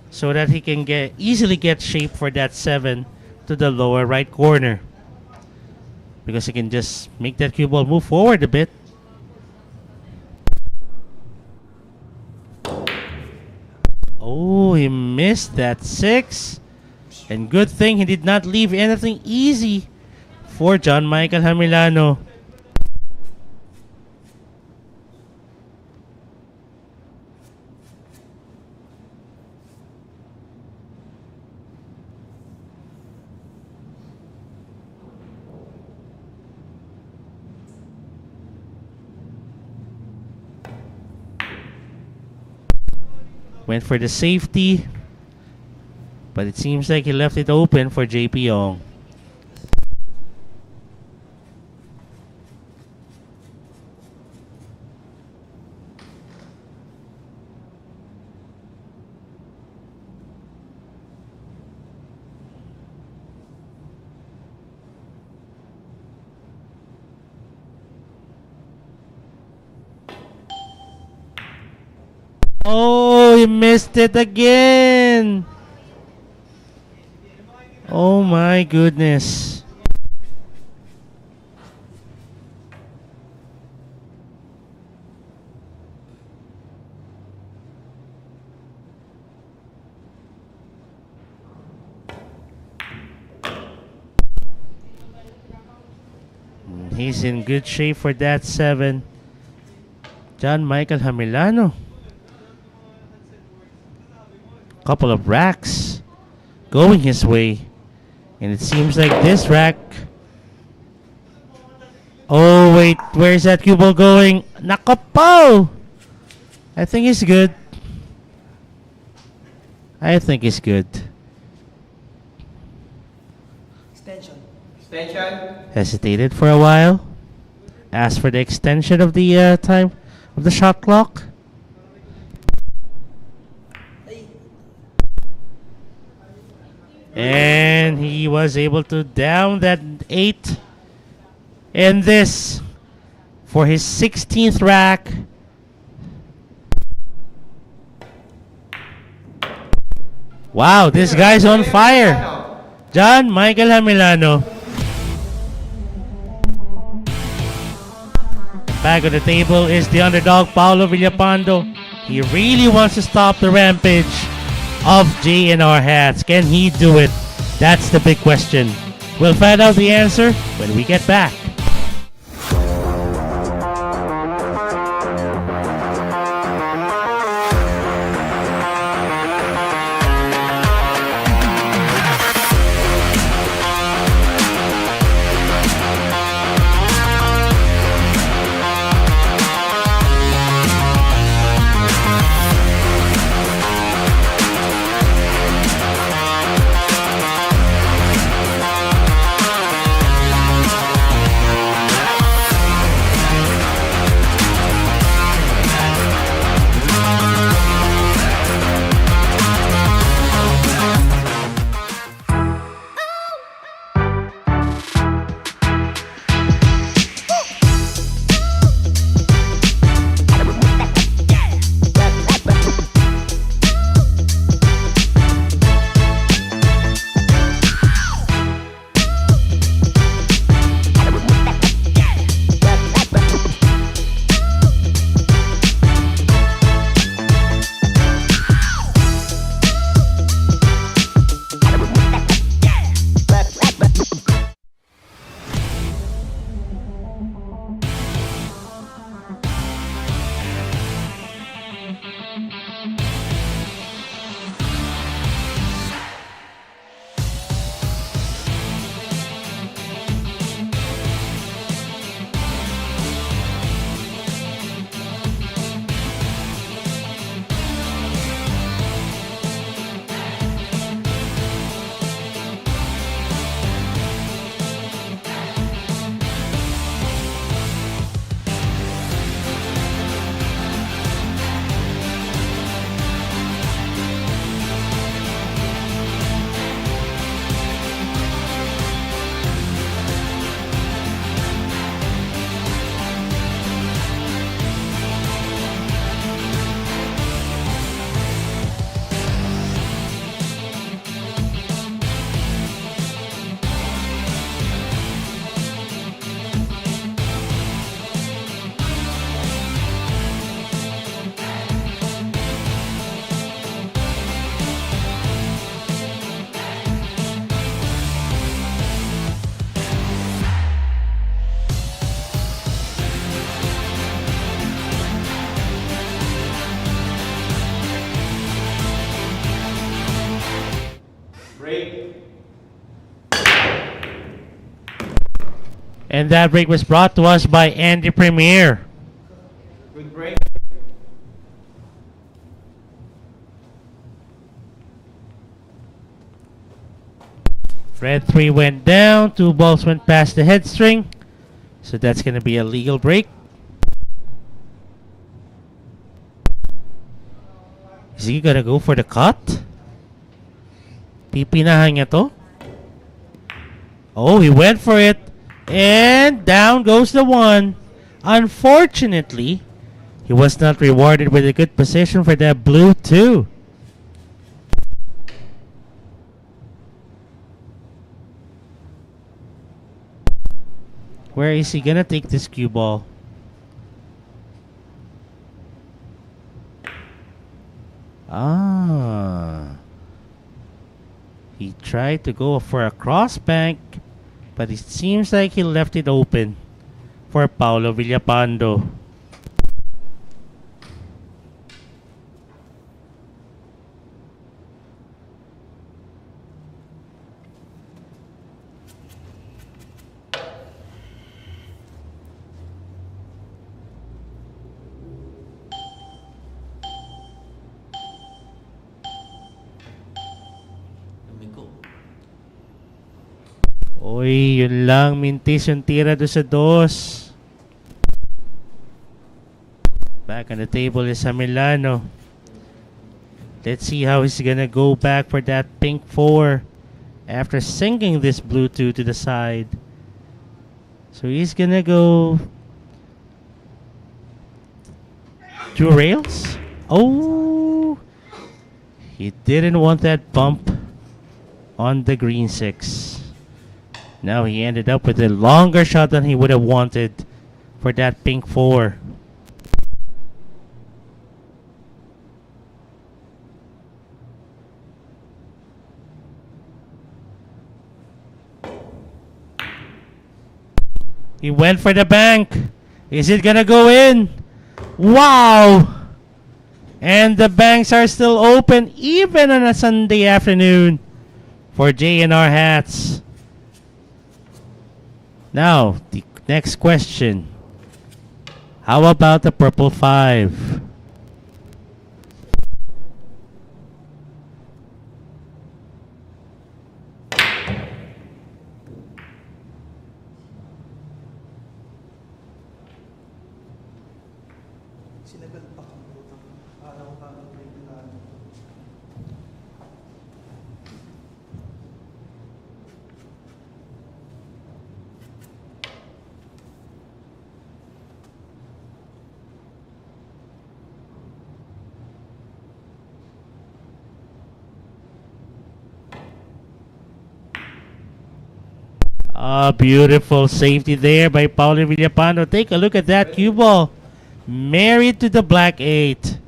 so that he can easily get shape for that 7 to the lower right corner, because he can just make that cue ball move forward a bit. Oh, he missed that 6, and good thing he did not leave anything easy for John Michael Jamelano. Went for the safety, but it seems like he left it open for JP Ong. Oh, he missed it again. Oh my goodness. He's in good shape for that 7. John Michael Jamelano. Couple of racks going his way, and it seems like this rack. Oh wait, where's that cue ball going? Nakapo! I think he's good. I think he's good. Extension. Extension. Hesitated for a while. Asked for the extension of the time of the shot clock. And he was able to down that 8. And this for his 16th rack. Wow, this guy's on fire. John Michael Jamelano. Back on the table is the underdog Paolo Villapando. He really wants to stop the rampage of JNR Hats. Can he do it? That's the big question. We'll find out the answer when we get back. And that break was brought to us by Andy Premier. Good break. Red 3 went down. 2 balls went past the head string. So that's going to be a legal break. Is he going to go for the cut? Pipinahan niya to? Oh, he went for it. And down goes the 1. Unfortunately, he was not rewarded with a good position for that blue 2. Where is he gonna take this cue ball? He tried to go for a cross bank, but it seems like he left it open for Paolo Villapando. Uy, yun lang. Mintis yung tira doon sa 2. Back on the table is Jamelano. Let's see how he's gonna go back for that pink 4 after sinking this blue 2 to the side. So he's gonna go 2 rails. Oh, he didn't want that bump on the green 6. Now he ended up with a longer shot than he would have wanted for that pink 4. He went for the bank. Is it gonna go in? Wow! And the banks are still open even on a Sunday afternoon for J&R hats. Now, the next question. How about the purple 5? Sinagalpak ang putang. Alam ko paano break na ano. Beautiful safety there by Paolo Villapando. Take a look at that cue ball. Married to the black 8.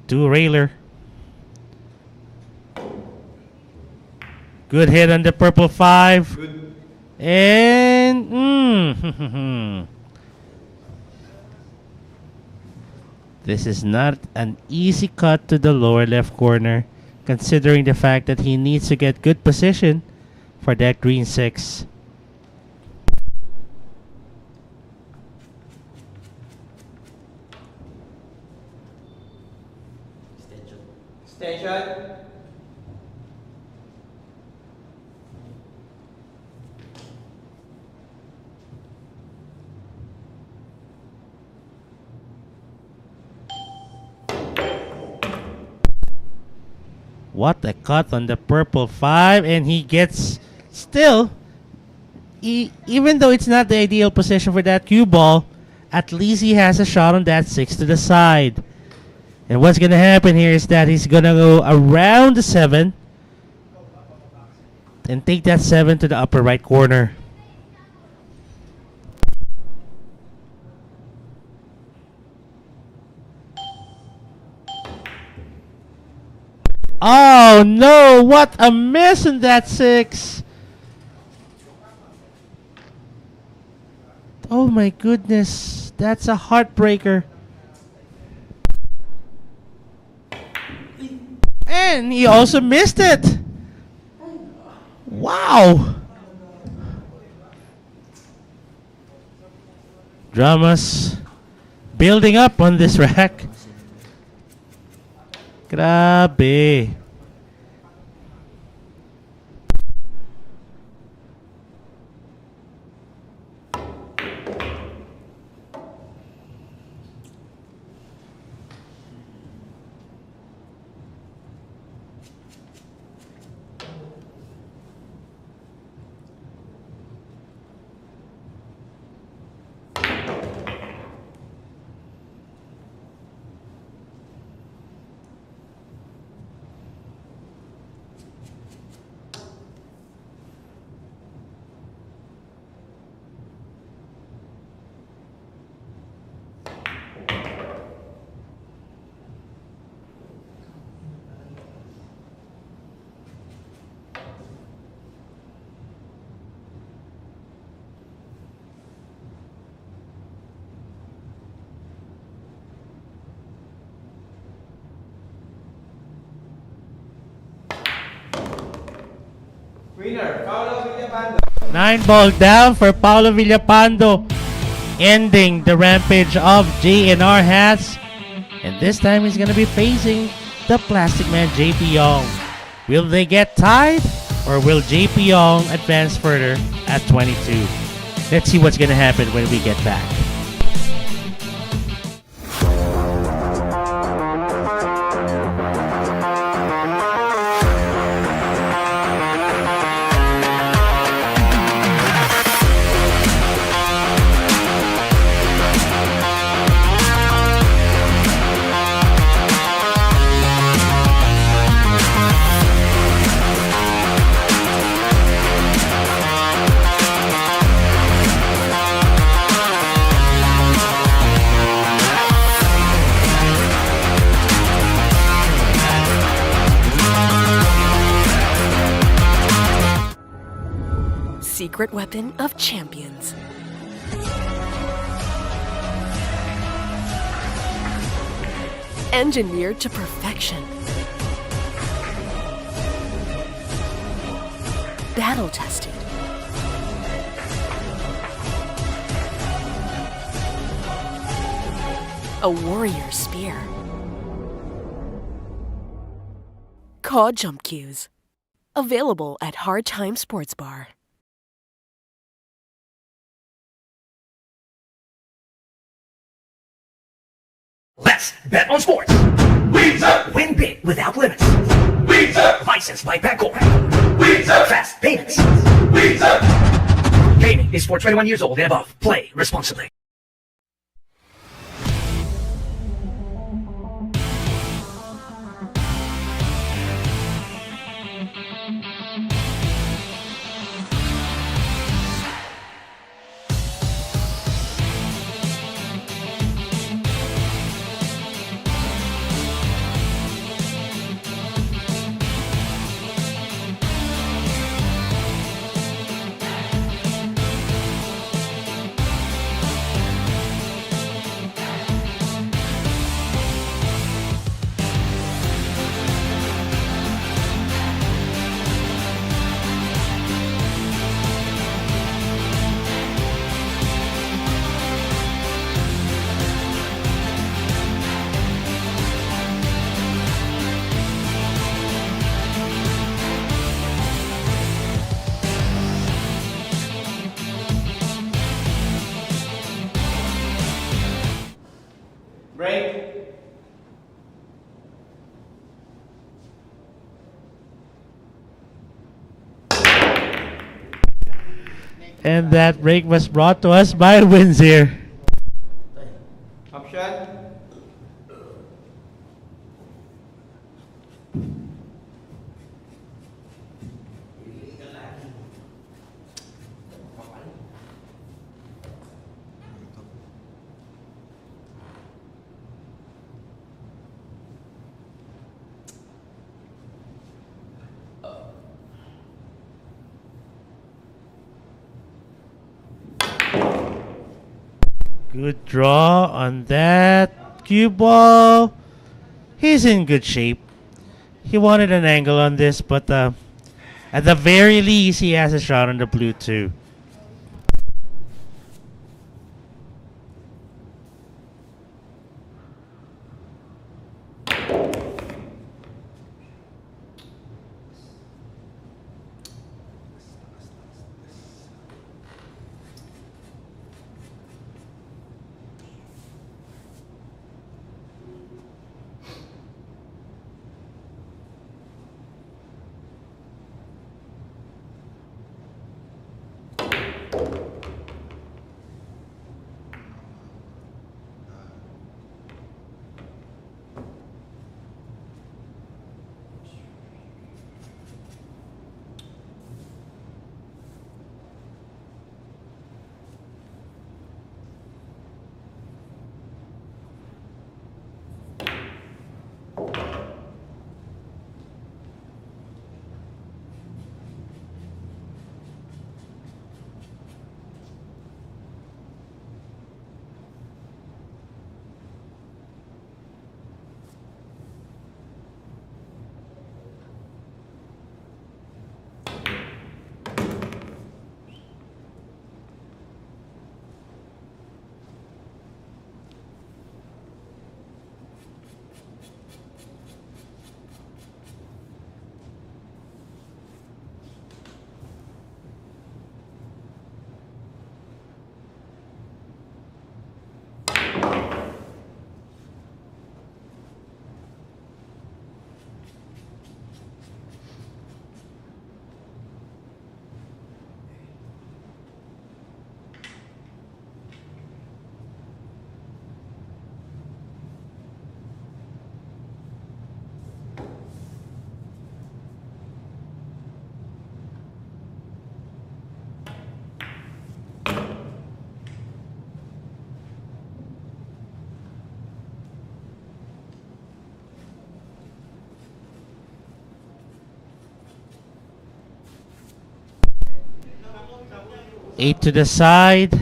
Two railer. Good hit on the purple 5. Good. And this is not an easy cut to the lower left corner, considering the fact that he needs to get good position for that green 6. Extension. What a cut on the purple 5, and he gets still, even though it's not the ideal position for that cue ball, at least he has a shot on that 6 to the side. And what's going to happen here is that he's going to go around the 7 and take that 7 to the upper right corner. Oh no, what a miss in that 6. Oh my goodness. That's a heartbreaker. And he also missed it. Wow. Dramas building up on this rack. Grabe. Winner, Paolo Villapando. 9-ball down for Paolo Villapando, ending the rampage of JNR hats. And this time he's going to be facing the Plastic Man JP Young. Will they get tied, or will JP Young advance further at 22? Let's see what's going to happen when we get back. Secret weapon of champions. Engineered to perfection. Battle tested. A warrior spear. Cod jump cues. Available at Hard Time Sports Bar. Let's bet on sports. Win big without limits. Licensed by Bancorp. Fast payments. Gaming is for 21 years old and above. Play responsibly. Break. And that break was brought to us by Windsor. Option. Good draw on that cue ball. He's in good shape. He wanted an angle on this, but at the very least, he has a shot on the blue too. Eight to the side.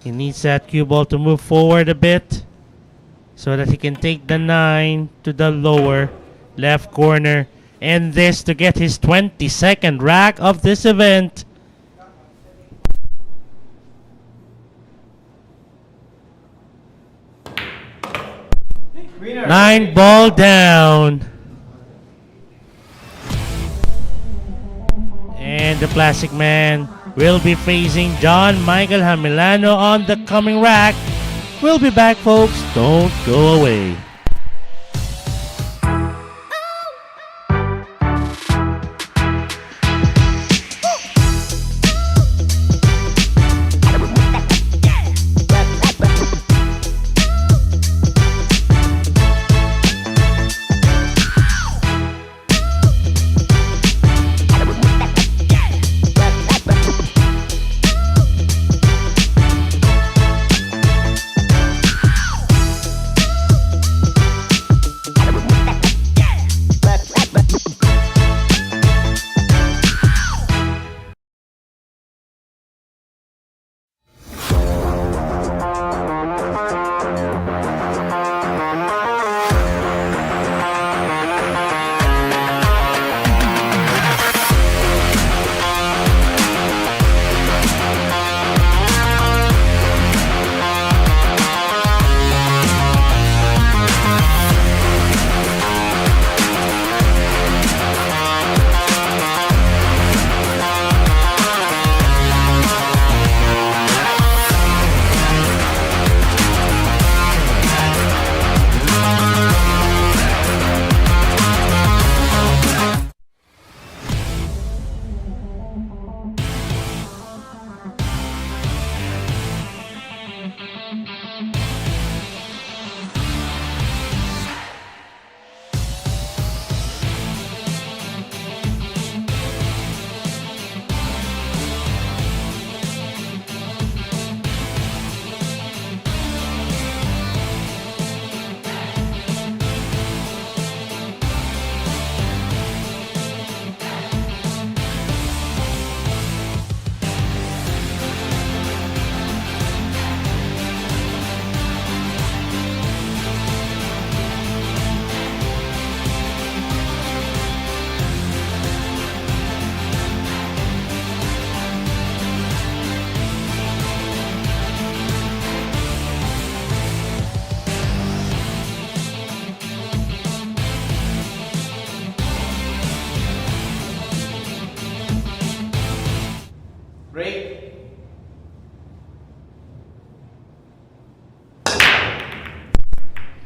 He needs that cue ball to move forward a bit so that he can take the 9 to the lower left corner. And this to get his 22nd rack of this event. Winner. 9 ball down. And the Plastic Man will be facing John Michael Jamelano on the coming rack. We'll be back, folks. Don't go away.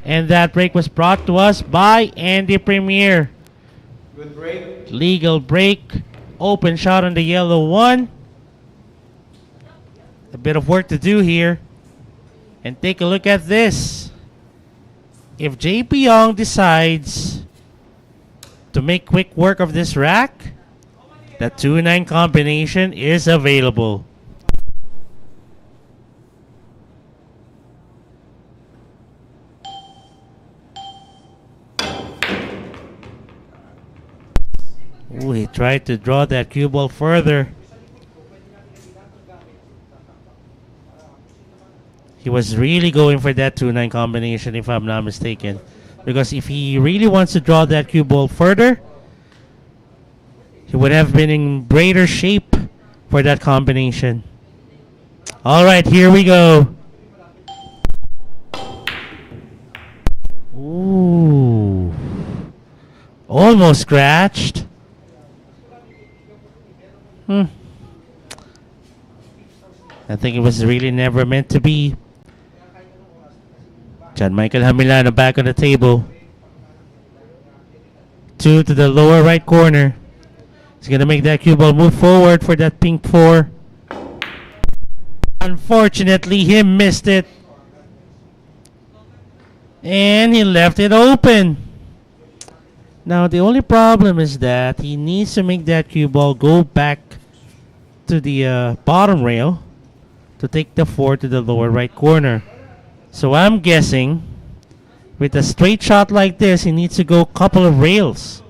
And that break was brought to us by Andy Premier. Good break. Legal break. Open shot on the yellow one. A bit of work to do here. And take a look at this. If JP Young decides to make quick work of this rack, the 2-9 combination is available. Ooh, he tried to draw that cue ball further. He was really going for that 2-9 combination, if I'm not mistaken. Because if he really wants to draw that cue ball further, he would have been in greater shape for that combination. Alright, here we go. Ooh. Almost scratched. I think it was really never meant to be. John Michael Jamelano back on the table. 2 to the lower right corner. He's going to make that cue ball move forward for that pink 4. Unfortunately, he missed it. And he left it open. Now, the only problem is that he needs to make that cue ball go back to the bottom rail to take the 4 to the lower right corner. So I'm guessing with a straight shot like this, he needs to go a couple of rails.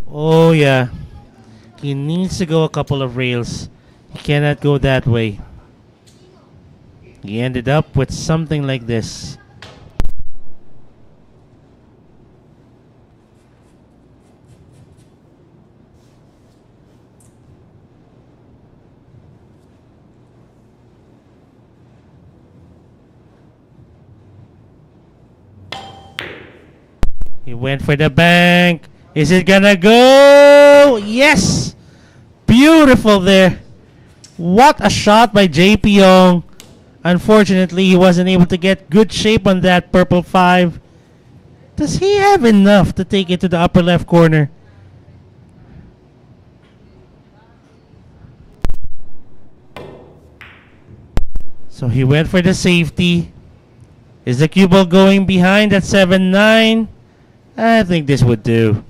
Oh yeah, he needs to go a couple of rails. He cannot go that way. He ended up with something like this. He went for the bank. Is it gonna go? Yes! Beautiful there. What a shot by JP Young. Unfortunately, he wasn't able to get good shape on that purple 5. Does he have enough to take it to the upper left corner? So he went for the safety. Is the cue ball going behind at 7-9? I think this would do.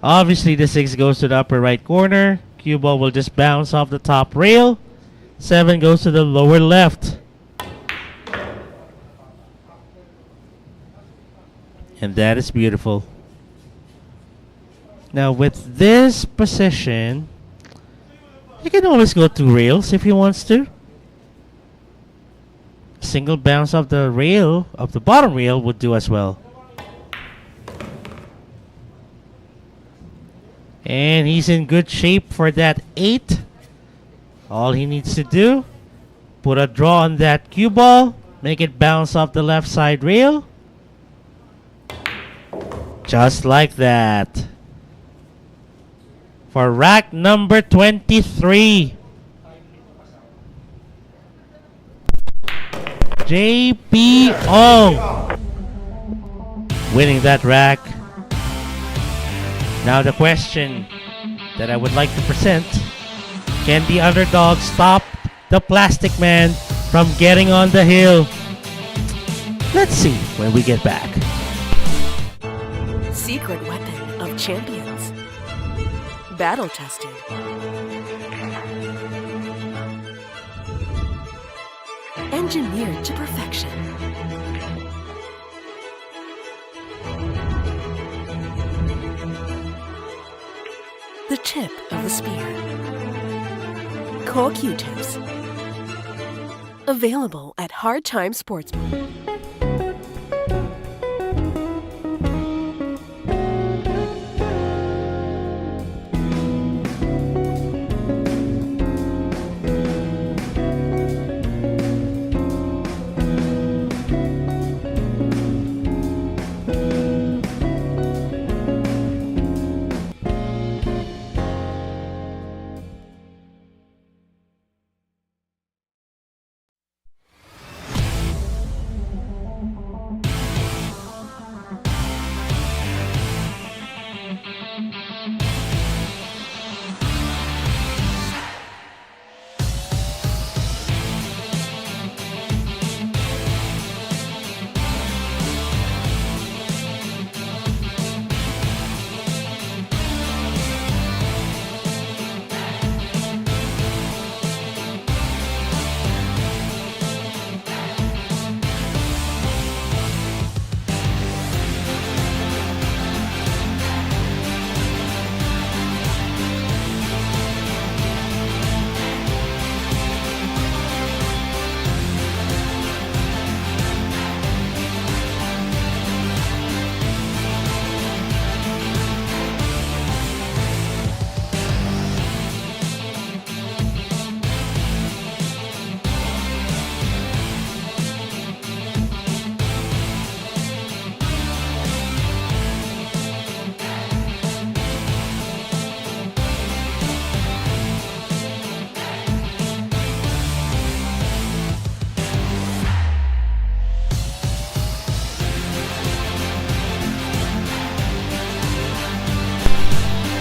Obviously, the 6 goes to the upper right corner. Cue ball will just bounce off the top rail. 7 goes to the lower left. And that is beautiful. Now, with this position, he can always go 2 rails if he wants to. Single bounce off the rail, of the bottom rail, would do as well. And he's in good shape for that 8. All he needs to do, put a draw on that cue ball, make it bounce off the left side rail. Just like that. For rack number 23. JP Ong winning that rack. Now the question that I would like to present, can the underdog stop the Plastic Man from getting on the hill? Let's see when we get back. Secret weapon of champions. Battle tested. Engineered to perfection. The tip of the spear. Core Q-tips. Available at Hard Time Sportsbook.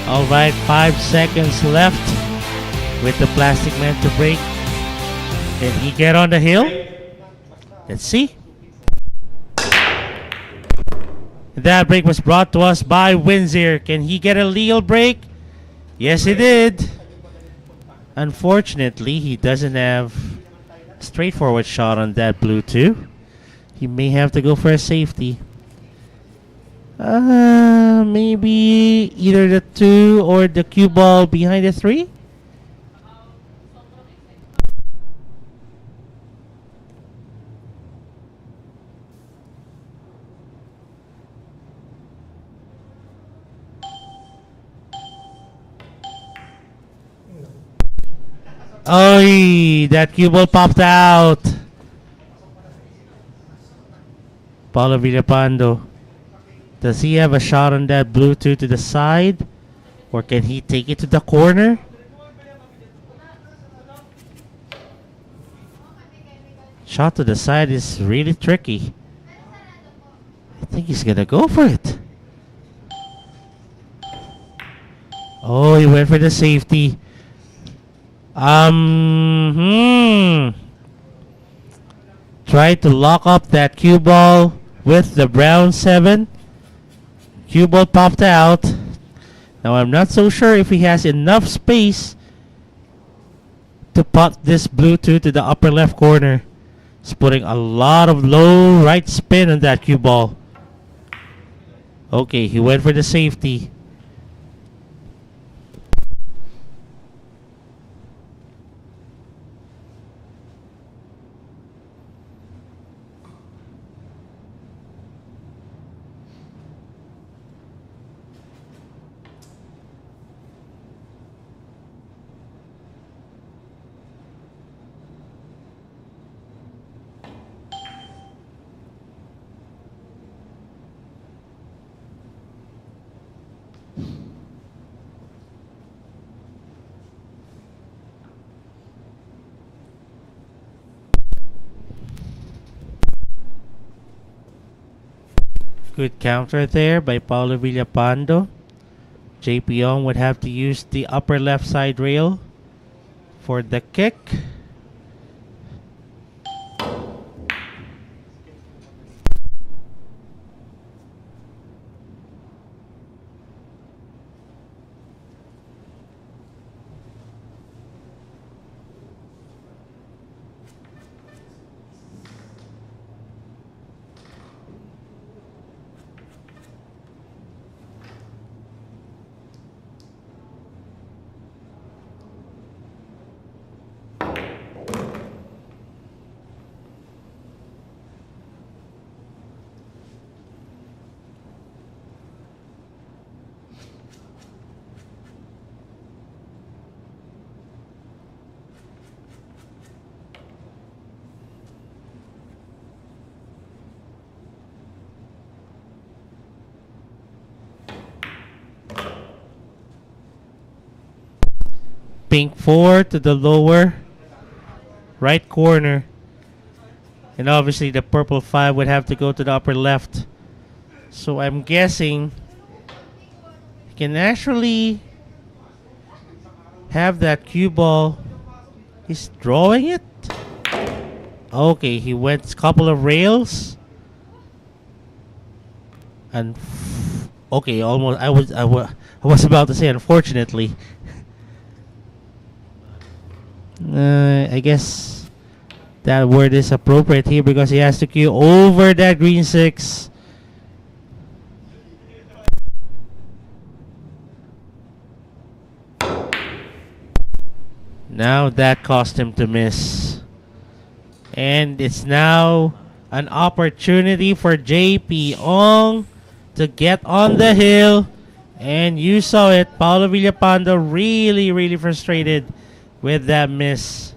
Alright, 5 seconds left with the Plastic Man to break. Can he get on the hill? Let's see. That break was brought to us by Windsor. Can he get a legal break? Yes, he did. Unfortunately, he doesn't have a straightforward shot on that blue 2. He may have to go for a safety. Maybe either the 2 or the cue ball behind the 3. Oh, that cue ball popped out. Paolo Villapando. Does he have a shot on that blue 2 to the side? Or can he take it to the corner? Shot to the side is really tricky. I think he's gonna go for it. Oh, he went for the safety. Try to lock up that cue ball with the brown 7. Cue ball popped out. Now I'm not so sure if he has enough space to pot this blue 2 to the upper left corner. He's putting a lot of low right spin on that cue ball. Okay, he went for the safety. Good counter there by Paolo Villapando. JP Young would have to use the upper left side rail for the kick. Pink 4 to the lower right corner. And obviously the purple 5 would have to go to the upper left. So I'm guessing you can actually have that cue ball. He's drawing it. Okay, he went a couple of rails. And okay, almost I was about to say unfortunately. I guess that word is appropriate here because he has to cue over that green 6. Now that cost him to miss. And it's now an opportunity for JP Ong to get on the hill. And you saw it. Paolo Villapando really frustrated with that miss.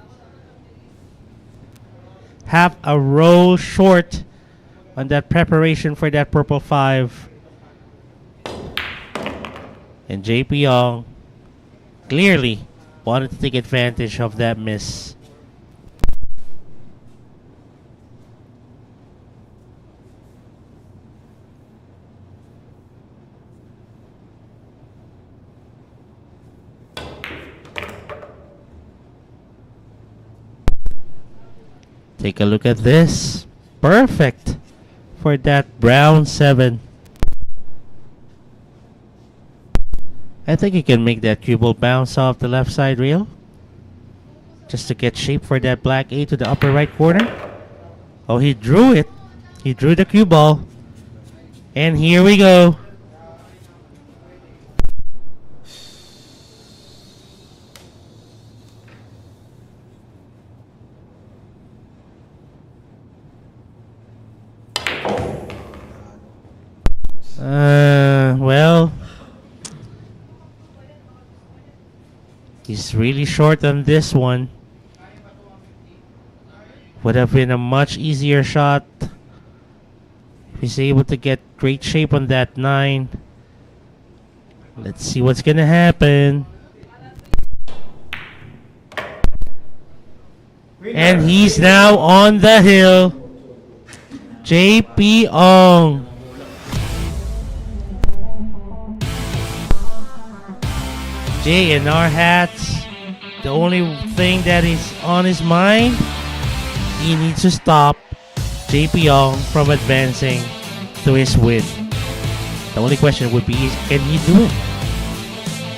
Half a row short on that preparation for that purple 5. And JP Ong clearly wanted to take advantage of that miss. Take a look at this. Perfect for that brown 7. I think you can make that cue ball bounce off the left side rail. Just to get shape for that black 8 to the upper right corner. Oh, he drew it. He drew the cue ball. And here we go. Well, he's really short on this one. Would have been a much easier shot if he's able to get great shape on that 9. Let's see what's gonna happen. And he's now on the hill. JP Ong. J in our hats. The only thing that is on his mind, he needs to stop JP Ong from advancing to his win. The only question would be, can he do it?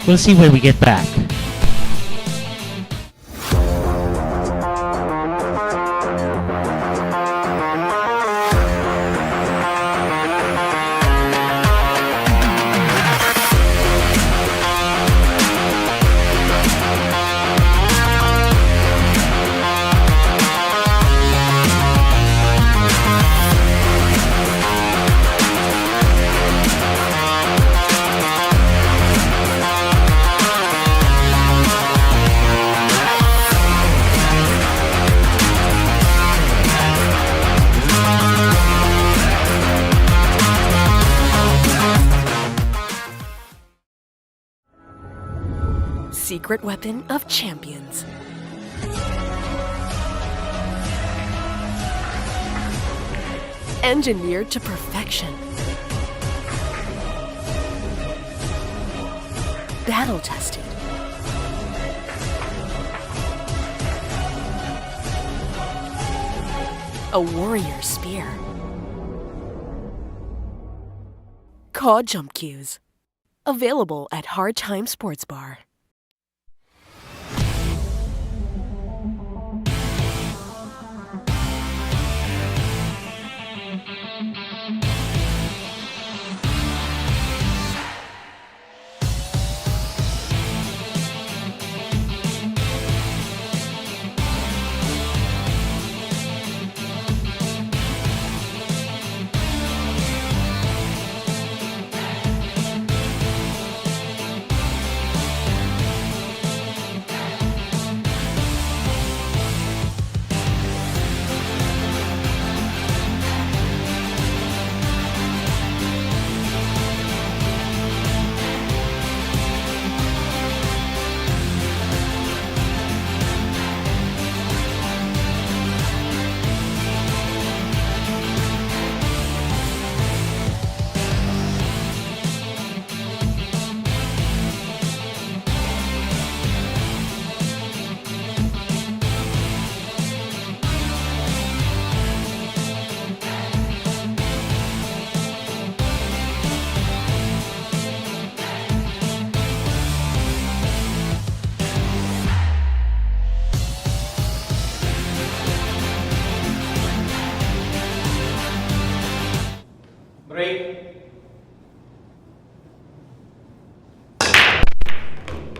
We'll see when we get back. Secret weapon of champions. Engineered to perfection. battle-tested. A warrior spear. Cod Jump Cues. Available at Hard Time Sports Bar.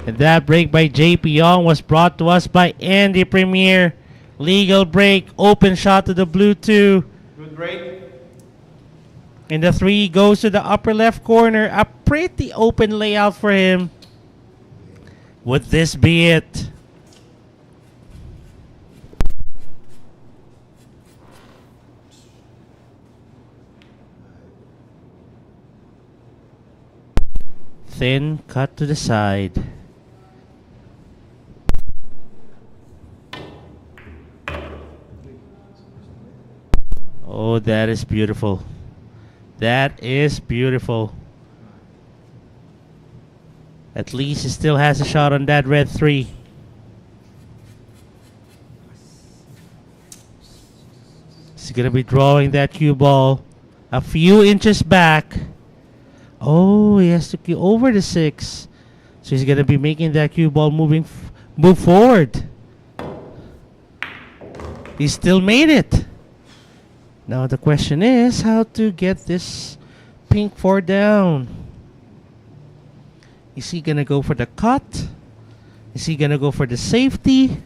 And that break by JP Young was brought to us by Andy Premier. Legal break, open shot to the blue 2. Good break. And the 3 goes to the upper left corner. A pretty open layout for him. Would this be it? Thin cut to the side. Oh, that is beautiful. That is beautiful. At least he still has a shot on that red 3. He's going to be drawing that cue ball a few inches back. Oh, he has to cue over the 6. So he's going to be making that cue ball move forward. He still made it. Now the question is how to get this pink 4 down. Is he going to go for the cut? Is he going to go for the safety?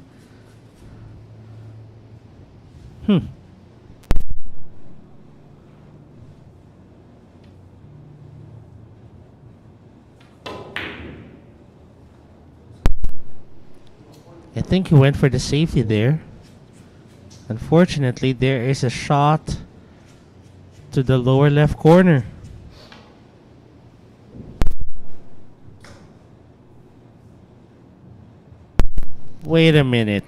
I think he went for the safety there. Unfortunately, there is a shot to the lower left corner. Wait a minute.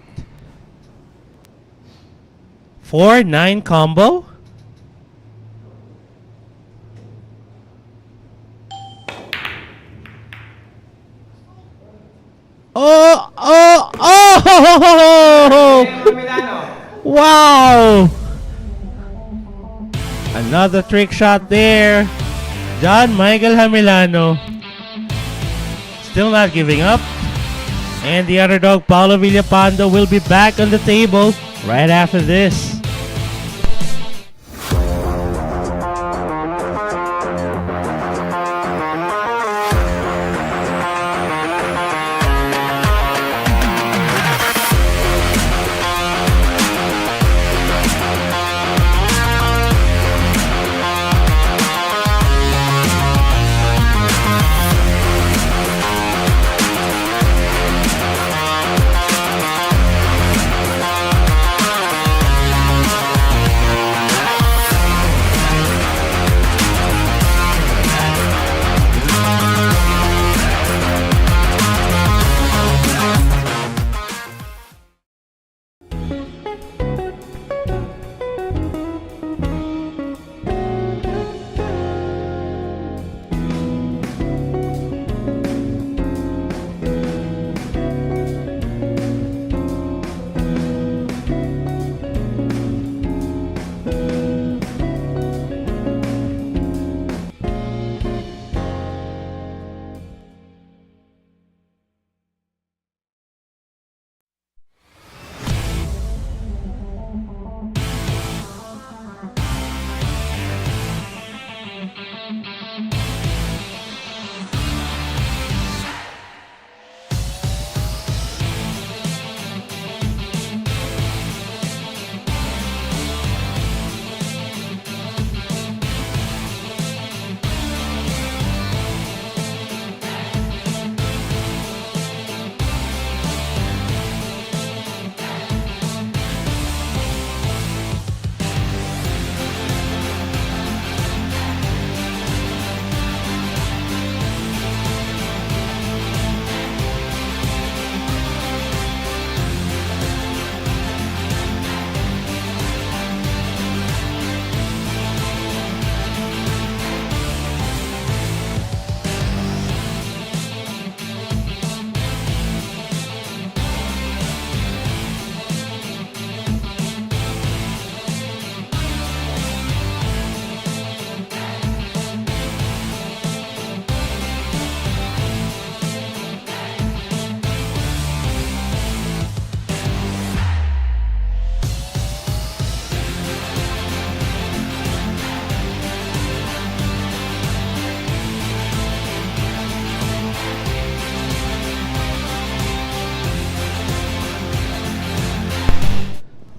4-9 combo? Oh! Jamelano. Wow! Another trick shot there. John Michael Jamelano. Still not giving up. And the underdog Paolo Villapando will be back on the table right after this.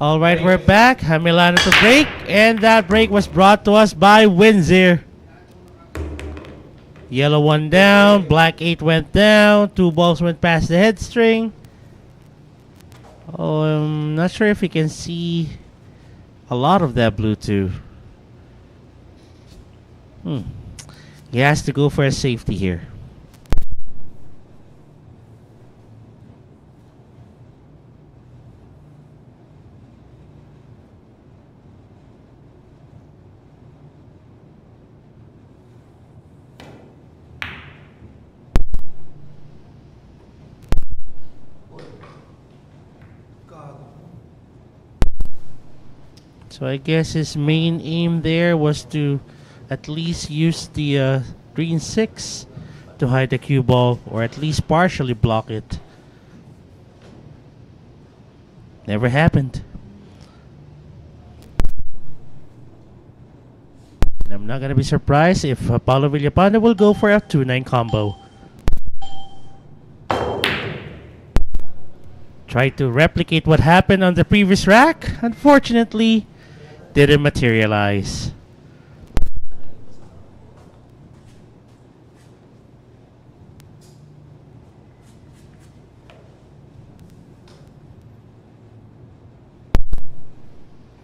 All right, we're back. Jamelano to break, and that break was brought to us by Windsor. Yellow 1 down, black 8 went down, 2 balls went past the head string. Oh, I'm not sure if you can see a lot of that blue too. He has to go for a safety here. So I guess his main aim there was to at least use the green 6 to hide the cue ball, or at least partially block it. Never happened. And I'm not going to be surprised if Paolo Villapando will go for a 2-9 combo. Tried to replicate what happened on the previous rack. Unfortunately, didn't materialize.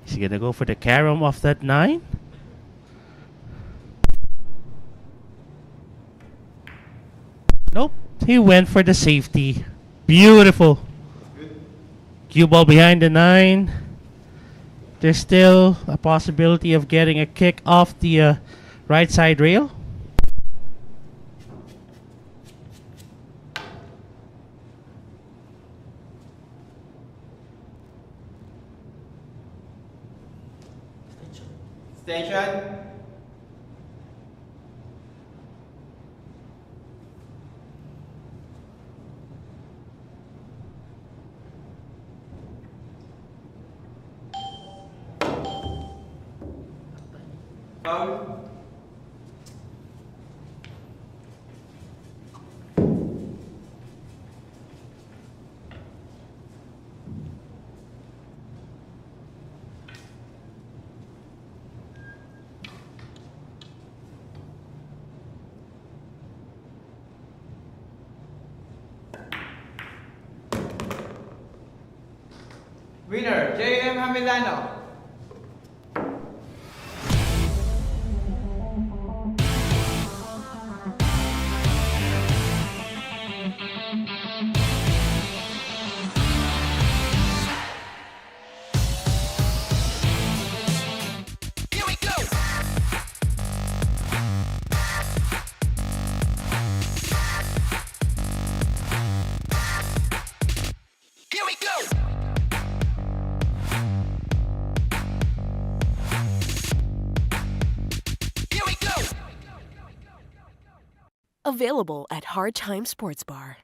Is he gonna go for the carom off that 9? Nope, he went for the safety. Beautiful. Cue ball behind the 9. There's still a possibility of getting a kick off the right side rail. Station. Foul. Winner, J.M. Jamelano. Available at Hard Time Sports Bar.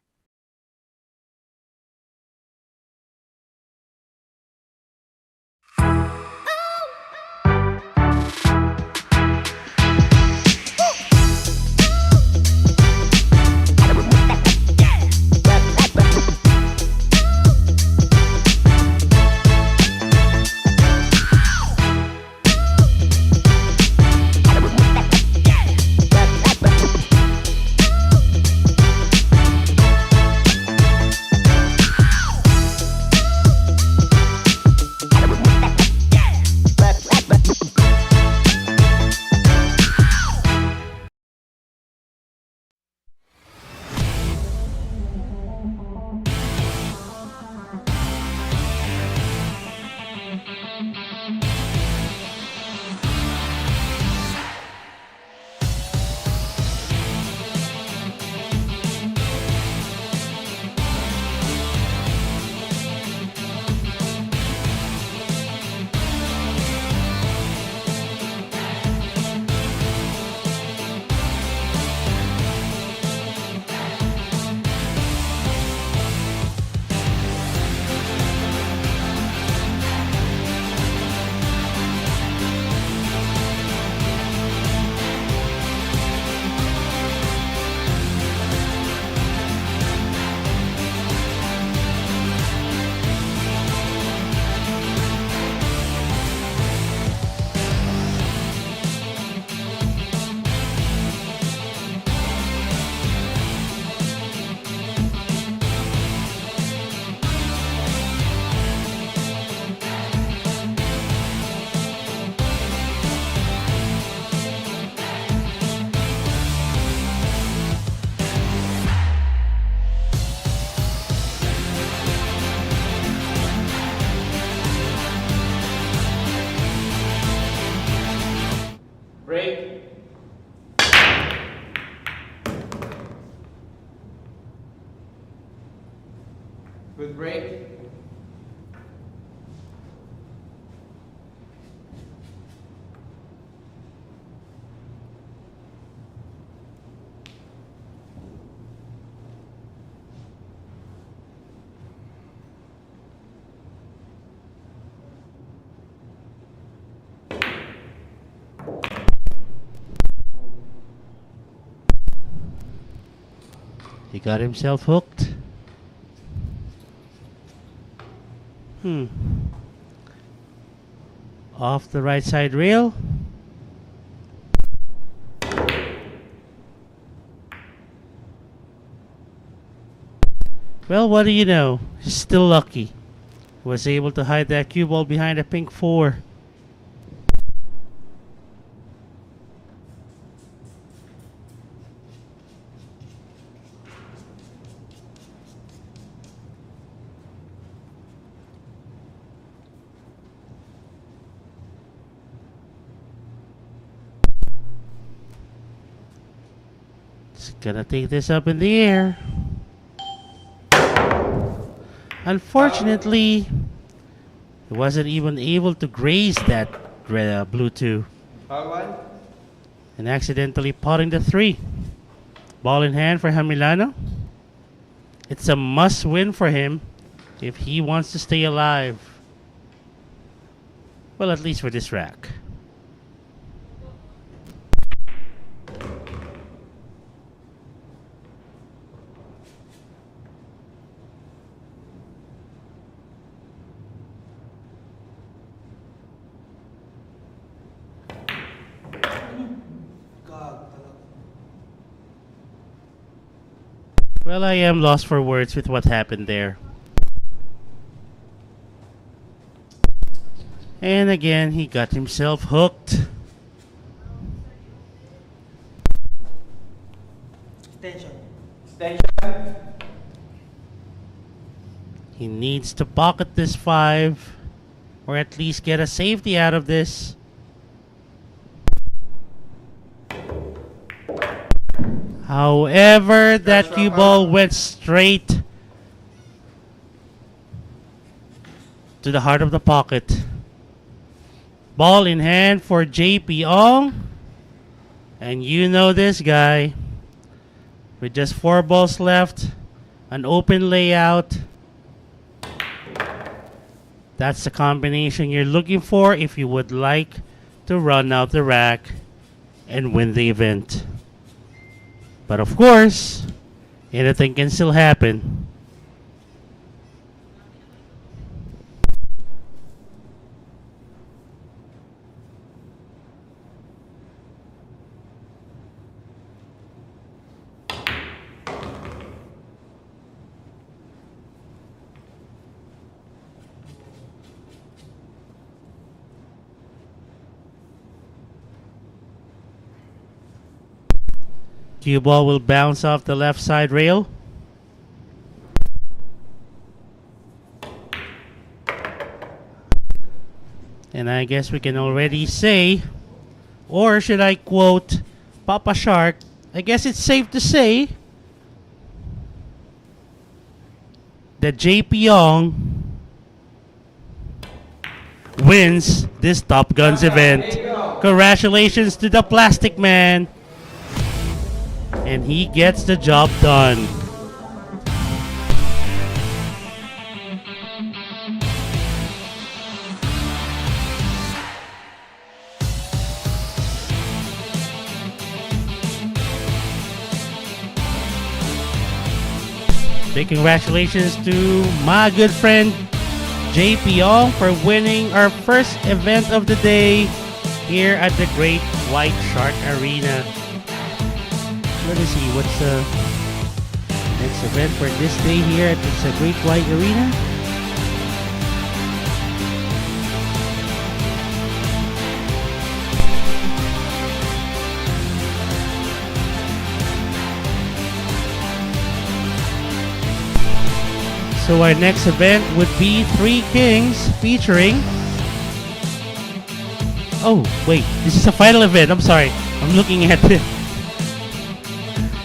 Quick break. He got himself hooked. Off the right side rail. Well, what do you know? He's still lucky. He was able to hide that cue ball behind a pink 4. Gonna take this up in the air. Unfortunately, he wasn't even able to graze that blue 2 Foul 1. and accidentally potting the 3. Ball in hand for Jamelano. It's a must win for him if he wants to stay alive. Well, at least for this rack. Well, I am lost for words with what happened there. And again, he got himself hooked. Extension. He needs to pocket this 5 or at least get a safety out of this. However, that cue ball went straight to the heart of the pocket. Ball in hand for JP Ong. And you know this guy. With just 4 balls left, an open layout. That's the combination you're looking for if you would like to run out the rack and win the event. But of course, anything can still happen. Cue ball will bounce off the left side rail. And I guess we can already say, or should I quote Papa Shark, I guess it's safe to say that JP Ong wins this Top Guns event. Congratulations to the Plastic Man. And he gets the job done. Big congratulations to my good friend JP Ong for winning our first event of the day here at the Great White Shark Arena. Let me see what's the next event for this day here at this Great White Arena. So our next event would be Three Kings featuring... Oh, wait. This is a final event. I'm sorry. I'm looking at it.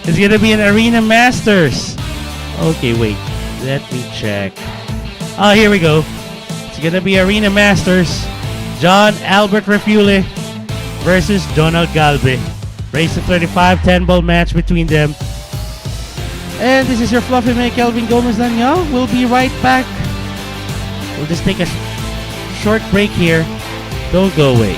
It's gonna be an Arena Masters. Okay, wait. Let me check. Oh, here we go. It's gonna be Arena Masters. John Albert Refulle versus Jonald Galve. Race to 35, 10-ball match between them. And this is your fluffy mate, Kelvin Gomez Daniel. We'll be right back. We'll just take a short break here. Don't go away.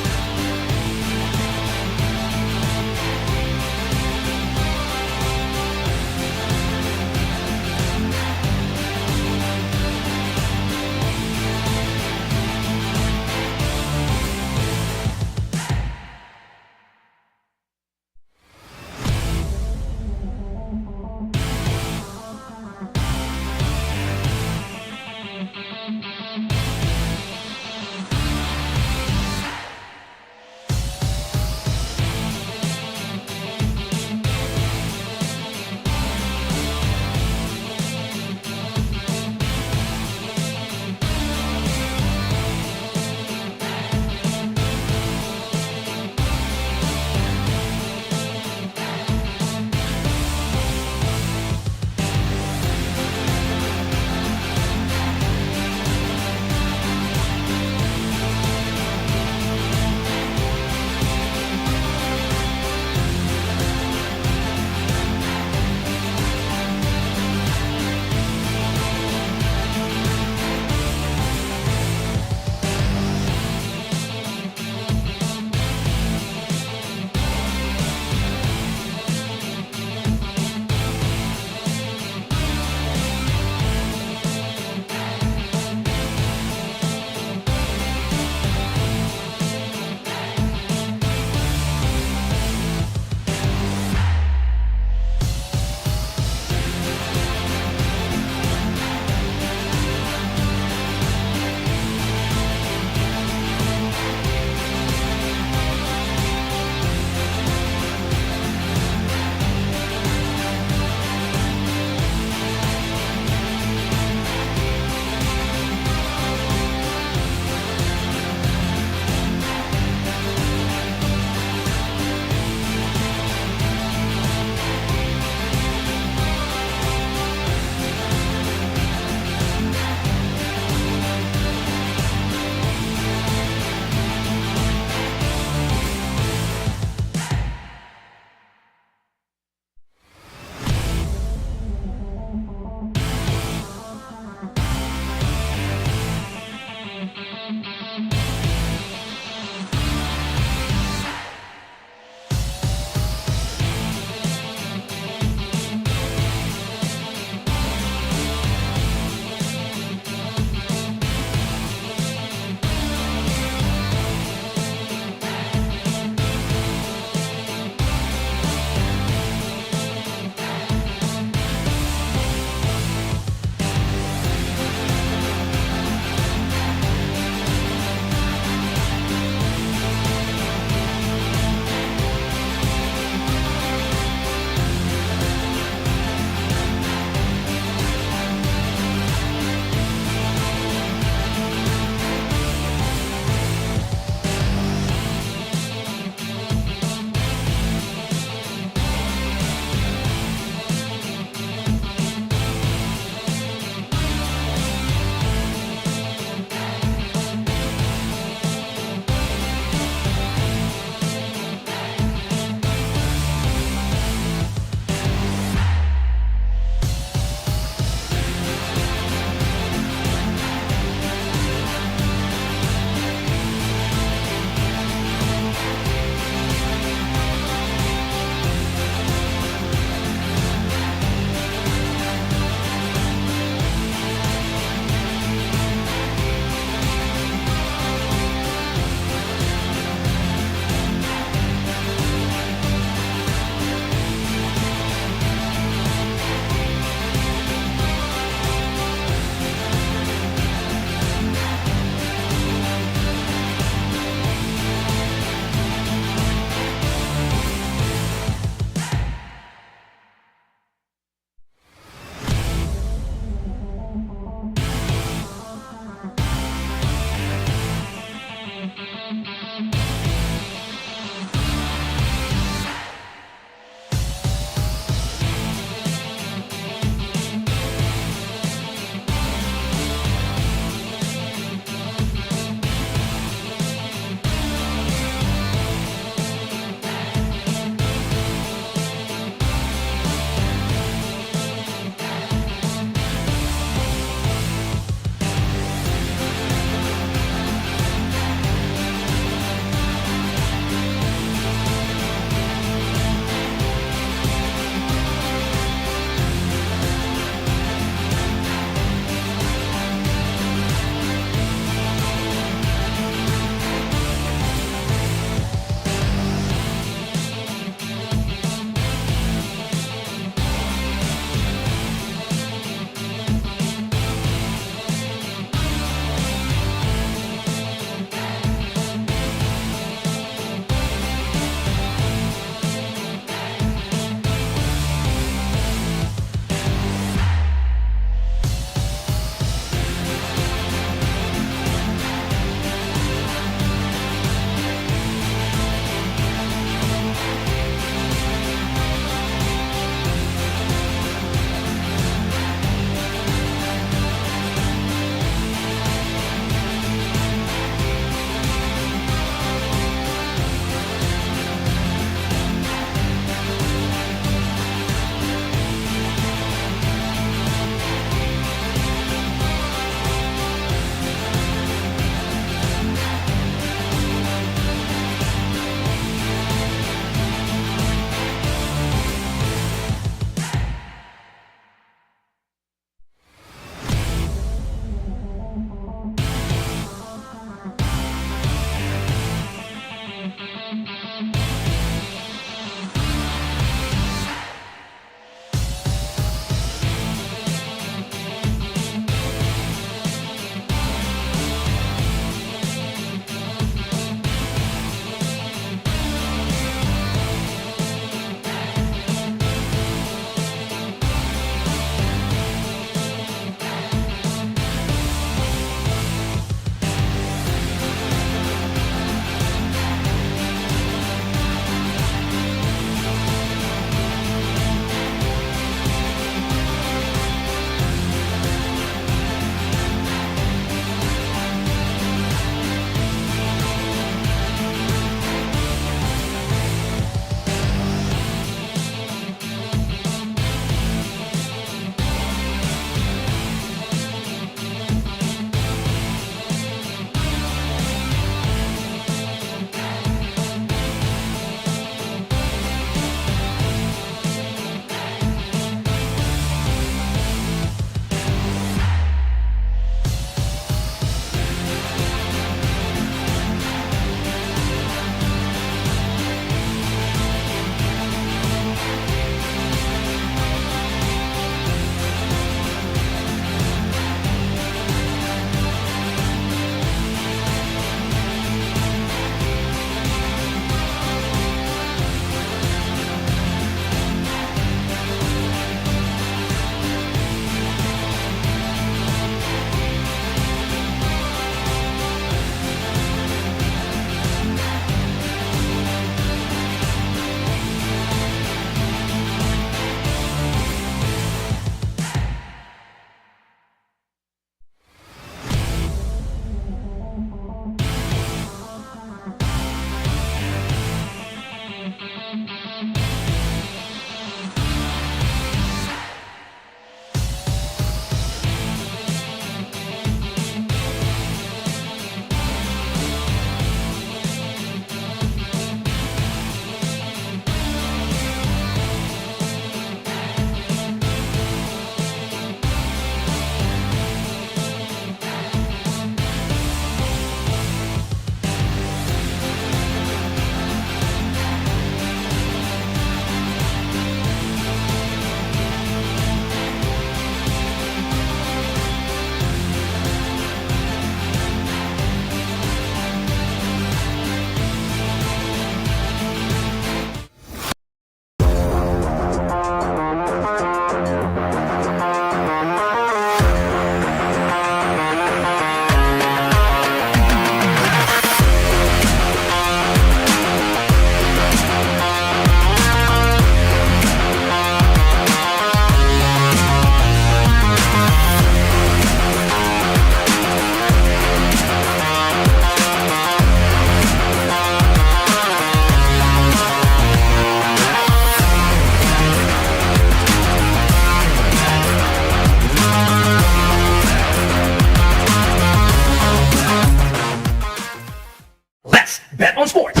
bet on sports.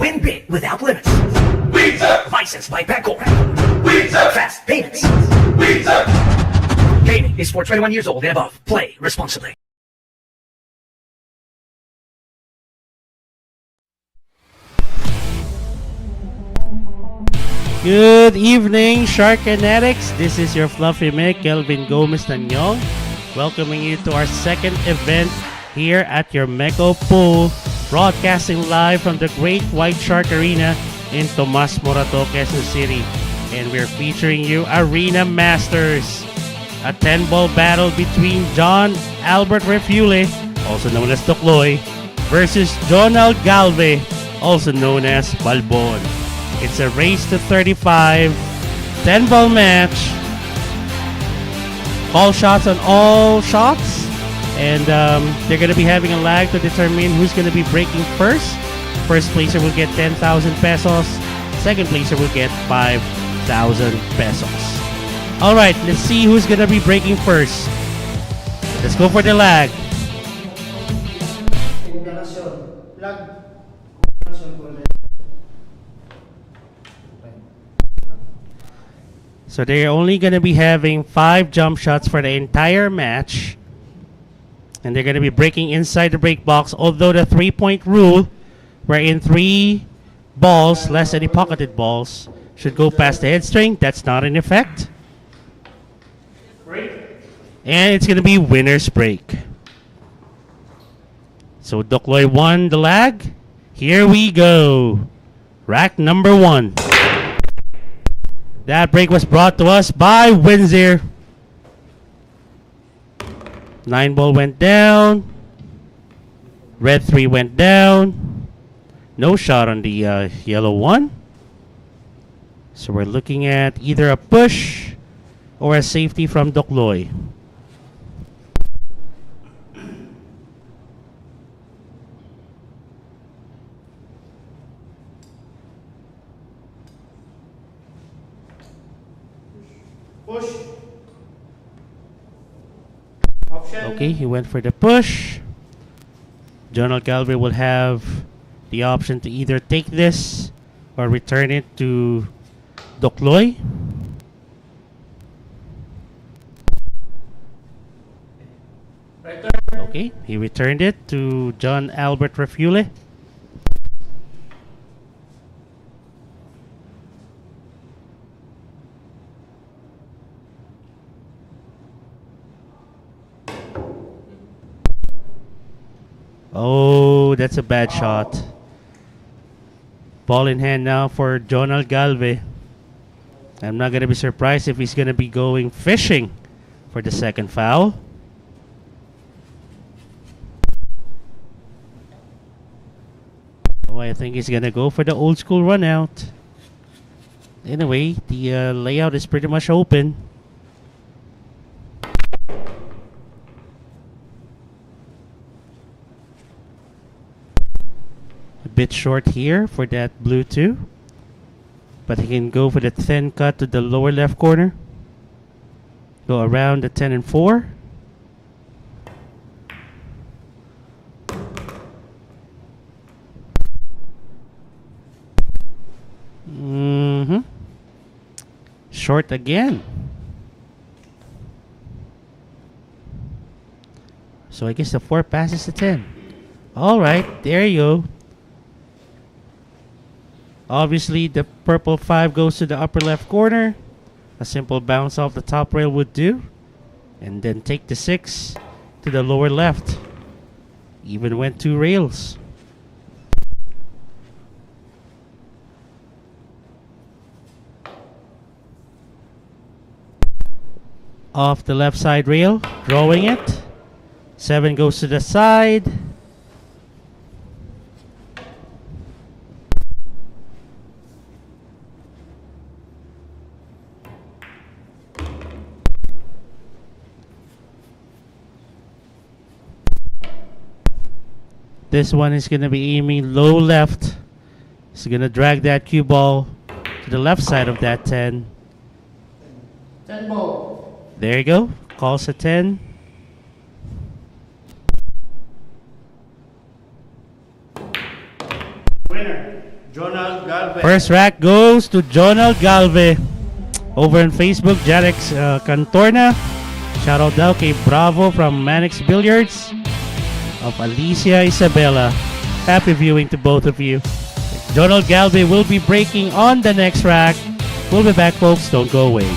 Win big without limits. Licensed by Bancorp. Fast payments. Gaming is for 21 years old and above. Play responsibly. Good evening, Shark Fanatics. This is your fluffy Mick, Kelvin Gomez Nanyong, welcoming you to our second event here at your Meco Pool, broadcasting live from the Great White Shark Arena in Tomas Morato, Quezon City. And we're featuring you Arena Masters, a 10-ball battle between John Albert Refulle, also known as Tokloy, versus Jonald Galve, also known as Balbon. It's a race to 35, 10-ball match. Call shots on all shots. And they're going to be having a lag to determine who's going to be breaking first. First placer will get 10,000 pesos. Second placer will get 5,000 pesos. All right, let's see who's going to be breaking first. Let's go for the lag. So they're only going to be having 5 jump shots for the entire match. And they're going to be breaking inside the break box. Although the 3-point rule, wherein 3 balls, less any pocketed balls, should go past the head string, that's not in effect. And it's going to be winner's break. So Dokloy won the lag. Here we go. Rack number 1. That break was brought to us by Windsor. 9 ball went down. Red 3 went down. No shot on the yellow 1. So we're looking at either a push or a safety from Dokloy. Okay, he went for the push. Jonald Galve will have the option to either take this or return it to Dokloy. Okay, he returned it to John Albert Refulle. Oh, that's a bad shot. Ball in hand now for Jonald Galve. I'm not going to be surprised if he's going to be going fishing for the second foul. Oh, I think he's going to go for the old school run out. Anyway, the layout is pretty much open. Bit short here for that blue 2, but he can go for the thin cut to the lower left corner, go around the 10 and 4. Short again. So I guess the 4 passes the 10. All right, there you go. Obviously, the purple 5 goes to the upper left corner. A simple bounce off the top rail would do. And then take the 6 to the lower left. Even went 2 rails. Off the left side rail, drawing it. 7 goes to the side. This one is going to be aiming low left. He's going to drag that cue ball to the left side of that 10. 10 ball. There you go. Calls a 10. Winner, Jonald Galve. First rack goes to Jonald Galve. Over on Facebook, Jarex Cantorna. Shoutout daw kay Bravo from Manix Billiards of Alicia Isabella. Happy viewing to both of you. Jonald Galve will be breaking on the next rack. We'll be back, folks. Don't go away.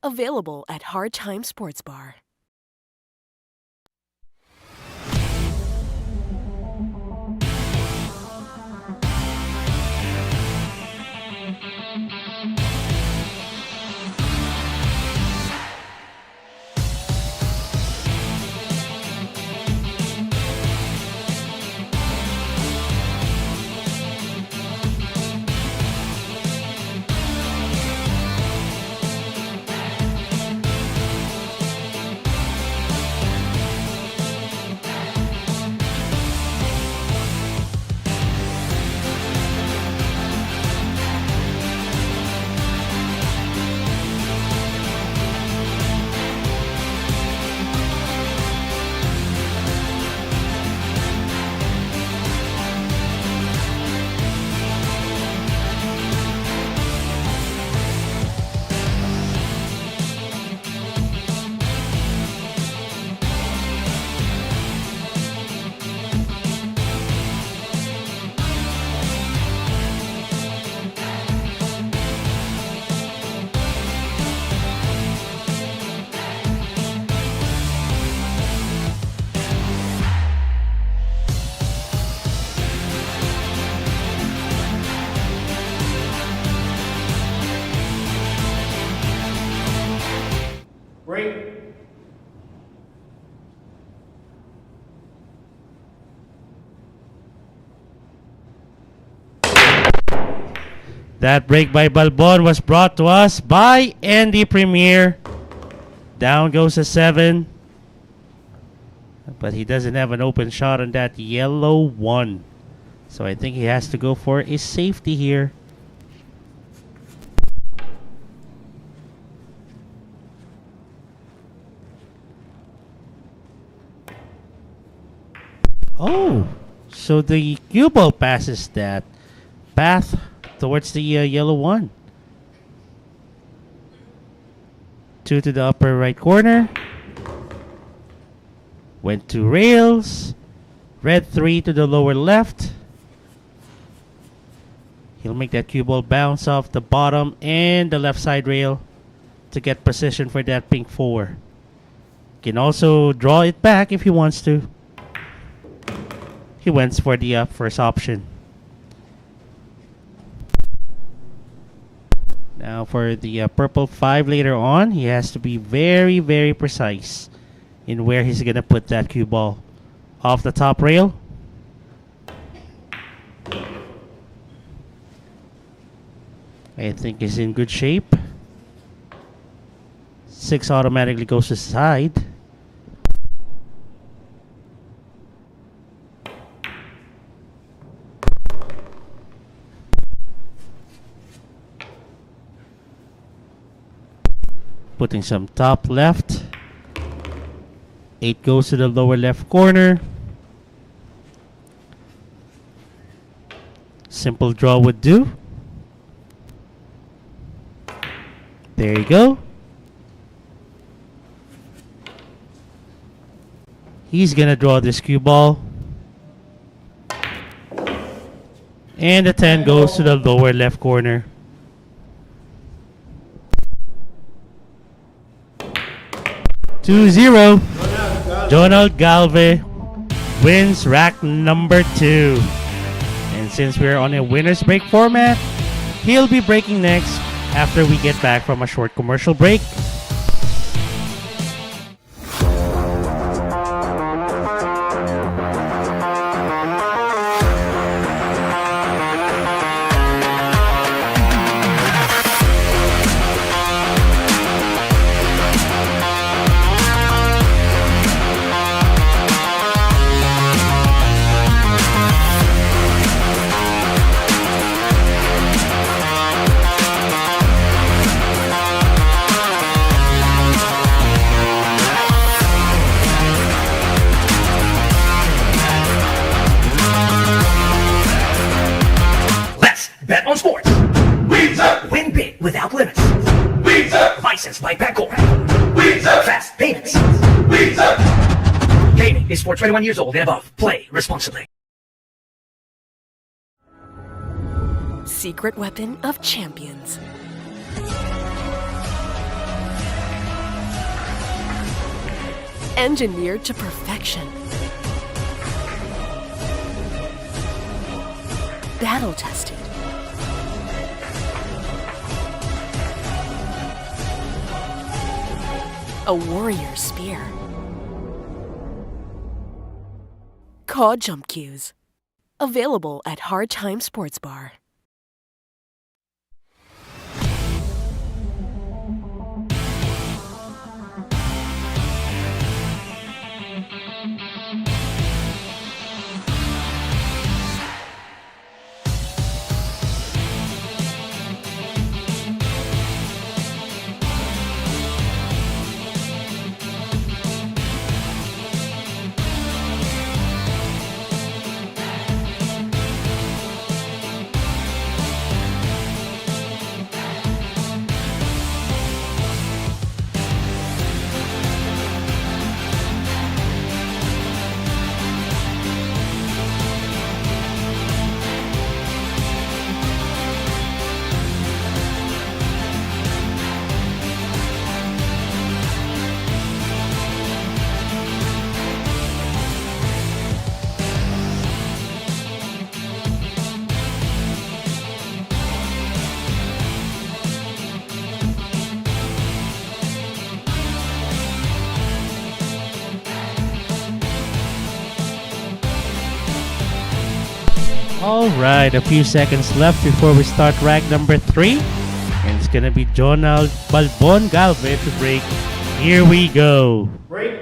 Available at Hard Time Sports Bar. Break. That break by Balbon was brought to us by Andy Premier. Down goes a 7. But he doesn't have an open shot on that yellow 1. So I think he has to go for a safety here. Oh, so the cue ball passes that path towards the yellow 1. 2 to the upper right corner. Went to rails. Red 3 to the lower left. He'll make that cue ball bounce off the bottom and the left side rail to get position for that pink 4. Can also draw it back if he wants to. He went for the first option. Now for the purple 5 later on, he has to be very, very precise in where he's going to put that cue ball. Off the top rail. I think he's in good shape. 6 automatically goes to the side. Putting some top left. 8 goes to the lower left corner. Simple draw would do. There you go. He's gonna draw this cue ball. And the 10 goes to the lower left corner. Two zero. Jonald Galve wins rack number 2. And since we're on a winner's break format, he'll be breaking next after we get back from a short commercial break. Bet on sports. Win big without limits. Licensed by Bancorp. Fast payments. Gaming is for 21 years old and above. Play responsibly. Secret weapon of champions. Engineered to perfection. Battle tested. A warrior spear. Cod jump cues. Available at Hard Time Sports Bar. Alright, a few seconds left before we start rack number 3. And it's gonna be Jonald Balbon Galve to break. Here we go. Break.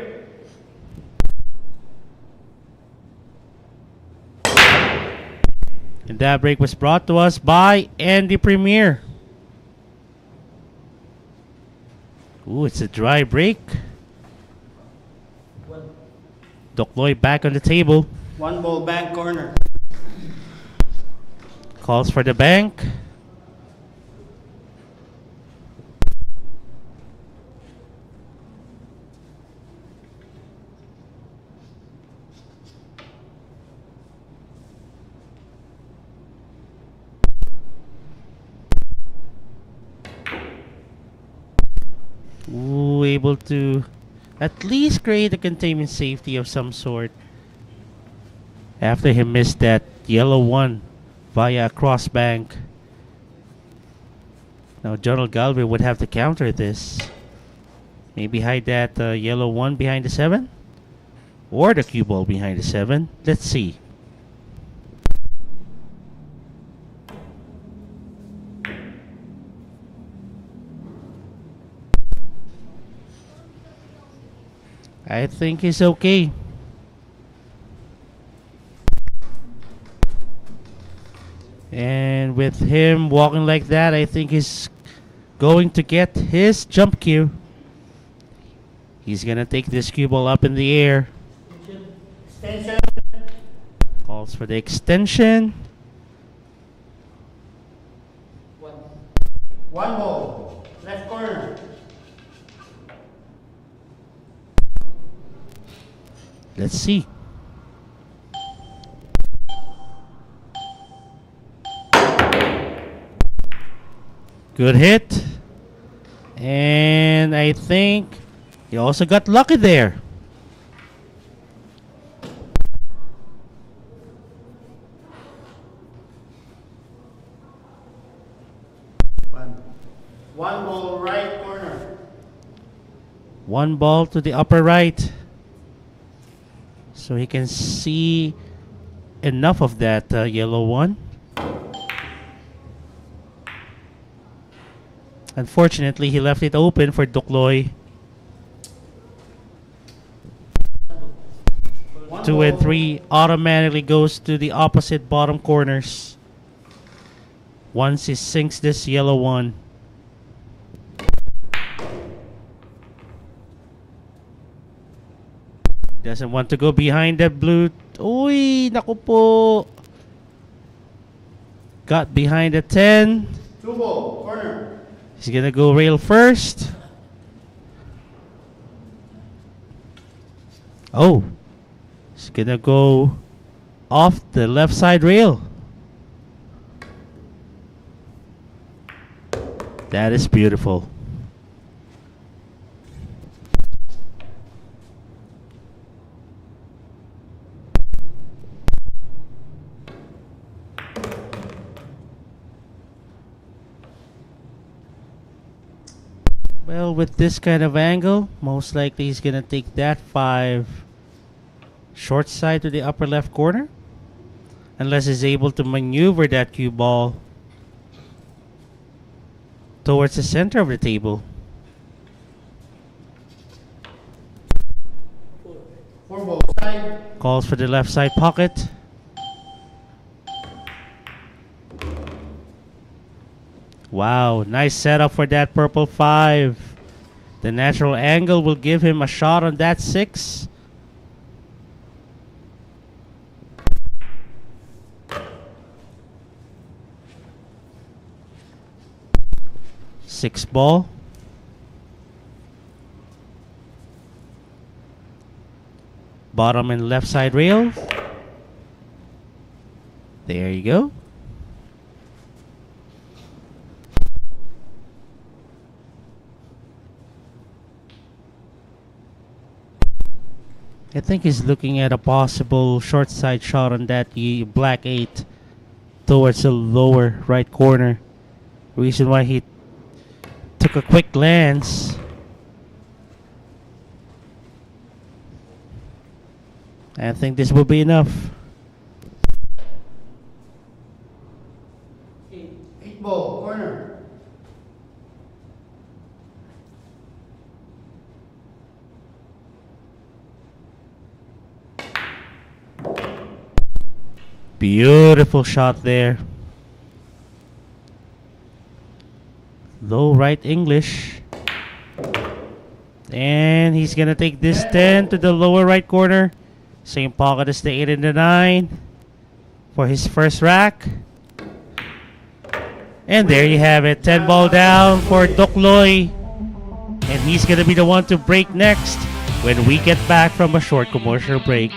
And that break was brought to us by Andy Premier. Ooh, it's a dry break. Dokloy back on the table. One ball bank corner. Calls for the bank. Ooh, able to at least create a containment safety of some sort after he missed that yellow one via a cross bank. Now Jonald Galve would have to counter this. Maybe hide that yellow one behind the 7? Or the cue ball behind the 7. Let's see. I think he's okay. And with him walking like that, I think he's going to get his jump cue. He's going to take this cue ball up in the air. Extension. Calls for the extension. One ball. Left corner. Let's see. Good hit. And I think he also got lucky there. One ball right corner. One ball to the upper right. So he can see enough of that yellow one. Unfortunately, he left it open for Dukloy. 2 and 3 automatically goes to the opposite bottom corners once he sinks this yellow one. Doesn't want to go behind that blue. Uy, naku po. Got behind the 10. 2 ball corner. He's gonna go rail first. Oh, he's gonna go off the left side rail. That is beautiful. Well, with this kind of angle, most likely he's gonna take that 5 short side to the upper left corner, unless he's able to maneuver that cue ball towards the center of the table. 4 ball side. Calls for the left side pocket. Wow, nice setup for that purple 5. The natural angle will give him a shot on that 6. Six ball. Bottom and left side rail. There you go. I think he's looking at a possible short side shot on that black 8 towards the lower right corner. Reason why he took a quick glance. I think this will be enough. 8 ball corner. Beautiful shot there. Low right English. And he's going to take this 10 to the lower right corner. Same pocket as the 8 and the 9 for his first rack. And there you have it. 10 ball down for Dukloy. And he's going to be the one to break next when we get back from a short commercial break.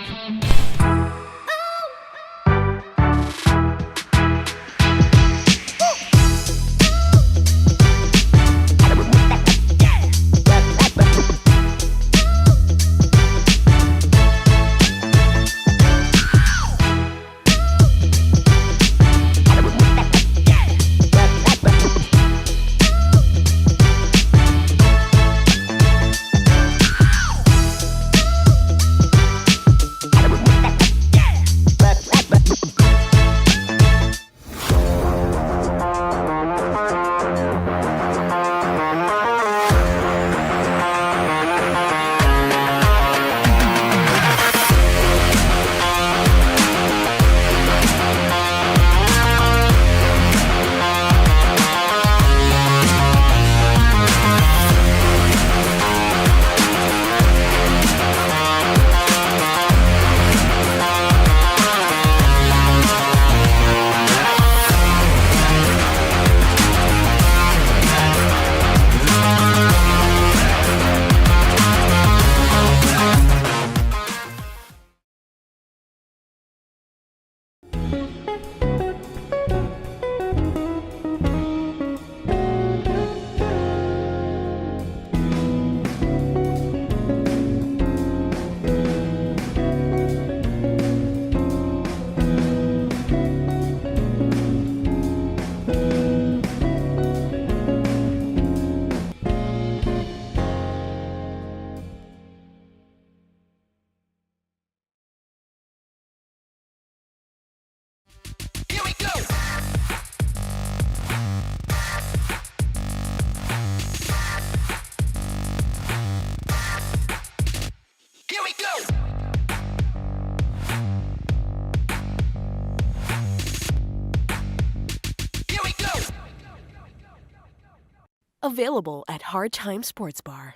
Available at Hard Time Sports Bar.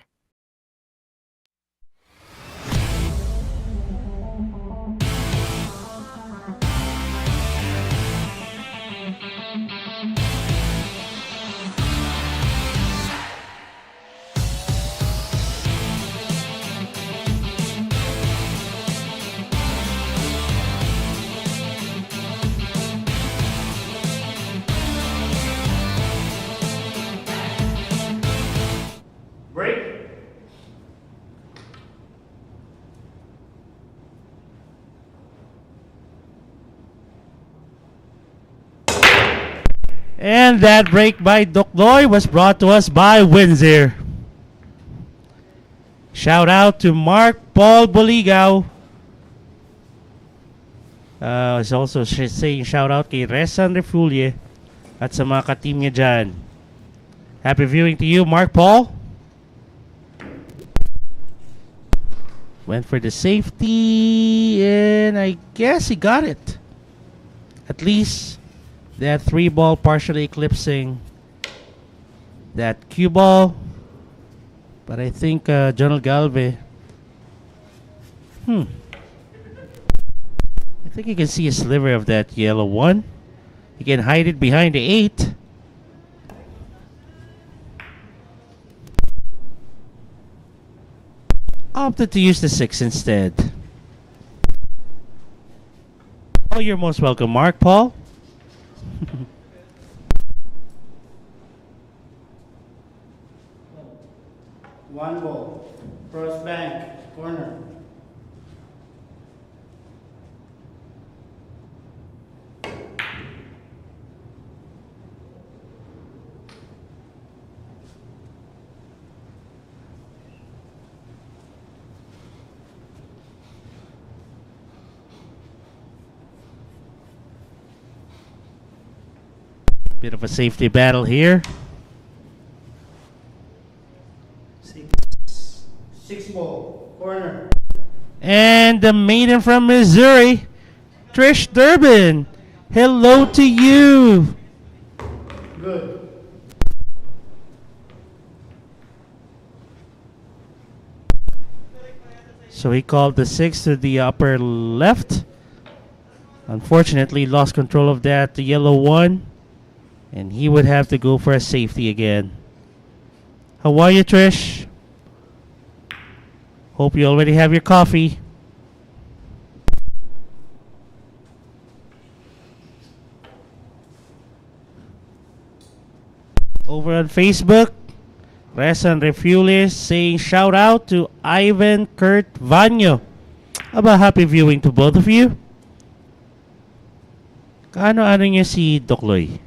Break. And that break by Dokdoy was brought to us by Windsor. Shout out to Mark Paul Boligao. Is also saying shout out kay Resan Refulle at sa mga ka-team niya dyan. Happy viewing to you, Mark Paul. Went for the safety, and I guess he got it. At least that 3-ball partially eclipsing that cue ball. But I think Jonald Galve. I think you can see a sliver of that yellow one. You can hide it behind the 8. Opted to use the 6 instead. Oh, you're most welcome, Mark Paul. One ball. Cross bank. Corner. Bit of a safety battle here. Six ball. Corner. And the maiden from Missouri, Trish Durbin. Hello to you. Good. So he called the 6 to the upper left. Unfortunately, lost control of that, the yellow one. And he would have to go for a safety again. How are you, Trish? Hope you already have your coffee. Over on Facebook, Resan Refulle saying shout out to Ivan Kurt Vanyo. Aba, happy viewing to both of you. Kaano-ano niya si Dokloy?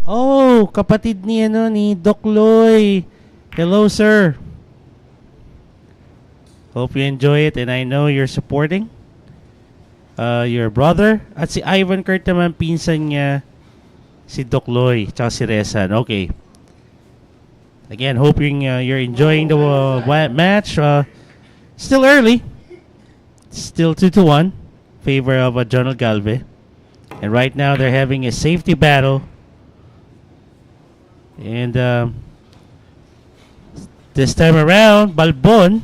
Oh, kapatid ni ni Dokloy. Hello, sir. Hope you enjoy it, and I know you're supporting your brother. At si Ivan Kurt naman, pinsan niya si Dokloy, tsaka si Resan. Okay. Again, hoping you're enjoying the match. Still early. Still 2-1. Favor of Jonald Galve. And right now, they're having a safety battle. And this time around, Balbon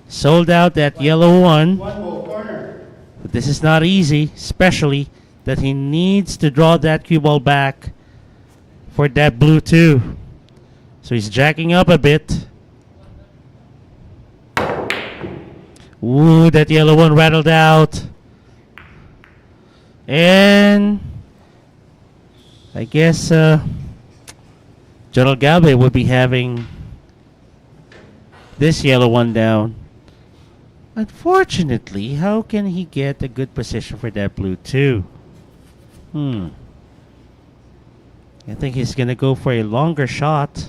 sold out that yellow one. One ball. Corner. But this is not easy, especially that he needs to draw that cue ball back for that blue too. So he's jacking up a bit. Ooh, that yellow one rattled out. And I guess Jonald Galve would be having this yellow one down. Unfortunately, how can he get a good position for that blue too? I think he's gonna go for a longer shot.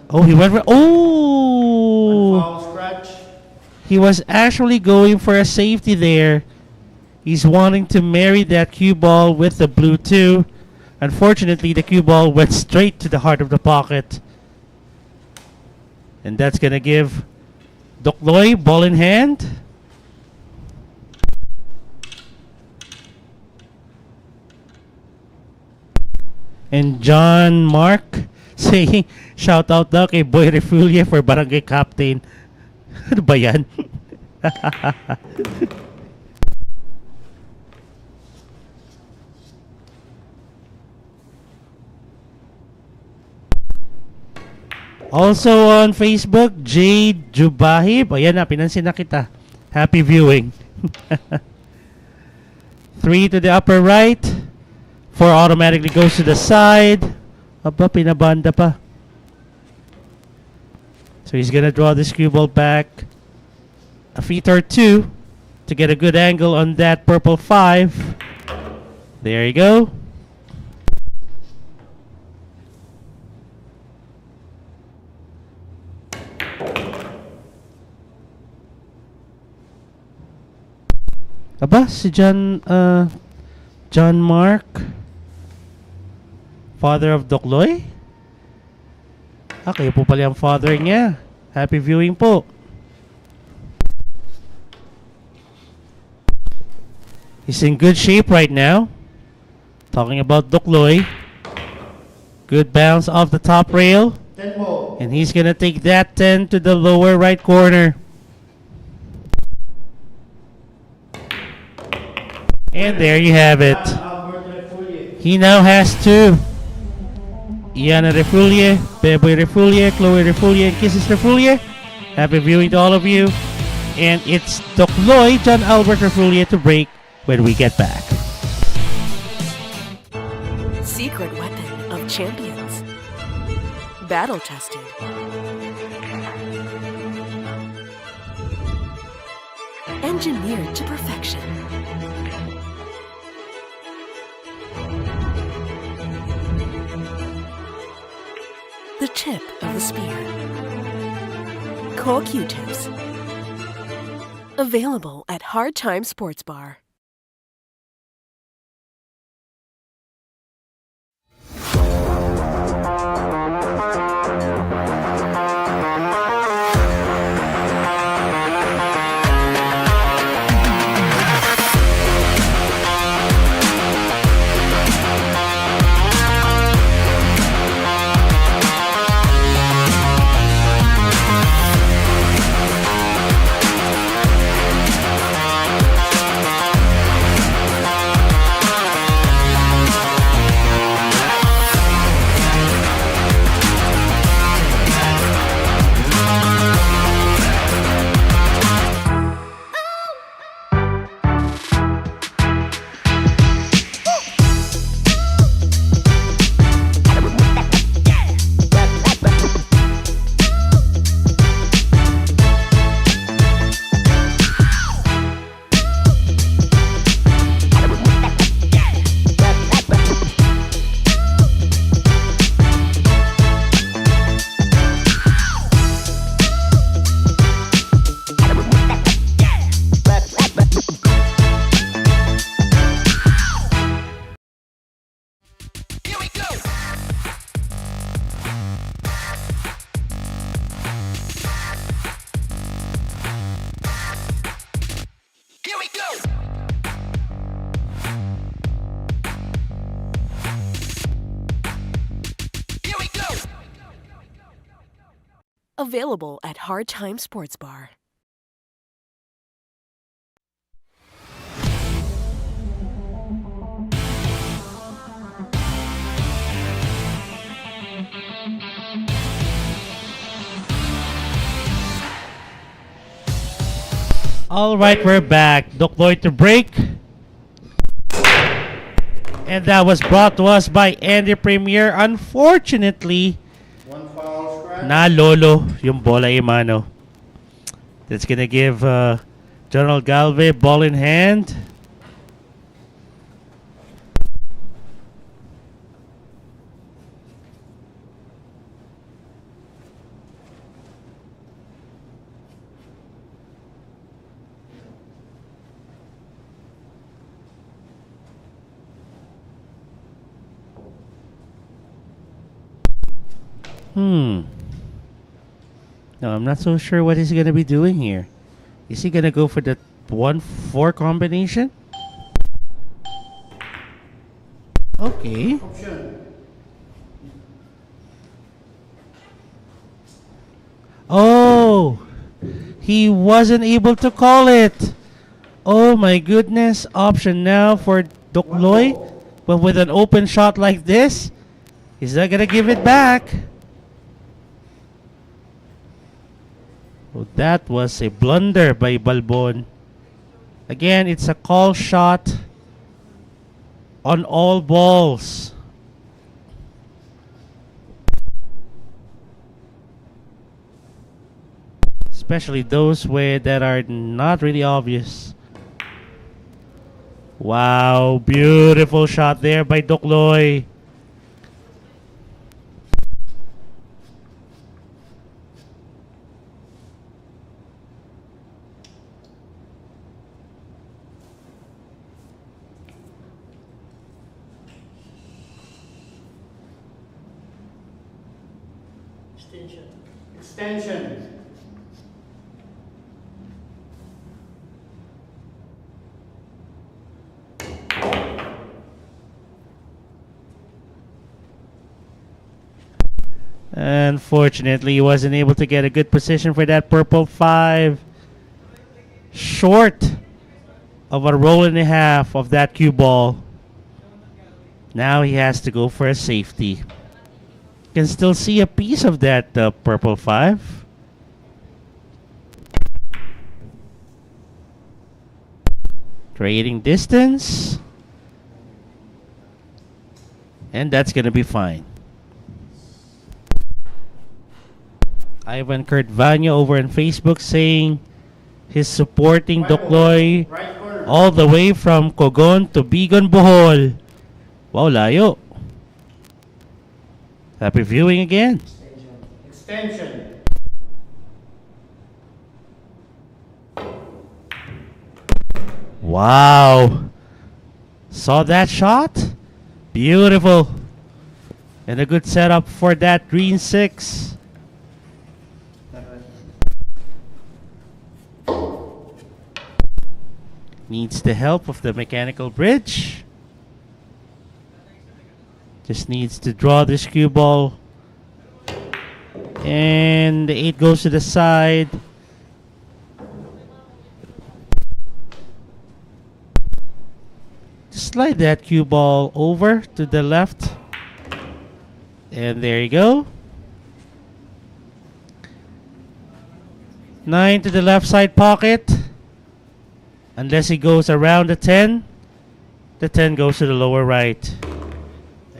Oh, he went for... Oh! Foul scratch. He was actually going for a safety there. He's wanting to marry that cue ball with the blue 2. Unfortunately, the cue ball went straight to the heart of the pocket. And that's going to give Dokloy ball in hand. And John Mark saying, shout out daw kay Boy Refulle for barangay captain. Ano ba yan? Also on Facebook, Jade Jubahib. Ayan na, pinansin na kita. Happy viewing. 3 to the upper right. 4 automatically goes to the side. Aba, pinabanda pa. So he's gonna draw this cue ball back a feet or 2 to get a good angle on that purple 5. There you go. Aba, si John Mark, father of Dokloy? Ah, kayo po pala ang father niya. Happy viewing po. He's in good shape right now. Talking about Dokloy. Good bounce off the top rail. 10 mo. And he's gonna take that 10 to the lower right corner. And there you have it. He now has 2. Iana Refulle, Beboy Refulle, Chloe Refulle, and Kisses Refulle. Happy viewing to all of you. And it's Dokloy, John Albert Refulle to break when we get back. Secret weapon of champions. Battle tested. Engineered to perfection. The tip of the spear. Core Q-tips. Available at Hard Time Sports Bar. Available at Hard Time Sports Bar. All right, we're back. Dokloy to break. And that was brought to us by Andy Premier. Unfortunately, One foul scratch. na lolo yung bola imano. That's gonna give Jonald Galve ball in hand. No, I'm not so sure what he's gonna be doing here. Is he gonna go for the 1-4 combination? Okay. Oh, he wasn't able to call it. Oh my goodness. Option now for Dokloy. But with an open shot like this, he's not gonna give it back. Oh, that was a blunder by Balbon. Again, it's a call shot on all balls. Especially those that are not really obvious. Wow, beautiful shot there by Dokloy. Extension. Unfortunately, he wasn't able to get a good position for that purple 5. Short of a roll and a half of that cue ball. Now he has to go for a safety. Can still see a piece of that purple 5. Trading distance. And that's going to be fine. Ivan Kurt Vanya over on Facebook saying he's supporting Dokloy all the way from Cogon to Tubigon, Bohol. Wow, layo. Happy viewing again. Extension. Wow. Saw that shot? Beautiful. And a good setup for that green 6. Needs the help of the mechanical bridge. Just needs to draw this cue ball. And the 8 goes to the side. Slide that cue ball over to the left. And there you go. 9 to the left side pocket. Unless he goes around the 10 goes to the lower right.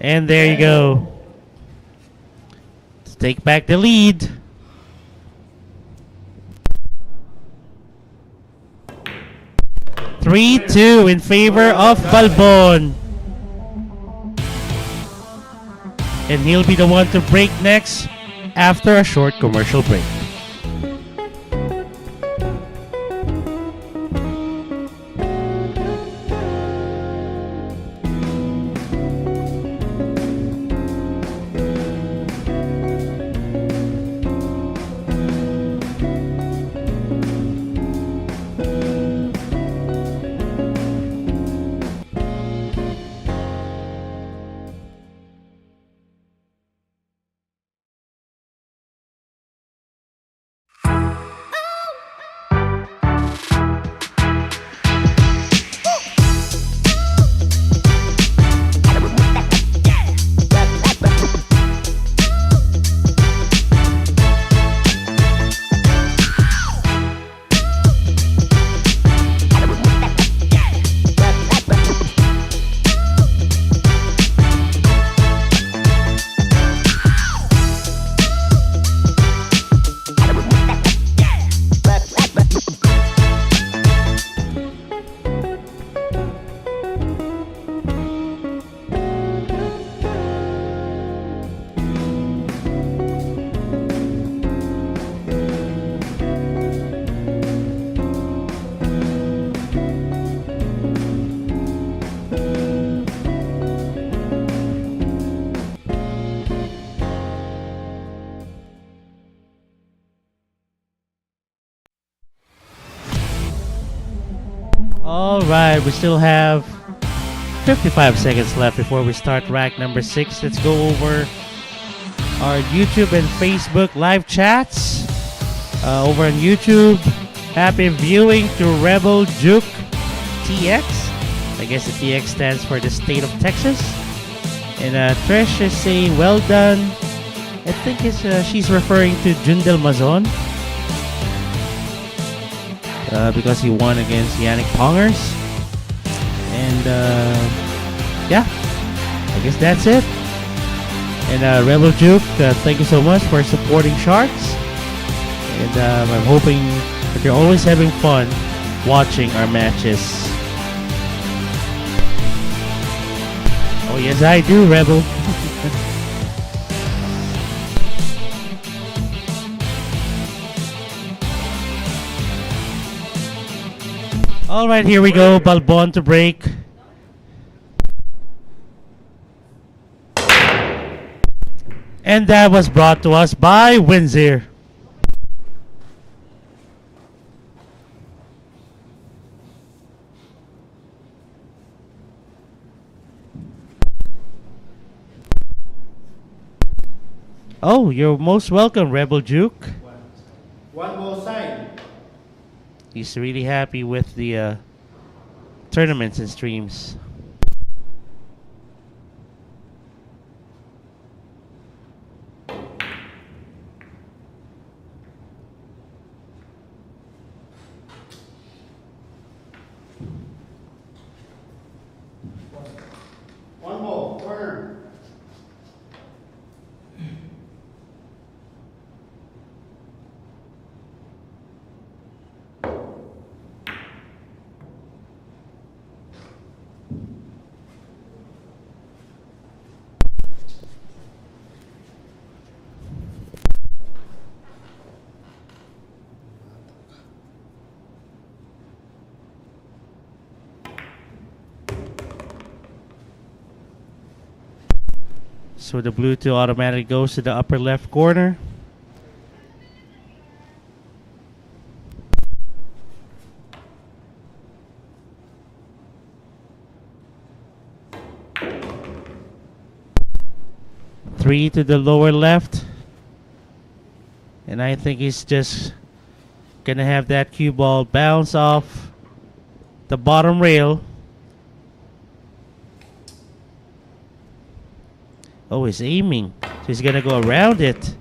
And there you go. Let's take back the lead. 3-2 in favor of Balbon. And he'll be the one to break next after a short commercial break. Alright, we still have 55 seconds left before we start rack number 6. Let's go over our YouTube and Facebook live chats. Over on YouTube, happy viewing to Rebel Juke TX. I guess the TX stands for the state of Texas. And Trish is saying, well done. I think she's referring to Jundel Mazon. Because he won against Yannick Pongers. And yeah, I guess that's it. And Rebel Juke, thank you so much for supporting Sharks. And I'm hoping that you're always having fun watching our matches. Oh yes, I do, Rebel. Alright, here we go. Balbon to break. And that was brought to us by Windsor. Oh, you're most welcome, Rebel Juke. One more sign. He's really happy with the tournaments and streams. One more. Corner. So the blue 2 automatically goes to the upper left corner. Three to the lower left. And I think he's just gonna have that cue ball bounce off the bottom rail. Oh, he's aiming. So he's gonna go around it.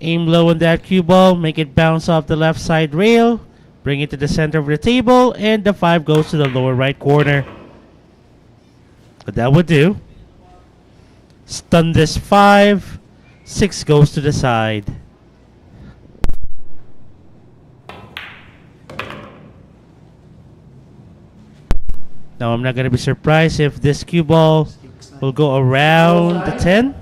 Aim low on that cue ball. Make it bounce off the left side rail. Bring it to the center of the table. And the 5 goes to the lower right corner. But that would do. Stun this 5. 6 goes to the side. Now I'm not going to be surprised if this cue ball will go around the 10.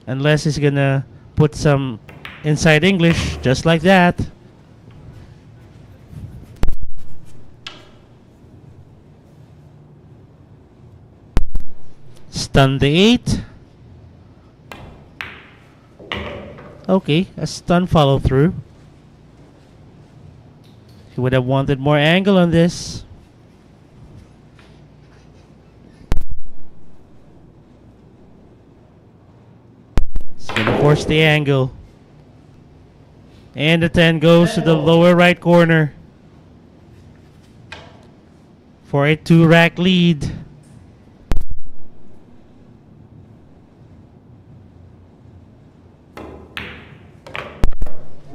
Unless he's going to put some inside English just like that. Stun the 8. Okay, a stun follow through. He would have wanted more angle on this. He's gonna force the angle. And the 10 goes to the lower right corner. For a 2-rack lead.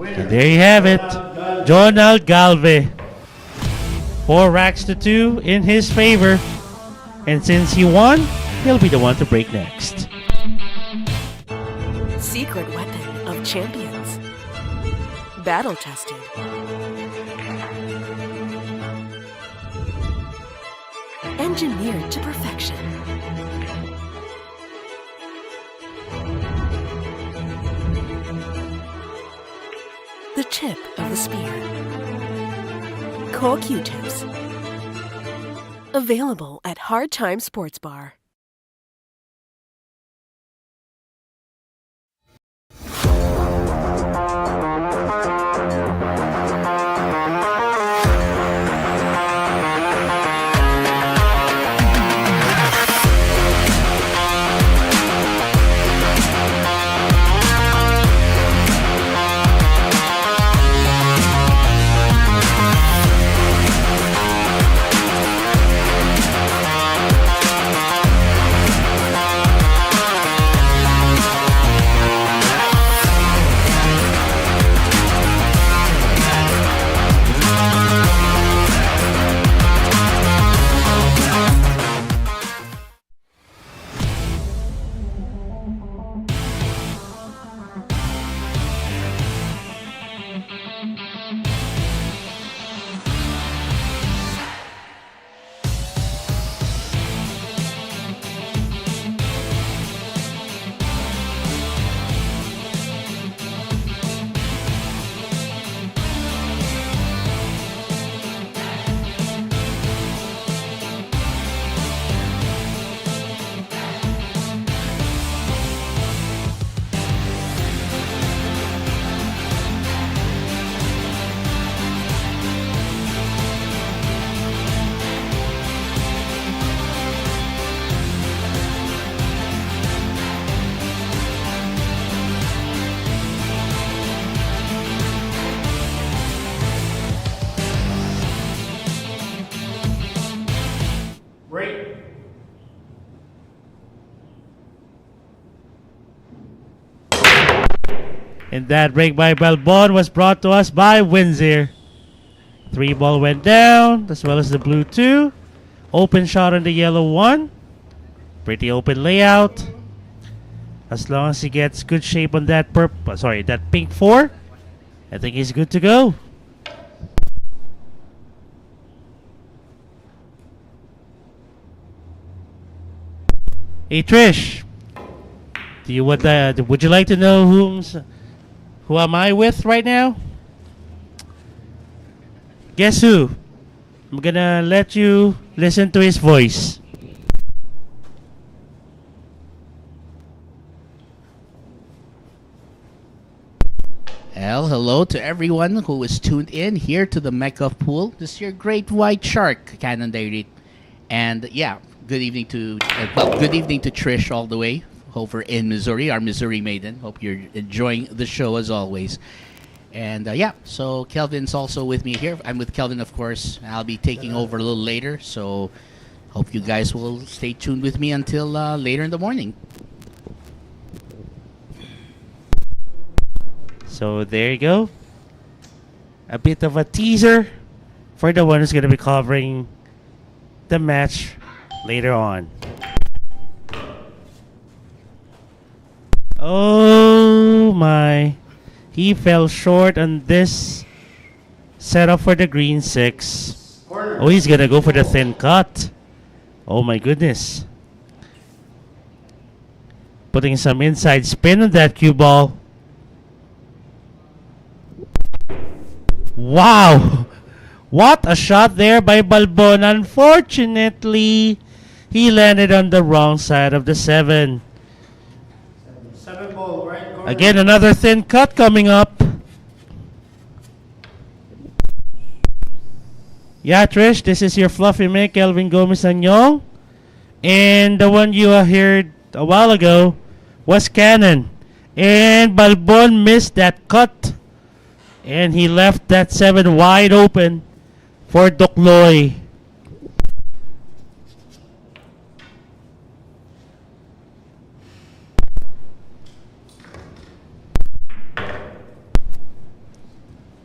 And there you have it. Jonald Galve. 4 racks to 2 in his favor. And since he won, he'll be the one to break next. Secret weapon of champions. Battle tested. Engineered to perfection. The tip of the spear. Core Q-tips. Available at Hard Time Sports Bar. And that break by Balbon was brought to us by Windsor. 3 ball went down, as well as the blue 2. Open shot on the yellow 1. Pretty open layout. As long as he gets good shape on that that pink 4, I think he's good to go. Hey Trish, would you like to know who am I with right now? Guess who? I'm gonna let you listen to his voice. Well, hello to everyone who is tuned in here to the Mecca of Pool. This is your great white shark, Cannon Diary. And yeah, good evening to Trish all the way over in Missouri, our Missouri maiden. Hope you're enjoying the show as always. And yeah, so Kelvin's also with me here. I'm with Kelvin, of course. I'll be taking over a little later, so hope you guys will stay tuned with me until later in the morning. So there you go. A bit of a teaser for the one who's going to be covering the match later on. Oh my. He fell short on this setup for the green 6. Oh, he's going to go for the thin cut. Oh my goodness. Putting some inside spin on that cue ball. Wow! What a shot there by Balbon. Unfortunately, he landed on the wrong side of the 7. 7 ball, right corner. Again, another thin cut coming up. Yeah, Trish, this is your fluffy mate, Kelvin Gomez Anyong. And the one you heard a while ago was Cannon. And Balbon missed that cut. And he left that 7 wide open for Dokloy.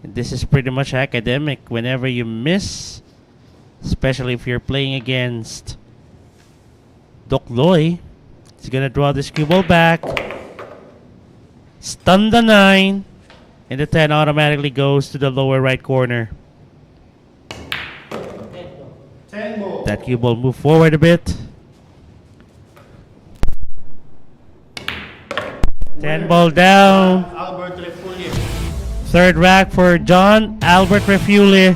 This is pretty much academic. Whenever you miss, especially if you're playing against Dokloy, he's gonna draw this cue ball back, stun the 9. And the 10 automatically goes to the lower right corner. 10 ball. That cue ball move forward a bit. 10 ball down. Albert Refulle. Third rack for John Albert Refulle.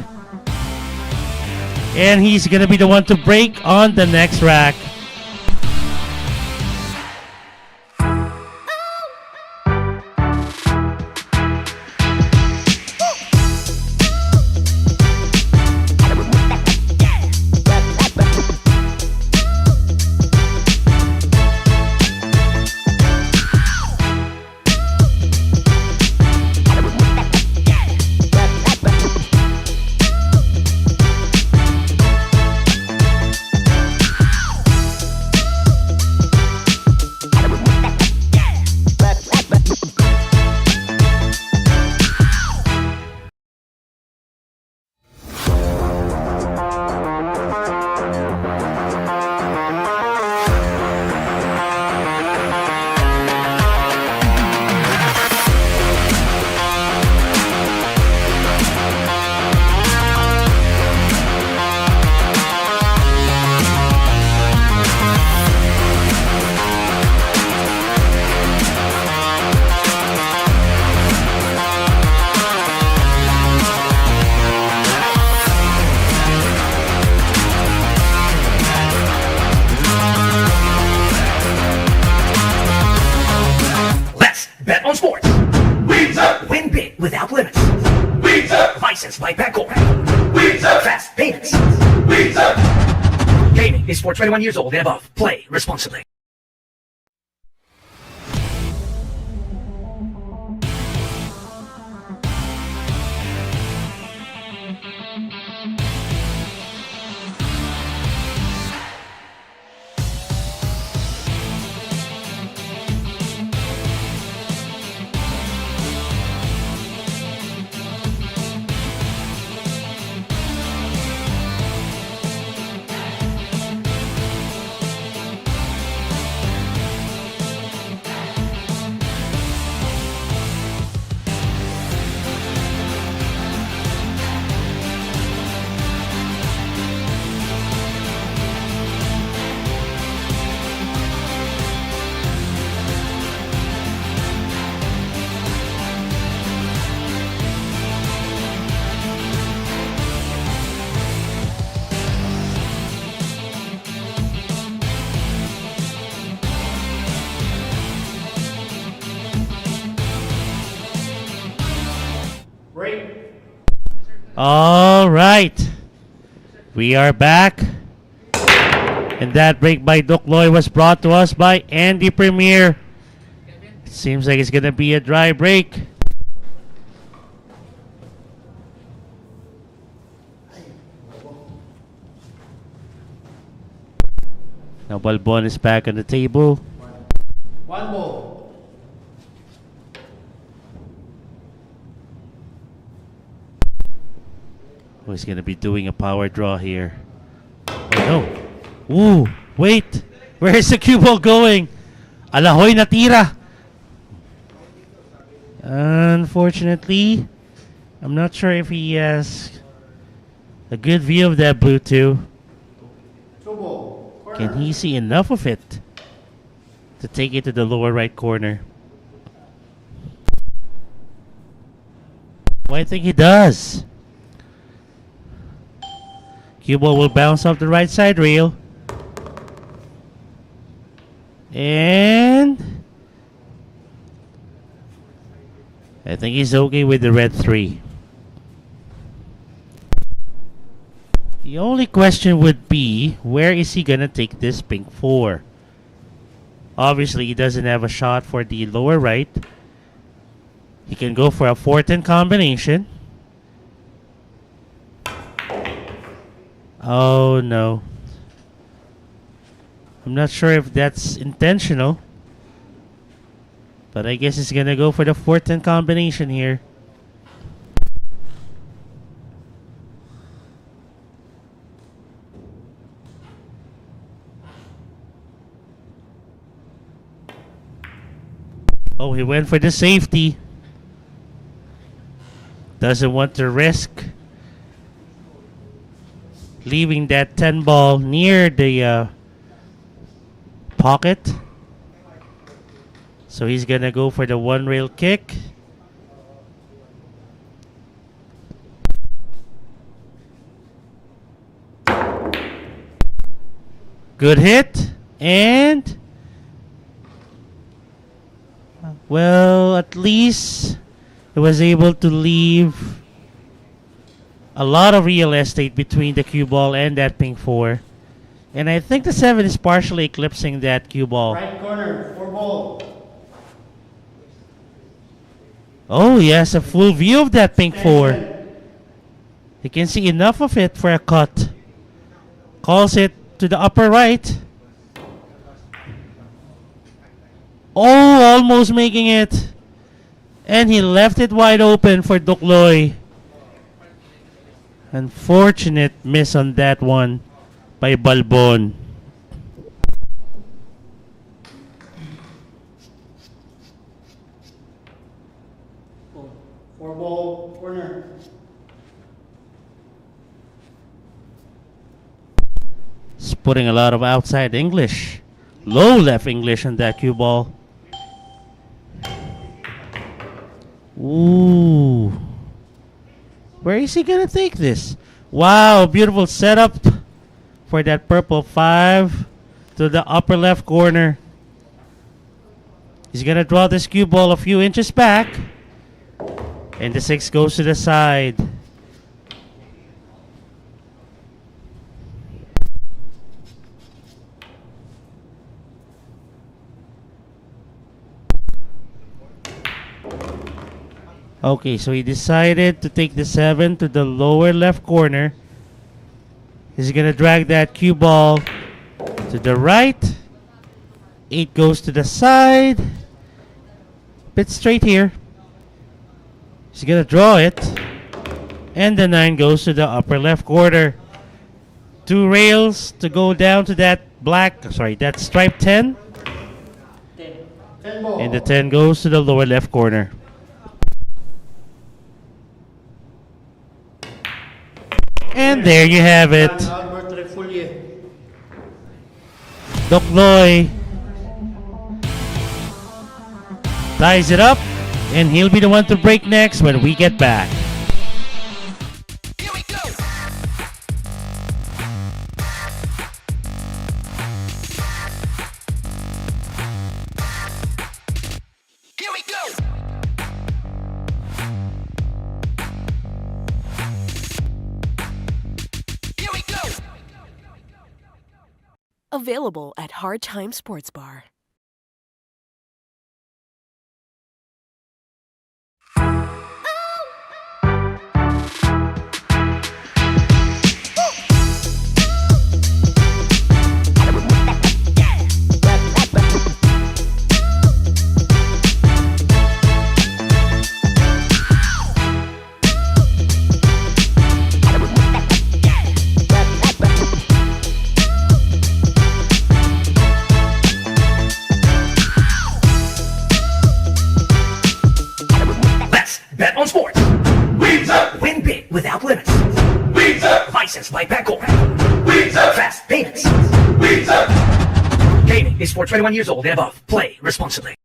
And he's going to be the one to break on the next rack. Bet on sports. Win big without limits. Licensed by Bancorp. Fast payments. Gaming is for 21 years old and above. Play responsibly. All right. We are back. And that break by Ducloy was brought to us by Andy Premier. It seems like it's going to be a dry break. Now Balbon is back on the table. One ball. Oh, he's going to be doing a power draw here. Oh no. Ooh, wait. Where is the cue ball going? Alahoy na tira. Unfortunately, I'm not sure if he has a good view of that blue two. Two ball. Can he see enough of it to take it to the lower right corner? Well, I think he does. Cue ball will bounce off the right side rail. And I think he's okay with the red 3. The only question would be, where is he gonna take this pink 4? Obviously, he doesn't have a shot for the lower right. He can go for a 4-10 combination. Oh no. I'm not sure if that's intentional. But I guess he's gonna go for the 4-10 combination here. Oh, he went for the safety. Doesn't want to risk leaving that 10 ball near the pocket. So he's gonna go for the one rail kick. Good hit. And well, at least he was able to leave a lot of real estate between the cue ball and that pink 4. And I think the 7 is partially eclipsing that cue ball. Right corner. 4 ball. Oh, he has a full view of that pink 4. He can see enough of it for a cut. Calls it to the upper right. Oh, almost making it. And he left it wide open for Ducloy. Unfortunate miss on that one by Balbon. Four ball corner. He's putting a lot of outside English. Low left English on that cue ball. Ooh. Where is he gonna take this? Wow, beautiful setup for that purple 5 to the upper left corner. He's gonna draw this cue ball a few inches back. And the 6 goes to the side. Okay, so he decided to take the 7 to the lower left corner. He's gonna drag that cue ball to the right. 8 goes to the side. Bit straight here. He's gonna draw it. And the 9 goes to the upper left corner. 2 rails to go down to that that striped 10. 10 ball. And the 10 goes to the lower left corner. And there you have it. Albert Refulle. Ducloy ties it up, and he'll be the one to break next when we get back. Here we go. Here we go. Available at Hard Time Sports Bar. Let's bet on sports. Win big without limits. Licensed by Bancorp. Fast payments. Gaming is for 21 years old and above. Play responsibly.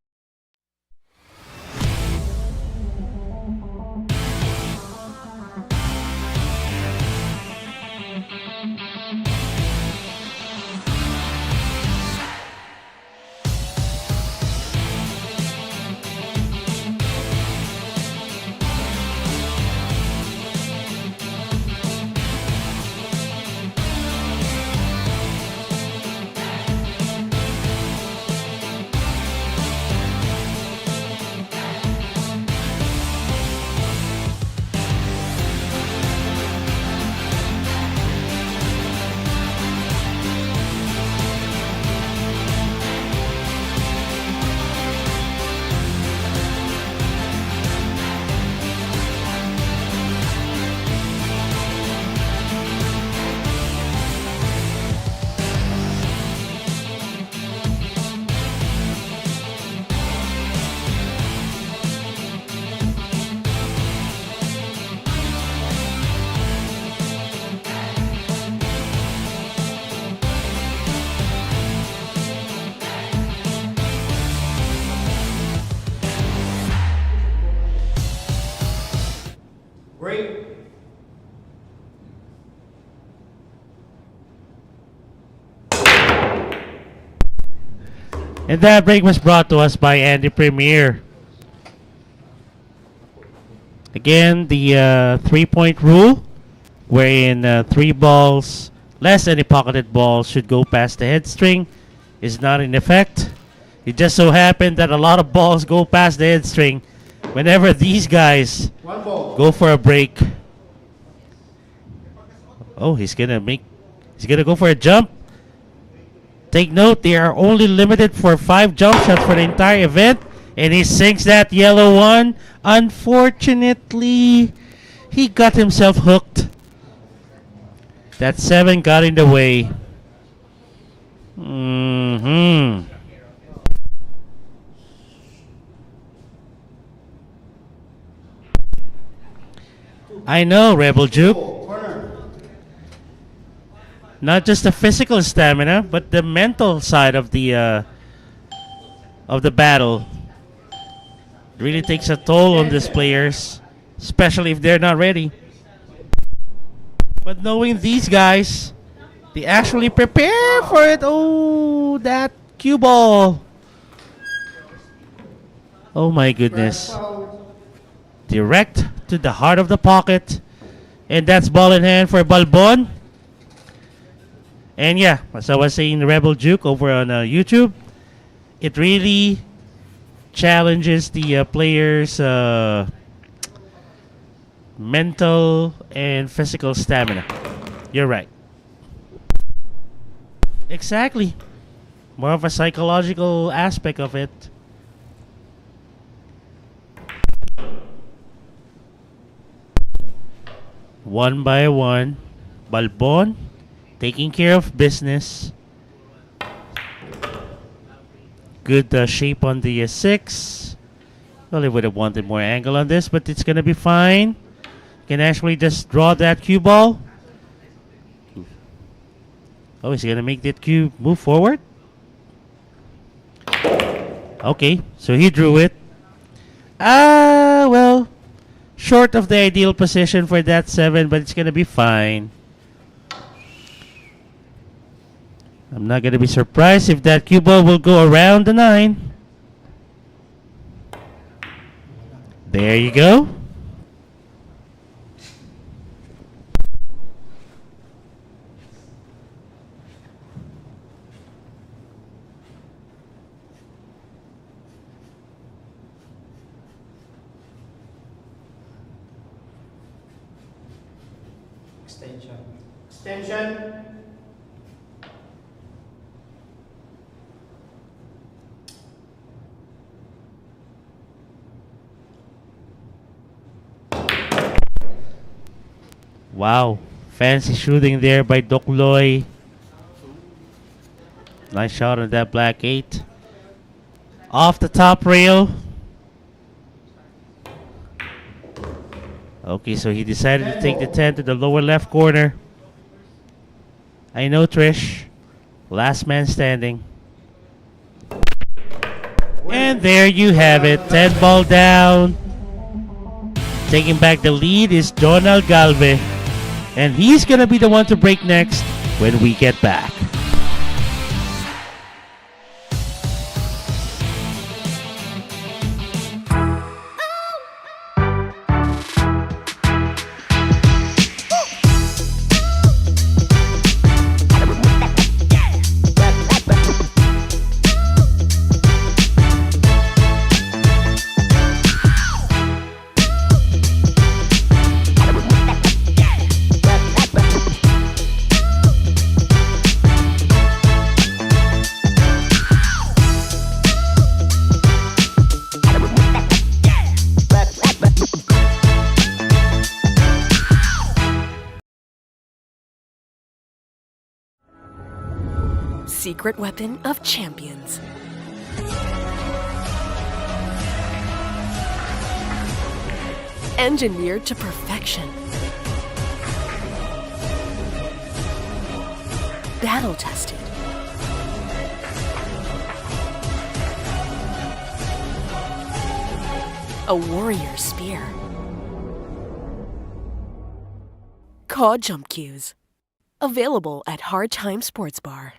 Break. And that break was brought to us by Andy Premier. Again, the 3-point rule, wherein 3 balls, less any pocketed balls, should go past the head string, is not in effect. It just so happened that a lot of balls go past the head string whenever these guys go for a break. Oh, he's gonna go for a jump. Take note, they are only limited for 5 jump shots for the entire event. And he sinks that yellow one. Unfortunately, he got himself hooked. That 7 got in the way. I know, Rebel Juke. Not just the physical stamina, but the mental side of the battle. It really takes a toll on these players, especially if they're not ready. But knowing these guys, they actually prepare for it. Oh, that cue ball. Oh my goodness. Direct to the heart of the pocket. And that's ball in hand for Balbon. And yeah, as I was saying, Rebel Juke over on YouTube, it really challenges the players' mental and physical stamina. You're right. Exactly. More of a psychological aspect of it. One by one, Balbon taking care of business. Good shape on the 6. Well, I would have wanted more angle on this, but it's going to be fine. Can actually just draw that cue ball. Oh, is he going to make that cue move forward? Okay, so he drew it. Well, short of the ideal position for that 7, but it's going to be fine. I'm not going to be surprised if that cue ball will go around the 9. There you go. Extension. Extension. Wow. Fancy shooting there by Dokloy. Nice shot on that black 8. Off the top rail. Okay, so he decided to take the 10 to the lower left corner. I know, Trish. Last man standing. And there you have it. 10 ball down. Taking back the lead is Jonald Galve. And he's going to be the one to break next when we get back. Secret weapon of champions. Engineered to perfection. Battle tested. A warrior spear. Caw Jump Cues. Available at Hard Time Sports Bar.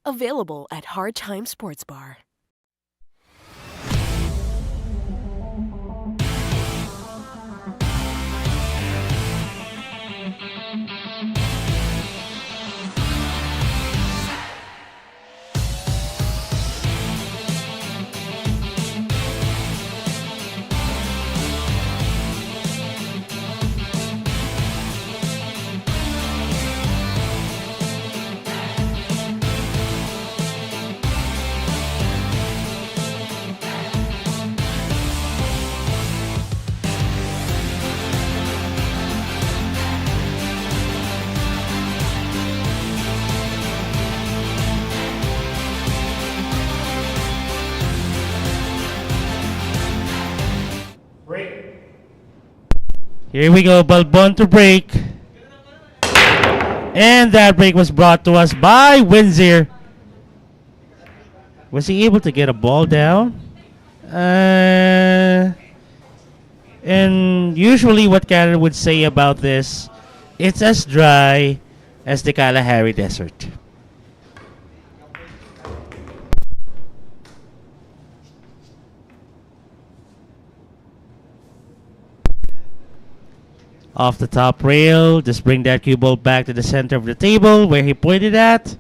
Available at Hard Time Sports Bar. Here we go, Balbon to break. And that break was brought to us by Windsor. Was he able to get a ball down? And usually what Canada would say about this, it's as dry as the Kalahari Desert. Off the top rail, just bring that cue ball back to the center of the table where he pointed at.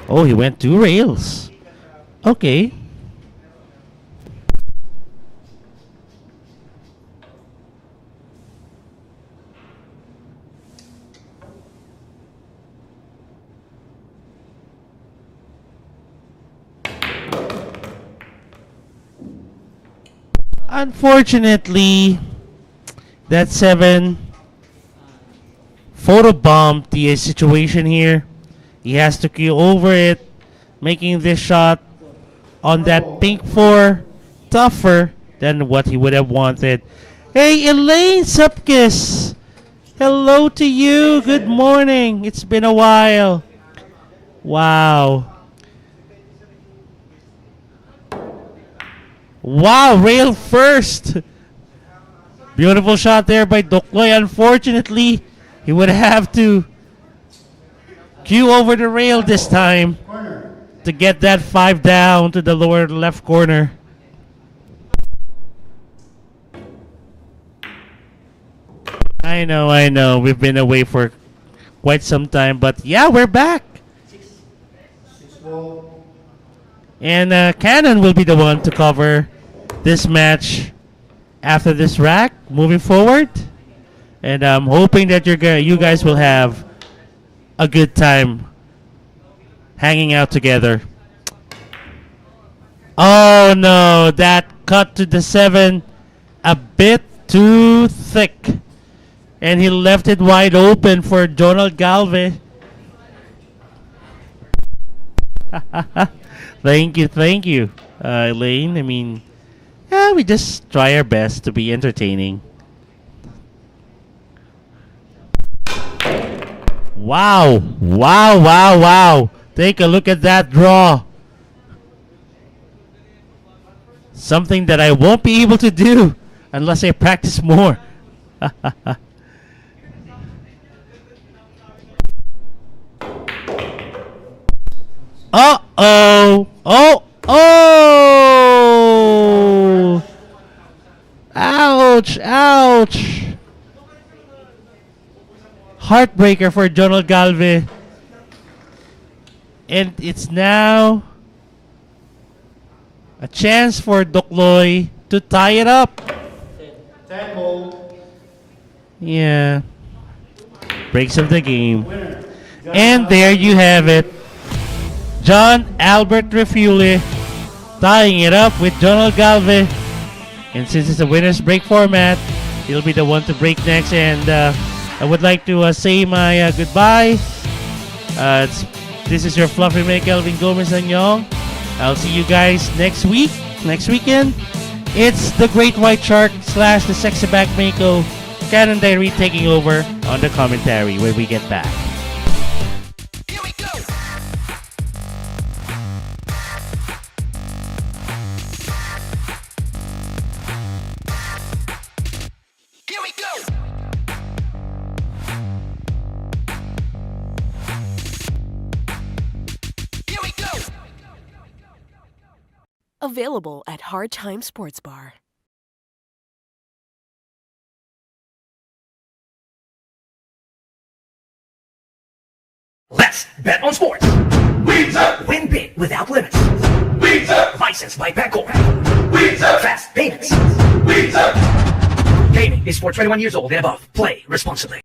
Oh, he went 2 rails. Okay. Unfortunately, that 7 photobombed the situation here. He has to queue over it, making this shot on that pink 4 tougher than what he would have wanted. Hey, Elaine Supkis! Hello to you. Good morning. It's been a while. Wow. Wow, rail first. Beautiful shot there by Dokloy. Unfortunately, he would have to queue over the rail this time to get that 5 down to the lower left corner. I know. We've been away for quite some time, but yeah, we're back. And Cannon will be the one to cover this match after this rack moving forward. And I'm hoping that you guys will have a good time hanging out together. Oh no, that cut to the 7 a bit too thick. And he left it wide open for Jonald Galve. Thank you, Elaine. I mean, yeah, we just try our best to be entertaining. Wow. Take a look at that draw. Something that I won't be able to do unless I practice more. Uh-oh. Oh! Ouch. Heartbreaker for Jonald Galve. And it's now a chance for Dokloy to tie it up. 10 hole. Yeah. Breaks of the game. And there you have it. John Albert Refulle tying it up with Jonald Galve. And since it's a winner's break format, he'll be the one to break next. And I would like to say my goodbye. This is your fluffy mate, Kelvin Gomez Anyong. I'll see you guys next weekend. It's the Great White Shark / the Sexy Back Mako Canon Diary taking over on the commentary when we get back. Available at Hard Time Sports Bar. Let's bet on sports. Win big without limits. Licensed by Bancorp. Fast payments. Gaming is for 21 years old and above. Play responsibly.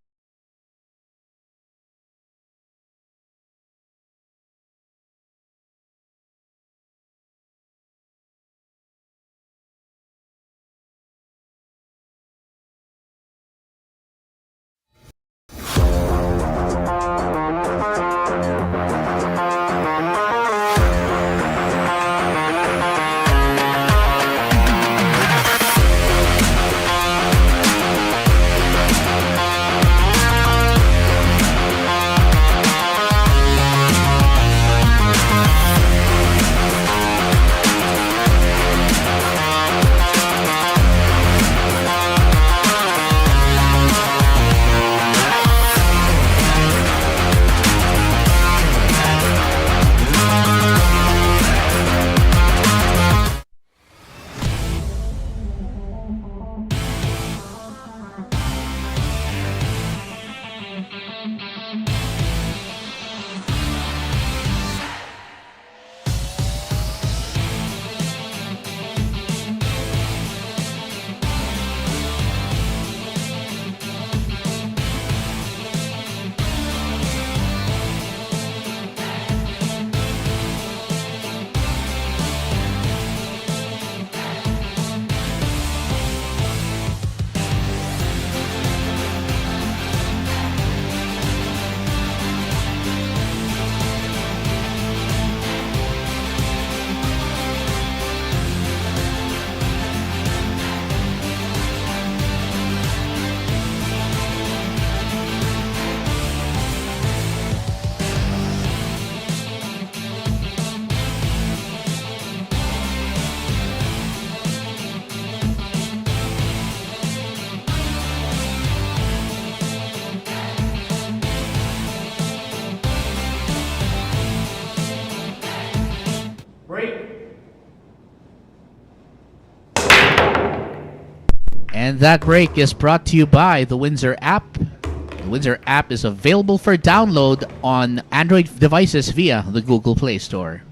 And that break is brought to you by the Windsor app. The Windsor app is available for download on Android devices via the Google Play Store.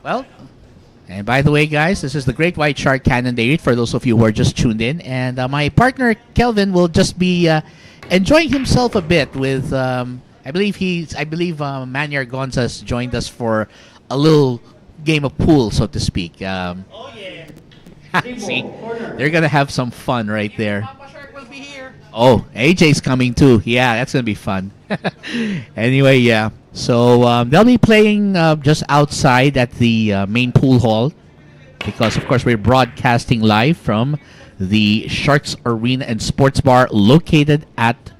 Well, and by the way, guys, this is the Great White Shark Cannon Day for those of you who are just tuned in. And my partner, Kelvin, will just be enjoying himself a bit with, I believe Manyar Gonzas joined us for a little game of pool, so to speak. Oh, yeah. See, they're going to have some fun right there. Oh, AJ's coming too. Yeah, that's going to be fun. Anyway, yeah. So they'll be playing just outside at the main pool hall because, of course, we're broadcasting live from the Sharks Arena and Sports Bar located at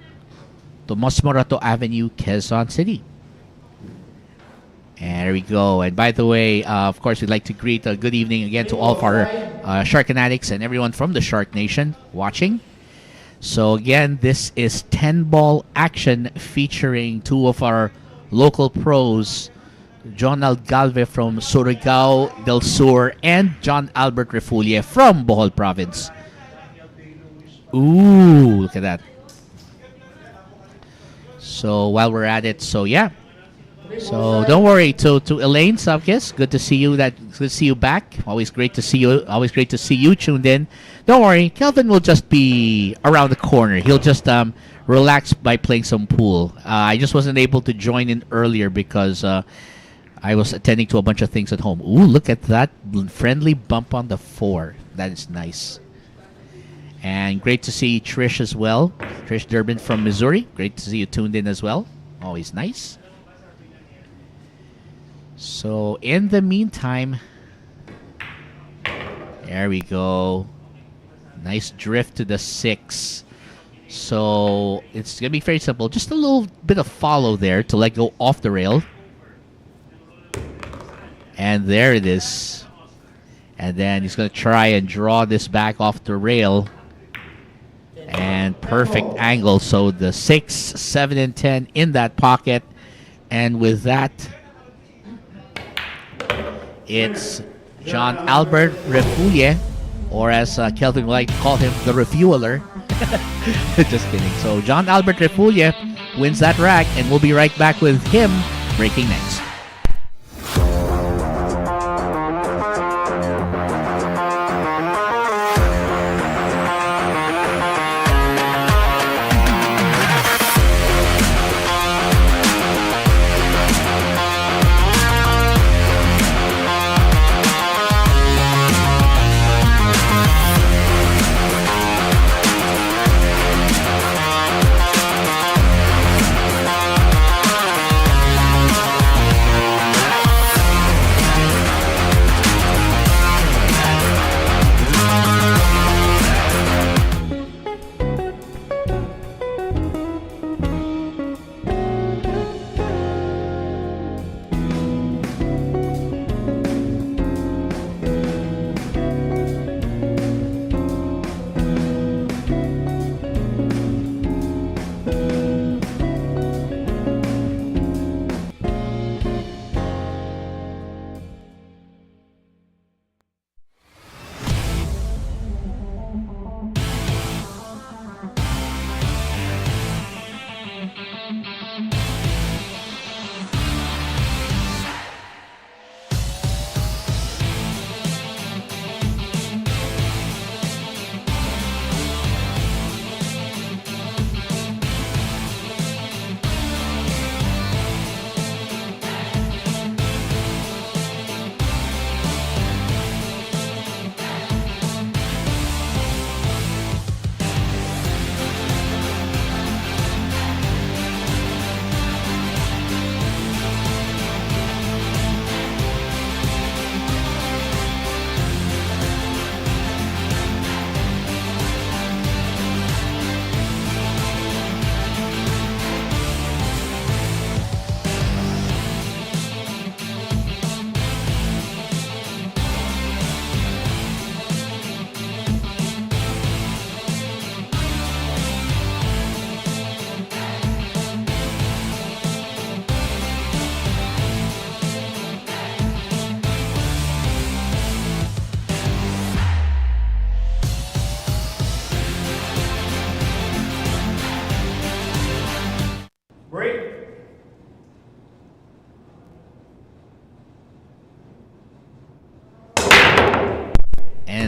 Tomas Morato Avenue, Quezon City. And there we go. And by the way, of course, we'd like to greet a good evening again to all of our Shark fanatics and everyone from the Shark Nation watching. So again, this is 10-ball action featuring two of our local pros, Jonald Galve from Surigao del Sur and John Albert Refulle from Bohol Province. Ooh, look at that. So while we're at it, so yeah. So don't worry. To Elaine Savkis, good to see you. Good to see you back. Always great to see you. Always great to see you tuned in. Don't worry, Kelvin will just be around the corner. He'll just relax by playing some pool. I just wasn't able to join in earlier because I was attending to a bunch of things at home. Ooh, look at that friendly bump on the 4. That is nice. And great to see Trish as well. Trish Durbin from Missouri. Great to see you tuned in as well. Always nice. So in the meantime, there we go. Nice drift to the 6. So it's going to be very simple. Just a little bit of follow there to let go off the rail. And there it is. And then he's going to try and draw this back off the rail. And perfect angle. So the 6, 7, and 10 in that pocket. And with that, it's John Albert Refulle, or as Kelvin would like to call him, the Refueler. Just kidding. So John Albert Refulle wins that rack, and we'll be right back with him breaking next.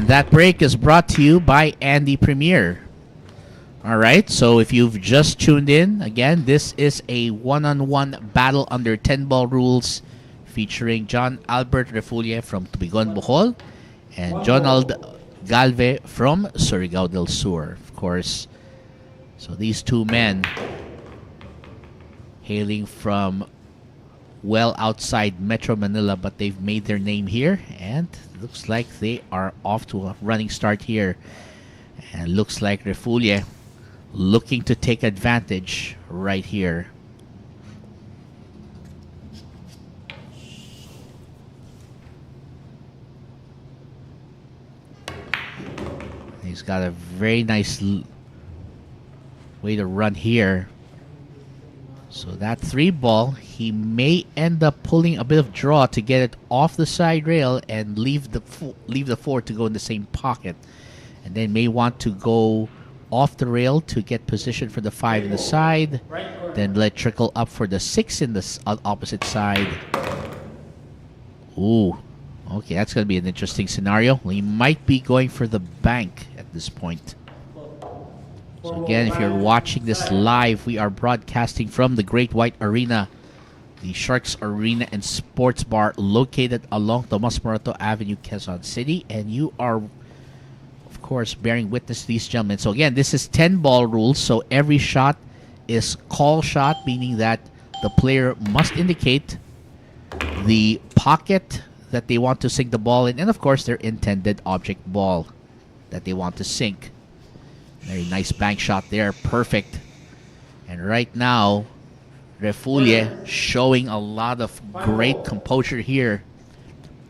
And that break is brought to you by Andy Premier. All right, so if you've just tuned in, again, this is a one-on-one battle under 10-ball rules featuring John Albert Refulle from Tubigon, Bohol, and Jonald Galve from Surigao del Sur, of course. So these two men hailing from well outside Metro Manila, but they've made their name here, and looks like they are off to a running start here. And looks like Refulle looking to take advantage right here. He's got a very nice way to run here. So that 3-ball, he may end up pulling a bit of draw to get it off the side rail and leave the 4 to go in the same pocket, and then may want to go off the rail to get position for the 5 in the side, then let trickle up for the 6 in the opposite side. Ooh, okay, that's going to be an interesting scenario. He might be going for the bank at this point. So again, if you're watching this live, we are broadcasting from the Great White Arena, the Sharks Arena and Sports Bar located along Tomas Morato Avenue, Quezon City, and you are, of course, bearing witness to these gentlemen. So again, this is 10-ball rules, so every shot is call shot, meaning that the player must indicate the pocket that they want to sink the ball in, and of course their intended object ball that they want to sink. Very nice bank shot there, perfect. And right now, Refulle showing a lot of great composure here,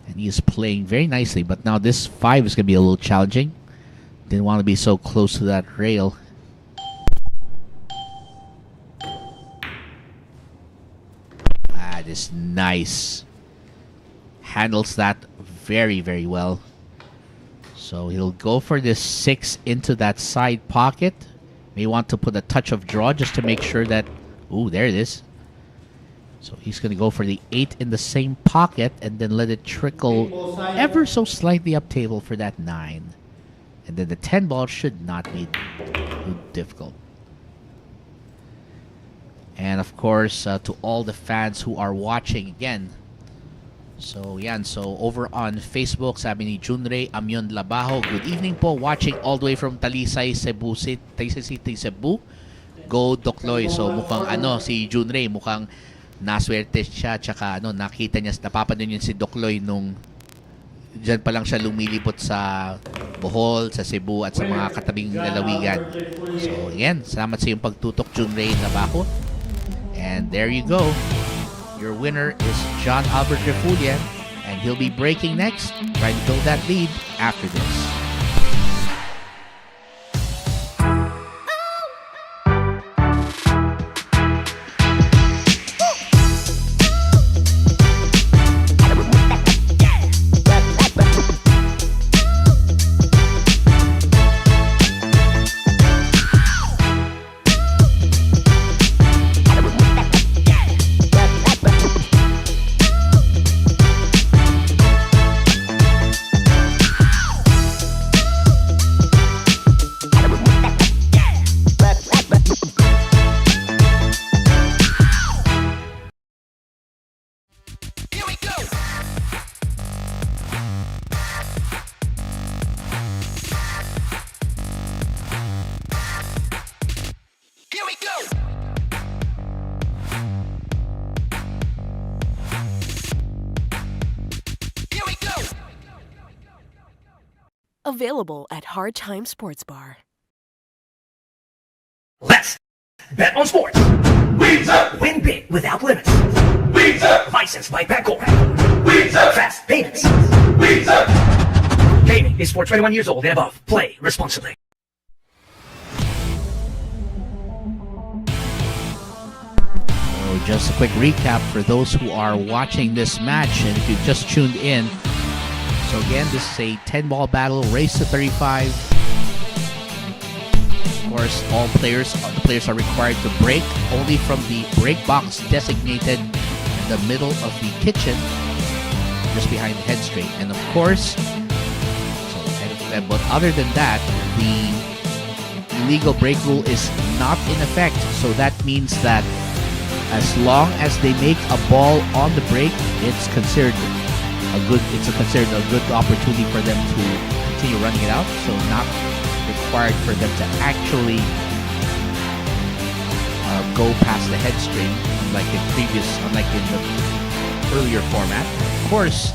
and he is playing very nicely. But now this 5 is going to be a little challenging. Didn't want to be so close to that rail. That is nice. Handles that very, very well. So he'll go for this 6 into that side pocket. May want to put a touch of draw just to make sure that... Ooh, there it is. So he's going to go for the 8 in the same pocket and then let it trickle ever so slightly up table for that 9. And then the 10 ball should not be too difficult. And of course, to all the fans who are watching again. So yan, so over on Facebook, sabi ni Junrey Amyon Labajo, good evening po, watching all the way from Talisay, Cebu City, Cebu. Go Dokloy. So mukhang si Junrey, mukhang naswerte siya, tsaka nakita niya, napapanood niya si Dokloy nung dyan pa lang siya lumilipot sa Bohol, sa Cebu at sa mga katabing lalawigan. So yan, salamat sa iyong pagtutok, Junrey Labajo. And there you go. Your winner is John Albert Refulle, and he'll be breaking next, trying to build that lead after this. Available at Hard Time Sports Bar. Let's bet on sports. Win big without limits. Licensed by Bancorp. Fast payments. Gaming is for 21 years old and above. Play responsibly. So just a quick recap for those who are watching this match, and if you've just tuned in. So again, this is a 10-ball battle, race to 35. Of course, the players are required to break only from the break box designated in the middle of the kitchen, just behind the head straight. And of course, so but other than that, the illegal break rule is not in effect. So that means that as long as they make a ball on the break, it's considered considered a good opportunity for them to continue running it out. So not required for them to actually go past the head string, unlike in the earlier format. Of course,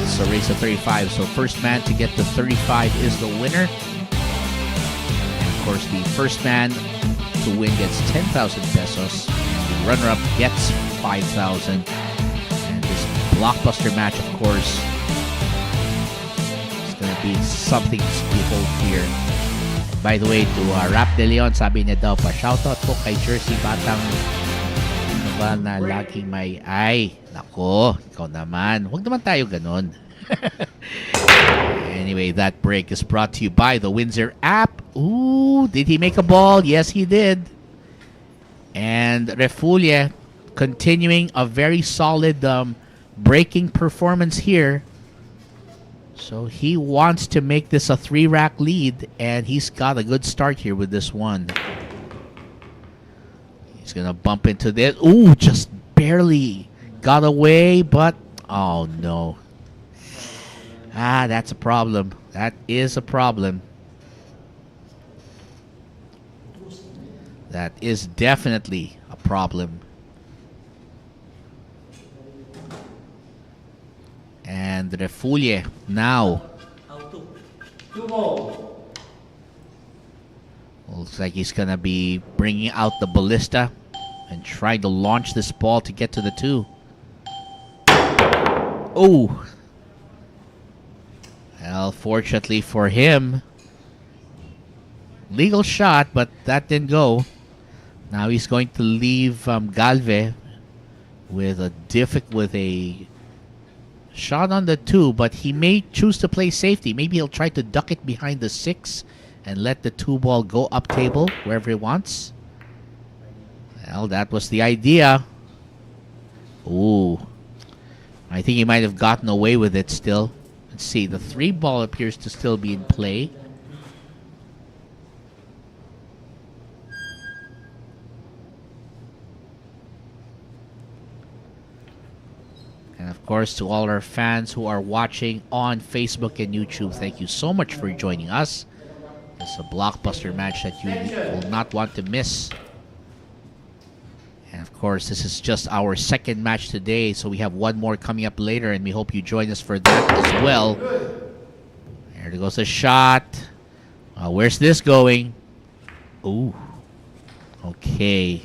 it's a race of 35, so first man to get to 35 is the winner. And of course, the first man to win gets 10,000 pesos. The runner-up gets 5,000. And this blockbuster match, of course, is going to be something to behold here. And by the way, to Rap De Leon, sabi niya daw pa, shoutout po kay Jersey Batang na laging may ay, nako, ikaw naman. Huwag naman tayo ganun. Anyway, that break is brought to you by the Windsor app. Ooh, did he make a ball? Yes, he did. And Refulle continuing a very solid breaking performance here. So he wants to make this a 3-rack lead, and he's got a good start here with this one. He's going to bump into this. Ooh, just barely got away, but oh no. That's a problem. That is a problem. That is definitely a problem. And Refulle now. Looks like he's going to be bringing out the ballista and trying to launch this ball to get to the 2. Oh. Well, fortunately for him, legal shot, but that didn't go. Now he's going to leave Galve with a shot on the 2, but he may choose to play safety. Maybe he'll try to duck it behind the 6 and let the 2 ball go up table wherever he wants. Well, that was the idea. Ooh. I think he might have gotten away with it still. Let's see. The 3 ball appears to still be in play. And of course, to all our fans who are watching on Facebook and YouTube, thank you so much for joining us. It's a blockbuster match that you will not want to miss. And of course, this is just our second match today, so we have one more coming up later, and we hope you join us for that as well. There goes a shot. Where's this going? Ooh. Okay.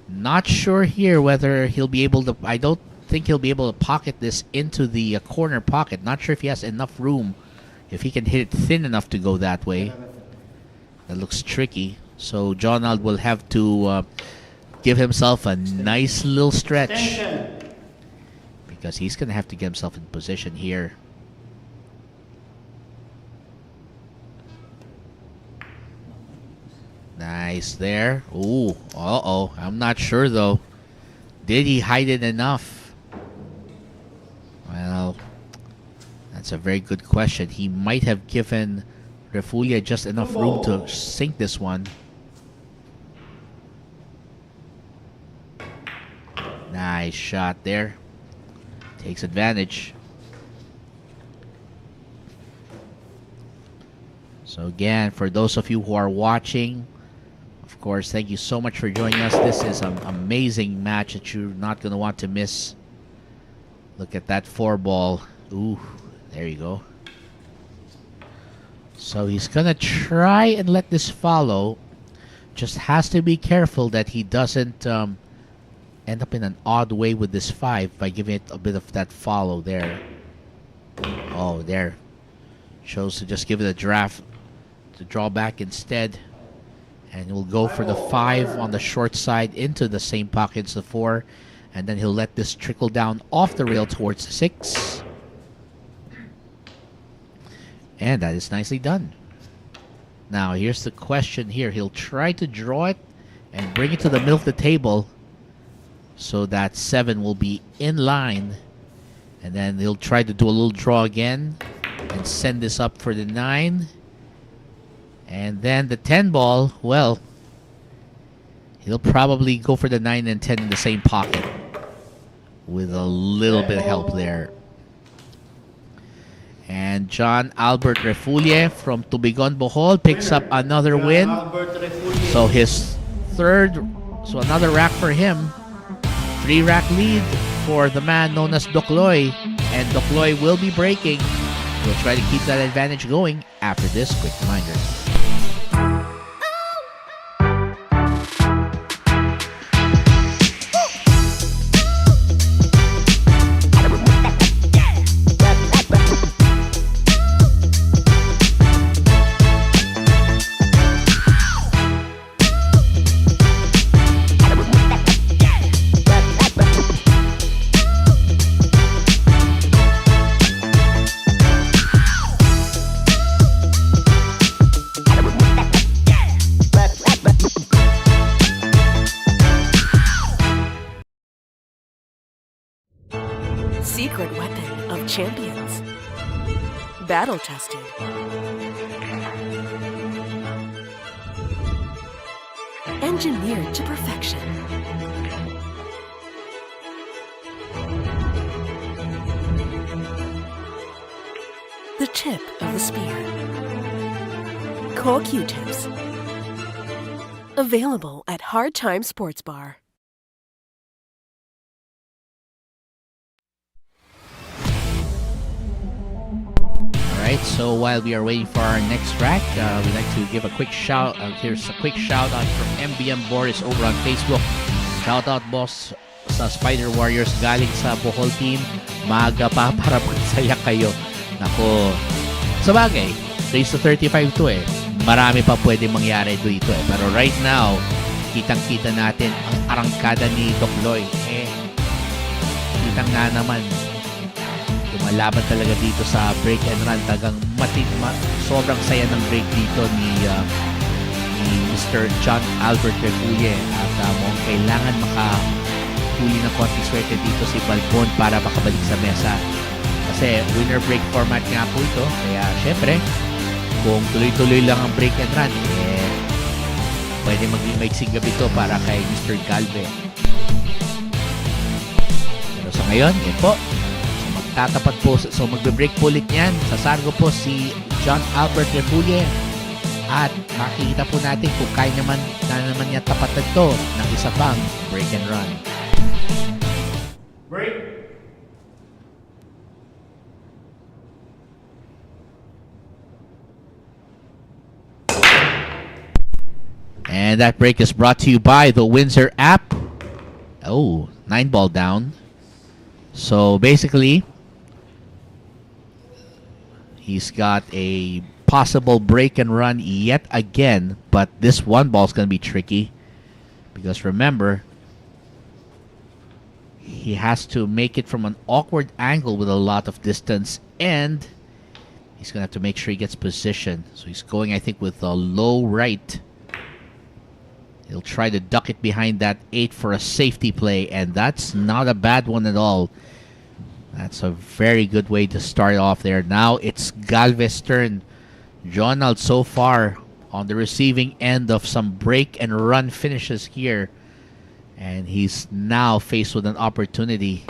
Not sure here whether he'll be able to... I don't think he'll be able to pocket this into the corner pocket. Not sure if he has enough room. If he can hit it thin enough to go that way. That looks tricky. So Jonald will have to give himself a nice little stretch. Because he's going to have to get himself in position here. Nice there. Ooh, uh-oh. I'm not sure, though. Did he hide it enough? Well, that's a very good question. He might have given Refulle just enough room to sink this one. Nice shot there. Takes advantage. So again, for those of you who are watching, of course, thank you so much for joining us. This is an amazing match that you're not going to want to miss. Look at that 4 ball. Ooh, there you go. So he's going to try and let this follow. Just has to be careful that he doesn't end up in an odd way with this 5 by giving it a bit of that follow there. Oh, there. Chose to just give it a draft to draw back instead. And he'll go for the 5 on the short side into the same pocket as the 4. And then he'll let this trickle down off the rail towards the 6. And that is nicely done. Now, here's the question here. He'll try to draw it and bring it to the middle of the table so that 7 will be in line. And then he'll try to do a little draw again. and send this up for the 9. And then the 10 ball, well, he'll probably go for the 9 and 10 in the same pocket with a little bit of help there. And John Albert Refulle from Tubigon, Bohol picks up another win. So his third, so another rack for him. 3-rack lead for the man known as Dokloy. And Dokloy will be breaking. We'll try to keep that advantage going after this quick reminder. Secret weapon of champions. Battle tested. Engineered to perfection. The tip of the spear. Core Q-tips. Available at Hard Time Sports Bar. Alright, so while we are waiting for our next track, we'd like to give a quick shout out. Here's a quick shout out from MBM Boris over on Facebook. Shout out, boss, sa Spider Warriors galing sa Bohol team. Maaga pa para magsaya kayo. Nako, sa bagay, race to 35 to eh. Marami pa pwede mangyari dito eh. Pero right now, kitang-kita natin ang arangkada ni Dokloy. Kitang nga naman, lumalaban talaga dito sa break and run. Sobrang saya ng break dito ni Mr. John Albert Refulle. At mukhang kailangan makahuli ng konting swerte dito si Balbon para makabalik sa mesa. Kasi winner break format nga po ito. Kaya syempre, kung tuloy-tuloy lang ang break and run, pwede maging maiksing gabi ito para kay Mr. Galve. Pero sa ngayon, yun po. Tatapat po, so magbe-break po ulit yan. Sasargo po si John Albert Refulle. At makikita po natin kung kaya naman niya tapatan to ng isa pang break and run. Break. And that break is brought to you by the Windsor app. Oh, 9 ball down. So basically, he's got a possible break and run yet again, but this 1 ball is going to be tricky because remember, he has to make it from an awkward angle with a lot of distance, and he's going to have to make sure he gets position. So he's going, I think, with a low right. He'll try to duck it behind that 8 for a safety play, and that's not a bad one at all. That's a very good way to start off there. Now it's Galve's turn. Jonald so far on the receiving end of some break and run finishes here. And he's now faced with an opportunity.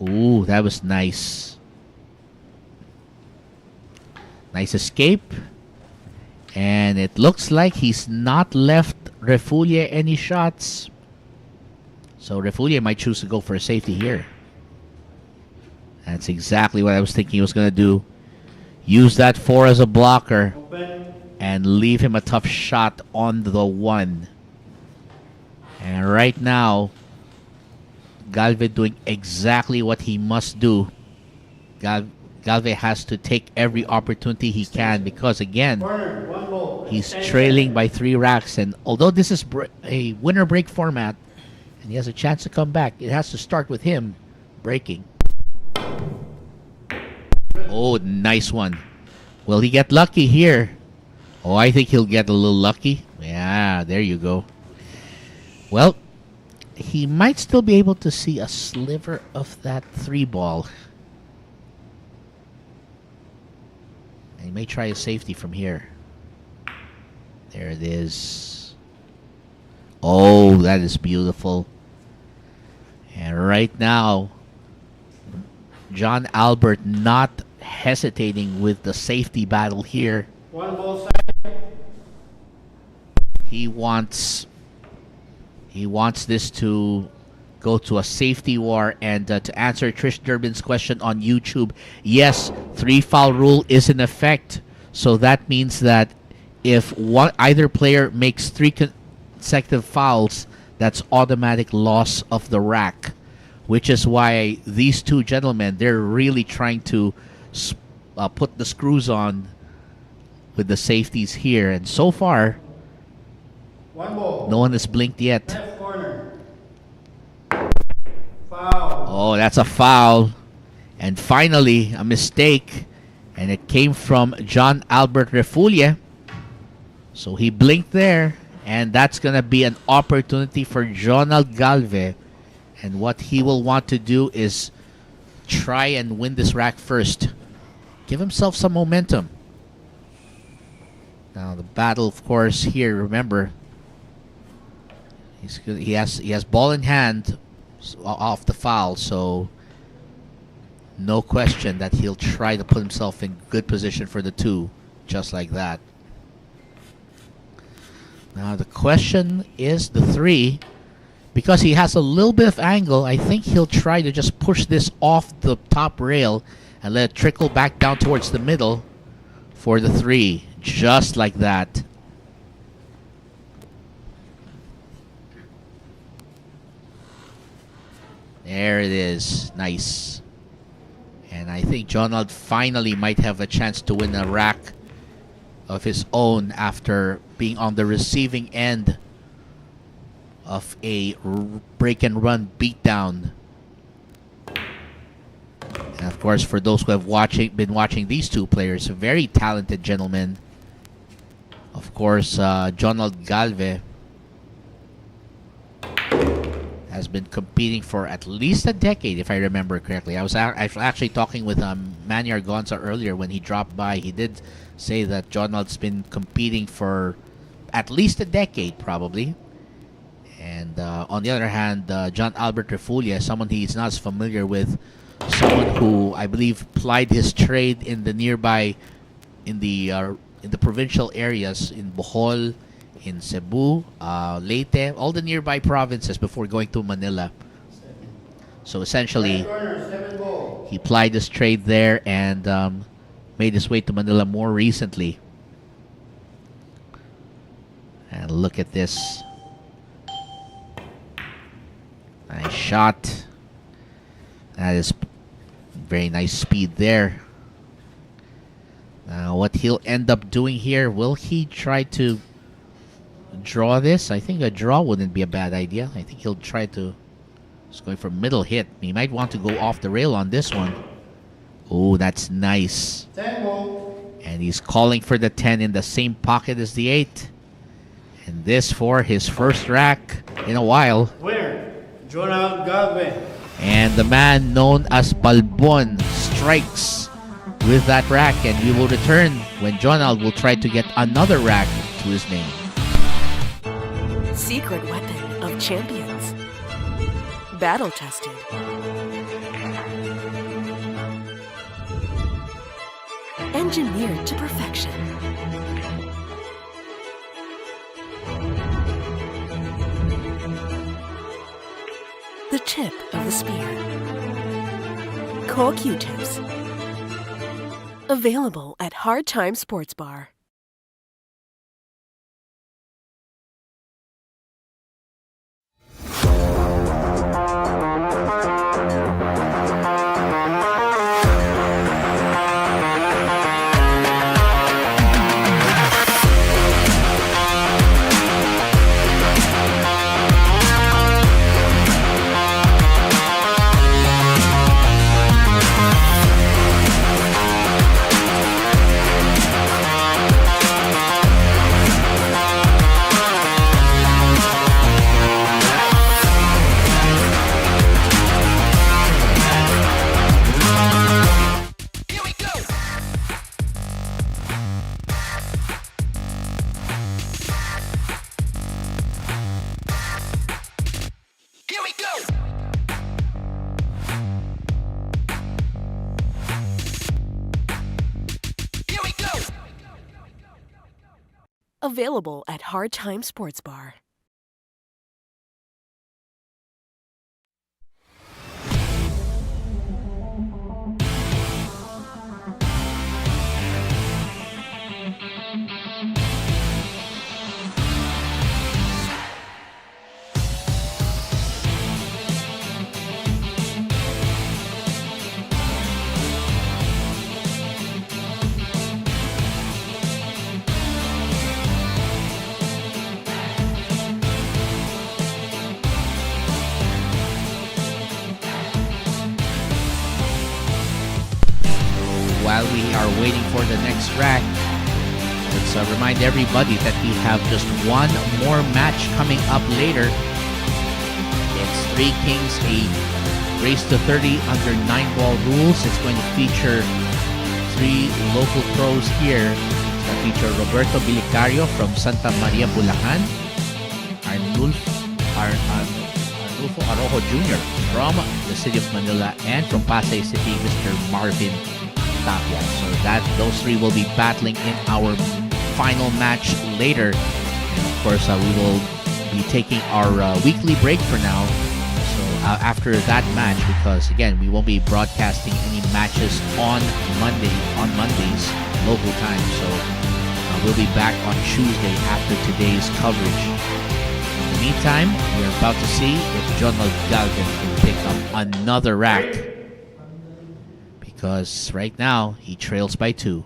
Ooh, that was nice. Nice escape. And it looks like he's not left Refulle any shots. So Refulle might choose to go for a safety here. That's exactly what I was thinking he was going to do. Use that 4 as a blocker and leave him a tough shot on the 1. And right now, Galve doing exactly what he must do. Galve has to take every opportunity he can because, again, he's trailing by 3 racks. And although this is a winner break format, and he has a chance to come back, it has to start with him breaking. Oh, nice one. Will he get lucky here? Oh, I think he'll get a little lucky. Yeah, there you go. Well, he might still be able to see a sliver of that 3 ball. And he may try a safety from here. There it is. Oh, that is beautiful. And right now, John Albert not hesitating with the safety battle here. One ball side. He wants this to go to a safety war. And to answer Trish Durbin's question on YouTube, yes, 3-foul rule is in effect. So that means that if either player makes 3 consecutive fouls, that's automatic loss of the rack, which is why these two gentlemen, they're really trying to put the screws on with the safeties here. And so far, One ball. no one has blinked yet. Left corner. Foul. Oh, that's a foul. And finally, a mistake. And it came from John Albert Refulle. So he blinked there. And that's going to be an opportunity for Jonald Galve. And what he will want to do is try and win this rack first. Give himself some momentum. Now the battle, of course, here, remember, he has ball in hand off the foul, so no question that he'll try to put himself in good position for the 2, just like that. Now the question is the 3. Because he has a little bit of angle, I think he'll try to just push this off the top rail and let it trickle back down towards the middle for the 3. Just like that. There it is. Nice. And I think Jonald finally might have a chance to win a rack of his own after being on the receiving end of a break and run beatdown. And of course, for those who have been watching these two players, very talented gentlemen. Of course, Jonald Galve has been competing for at least a decade, if I remember correctly. I was actually talking with Manny Argonza earlier when he dropped by. He did say that Jonald's been competing for at least a decade, probably. And on the other hand, John Albert Refulle, someone he's not as familiar with, someone who I believe plied his trade in the nearby, in the provincial areas in Bohol, in Cebu, Leyte, all the nearby provinces before going to Manila. So essentially, he plied his trade there and made his way to Manila more recently. And look at this. Nice shot. That is very nice speed there. Now what he'll end up doing here, will he try to draw this? I think a draw wouldn't be a bad idea. I think he'll try to, just going for middle hit. He might want to go off the rail on this one. Oh, that's nice. 10 ball. And he's calling for the 10 in the same pocket as the 8. And this for his first rack in a while. Winner, Jonald Galve. And the man known as Balbon strikes with that rack, and we will return when Jonald will try to get another rack to his name. Secret weapon of champions. Battle tested. Engineered to perfection. The tip of the spear. Core Q-tips. Available at Hard Time Sports Bar. Available at Hard Time Sports Bar. While we are waiting for the next rack, let's remind everybody that we have just one more match coming up later. It's Three Kings, a race to 30 under 9-ball rules. It's going to feature three local pros here. It's going to feature Roberto Bilicario from Santa Maria, Bulacan, Arnulfo Arrojo Jr. from the city of Manila, and from Pasay City, Mr. Marvin. Tapia. So those three will be battling in our final match later. And of course, we will be taking our weekly break for now. So after that match, because again, we won't be broadcasting any matches on Mondays, local time. So we'll be back on Tuesday after today's coverage. In the meantime, we're about to see if Jonald Galve can pick up another rack. Because right now, he trails by 2.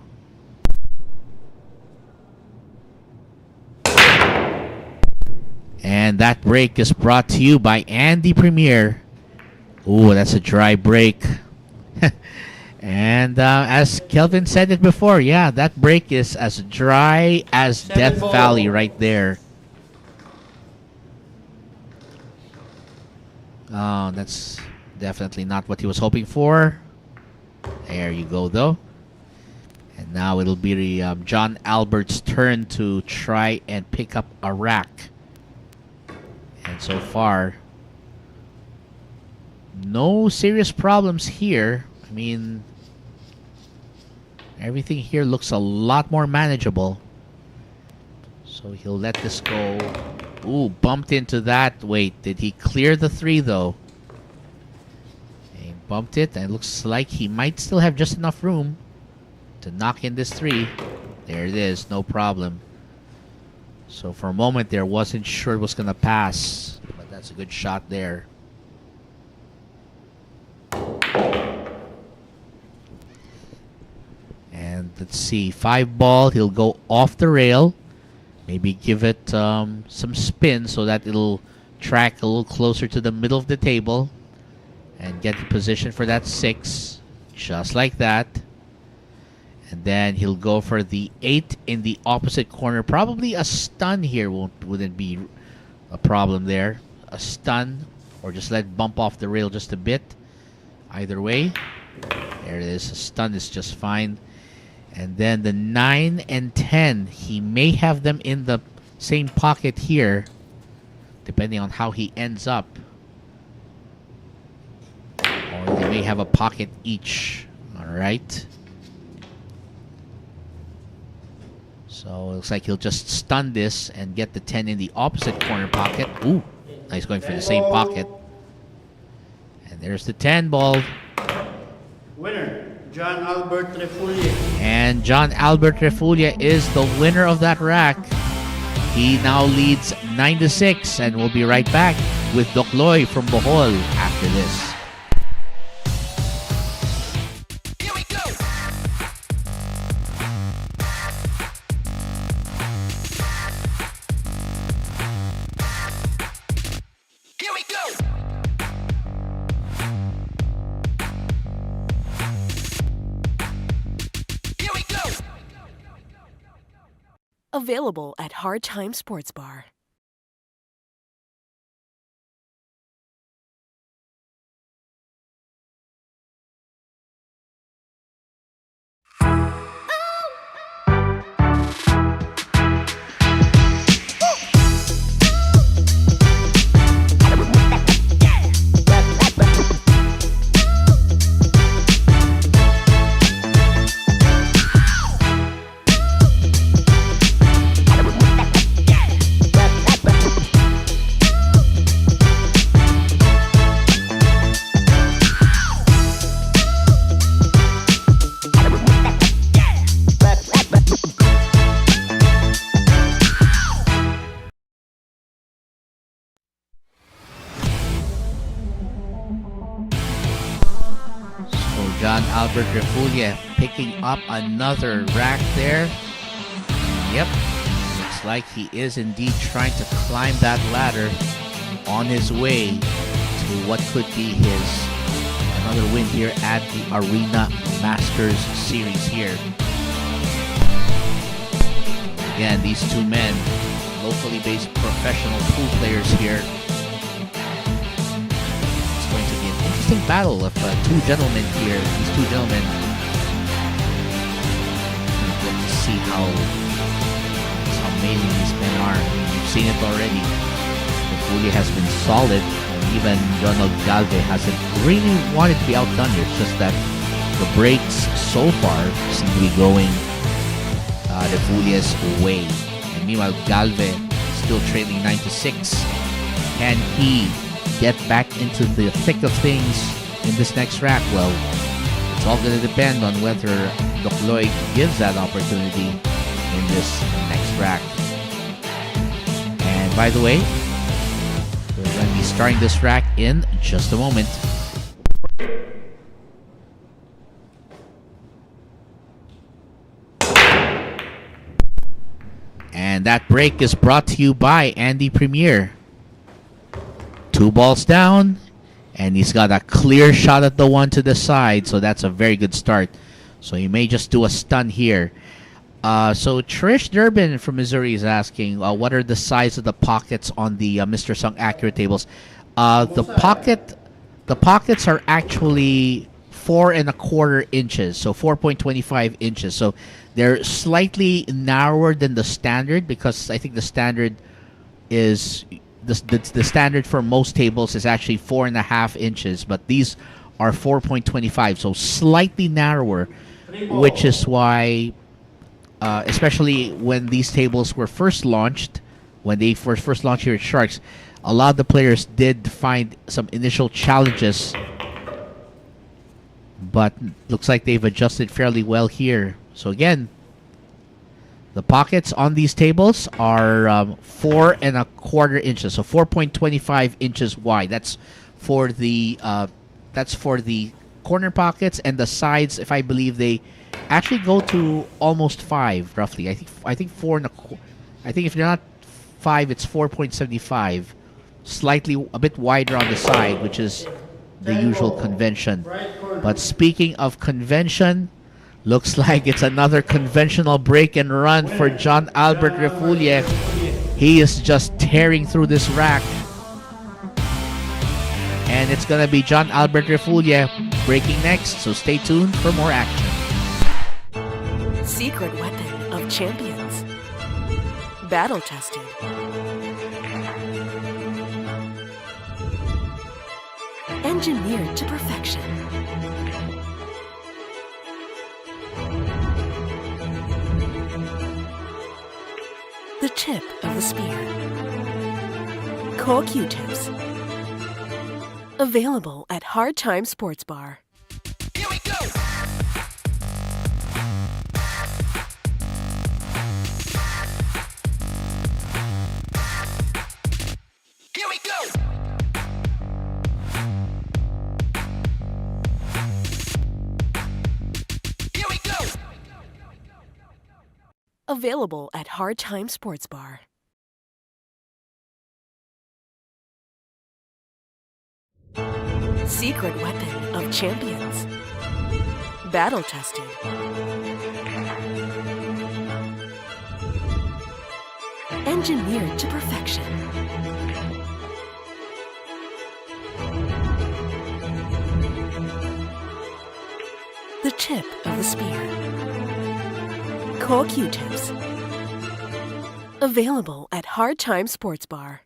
And that break is brought to you by Andy Premier. Ooh, that's a dry break. And as Kelvin said it before, yeah, that break is as dry as Death Valley right there. Oh, that's definitely not what he was hoping for. There you go, though. And now it'll be John Albert's turn to try and pick up a rack. And so far, no serious problems here. I mean, everything here looks a lot more manageable. So he'll let this go. Ooh, bumped into that. Wait, did he clear the 3, though? Bumped it, and it looks like he might still have just enough room to knock in this 3. There it is, no problem. So for a moment there, wasn't sure it was gonna pass, but that's a good shot there. And let's see, 5-ball, he'll go off the rail, maybe give it some spin so that it'll track a little closer to the middle of the table. And get the position for that 6, just like that. And then he'll go for the 8 in the opposite corner. Probably a stun here wouldn't be a problem there. A stun, or just let bump off the rail just a bit. Either way, there it is. A stun is just fine. And then the 9 and 10, he may have them in the same pocket here, depending on how he ends up. Or they may have a pocket each. Alright. So it looks like he'll just stun this and get the 10 in the opposite corner pocket. Ooh, he's going for the same pocket. And there's the 10-ball. Winner, John Albert Refulle. And John Albert Refulle is the winner of that rack. He now leads 9-6, and we'll be right back with Dokloy from Bohol after this. Available at Hard Time Sports Bar. Albert Refulle picking up another rack there. Yep, looks like he is indeed trying to climb that ladder on his way to what could be his another win here at the Arena Masters Series here. Again, these two men, locally based professional pool players here. It's going to be an interesting battle of two gentlemen here. These two gentlemen. We'll get to see how amazing these men are. You've seen it already. Refulle has been solid, and even Jonald Galve hasn't really wanted to be outdone here. It's just that the breaks so far seem to be going Refulle's way. And meanwhile, Galve still trailing 9-6. Can he get back into the thick of things in this next rack? Well, it's all going to depend on whether Doc Lloyd gives that opportunity in this next rack. And by the way, we're going to be starting this rack in just a moment. And that break is brought to you by Andy Premier. 2 balls down, and he's got a clear shot at the one to the side, so that's a very good start. So he may just do a stun here. So Trish Durbin from Missouri is asking, what are the size of the pockets on the Mr. Sung Accurate tables? The pockets are actually 4.25 inches, so 4.25 inches. So they're slightly narrower than the standard, because I think the standard is the standard for most tables is actually 4.5 inches, but these are 4.25, so slightly narrower, which is why, especially when these tables were first launched, when they first launched here at Sharks, a lot of the players did find some initial challenges, but looks like they've adjusted fairly well here. So again, the pockets on these tables are 4.25 inches, so 4.25 inches wide. That's for the corner pockets, and the sides, if I believe, they actually go to almost 5, roughly. I think 4.25. I think if you're not 5, it's 4.75, slightly a bit wider on the side, which is the usual convention. But speaking of convention, looks like it's another conventional break and run for John Albert Refulle. He is just tearing through this rack. And it's going to be John Albert Refulle breaking next, so stay tuned for more action. Secret weapon of champions. Battle tested. Engineered to perfection. The tip of the spear. Core Q-tips. Available at Hard Time Sports Bar. Here we go! Here we go! Here we go! Available at Hard Time Sports Bar. Secret weapon of champions. Battle tested. Engineered to perfection. The tip of the spear. Core Q-tips. Available at Hard Time Sports Bar.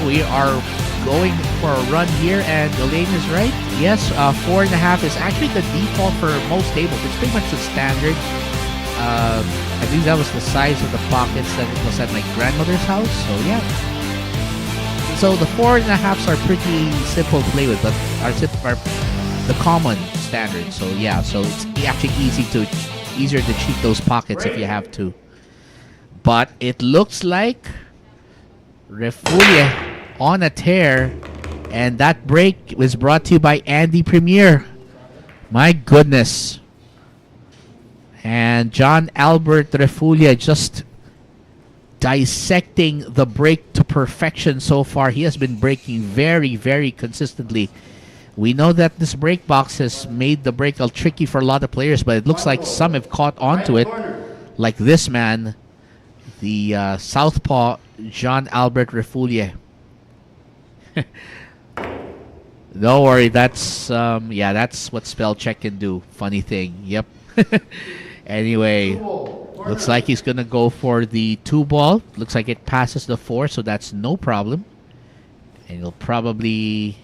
we are going for a run here, and Elaine is right. Yes, 4.5 is actually the default for most tables. It's pretty much the standard. I think that was the size of the pockets that it was at my grandmother's house. So yeah. So the 4.5s are pretty simple to play with, but are the common standard. So yeah, so it's actually easier to cheat those pockets if you have to. But it looks like Refulle on a tear, and that break was brought to you by Andy Premier. My goodness. And John Albert Refulle just dissecting the break to perfection so far. He has been breaking very, very consistently. We know that this break box has made the break a little tricky for a lot of players, but it looks like some have caught on to it, like this man, the southpaw John Albert Refulle. Don't worry, that's that's what spell check can do. Funny thing. Yep. Anyway, looks like he's gonna go for the 2-ball. Looks like it passes the 4, so that's no problem. And he'll probably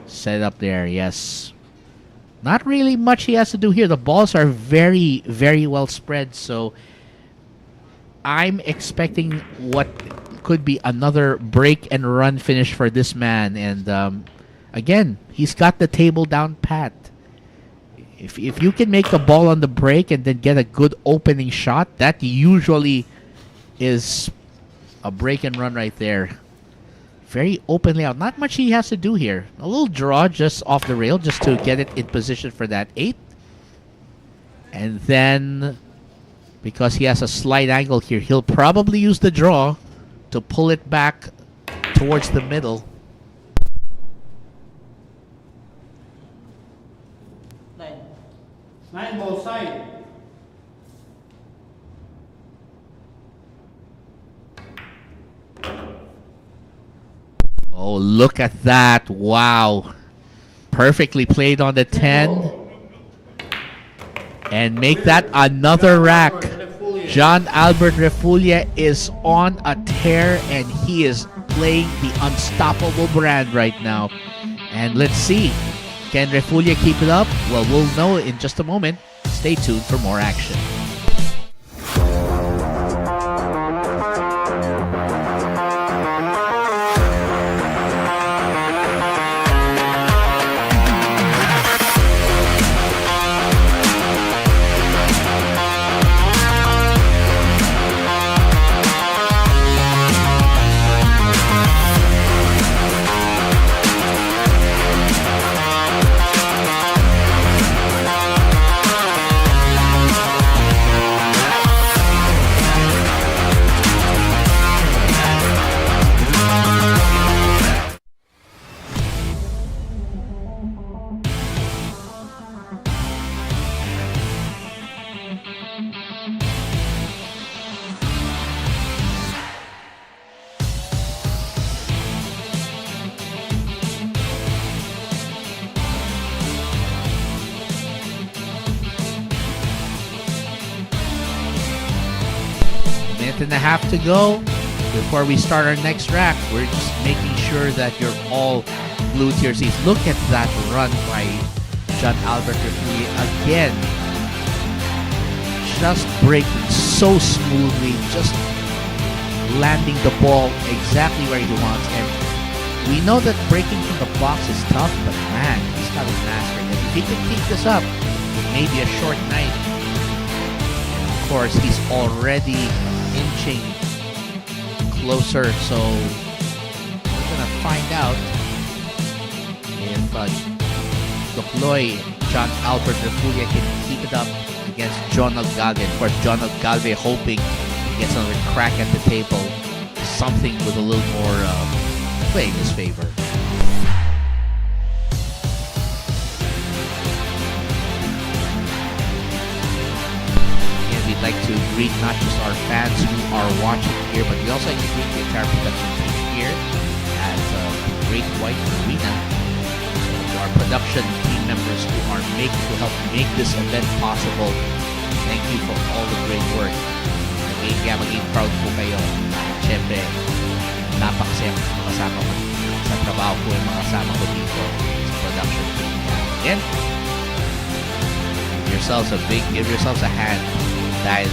set up there. Yes. Not really much he has to do here. The balls are very, very well spread, so I'm expecting what could be another break and run finish for this man. And again, he's got the table down pat. If you can make the ball on the break and then get a good opening shot, that usually is a break and run right there. Very openly out. Not much he has to do here. A little draw just off the rail just to get it in position for that 8. And then, because he has a slight angle here, he'll probably use the draw to pull it back towards the middle. 9 ball side. Oh, look at that. Wow. Perfectly played on the 10. And make that another rack. John Albert Refulle is on a tear, and he is playing the unstoppable brand right now. And let's see. Can Refulle keep it up? Well, we'll know in just a moment. Stay tuned for more action. And a half to go before we start our next rack. We're just making sure that you're all glued to your seats. Look at that run by John Albert Refulle again. Just breaking so smoothly, just landing the ball exactly where he wants. And we know that breaking from the box is tough, but man, he's got his mastery. And if he can keep this up, it may be a short night. And of course, he's already inching closer, so we're gonna find out if Doploy John Albert Refulle can keep it up against Jonald Galve. Of course, Jonald Galve hoping he gets another crack at the table, something with a little more play in his favor. We'd like to greet not just our fans who are watching here, but we also like to greet the entire production team here at Great White Arena. So our production team members who help make this event possible. Thank you for all the great work. Maging proud po kayo. Siyempre, napakasaya makasama ko sa trabaho ko yung mga kasama ko dito sa production team. Again, give yourselves a hand dahil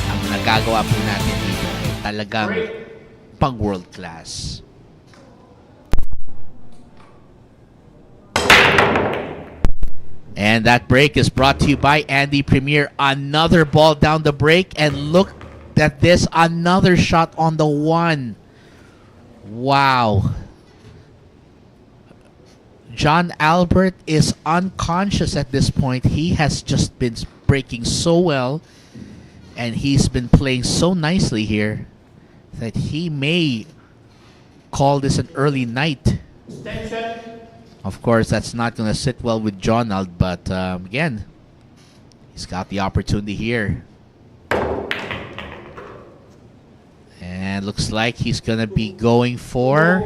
ang nagagawa po natin dito ay talagang pang world class. And that break is brought to you by Andy Premier. Another ball down the break, and look at this, another shot on the one. Wow. John Albert is unconscious at this point. He has just been breaking so well, and he's been playing so nicely here that he may call this an early night. Of course, that's not going to sit well with Jonald, but again, he's got the opportunity here. And looks like he's going to be going for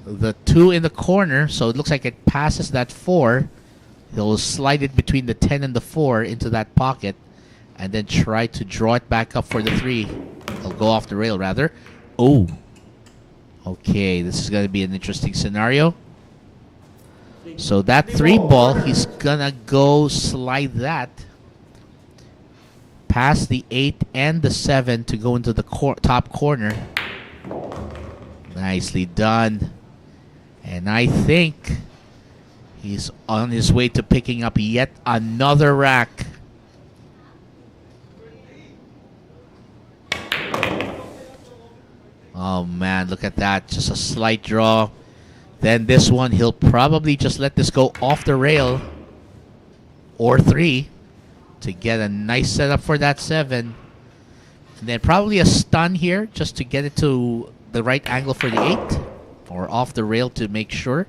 the 2 in the corner. So it looks like it passes that 4. He'll slide it between the 10 and the 4 into that pocket and then try to draw it back up for the 3. He'll go off the rail, rather. Oh. Okay, this is going to be an interesting scenario. So that 3 ball, he's gonna go slide that past the 8 and the 7 to go into the top corner. Nicely done. And I think he's on his way to picking up yet another rack. Oh man, look at that. Just a slight draw. Then this one, he'll probably just let this go off the rail or 3 to get a nice setup for that 7. And then probably a stun here just to get it to the right angle for the 8 or off the rail to make sure.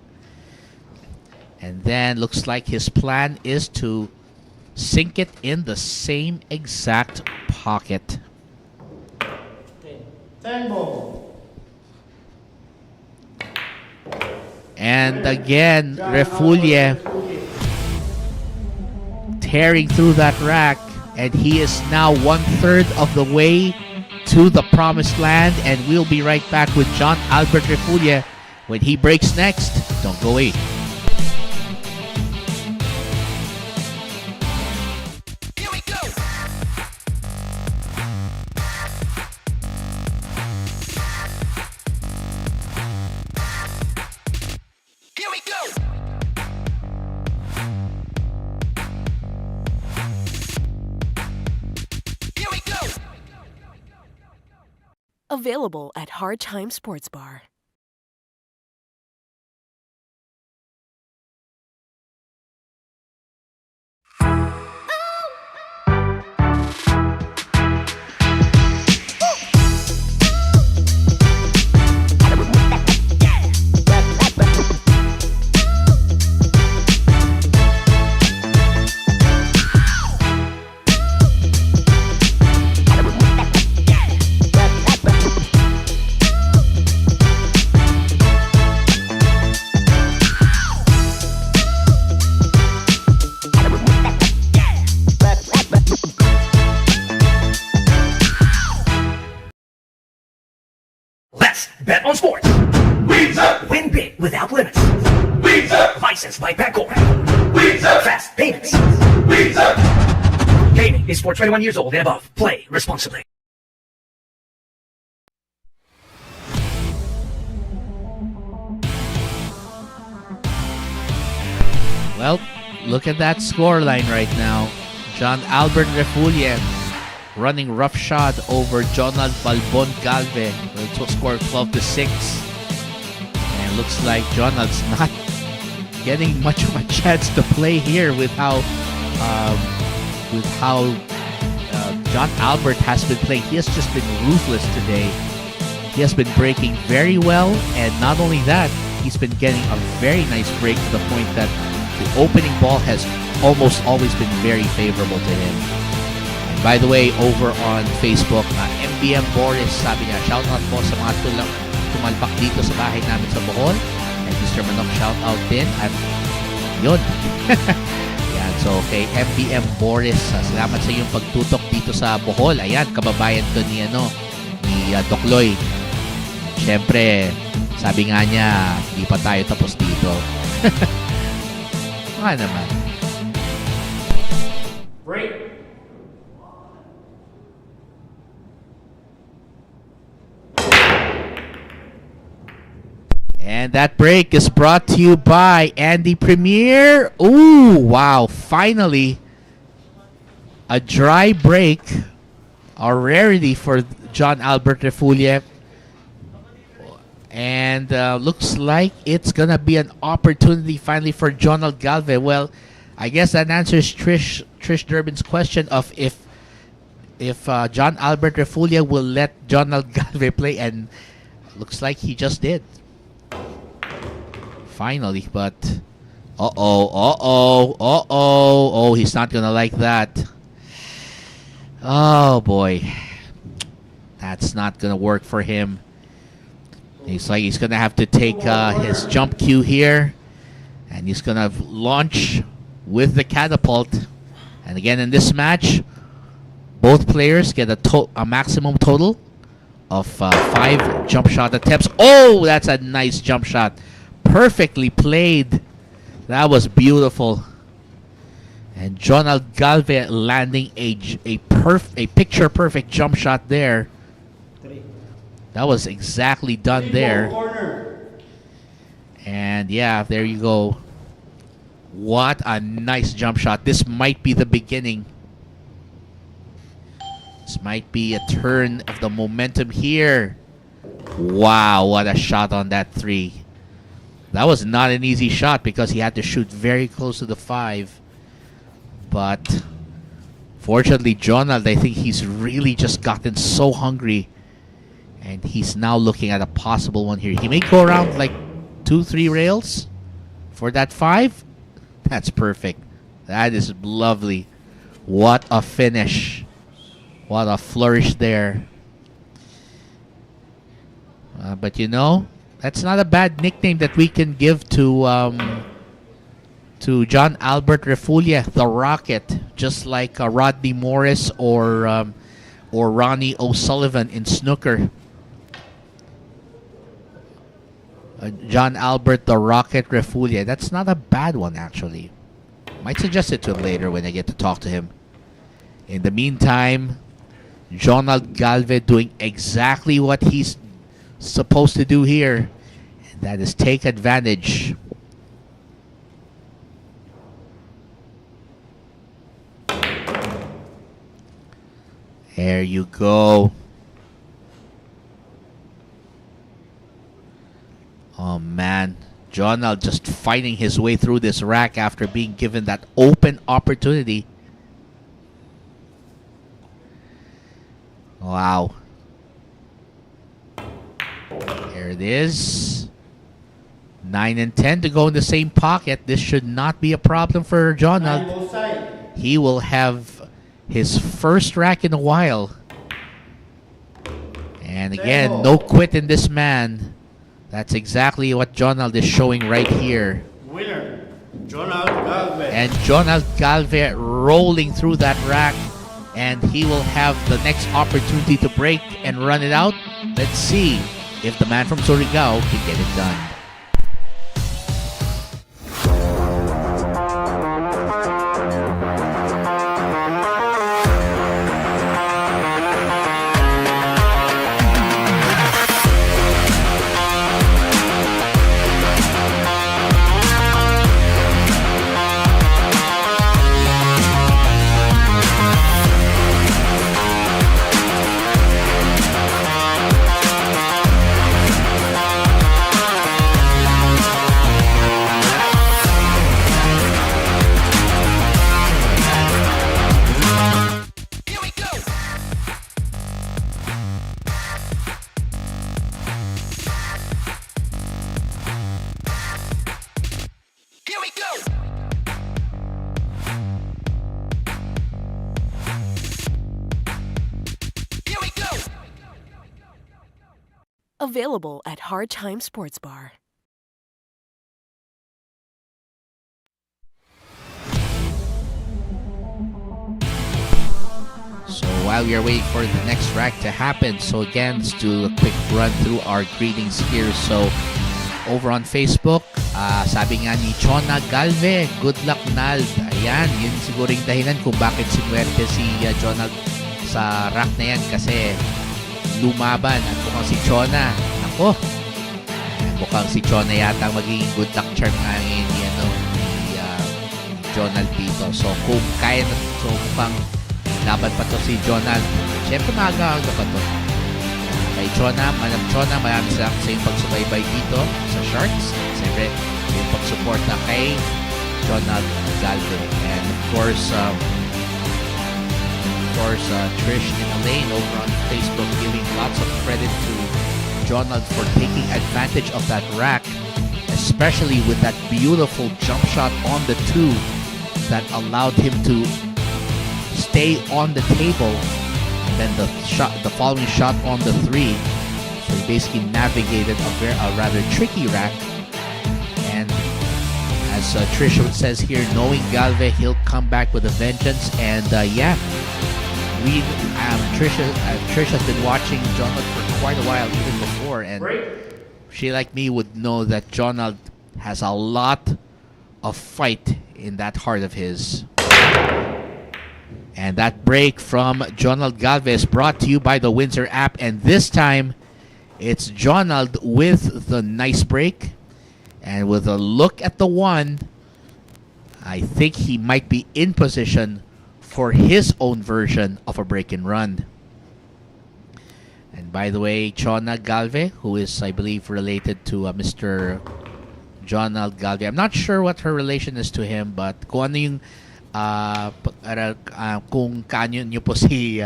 And then looks like his plan is to sink it in the same exact pocket. And again, Refulle tearing through that rack, and he is now 1/3 of the way to the promised land, and we'll be right back with John Albert Refulle when he breaks next. Don't go away. Available at Hard Time Sports Bar. Bet on sports. Win big without limits. Licensed by Bancorp. Fast payments. Gaming is for 21 years old and above. Play responsibly. Well, look at that score line right now. John Albert Refulle running roughshod over Jonald Balbon Galve. The score 12-6. And looks like Jonald's not getting much of a chance to play here with how John Albert has been playing. He has just been ruthless today. He has been breaking very well, and not only that, he's been getting a very nice break to the point that the opening ball has almost always been very favorable to him. And by the way, over on Facebook, MBM Boris, sabi niya, shoutout po sa mga tumalpak dito sa bahay namin sa Bohol. And Mr. Manok, shoutout din. At yun. Yan, so kay MBM Boris, salamat sa iyong pagtutok dito sa Bohol. Ayan, kababayan to ni Dokloy. Siyempre, sabi nga niya, hindi pa tayo tapos dito. Nga naman. Break. And that break is brought to you by Andy Premier. Ooh, wow. Finally, a dry break. A rarity for John Albert Refulle. And looks like it's going to be an opportunity finally for Jonald Galve. Well, I guess that answers Trish Durbin's question of if John Albert Refulle will let Jonald Galve play. And looks like he just did. Finally, but oh, he's not gonna like that. Oh boy, that's not gonna work for him. He's gonna have to take his jump cue here, and he's gonna launch with the catapult. And again, in this match, both players get a maximum total of 5 jump shot attempts. Oh, that's a nice jump shot. Perfectly played. That was beautiful. And Jonald Galve landing a picture perfect jump shot there. That was exactly done there. And yeah, there you go. What a nice jump shot. This might be the beginning. This might be a turn of the momentum here. Wow, what a shot on that 3. That was not an easy shot because he had to shoot very close to the 5. But fortunately, Jonald, I think he's really just gotten so hungry. And he's now looking at a possible one here. He may go around like 2-3 rails for that 5. That's perfect. That is lovely. What a finish. What a flourish there. But you know, that's not a bad nickname that we can give to John Albert Refulle, the Rocket, just like Rodney Morris or Ronnie O'Sullivan in snooker. John Albert, the Rocket Refulle. That's not a bad one, actually. Might suggest it to him later when I get to talk to him. In the meantime, Jonald Galve doing exactly what he's supposed to do here, and that is take advantage. There you go. Oh man, Jonald just fighting his way through this rack after being given that open opportunity. Wow. There it is. 9 and 10 to go in the same pocket. This should not be a problem for Jonald. He will have his first rack in a while. And again, no quit in this man. That's exactly what Jonald is showing right here. Winner, Jonald Galve. And Jonald Galve rolling through that rack. And he will have the next opportunity to break and run it out. Let's see if the man from Surigao can get it done. Available at Hard Time Sports Bar. So while we are waiting for the next rack to happen, so again, let's do a quick run through our greetings here. So, over on Facebook, sabi nga ni Chona Galve, good luck Nald. Ayan, yun siguro yung dahilan kung bakit sinuwerte si Jonald sa rack na yan, kasi lumaban at mukhang si Chona. Ako, mukhang si Chona yata magiging good luck charm ngayon ni Jonald dito. So kung kaya na, so mukhang laban pa to si Jonald. Siyempre maaga pa to. Kay Chona, maraming salamat sa iyong pagsubaybay dito sa Sharks. Siyempre, yung pagsuporta kay Jonald Galve. And of course, Trish and Elaine over on Facebook giving lots of credit to Jonald for taking advantage of that rack, especially with that beautiful jump shot on the 2 that allowed him to stay on the table, and then the following shot on the 3. So he basically navigated a rather tricky rack. And as Trish says here, knowing Galve, he'll come back with a vengeance. And Trish has been watching Jonald for quite a while, even before, and she, like me, would know that Jonald has a lot of fight in that heart of his. And that break from Jonald Galve is brought to you by the Windsor app, and this time it's Jonald with the nice break. And with a look at the 1, I think he might be in position for his own version of a break and run. And by the way, Chona Galve, who is, I believe, related to Mr. Jonald Galve. I'm not sure what her relation is to him, but kung ano yung kung kanyo nyo po si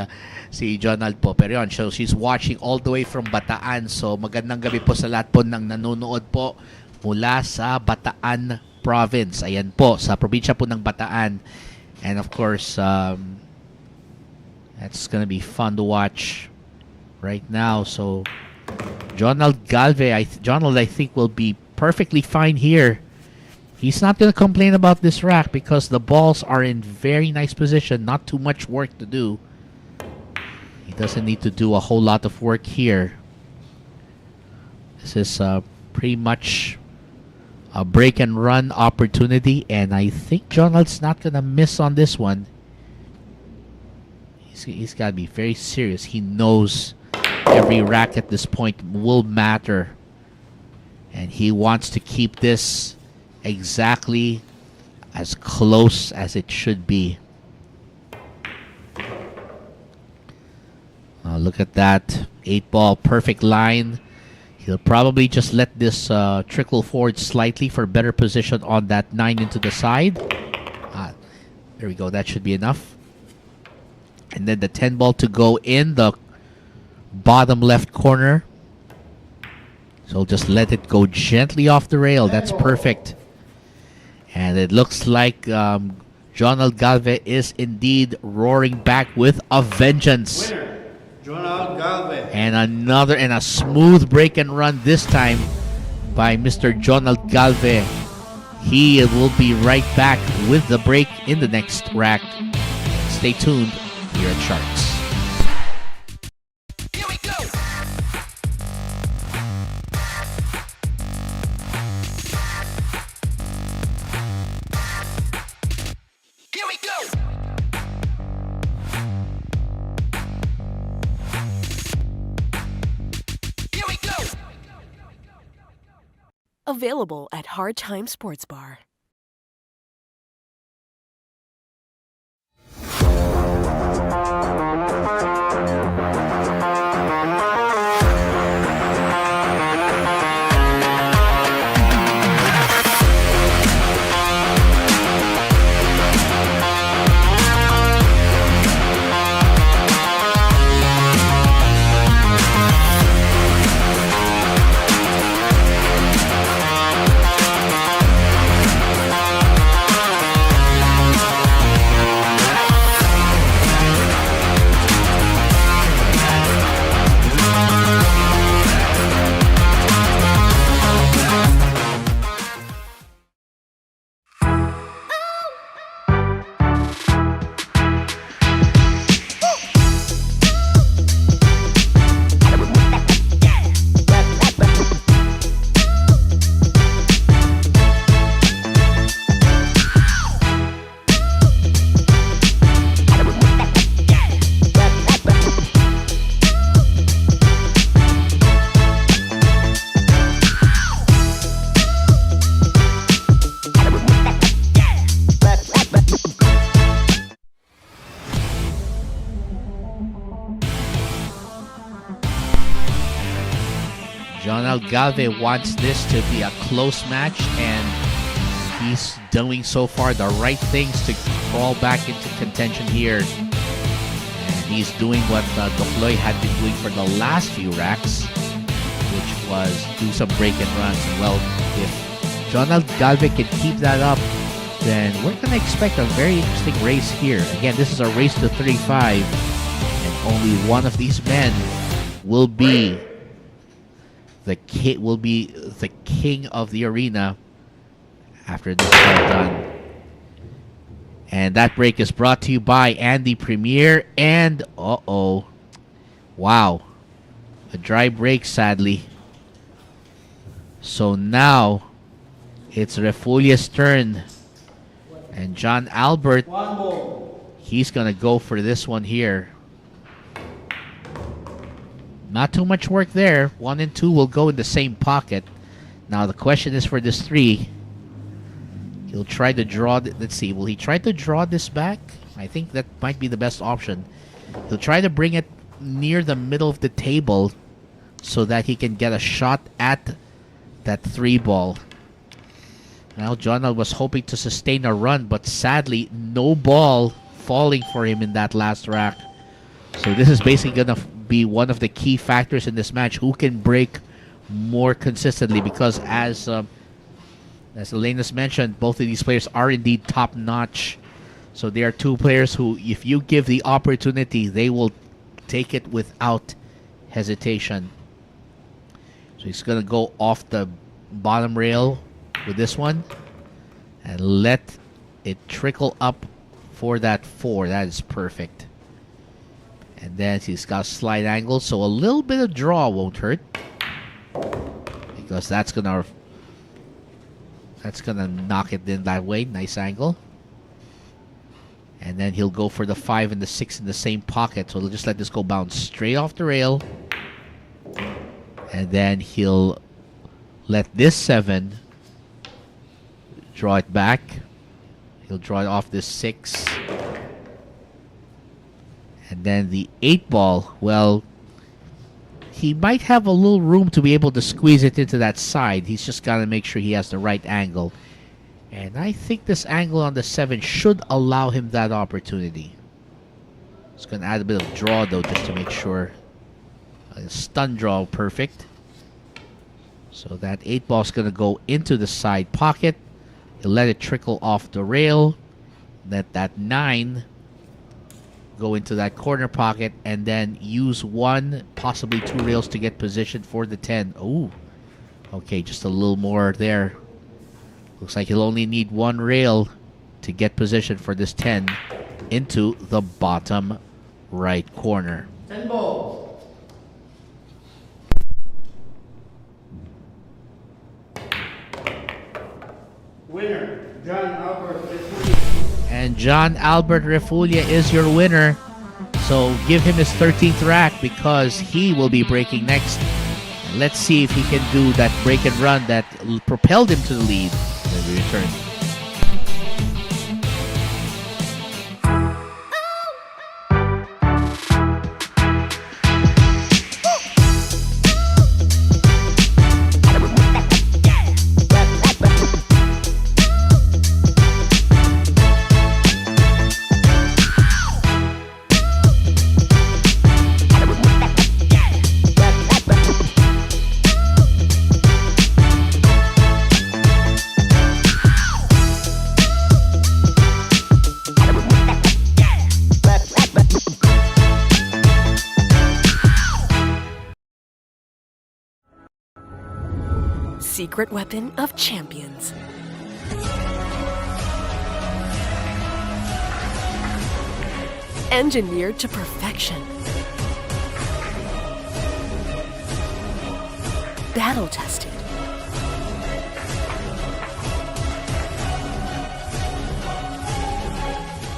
Jonald po. Pero yun, so she's watching all the way from Bataan. So magandang gabi po sa lahat po ng nanonood po mula sa Bataan Province. Ayan po, sa probinsya po ng Bataan. And of course, that's gonna be fun to watch right now. So Jonald Galve, Jonald, I think, will be perfectly fine here. He's not gonna complain about this rack because the balls are in very nice position. Not too much work to do. He doesn't need to do a whole lot of work here. This is pretty much a break and run opportunity, and I think Jonald's not gonna miss on this one. He's gotta be very serious. He knows every rack at this point will matter, and he wants to keep this exactly as close as it should be. Look at that 8-ball perfect line. He'll probably just let this trickle forward slightly for better position on that 9 into the side. There we go. That should be enough. And then the 10-ball to go in the bottom left corner. So just let it go gently off the rail. That's perfect. And it looks like Jonald Galve is indeed roaring back with a vengeance. Winner, Jonald Galve. And a smooth break and run this time by Mr. Jonald Galve. He will be right back with the break in the next rack. Stay tuned here at Sharks. Here we go. Here we go. Here we go. Available at Hard Time Sports Bar. Jonald Galve wants this to be a close match, and he's doing so far the right things to crawl back into contention here. And he's doing what Dokloy had been doing for the last few racks, which was do some break and runs. And well, if Jonald Galve can keep that up, then we're going to expect a very interesting race here. Again, this is a race to 35, and only one of these men will be the king of the arena after this is all done. And that break is brought to you by Andy Premier and wow, a dry break sadly. So now it's Refulle's turn, and John Albert, he's gonna go for this one here. Not too much work there. 1 and 2 will go in the same pocket. Now the question is for this 3. He'll try to draw. Let's see. Will he try to draw this back? I think that might be the best option. He'll try to bring it near the middle of the table so that he can get a shot at that 3 ball. Now Jonald was hoping to sustain a run, but sadly no ball falling for him in that last rack. So this is basically gonna be one of the key factors in this match. Who can break more consistently? Because as Elena's mentioned, both of these players are indeed top notch. So they are 2 players who, if you give the opportunity, they will take it without hesitation. So he's gonna go off the bottom rail with this one and let it trickle up for that 4. That is perfect. And then he's got slide angle, so a little bit of draw won't hurt, because that's gonna knock it in that way. Nice angle. And then he'll go for the 5 and the 6 in the same pocket, so he'll just let this go bounce straight off the rail. And then he'll let this 7 draw it back. He'll draw it off this 6. And then the 8 ball, well, he might have a little room to be able to squeeze it into that side. He's just got to make sure he has the right angle. And I think this angle on the 7 should allow him that opportunity. It's going to add a bit of draw, though, just to make sure. A stun draw, perfect. So that 8 ball is going to go into the side pocket. He'll let it trickle off the rail. Let that 9 go into that corner pocket, and then use 1, possibly 2 rails to get positioned for the 10. Oh, okay, just a little more there. Looks like he'll only need 1 rail to get positioned for this 10 into the bottom right corner. 10 balls. Winner, John Albert Refulle. And John Albert Refulle is your winner. So give him his 13th rack, because he will be breaking next. And let's see if he can do that break and run that propelled him to the lead when we return. Secret weapon of champions. Engineered to perfection. Battle tested.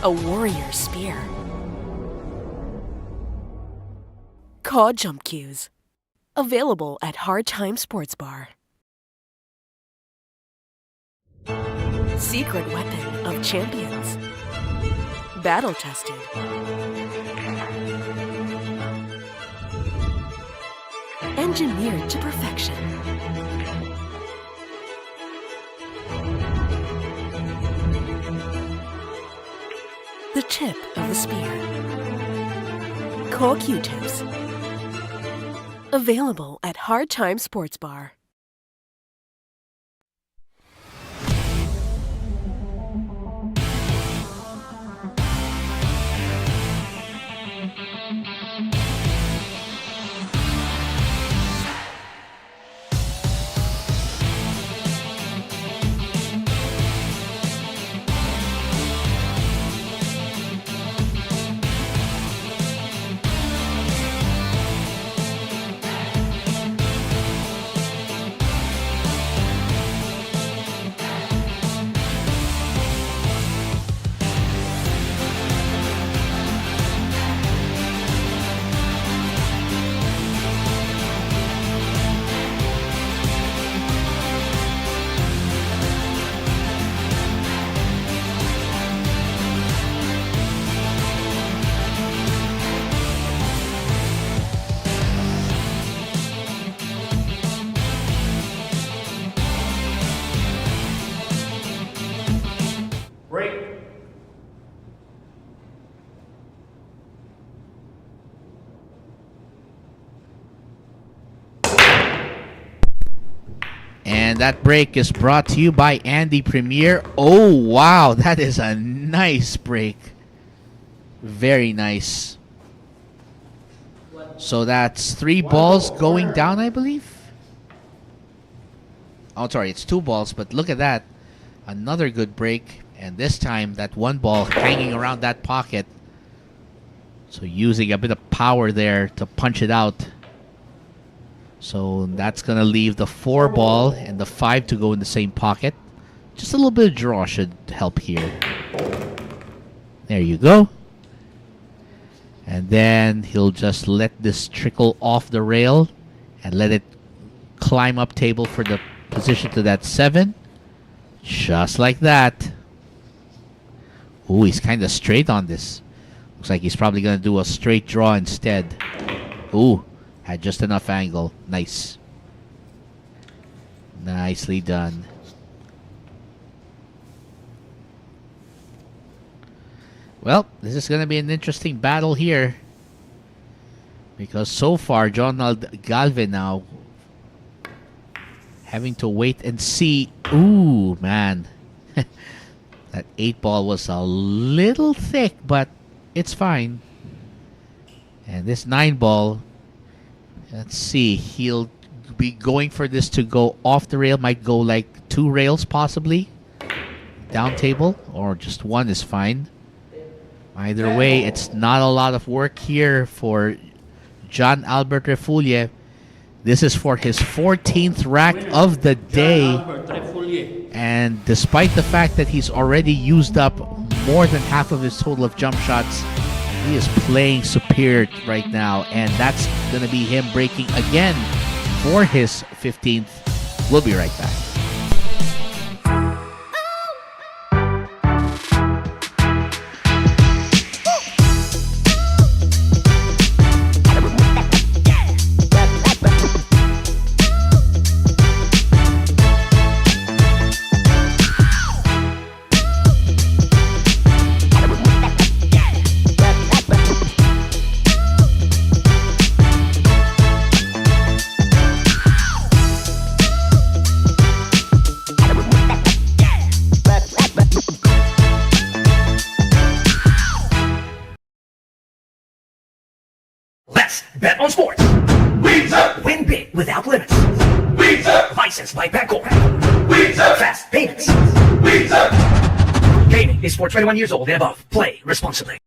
A warrior spear. Cod jump cues. Available at Hard Time Sports Bar. Secret weapon of champions. Battle tested. engineered to perfection. The tip of the spear. Core Q-tips. Available at Hard Time Sports Bar. Break. And that break is brought to you by Andy Premier. Oh, wow. That is a nice break. Very nice. So that's 3 balls going down, I believe. Oh, sorry. It's 2 balls, but look at that. Another good break. And this time, that 1 ball hanging around that pocket. So using a bit of power there to punch it out. So that's going to leave the 4 ball and the 5 to go in the same pocket. Just a little bit of draw should help here. There you go. And then he'll just let this trickle off the rail and let it climb up table for the position to that 7. Just like that. Ooh, he's kind of straight on this. Looks like he's probably going to do a straight draw instead. Ooh. Had just enough angle. Nice. Nicely done. Well, this is going to be an interesting battle here. Because so far, Jonald Galve now having to wait and see. Ooh, man. That 8 ball was a little thick, but it's fine. And this 9 ball... Let's see. He'll be going for this to go off the rail. Might go like 2 rails possibly. Down table. Or just 1 is fine. Either way, it's not a lot of work here for John Albert Refulle. This is for his 14th rack of the day. And despite the fact that he's already used up more than half of his total of jump shots, he is playing superior right now, and that's going to be him breaking again for his 15th. We'll be right back. Bet on sports. Win big without limits. Licensed by Bancorp. Fast payments. Gaming is for 21 years old and above. Play responsibly.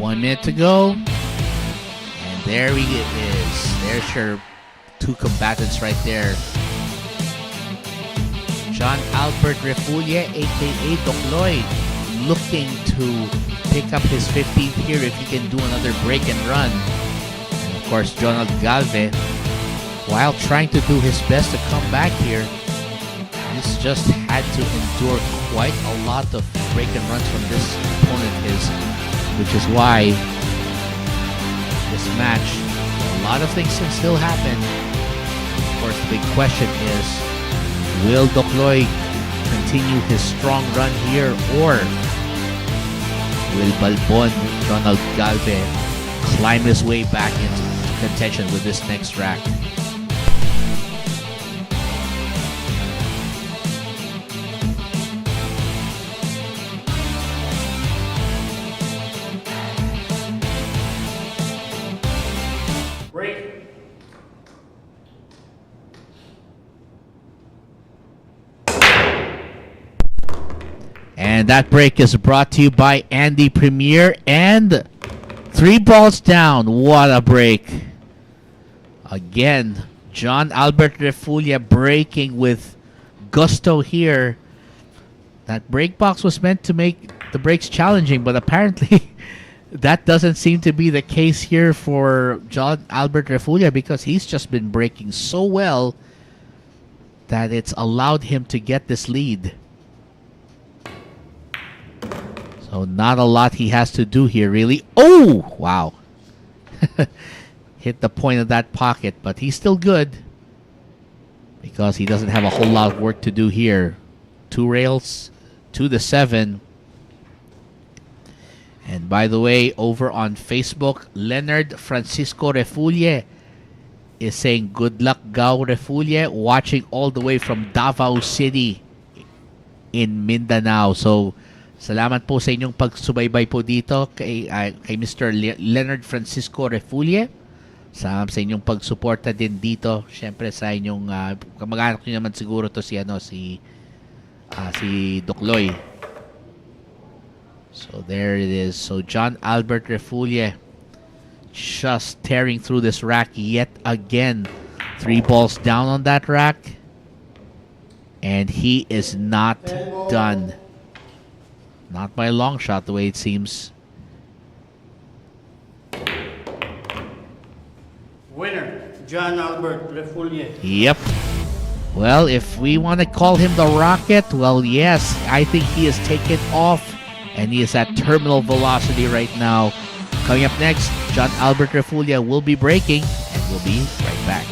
1 minute to go. And there he is. There's your two combatants right there. John Albert Refulle, aka Dokloy, looking to pick up his 15th here if he can do another break and run. And of course, Jonald Galve, while trying to do his best to come back here, he's just had to endure quite a lot of break and runs from this opponent of his, which is why this match, a lot of things can still happen. Of course, the big question is, will Dokloy continue his strong run here, or will Balbon, Jonald Galve, climb his way back into contention with this next rack? Break. And that break is brought to you by Andy Premier, and 3 balls down. What a break. Again, John Albert Refulle breaking with gusto here. That break box was meant to make the breaks challenging, but apparently that doesn't seem to be the case here for John Albert Refulle, because he's just been breaking so well that it's allowed him to get this lead. So not a lot he has to do here, really. Oh, wow. Hit the point of that pocket, but he's still good because he doesn't have a whole lot of work to do here. 2 rails to the 7. And by the way, over on Facebook, Leonard Francisco Refulle is saying, good luck, Gao Refulle, watching all the way from Davao City in Mindanao. So, salamat po sa inyong pagsubaybay po dito kay Mr. Leonard Francisco Refulle. Salamat sa inyong pagsuporta din dito. Siyempre sa inyong kamag-anak nyo naman siguro to si Dokloy. So there it is. So John Albert Refulle just tearing through this rack yet again. 3 balls down on that rack. And he is not done. Not by a long shot, the way it seems. Winner, John Albert Refulle. Yep. Well, if we want to call him the Rocket, well, yes, I think he is taken off, and he is at terminal velocity right now. Coming up next, John Albert Refulle will be breaking, and we'll be right back.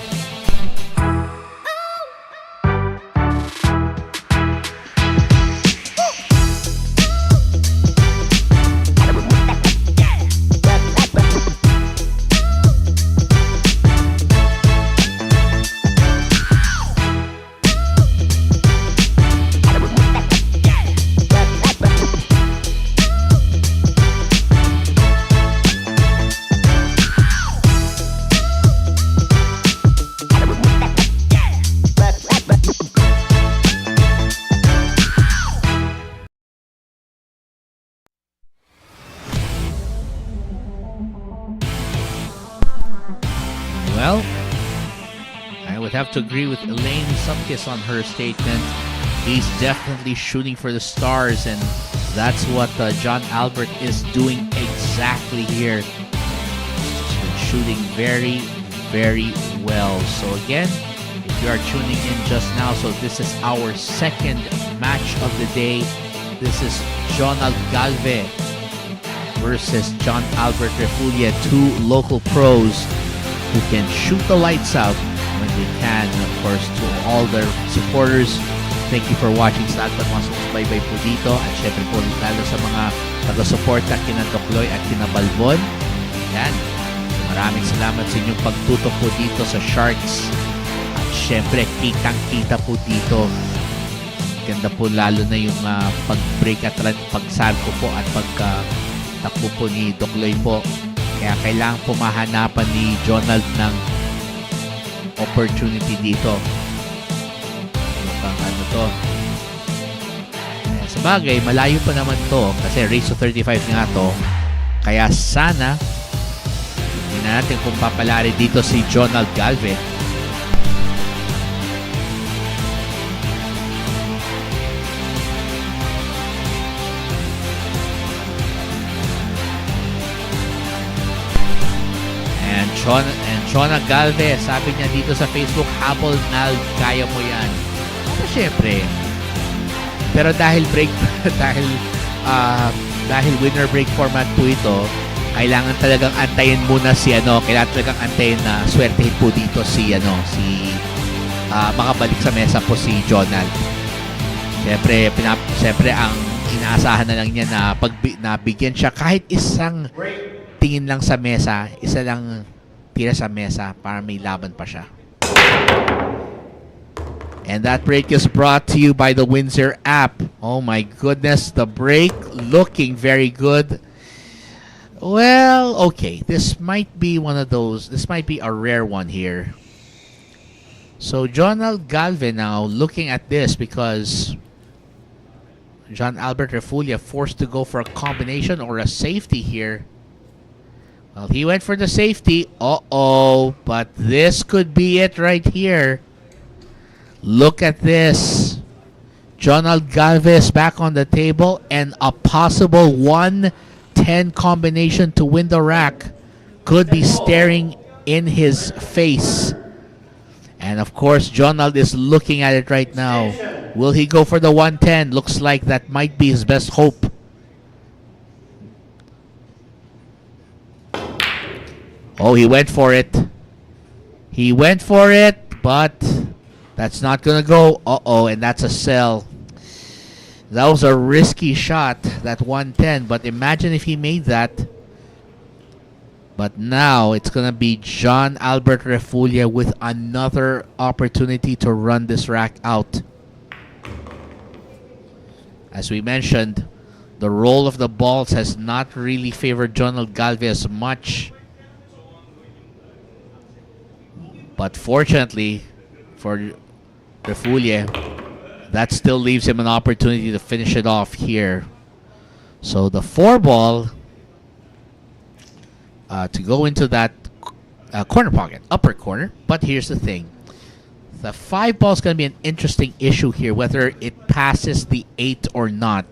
Well, I would have to agree with Elaine Supkis on her statement. He's definitely shooting for the stars, and that's what John Albert is doing exactly here. He's been shooting very, very well. So again, if you are tuning in just now, so this is our second match of the day. This is Jonald Galve versus John Albert Refulle, 2 local pros who can shoot the lights out when they can. And of course, to all their supporters, thank you for watching. Sa lahat ng mga sumaybay po dito. At syempre po, lalo sa mga taga-suporta kina Dokloy at kina Balbon. Yan. Maraming salamat sa inyong pagtutok po dito sa Sharks. At syempre, kitang-kita po dito. Ganda po lalo na yung pag-break at pagsalko po at pagtakbo po ni Dokloy po. Kaya kailangan po mahanapan ni Jonald ng opportunity dito. Mukhang ano to. Sa bagay, malayo pa naman to kasi race to 35 nga to. Kaya sana, hindi natin kung papalari dito si Jonald Galve. Jonald Galve, sabi niya dito sa Facebook, habol Nal, kaya mo yan. So, syempre. Pero dahil dahil winner break format po ito, kailangan talagang antayin muna kailangan talagang antayin na swertehin po dito si makabalik sa mesa po si Jonald. Syempre ang inaasahan na lang niya na nabigyan siya kahit isang tingin lang sa mesa, isa lang tira sa mesa para may laban pa siya. And that break is brought to you by the Windsor app. Oh my goodness, the break looking very good. Well, okay, this might be one of those. This might be a rare one here. So Jonald Galve now looking at this because John Albert Refulle forced to go for a combination or a safety here. Well, he went for the safety. Uh-oh. But this could be it right here. Look at this. Jonald Galve is back on the table and a possible 1-10 combination to win the rack could be staring in his face. And of course, Jonald is looking at it right now. Will he go for the 1-10? Looks like that might be his best hope. Oh, he went for it. He went for it, but that's not going to go. Uh-oh, and that's a sell. That was a risky shot, that 110, but imagine if he made that. But now it's going to be John Albert Refulle with another opportunity to run this rack out. As we mentioned, the roll of the balls has not really favored Jonald Galve as much. But fortunately for Refulle, that still leaves him an opportunity to finish it off here. So the 4-ball to go into that corner pocket, upper corner. But here's the thing. The 5-ball is going to be an interesting issue here, whether it passes the 8 or not.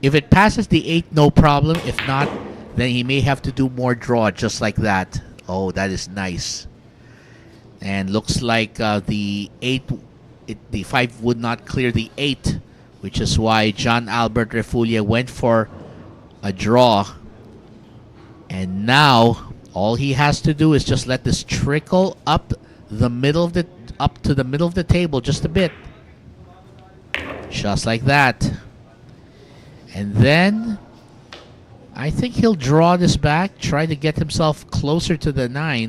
If it passes the 8, no problem. If not, then he may have to do more draw just like that. Oh, that is nice. And looks like the 5 would not clear the 8, which is why John Albert Refulle went for a draw. And now all he has to do is just let this trickle up to the middle of the table just a bit. Just like that. And then I think he'll draw this back, try to get himself closer to the 9.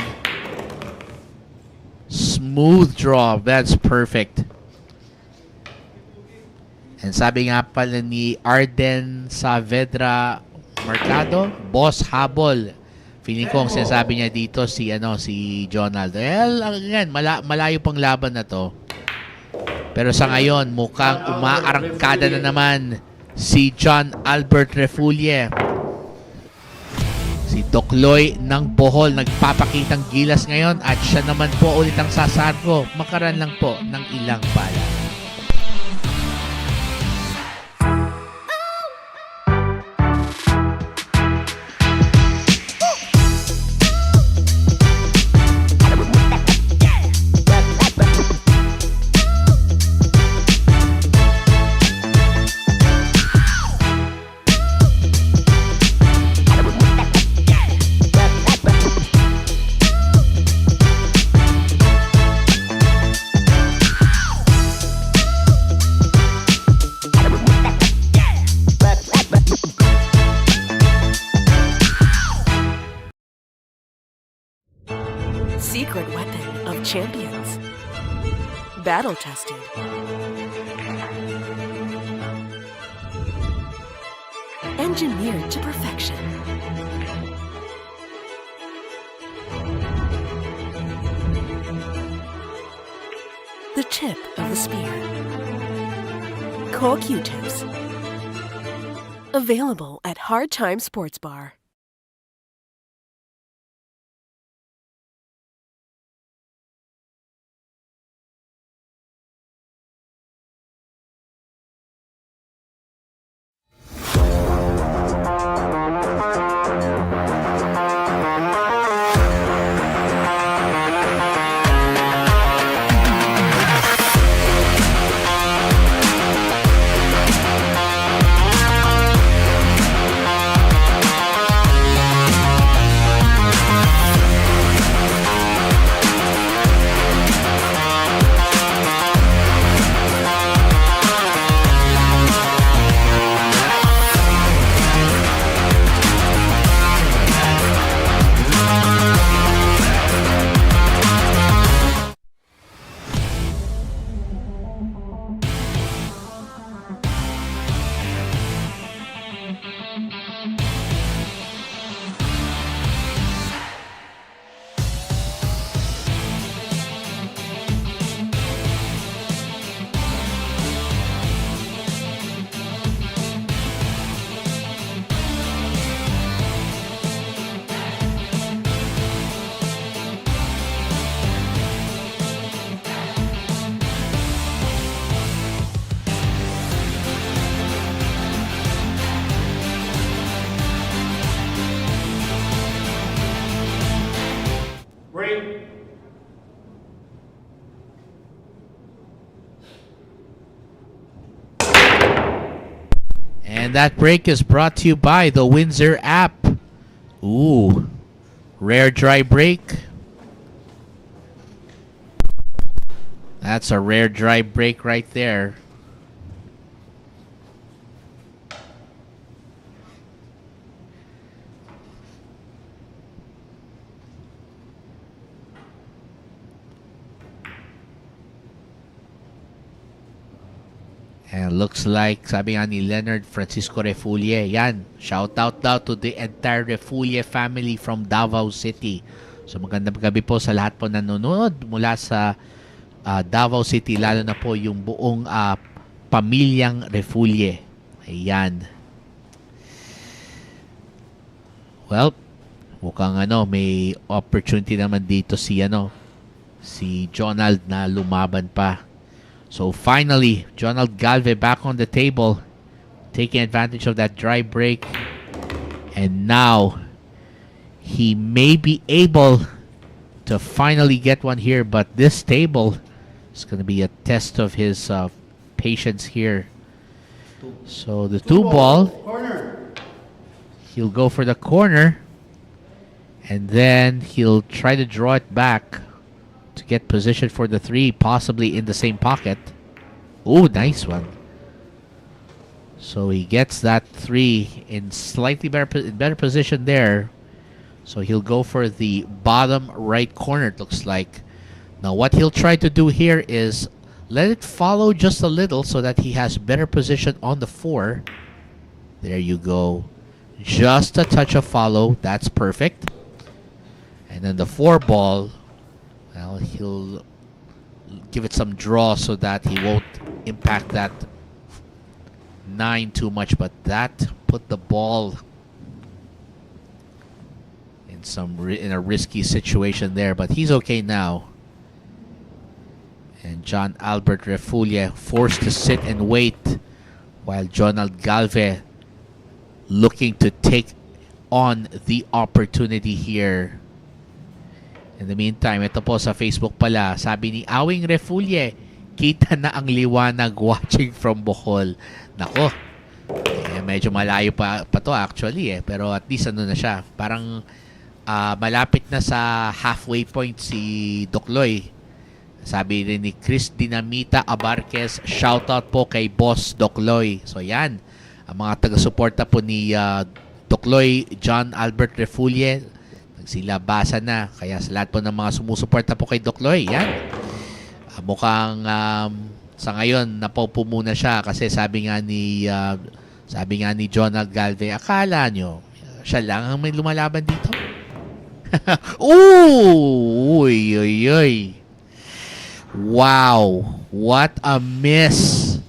Smooth draw. That's perfect. And sabi nga pala ni Arden Saavedra Mercado, boss habol. Feeling ko ang sinasabi niya dito si Jonald. Well, again, malayo pang laban na to. Pero sa ngayon, mukhang umaarangkada na naman si John Albert Refulle. Si Dokloy ng Bohol nagpapakitang gilas ngayon at siya naman po ulit ang sasargo. Makaran lang po ng ilang bala. Secret weapon of champions. Battle tested. Engineered to perfection. The tip of the spear. CoQ tips. Available at Hard Time Sports Bar. And that break is brought to you by the Windsor app. Ooh, rare dry break. That's a rare dry break right there. And looks like, sabi nga ni Leonard Francisco Refulle, yan, shout out daw to the entire Refulle family from Davao City. So magandang gabi po sa lahat po nanonood mula sa Davao City, lalo na po yung buong pamilyang Refulle. Ayan. Well, mukhang may opportunity naman dito si Jonald na lumaban pa. So finally, Jonald Galve back on the table, taking advantage of that dry break. And now, he may be able to finally get one here, but this table is going to be a test of his patience here. So the two ball, he'll go for the corner, and then he'll try to draw it back to get position for the three, possibly in the same pocket. Oh, nice one. So he gets that three in slightly better position there. So he'll go for the bottom right corner, it looks like. Now what he'll try to do here is let it follow just a little so that he has better position on the four. There you go. Just a touch of follow. That's perfect. And then the four ball, well, he'll give it some draw so that he won't impact that 9 too much, but that put the ball in a risky situation there, but he's okay now. And John Albert Refulle forced to sit and wait while Jonald Galve looking to take on the opportunity here. In the meantime, ito po sa Facebook pala, sabi ni Awing Refulle, kita na ang liwanag watching from Bohol. Nako, medyo malayo pa to actually pero at least na siya. Parang malapit na sa halfway point si Dokloy. Sabi rin ni Chris Dinamita Abarquez, shoutout po kay Boss Dokloy. So yan, ang mga taga-suporta po ni Dokloy, John Albert Refulle, sila basa na. Kaya sa lahat po ng mga sumusuporta po kay Dokloy, yan. Mukhang sa ngayon napaupo muna siya kasi sabi nga ni Jonald Galve, akala nyo siya lang ang may lumalaban dito? Ooh! Uy, uy, uy. Wow! What a miss!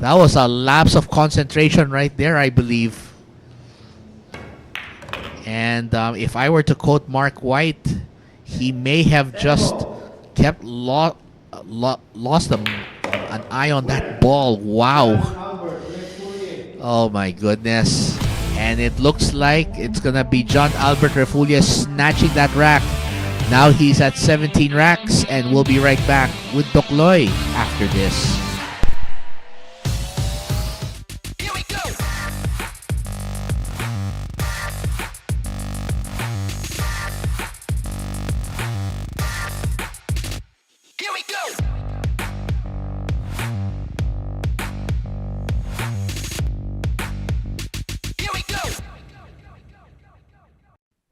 That was a lapse of concentration right there, I believe. And if I were to quote Mark White, he may have just kept lost an eye on that ball. Wow. Oh my goodness. And it looks like it's going to be John Albert Refulle snatching that rack. Now he's at 17 racks, and we'll be right back with Dokloy after this.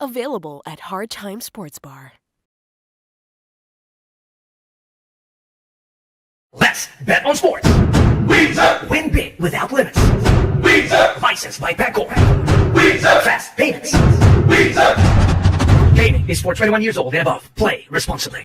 Available at Hard Time Sports Bar. Let's bet on sports. Win big without limits. Licensed by Bancorp. Fast payments. Gaming is for 21 years old and above. Play responsibly.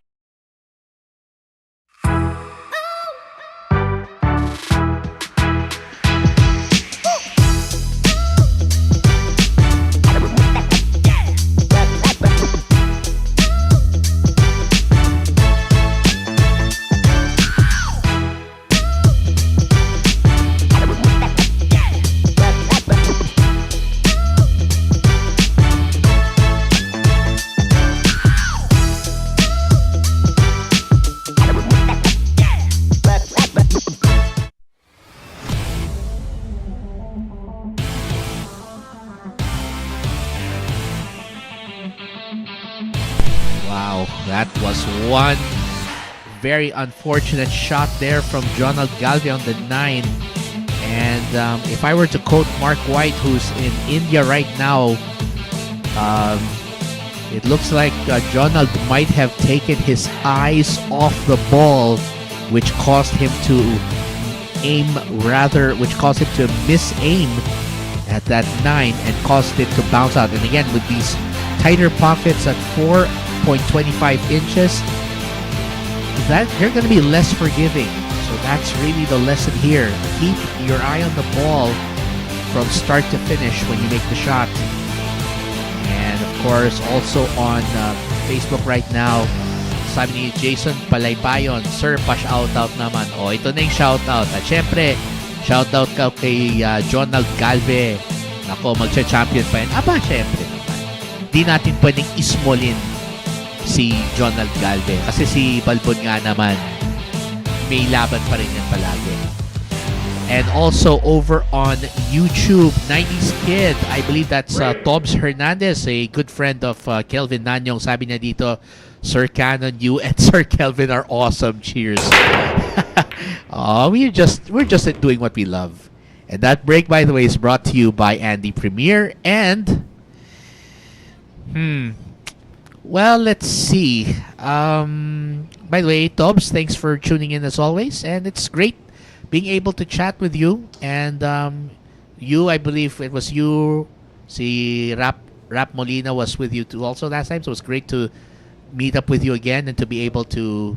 That was one very unfortunate shot there from Jonald Galve on the 9. And if I were to quote Mark White, who's in India right now, it looks like Jonald might have taken his eyes off the ball, which caused him to miss aim at that 9 and caused it to bounce out. And again, with these tighter pockets at 4.25 inches, that they're going to be less forgiving. So that's really the lesson here. Keep your eye on the ball from start to finish when you make the shot. And of course, also on Facebook right now, sabi ni Jason Palaypayon, Sir, pa-shoutout naman. O, ito na yung shoutout. At syempre, shoutout ka kay Jonald Galve. Nako, magcha-champion pa yan. Aba, syempre naman. Di natin pwedeng ismolin si Jonald Galve. Kasi si Balbon nga naman, may laban pa rin yan palagi. And also over on YouTube, 90s Kid, I believe that's Tobs Hernandez, a good friend of Kelvin Nanyong. Sabi niya dito, Sir Cannon, you and Sir Kelvin are awesome. Cheers. Oh, we're just doing what we love. And that break, by the way, is brought to you by Andy Premier. And well, let's see. By the way, Tobs, thanks for tuning in as always, and it's great being able to chat with you. And you, I believe it was you, si Rap Molina was with you too also last time, so it was great to meet up with you again and to be able to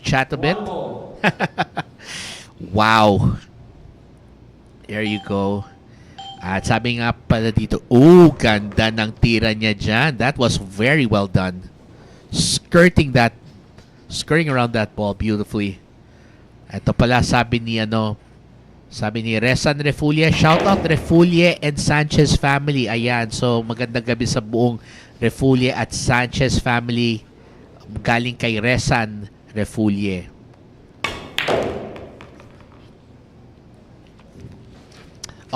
chat a bit. Wow. There you go. At sabi nga pala dito, ganda ng tira niya dyan. That was very well done. Skirting around that ball beautifully. Ito pala sabi ni Rezan Refulle, shout out Refulle and Sanchez family. Ayan, so magandang gabi sa buong Refulle at Sanchez family. Galing kay Rezan Refulle.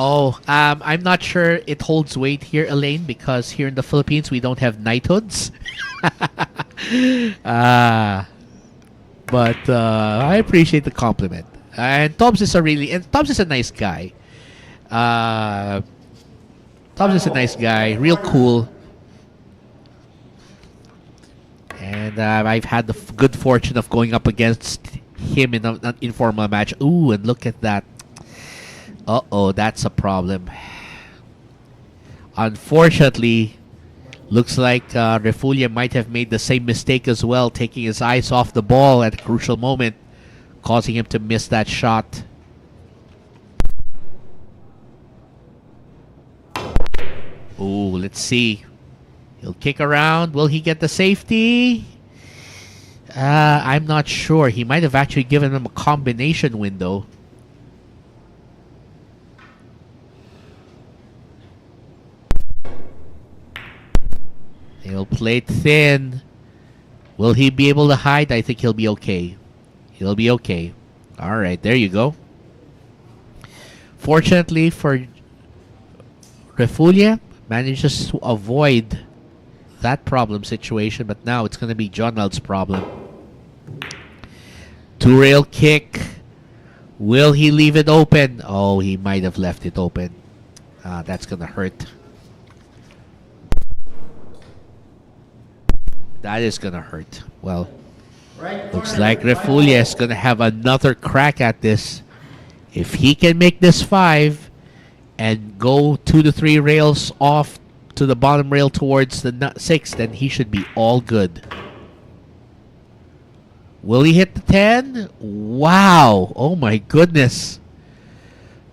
Oh, I'm not sure it holds weight here, Elaine, because here in the Philippines we don't have knighthoods. But I appreciate the compliment. And Tobbs is a nice guy. Tobbs is a nice guy, real cool. And I've had the good fortune of going up against him in an informal match. Ooh, and look at that. Uh-oh, that's a problem. Unfortunately, looks like Refulle might have made the same mistake as well, taking his eyes off the ball at a crucial moment, causing him to miss that shot. Ooh, let's see. He'll kick around. Will he get the safety? I'm not sure. He might have actually given him a combination window. He'll play it thin. Will he be able to hide? I think he'll be okay. He'll be okay. All right, there you go. Fortunately for Refulle, manages to avoid that problem situation, but now it's going to be Jonald's problem. Two-rail kick. Will he leave it open? Oh, he might have left it open. That's going to hurt. That is going to hurt. Well, looks like Refulle is going to have another crack at this. If he can make this 5 and go 2 to 3 rails off to the bottom rail towards the 6, then he should be all good. Will he hit the 10? Wow. Oh my goodness.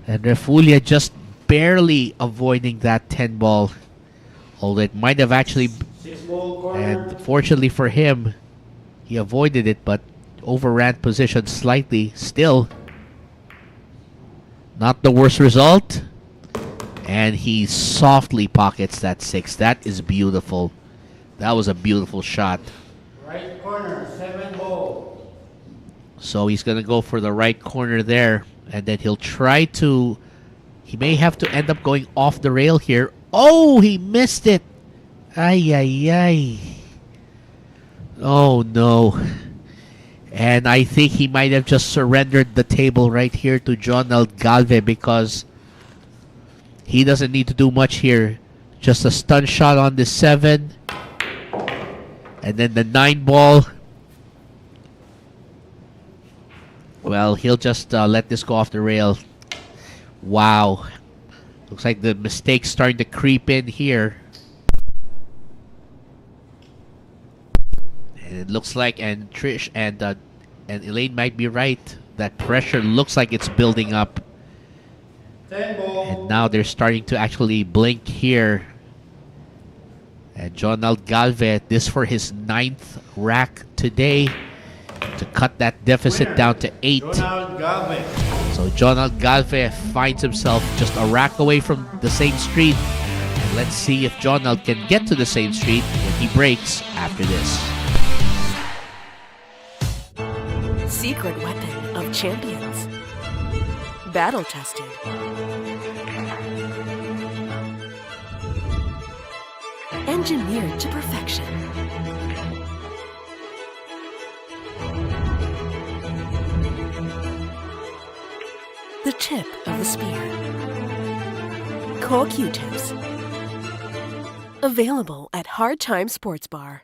And Refulle just barely avoiding that 10 ball. Although it might have actually... And fortunately for him, he avoided it, but overran position slightly. Still, not the worst result. And he softly pockets that 6. That is beautiful. That was a beautiful shot. Right corner, 7 ball. So he's going to go for the right corner there. And then he'll try to... He may have to end up going off the rail here. Oh, he missed it. Ay, ay, ay. Oh no. And I think he might have just surrendered the table right here to Jonald Galve because he doesn't need to do much here. Just a stun shot on the 7. And then the 9 ball. Well, he'll just let this go off the rail. Wow. Looks like the mistake's starting to creep in here. And it looks like, and Trish and Elaine might be right. That pressure looks like it's building up. 10 ball. And now they're starting to actually blink here. And Jonald Galve, this for his 9th rack today to cut that deficit down to 8. Jonald Galve. So Jonald Galve finds himself just a rack away from the same street. And let's see if Jonald can get to the same street when he breaks after this. Secret weapon of champions. Battle tested. Engineered to perfection. The tip of the spear. Core Q-tips. Available at Hard Time Sports Bar.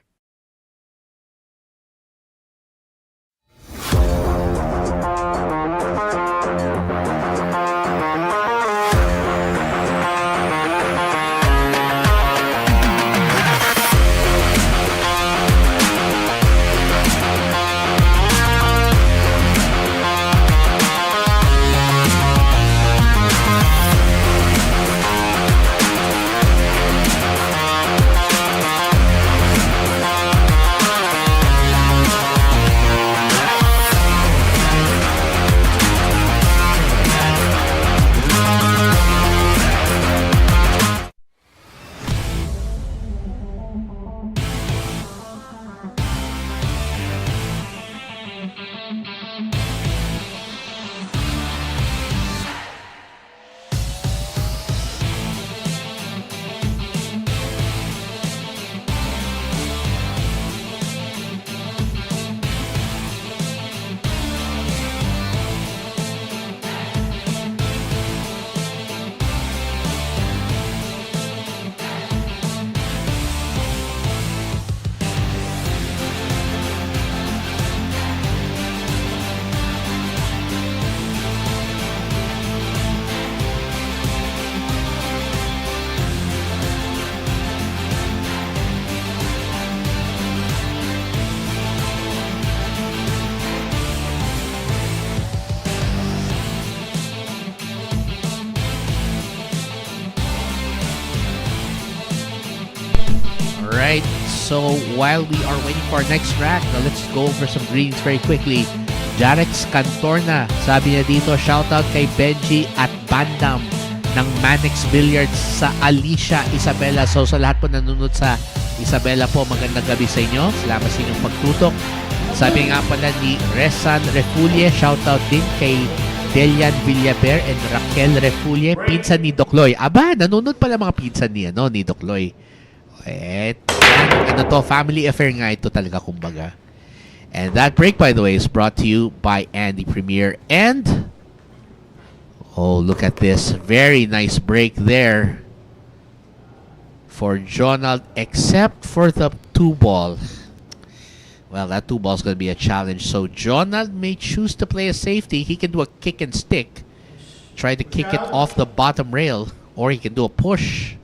Alright, so while we are waiting for our next rack, now let's go over some greetings very quickly. Jarex Cantorna, sabi niya dito, shoutout kay Benji at Bandam ng Manix Billiards sa Alicia, Isabela. So sa lahat po nanonood sa Isabela po, magandang gabi sa inyo. Salamat sa inyong pagtutok. Sabi nga pala ni Refulle, shoutout din kay Delian Villaber and Raquel Refulle, pinsan ni Dokloy. Aba, nanonood pala mga pinsan ni Dokloy. Ano to, family affair nga ito talaga kumbaga. And that break, by the way, is brought to you by Andy Premier. And oh, look at this, very nice break there for Jonald, except for the 2-ball. Well, that 2-ball is going to be a challenge. So Jonald may choose to play a safety. He can do a kick and stick, try to kick it off the bottom rail, or he can do a push.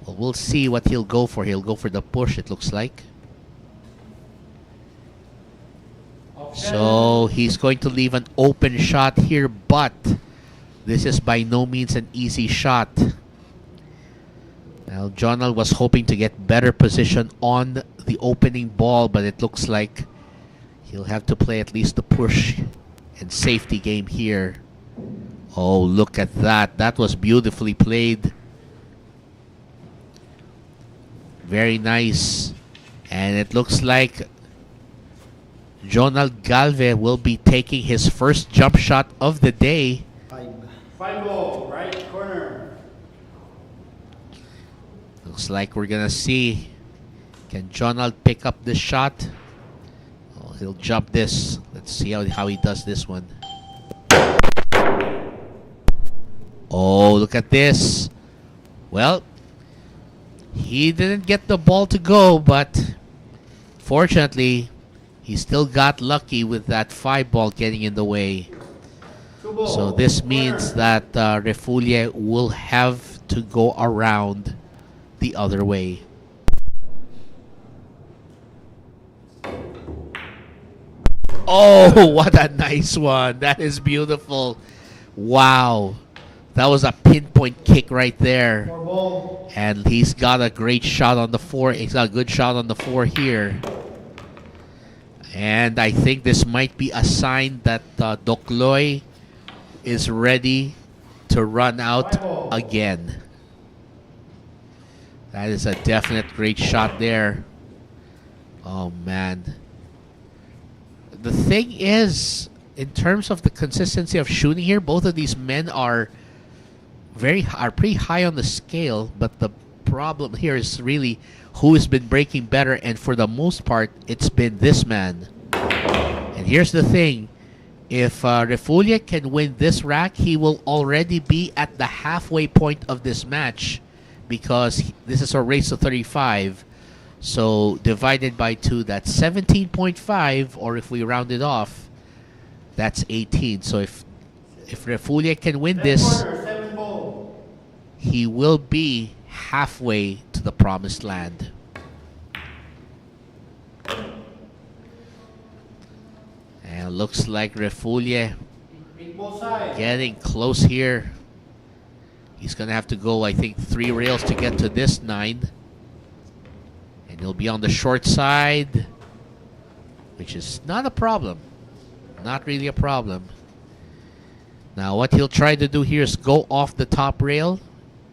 Well, we'll see what he'll go for. He'll go for the push, it looks like. So he's going to leave an open shot here, but this is by no means an easy shot. Well, Jonald was hoping to get better position on the opening ball, but it looks like he'll have to play at least the push and safety game here. Oh, look at that. That was beautifully played. Very nice. And it looks like Jonald Galve will be taking his first jump shot of the day. 5 ball, right corner. Looks like we're gonna see Can Jonald pick up this shot? Oh, he'll jump this. Let's see how he does this one. Oh, look at this. Well, he didn't get the ball to go, but fortunately, he still got lucky with that 5 ball getting in the way. So this means that Refulle will have to go around the other way. Oh, what a nice one. That is beautiful. Wow. That was a pinpoint kick right there. And he's got a great shot on the 4. He's got a good shot on the 4 here. And I think this might be a sign that Dokloy is ready to run out again. That is a definite great shot there. Oh, man. The thing is, in terms of the consistency of shooting here, both of these men are pretty high on the scale, but the problem here is really who has been breaking better, and for the most part, it's been this man. And here's the thing. If Refulle can win this rack, he will already be at the halfway point of this match, because this is a race to 35. So divided by 2, that's 17.5, or if we round it off, that's 18. So if Refulle can win this, he will be halfway to the promised land. And looks like Refulle getting close here. He's going to have to go, I think, 3 rails to get to this 9. And he'll be on the short side, which is not a problem. Not really a problem. Now, what he'll try to do here is go off the top rail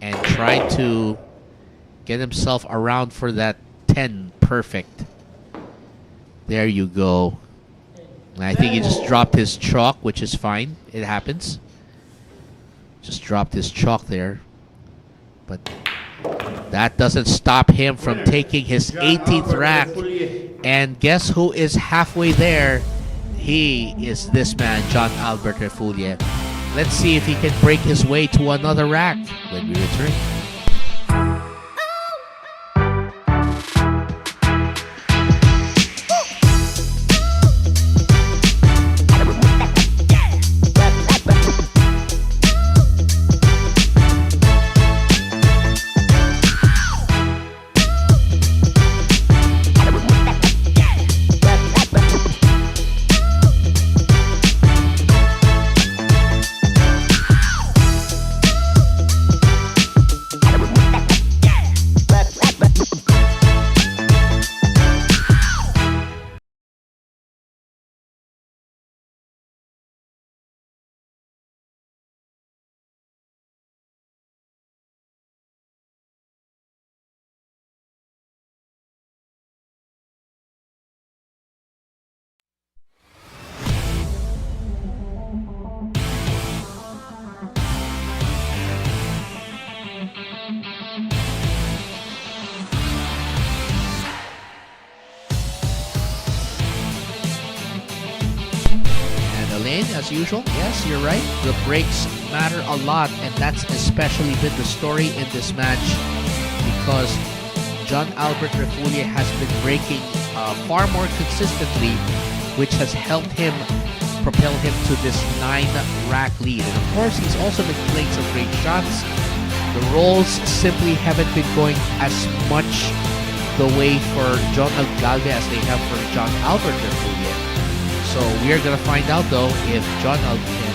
and try to get himself around for that 10 perfect. There you go. And I think he just dropped his chalk, which is fine. It happens. Just dropped his chalk there. But that doesn't stop him from taking his 18th rack. And guess who is halfway there? He is this man, John Albert Refulle. Let's see if he can break his way to another rack when we return. As usual, yes, you're right. The breaks matter a lot, and that's especially been the story in this match, because John Albert Refulle has been breaking far more consistently, which has helped him propel him to this 9-rack lead. And of course, he's also been playing some great shots. The rolls simply haven't been going as much the way for Jonald Galve as they have for John Albert Refulle. So we are going to find out, though, if Jonald can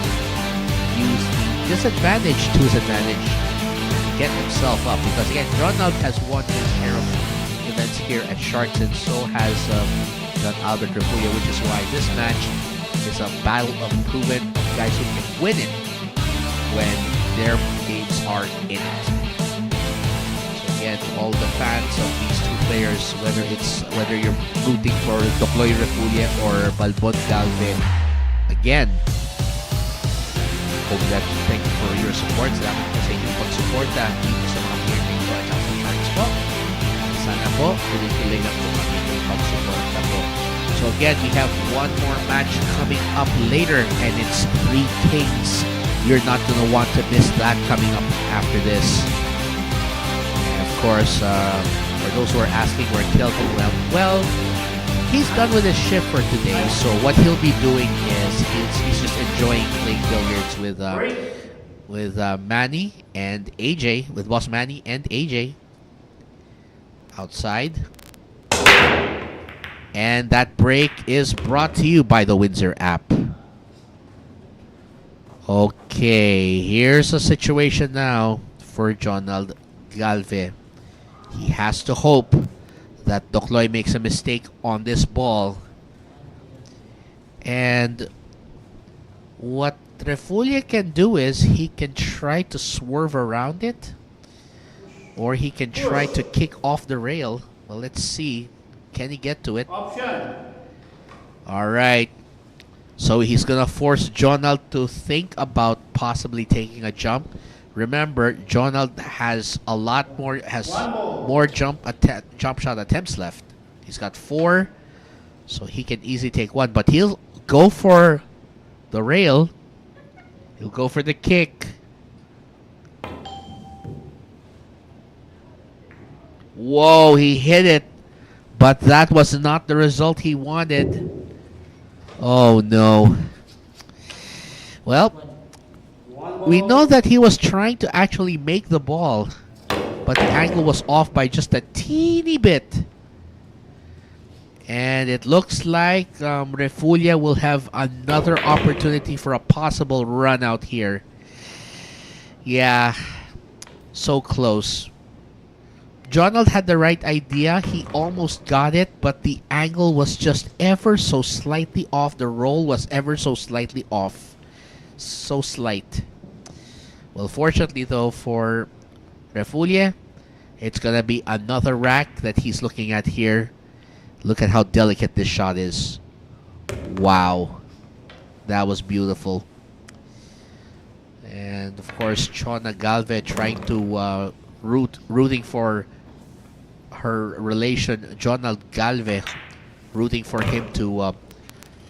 use the disadvantage to his advantage to get himself up. Because, again, Jonald has won his share of events here at Sharks, and so has John Albert Refulle, which is why this match is a battle of proven guys who can win it when their games are in it. So, again, to all the fans of these two players, whether you're rooting for Dokloy Refulle or Balbon Galve, again, hope that thank you for your support. Salamat kasi yung pag-suporta dito sa mga player ng Sharks po. Sana po, tuloy-tuloy lang po kami ng pagsuporta po. So again, we have one more match coming up later, and it's Three Kings. You're not gonna want to miss that coming up after this. And of course, for those who are asking where Kelvin went, well, he's done with his shift for today. So what he'll be doing is he's just enjoying playing billiards with Manny and AJ, with Boss Manny and AJ outside. And that break is brought to you by the Windsor app. Okay, here's a situation now for Jonald Galve. He has to hope that Dokloy makes a mistake on this ball. And what Refulle can do is he can try to swerve around it, or he can try to kick off the rail. Well, let's see. Can he get to it? Option. All right. So he's going to force Jonald to think about possibly taking a jump. Remember, Jonald has a lot more, more jump shot attempts left. He's got 4, so he can easily take 1. But he'll go for the rail. He'll go for the kick. Whoa, he hit it. But that was not the result he wanted. Oh, no. Well, we know that he was trying to actually make the ball, but the angle was off by just a teeny bit. And it looks like Refulle will have another opportunity for a possible run out here. Yeah, so close. Jonald had the right idea. He almost got it, but the angle was just ever so slightly off. The roll was ever so slightly off. So slight. Well, fortunately, though, for Refulle, it's going to be another rack that he's looking at here. Look at how delicate this shot is. Wow. That was beautiful. And, of course, Chona Galve trying to rooting for her relation, Jonald Galve, rooting for him to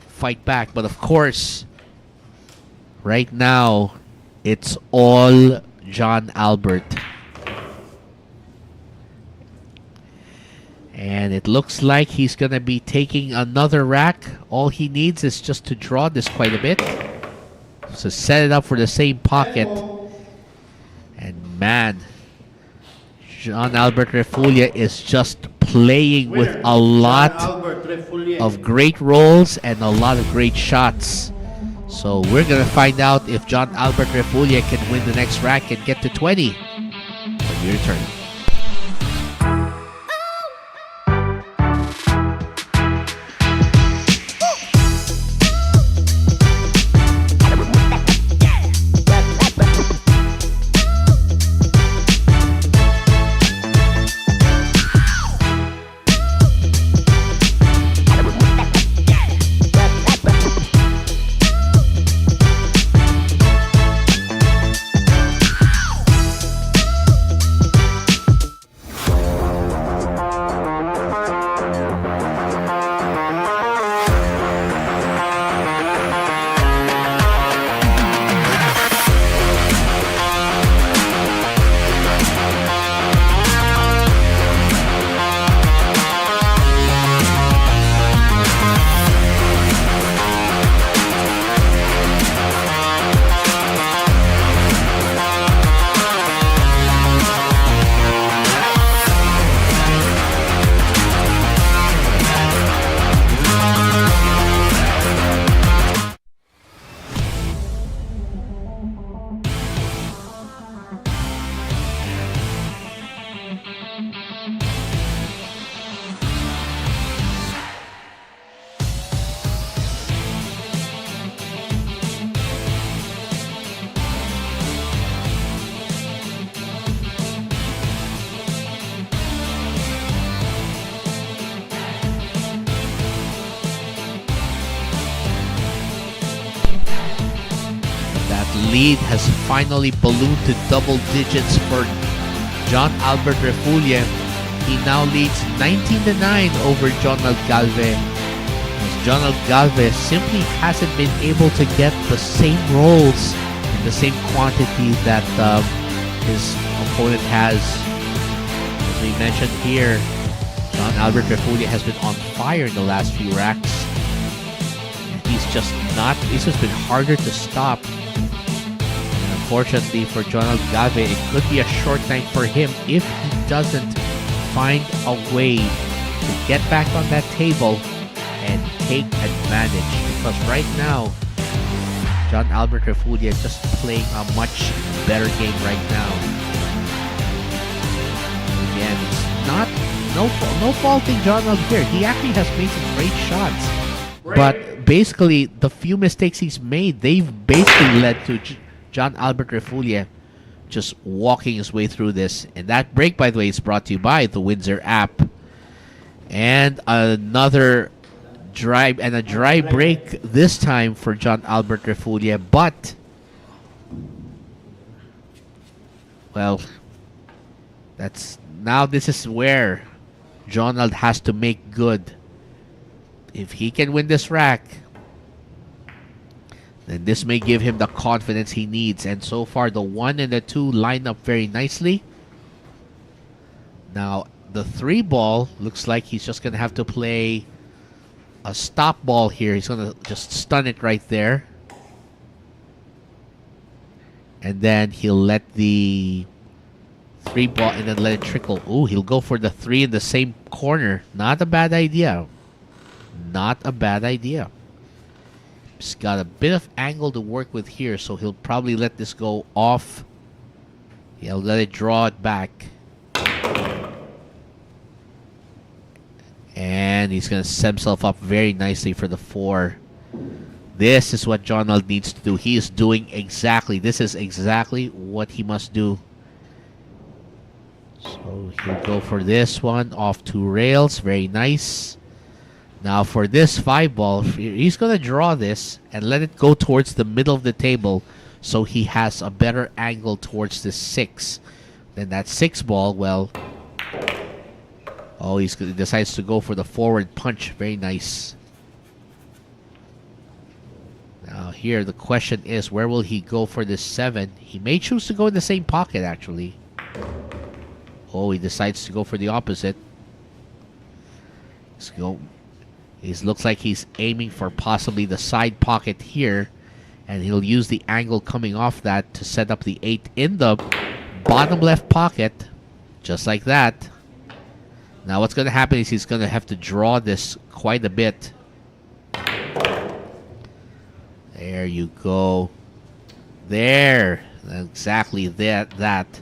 fight back. But, of course, right now, it's all John Albert. And it looks like he's going to be taking another rack. All he needs is just to draw this quite a bit. So set it up for the same pocket. And man, John Albert Refulle is just playing with a lot of great rolls and a lot of great shots. So we're going to find out if John Albert Refulle can win the next rack and get to 20 when we return. Lead has finally ballooned to double digits for John Albert Refulle. He now leads 19-9 over Jonald Galve. As Jonald Galve simply hasn't been able to get the same rolls in the same quantity that his opponent has. As we mentioned here, John Albert Refulle has been on fire in the last few racks. He's just been harder to stop. And unfortunately for Jonald Galve, it could be a short night for him if he doesn't find a way to get back on that table and take advantage. Because right now, John Albert Refulle is just playing a much better game right now. Again, it's no faulting Jonald here. He actually has made some great shots. But basically, the few mistakes he's made, they've basically led to John Albert Refulle just walking his way through this. And that break, by the way, is brought to you by the Windsor app. And another dry break this time for John Albert Refulle. But, well, this is where Jonald has to make good. If he can win this rack, then this may give him the confidence he needs. And so far, the 1 and the 2 line up very nicely. Now, the 3 ball looks like he's just going to have to play a stop ball here. He's going to just stun it right there. And then he'll let the 3 ball and then let it trickle. Ooh, he'll go for the 3 in the same corner. Not a bad idea. Not a bad idea. He's got a bit of angle to work with here, so he'll probably let this go off. He'll let it draw it back. And he's going to set himself up very nicely for the 4. This is what Jonald needs to do. He is doing exactly. This is exactly what he must do. So he'll go for this one off 2 rails. Very nice. Now for this 5 ball, he's going to draw this and let it go towards the middle of the table so he has a better angle towards the 6. Then that 6 ball, well, oh, he decides to go for the forward punch. Very nice. Now here the question is, where will he go for this 7? He may choose to go in the same pocket actually. Oh, he decides to go for the opposite. Let's go. It looks like he's aiming for possibly the side pocket here. And he'll use the angle coming off that to set up the 8 in the bottom left pocket. Just like that. Now what's going to happen is he's going to have to draw this quite a bit. There you go. There. Exactly that.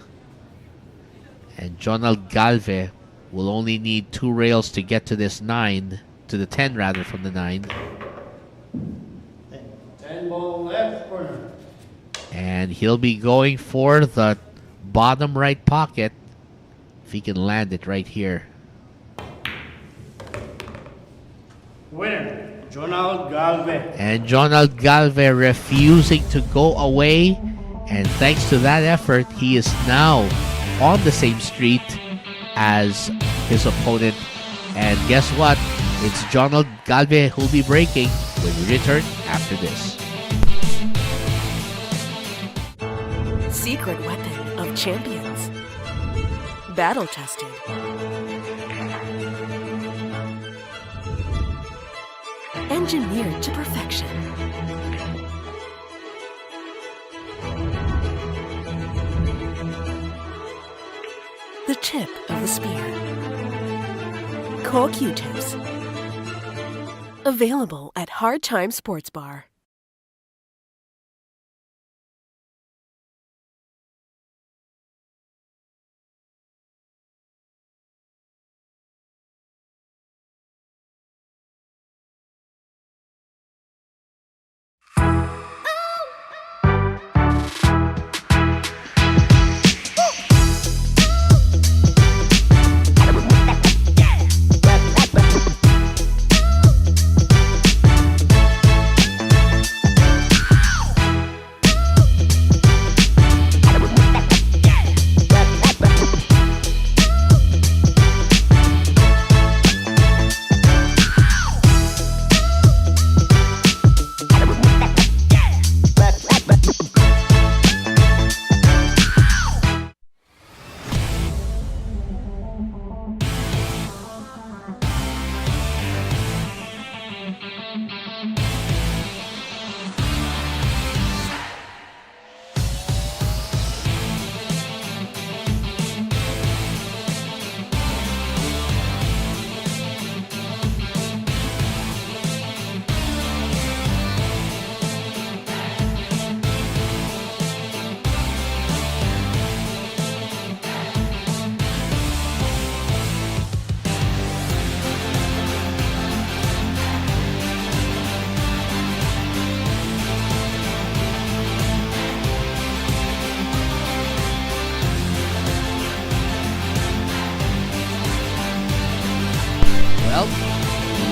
And Jonald Galve will only need 2 rails to get to this 9. To the 10 rather from the 9. 10 ball left corner. And he'll be going for the bottom right pocket. If he can land it right here. Winner, Jonald Galve. And Jonald Galve refusing to go away. And thanks to that effort, he is now on the same street as his opponent. And guess what? It's Jonald Galve who'll be breaking when we return after this. Secret weapon of champions. Battle tested. Engineered to perfection. The tip of the spear. Core Q-tips. Available at Hard Time Sports Bar.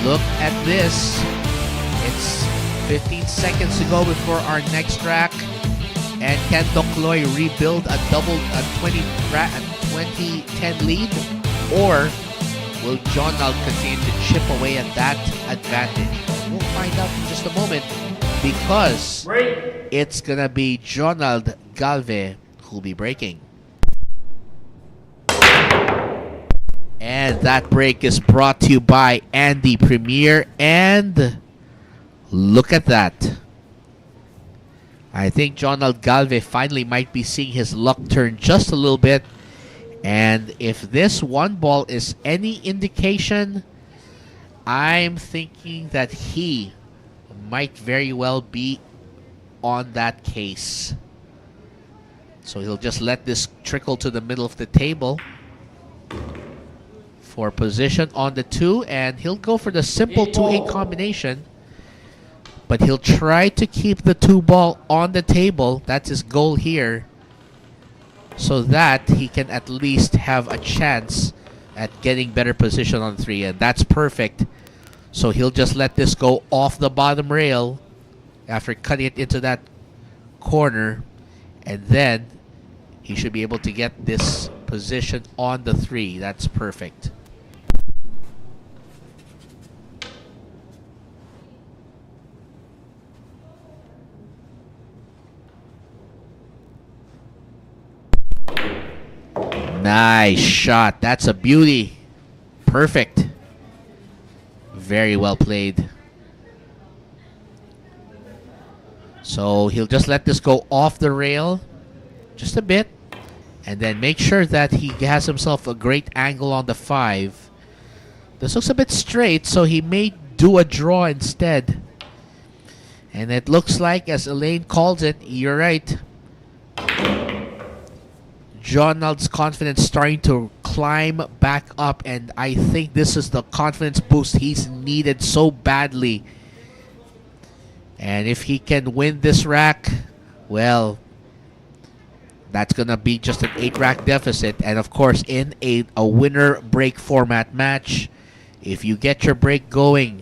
look at this. It's 15 seconds to go before our next rack. And can Dokloy rebuild a 20-10 lead? Or will Jonald continue to chip away at that advantage? We'll find out in just a moment, because it's going to be Jonald Galve who'll be breaking. And that break is brought to you by Andy Premier. And look at that. I think Jonald Galve finally might be seeing his luck turn just a little bit. And if this one ball is any indication, I'm thinking that he might very well be on that case. So he'll just let this trickle to the middle of the table for position on the 2, and he'll go for the simple 2-8 combination. But he'll try to keep the 2 ball on the table. That's his goal here, so that he can at least have a chance at getting better position on 3, and that's perfect. So he'll just let this go off the bottom rail after cutting it into that corner, and then he should be able to get this position on the 3. That's perfect. Nice shot. That's a beauty. Perfect. Very well played. So he'll just let this go off the rail just a bit, and then make sure that he has himself a great angle on the 5. This looks a bit straight, so he may do a draw instead. And it looks like, as Elaine calls it, you're right, Jonald's confidence starting to climb back up, and I think this is the confidence boost he's needed so badly. And if he can win this rack, well, that's going to be just an 8-rack deficit. And of course, in a winner break format match, if you get your break going,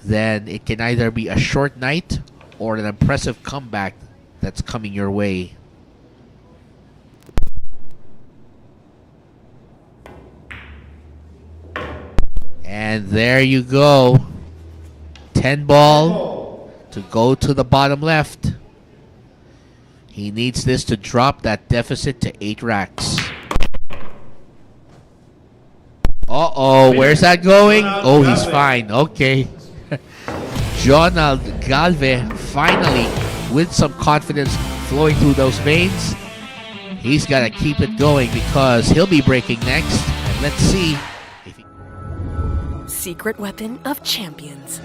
then it can either be a short night or an impressive comeback that's coming your way. And there you go. 10 ball to go to the bottom left. He needs this to drop that deficit to 8 racks. Uh-oh, where's that going? Oh, he's fine. Okay. Jonald Galve finally, with some confidence flowing through those veins, he's got to keep it going because he'll be breaking next. And let's see if he... Secret weapon of champions.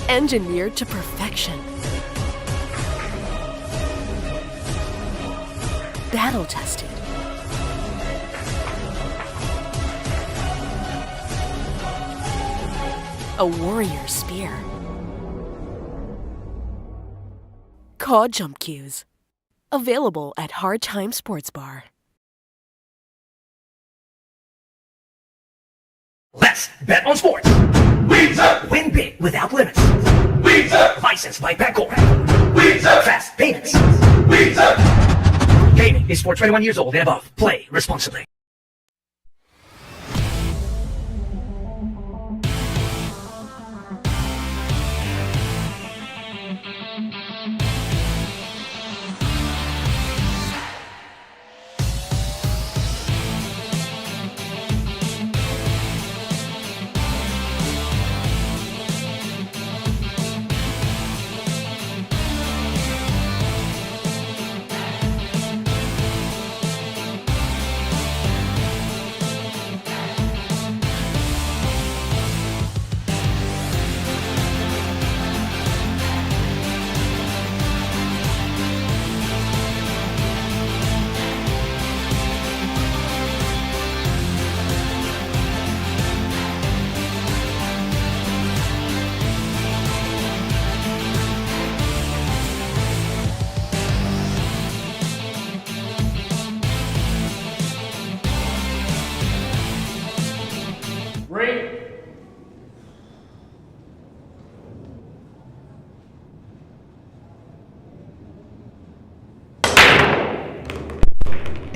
Engineered to perfection. Battle tested. A warrior spear. Cod jump cues. Available at Hard Time Sports Bar. Let's bet on sports. Win big without limits. Licensed by Bancorp. Fast payments. Gaming is for 21 years old and above. Play responsibly.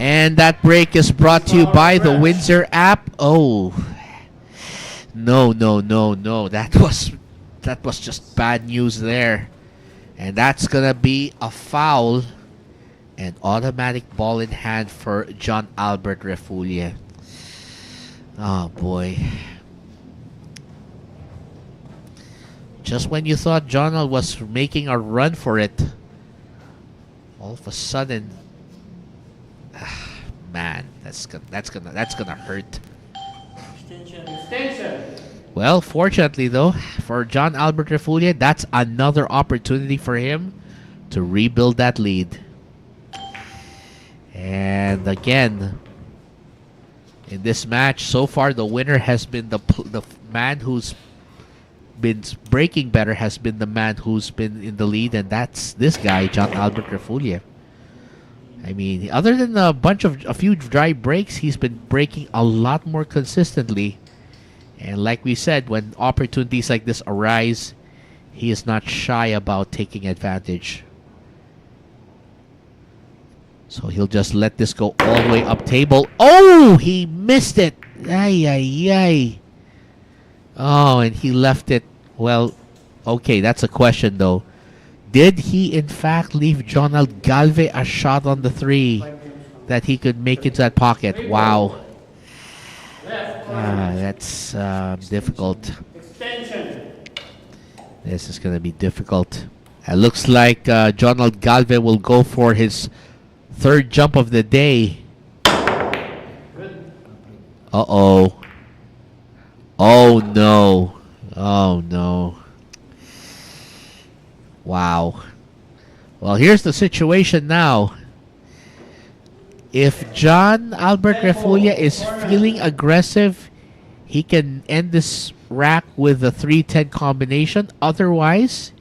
And that break is brought to you by the Windsor app. Oh, no. That was just bad news there. And that's going to be a foul. An automatic ball in hand for John Albert Refulle. Oh, boy. Just when you thought Jonald was making a run for it, all of a sudden, man, that's gonna hurt. Extension. Well, fortunately though, for John Albert Refulle, that's another opportunity for him to rebuild that lead. And again, in this match, so far the winner has been the man who's been breaking better, has been the man who's been in the lead, and that's this guy, John Albert Refulle. I mean, other than a few dry breaks, he's been breaking a lot more consistently. And like we said, when opportunities like this arise, he is not shy about taking advantage. So he'll just let this go all the way up table. Oh, he missed it. Ay, ay, ay. Oh, and he left it. Well, okay, that's a question though. Did he in fact leave Jonald Galve a shot on the 3 that he could make into that pocket? Wow. That's difficult. This is going to be difficult. It looks like Jonald Galve will go for his 3rd jump of the day. Uh-oh. Oh, no. Oh, no. Wow. Well, here's the situation now. If John Albert Refulle is feeling aggressive, he can end this rack with a 3-10 combination. Otherwise,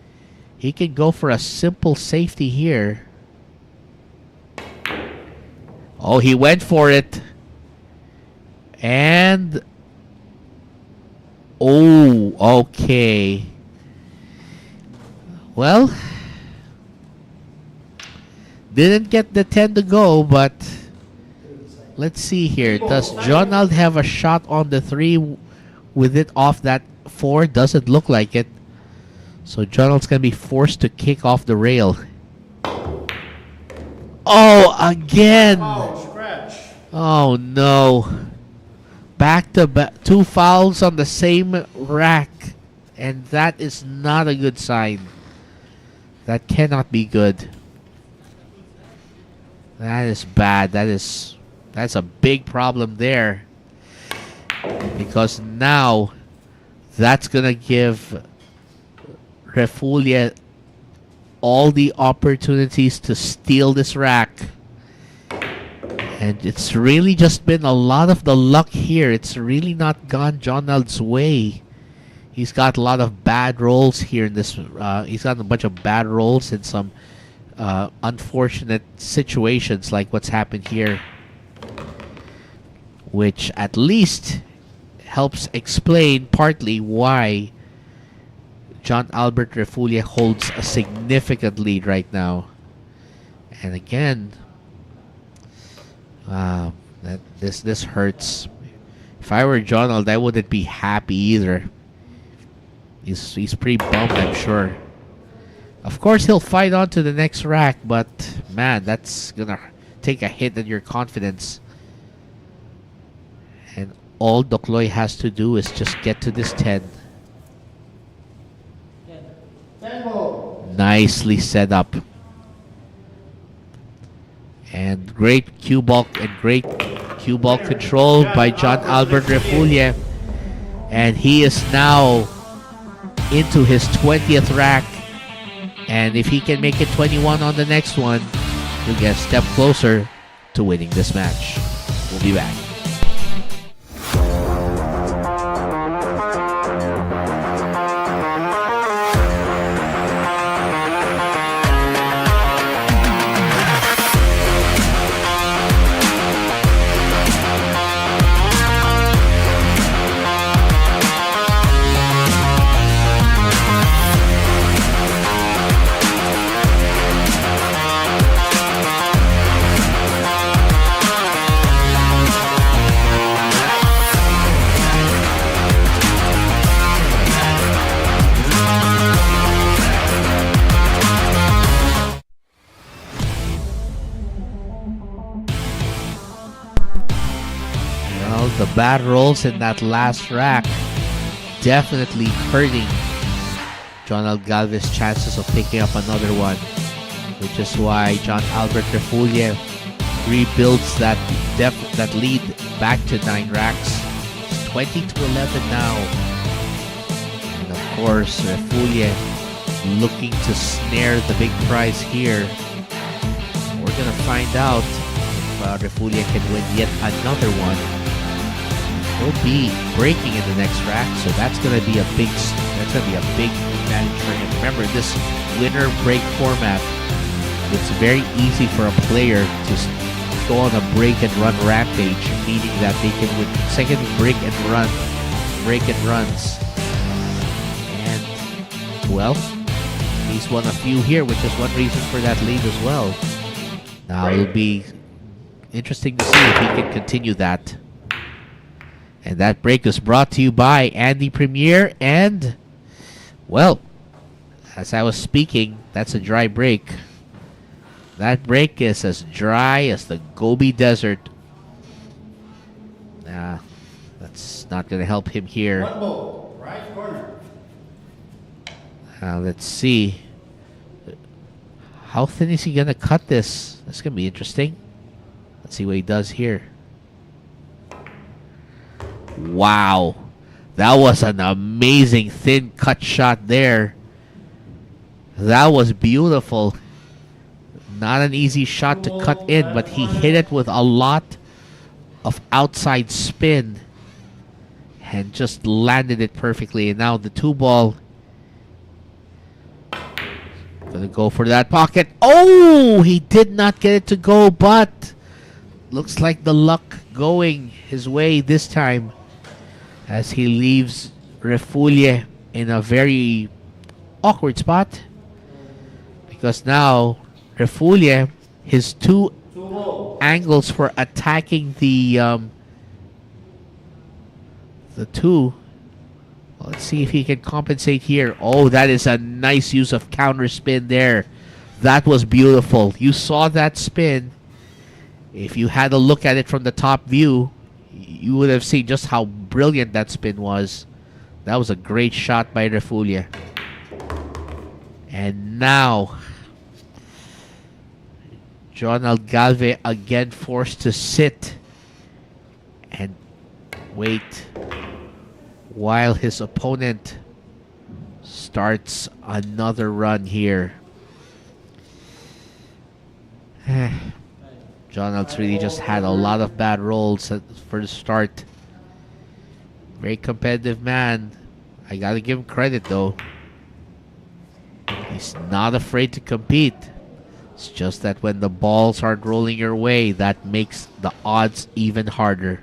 he can go for a simple safety here. Oh, he went for it. And... oh, okay. Well, didn't get the 10 to go, but let's see here. Does Jonald have a shot on the 3 with it off that 4? Doesn't look like it. So Jonald's going to be forced to kick off the rail. Oh, again. Oh, no. Back to back. 2 fouls on the same rack. And that is not a good sign. That cannot be good. That is bad. That's a big problem there. Because now that's going to give Refulle all the opportunities to steal this rack. And it's really just been a lot of the luck here. It's really not gone Jonald's way. He's got a lot of bad rolls here in this. He's got a bunch of bad rolls and some unfortunate situations like what's happened here, which at least helps explain partly why John Albert Refulle holds a significant lead right now. And again, this hurts. If I were Jonald, I wouldn't be happy either. He's pretty bummed, I'm sure. Of course, he'll fight on to the next rack, but man, that's gonna take a hit at your confidence. And all Dokloy has to do is just get to this 10. Nicely set up. And great cue ball control by John Albert Refulle. And he is now into his 20th rack. And if he can make it 21 on the next one, he'll get a step closer to winning this match. We'll be back. bad rolls in that last rack definitely hurting Jonald Galve's chances of picking up another one, which is why John Albert Refulle rebuilds that lead back to 9 racks. It's 20-11 now. And of course, Refulle looking to snare the big prize here. We're gonna find out if Refulle can win yet another one. He'll be breaking in the next rack, so that's gonna be a big advantage for him. Remember, this winner break format, it's very easy for a player to go on a break and run rampage, meaning that they can win consecutive break and runs. And well, he's won a few here, which is one reason for that lead as well. Now it'll be interesting to see if he can continue that. And that break is brought to you by Andy Premier. And, well, as I was speaking, that's a dry break. That break is as dry as the Gobi Desert. That's not going to help him here. One ball, right corner. Let's see. How thin is he going to cut this? That's going to be interesting. Let's see what he does here. Wow. That was an amazing thin cut shot there. That was beautiful. Not an easy shot to cut in, but he hit it with a lot of outside spin and just landed it perfectly. And now the 2-ball. Gonna go for that pocket. Oh, he did not get it to go, but looks like the luck going his way this time as he leaves Refulle in a very awkward spot, because now Refulle, his two angles for attacking the 2. Let's see if he can compensate here. Oh, that is a nice use of counter spin there. That was beautiful. You saw that spin. If you had a look at it from the top view, you would have seen just how brilliant that spin was. That was a great shot by Refulle. And now, Jonald Galve again forced to sit and wait while his opponent starts another run here. Jonald's really just had a lot of bad rolls for the start. Very competitive man. I gotta give him credit though. He's not afraid to compete. It's just that when the balls aren't rolling your way, that makes the odds even harder.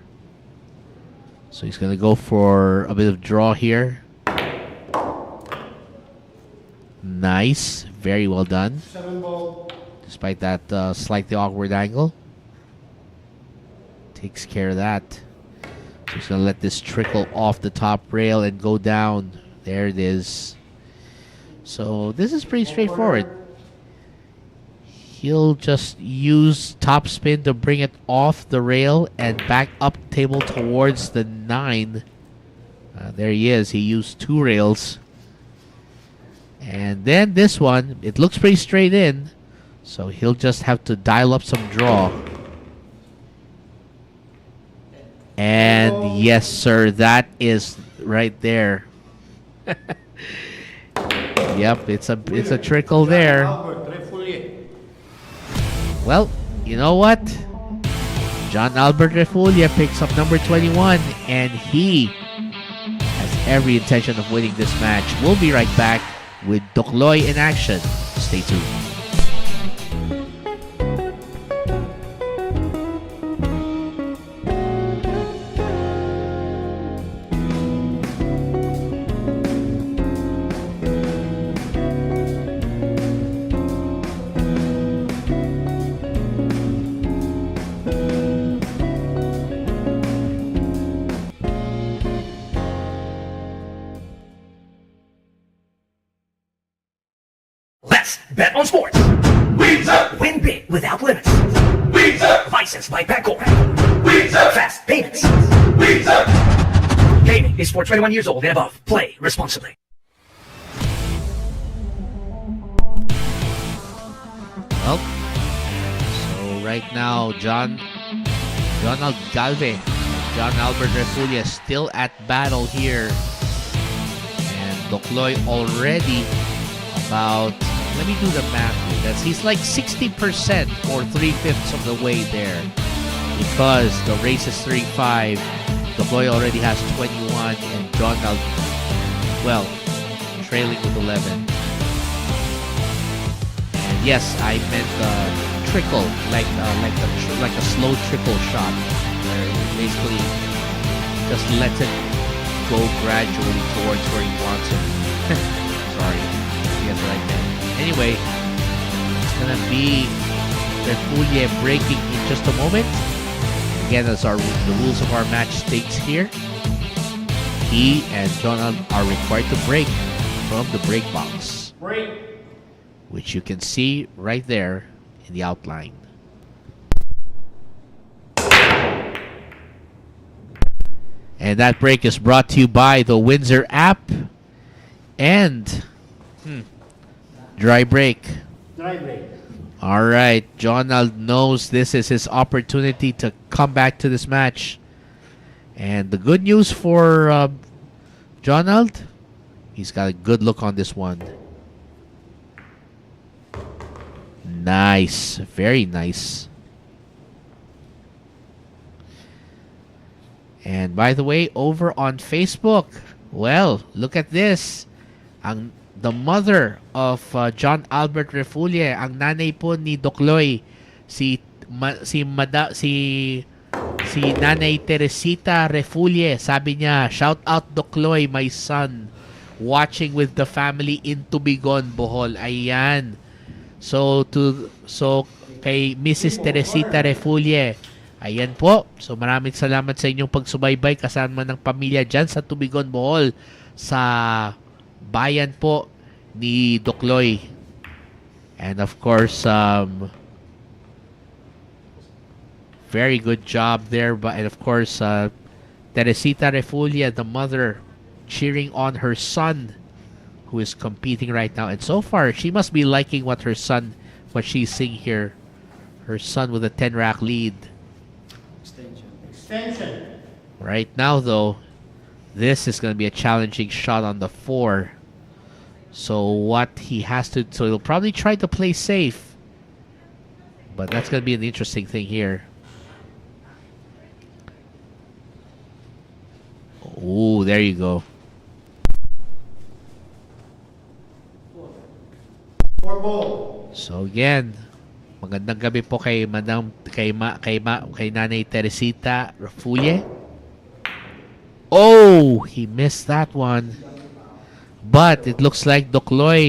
So he's gonna go for a bit of draw here. Nice. Very well done. 7 ball. Despite that slightly awkward angle. Takes care of that. So he's going to let this trickle off the top rail and go down. There it is. So this is pretty straightforward. He'll just use top spin to bring it off the rail and back up table towards the 9. There he is. He used 2 rails. And then this one, it looks pretty straight in. So he'll just have to dial up some draw. And yes, sir, that is right there. Yep, it's a trickle there. Well, you know what? John Albert Refulle picks up number 21, and he has every intention of winning this match. We'll be right back with Dokloy in action. Stay tuned. Let's bet on sports. Win big without limits. Licensed by Bancorp. Fast payments. Gaming is for 21 years old and above. Play responsibly. Well, so right now, Jonald Galve, John Albert Refulle still at battle here. And Docloy already about, let me do the math here. He's like 60% or 3/5 of the way there. Because the race is 3-5. Docloy already has 21 and Jonald, well, trailing with 11. And yes, I meant trickle, like a slow trickle shot, where he basically just lets it go gradually towards where he wants it. Sorry, that's what I meant. Anyway, it's gonna be Refulle breaking in just a moment. Again, as the rules of our match states here, he and Jonald are required to break from the break box. Break. Which you can see right there in the outline. And that break is brought to you by the Windsor app and Dry Break. Dry break. All right, Jonald knows this is his opportunity to come back to this match. And the good news for Jonald, he's got a good look on this one. Nice, very nice. And by the way, over on Facebook, well, look at this. The mother of John Albert Refulle, ang nanay po ni Docloy, si Nanay Teresita Refulle. Sabi niya, shout out Docloy, my son, watching with the family in Tubigon, Bohol. Ayan. So kay Mrs. Teresita Refulle, ayan po. So maraming salamat sa inyong pagsubaybay kasama ng pamilya dyan sa Tubigon, Bohol, sa bayan po ni Docloy. And of course, very good job there. And of course, Teresita Refulle, the mother, cheering on her son who is competing right now. And so far, she must be liking what she's seeing here. Her son with a 10-rack lead. Extension. Right now, though, this is going to be a challenging shot on the 4. So what he has to... So he'll probably try to play safe. But that's going to be an interesting thing here. Ooh, there you go. 4 ball. So again, magandang gabi po kay Nanay Teresita Refulle. Oh, he missed that one. But it looks like Docloy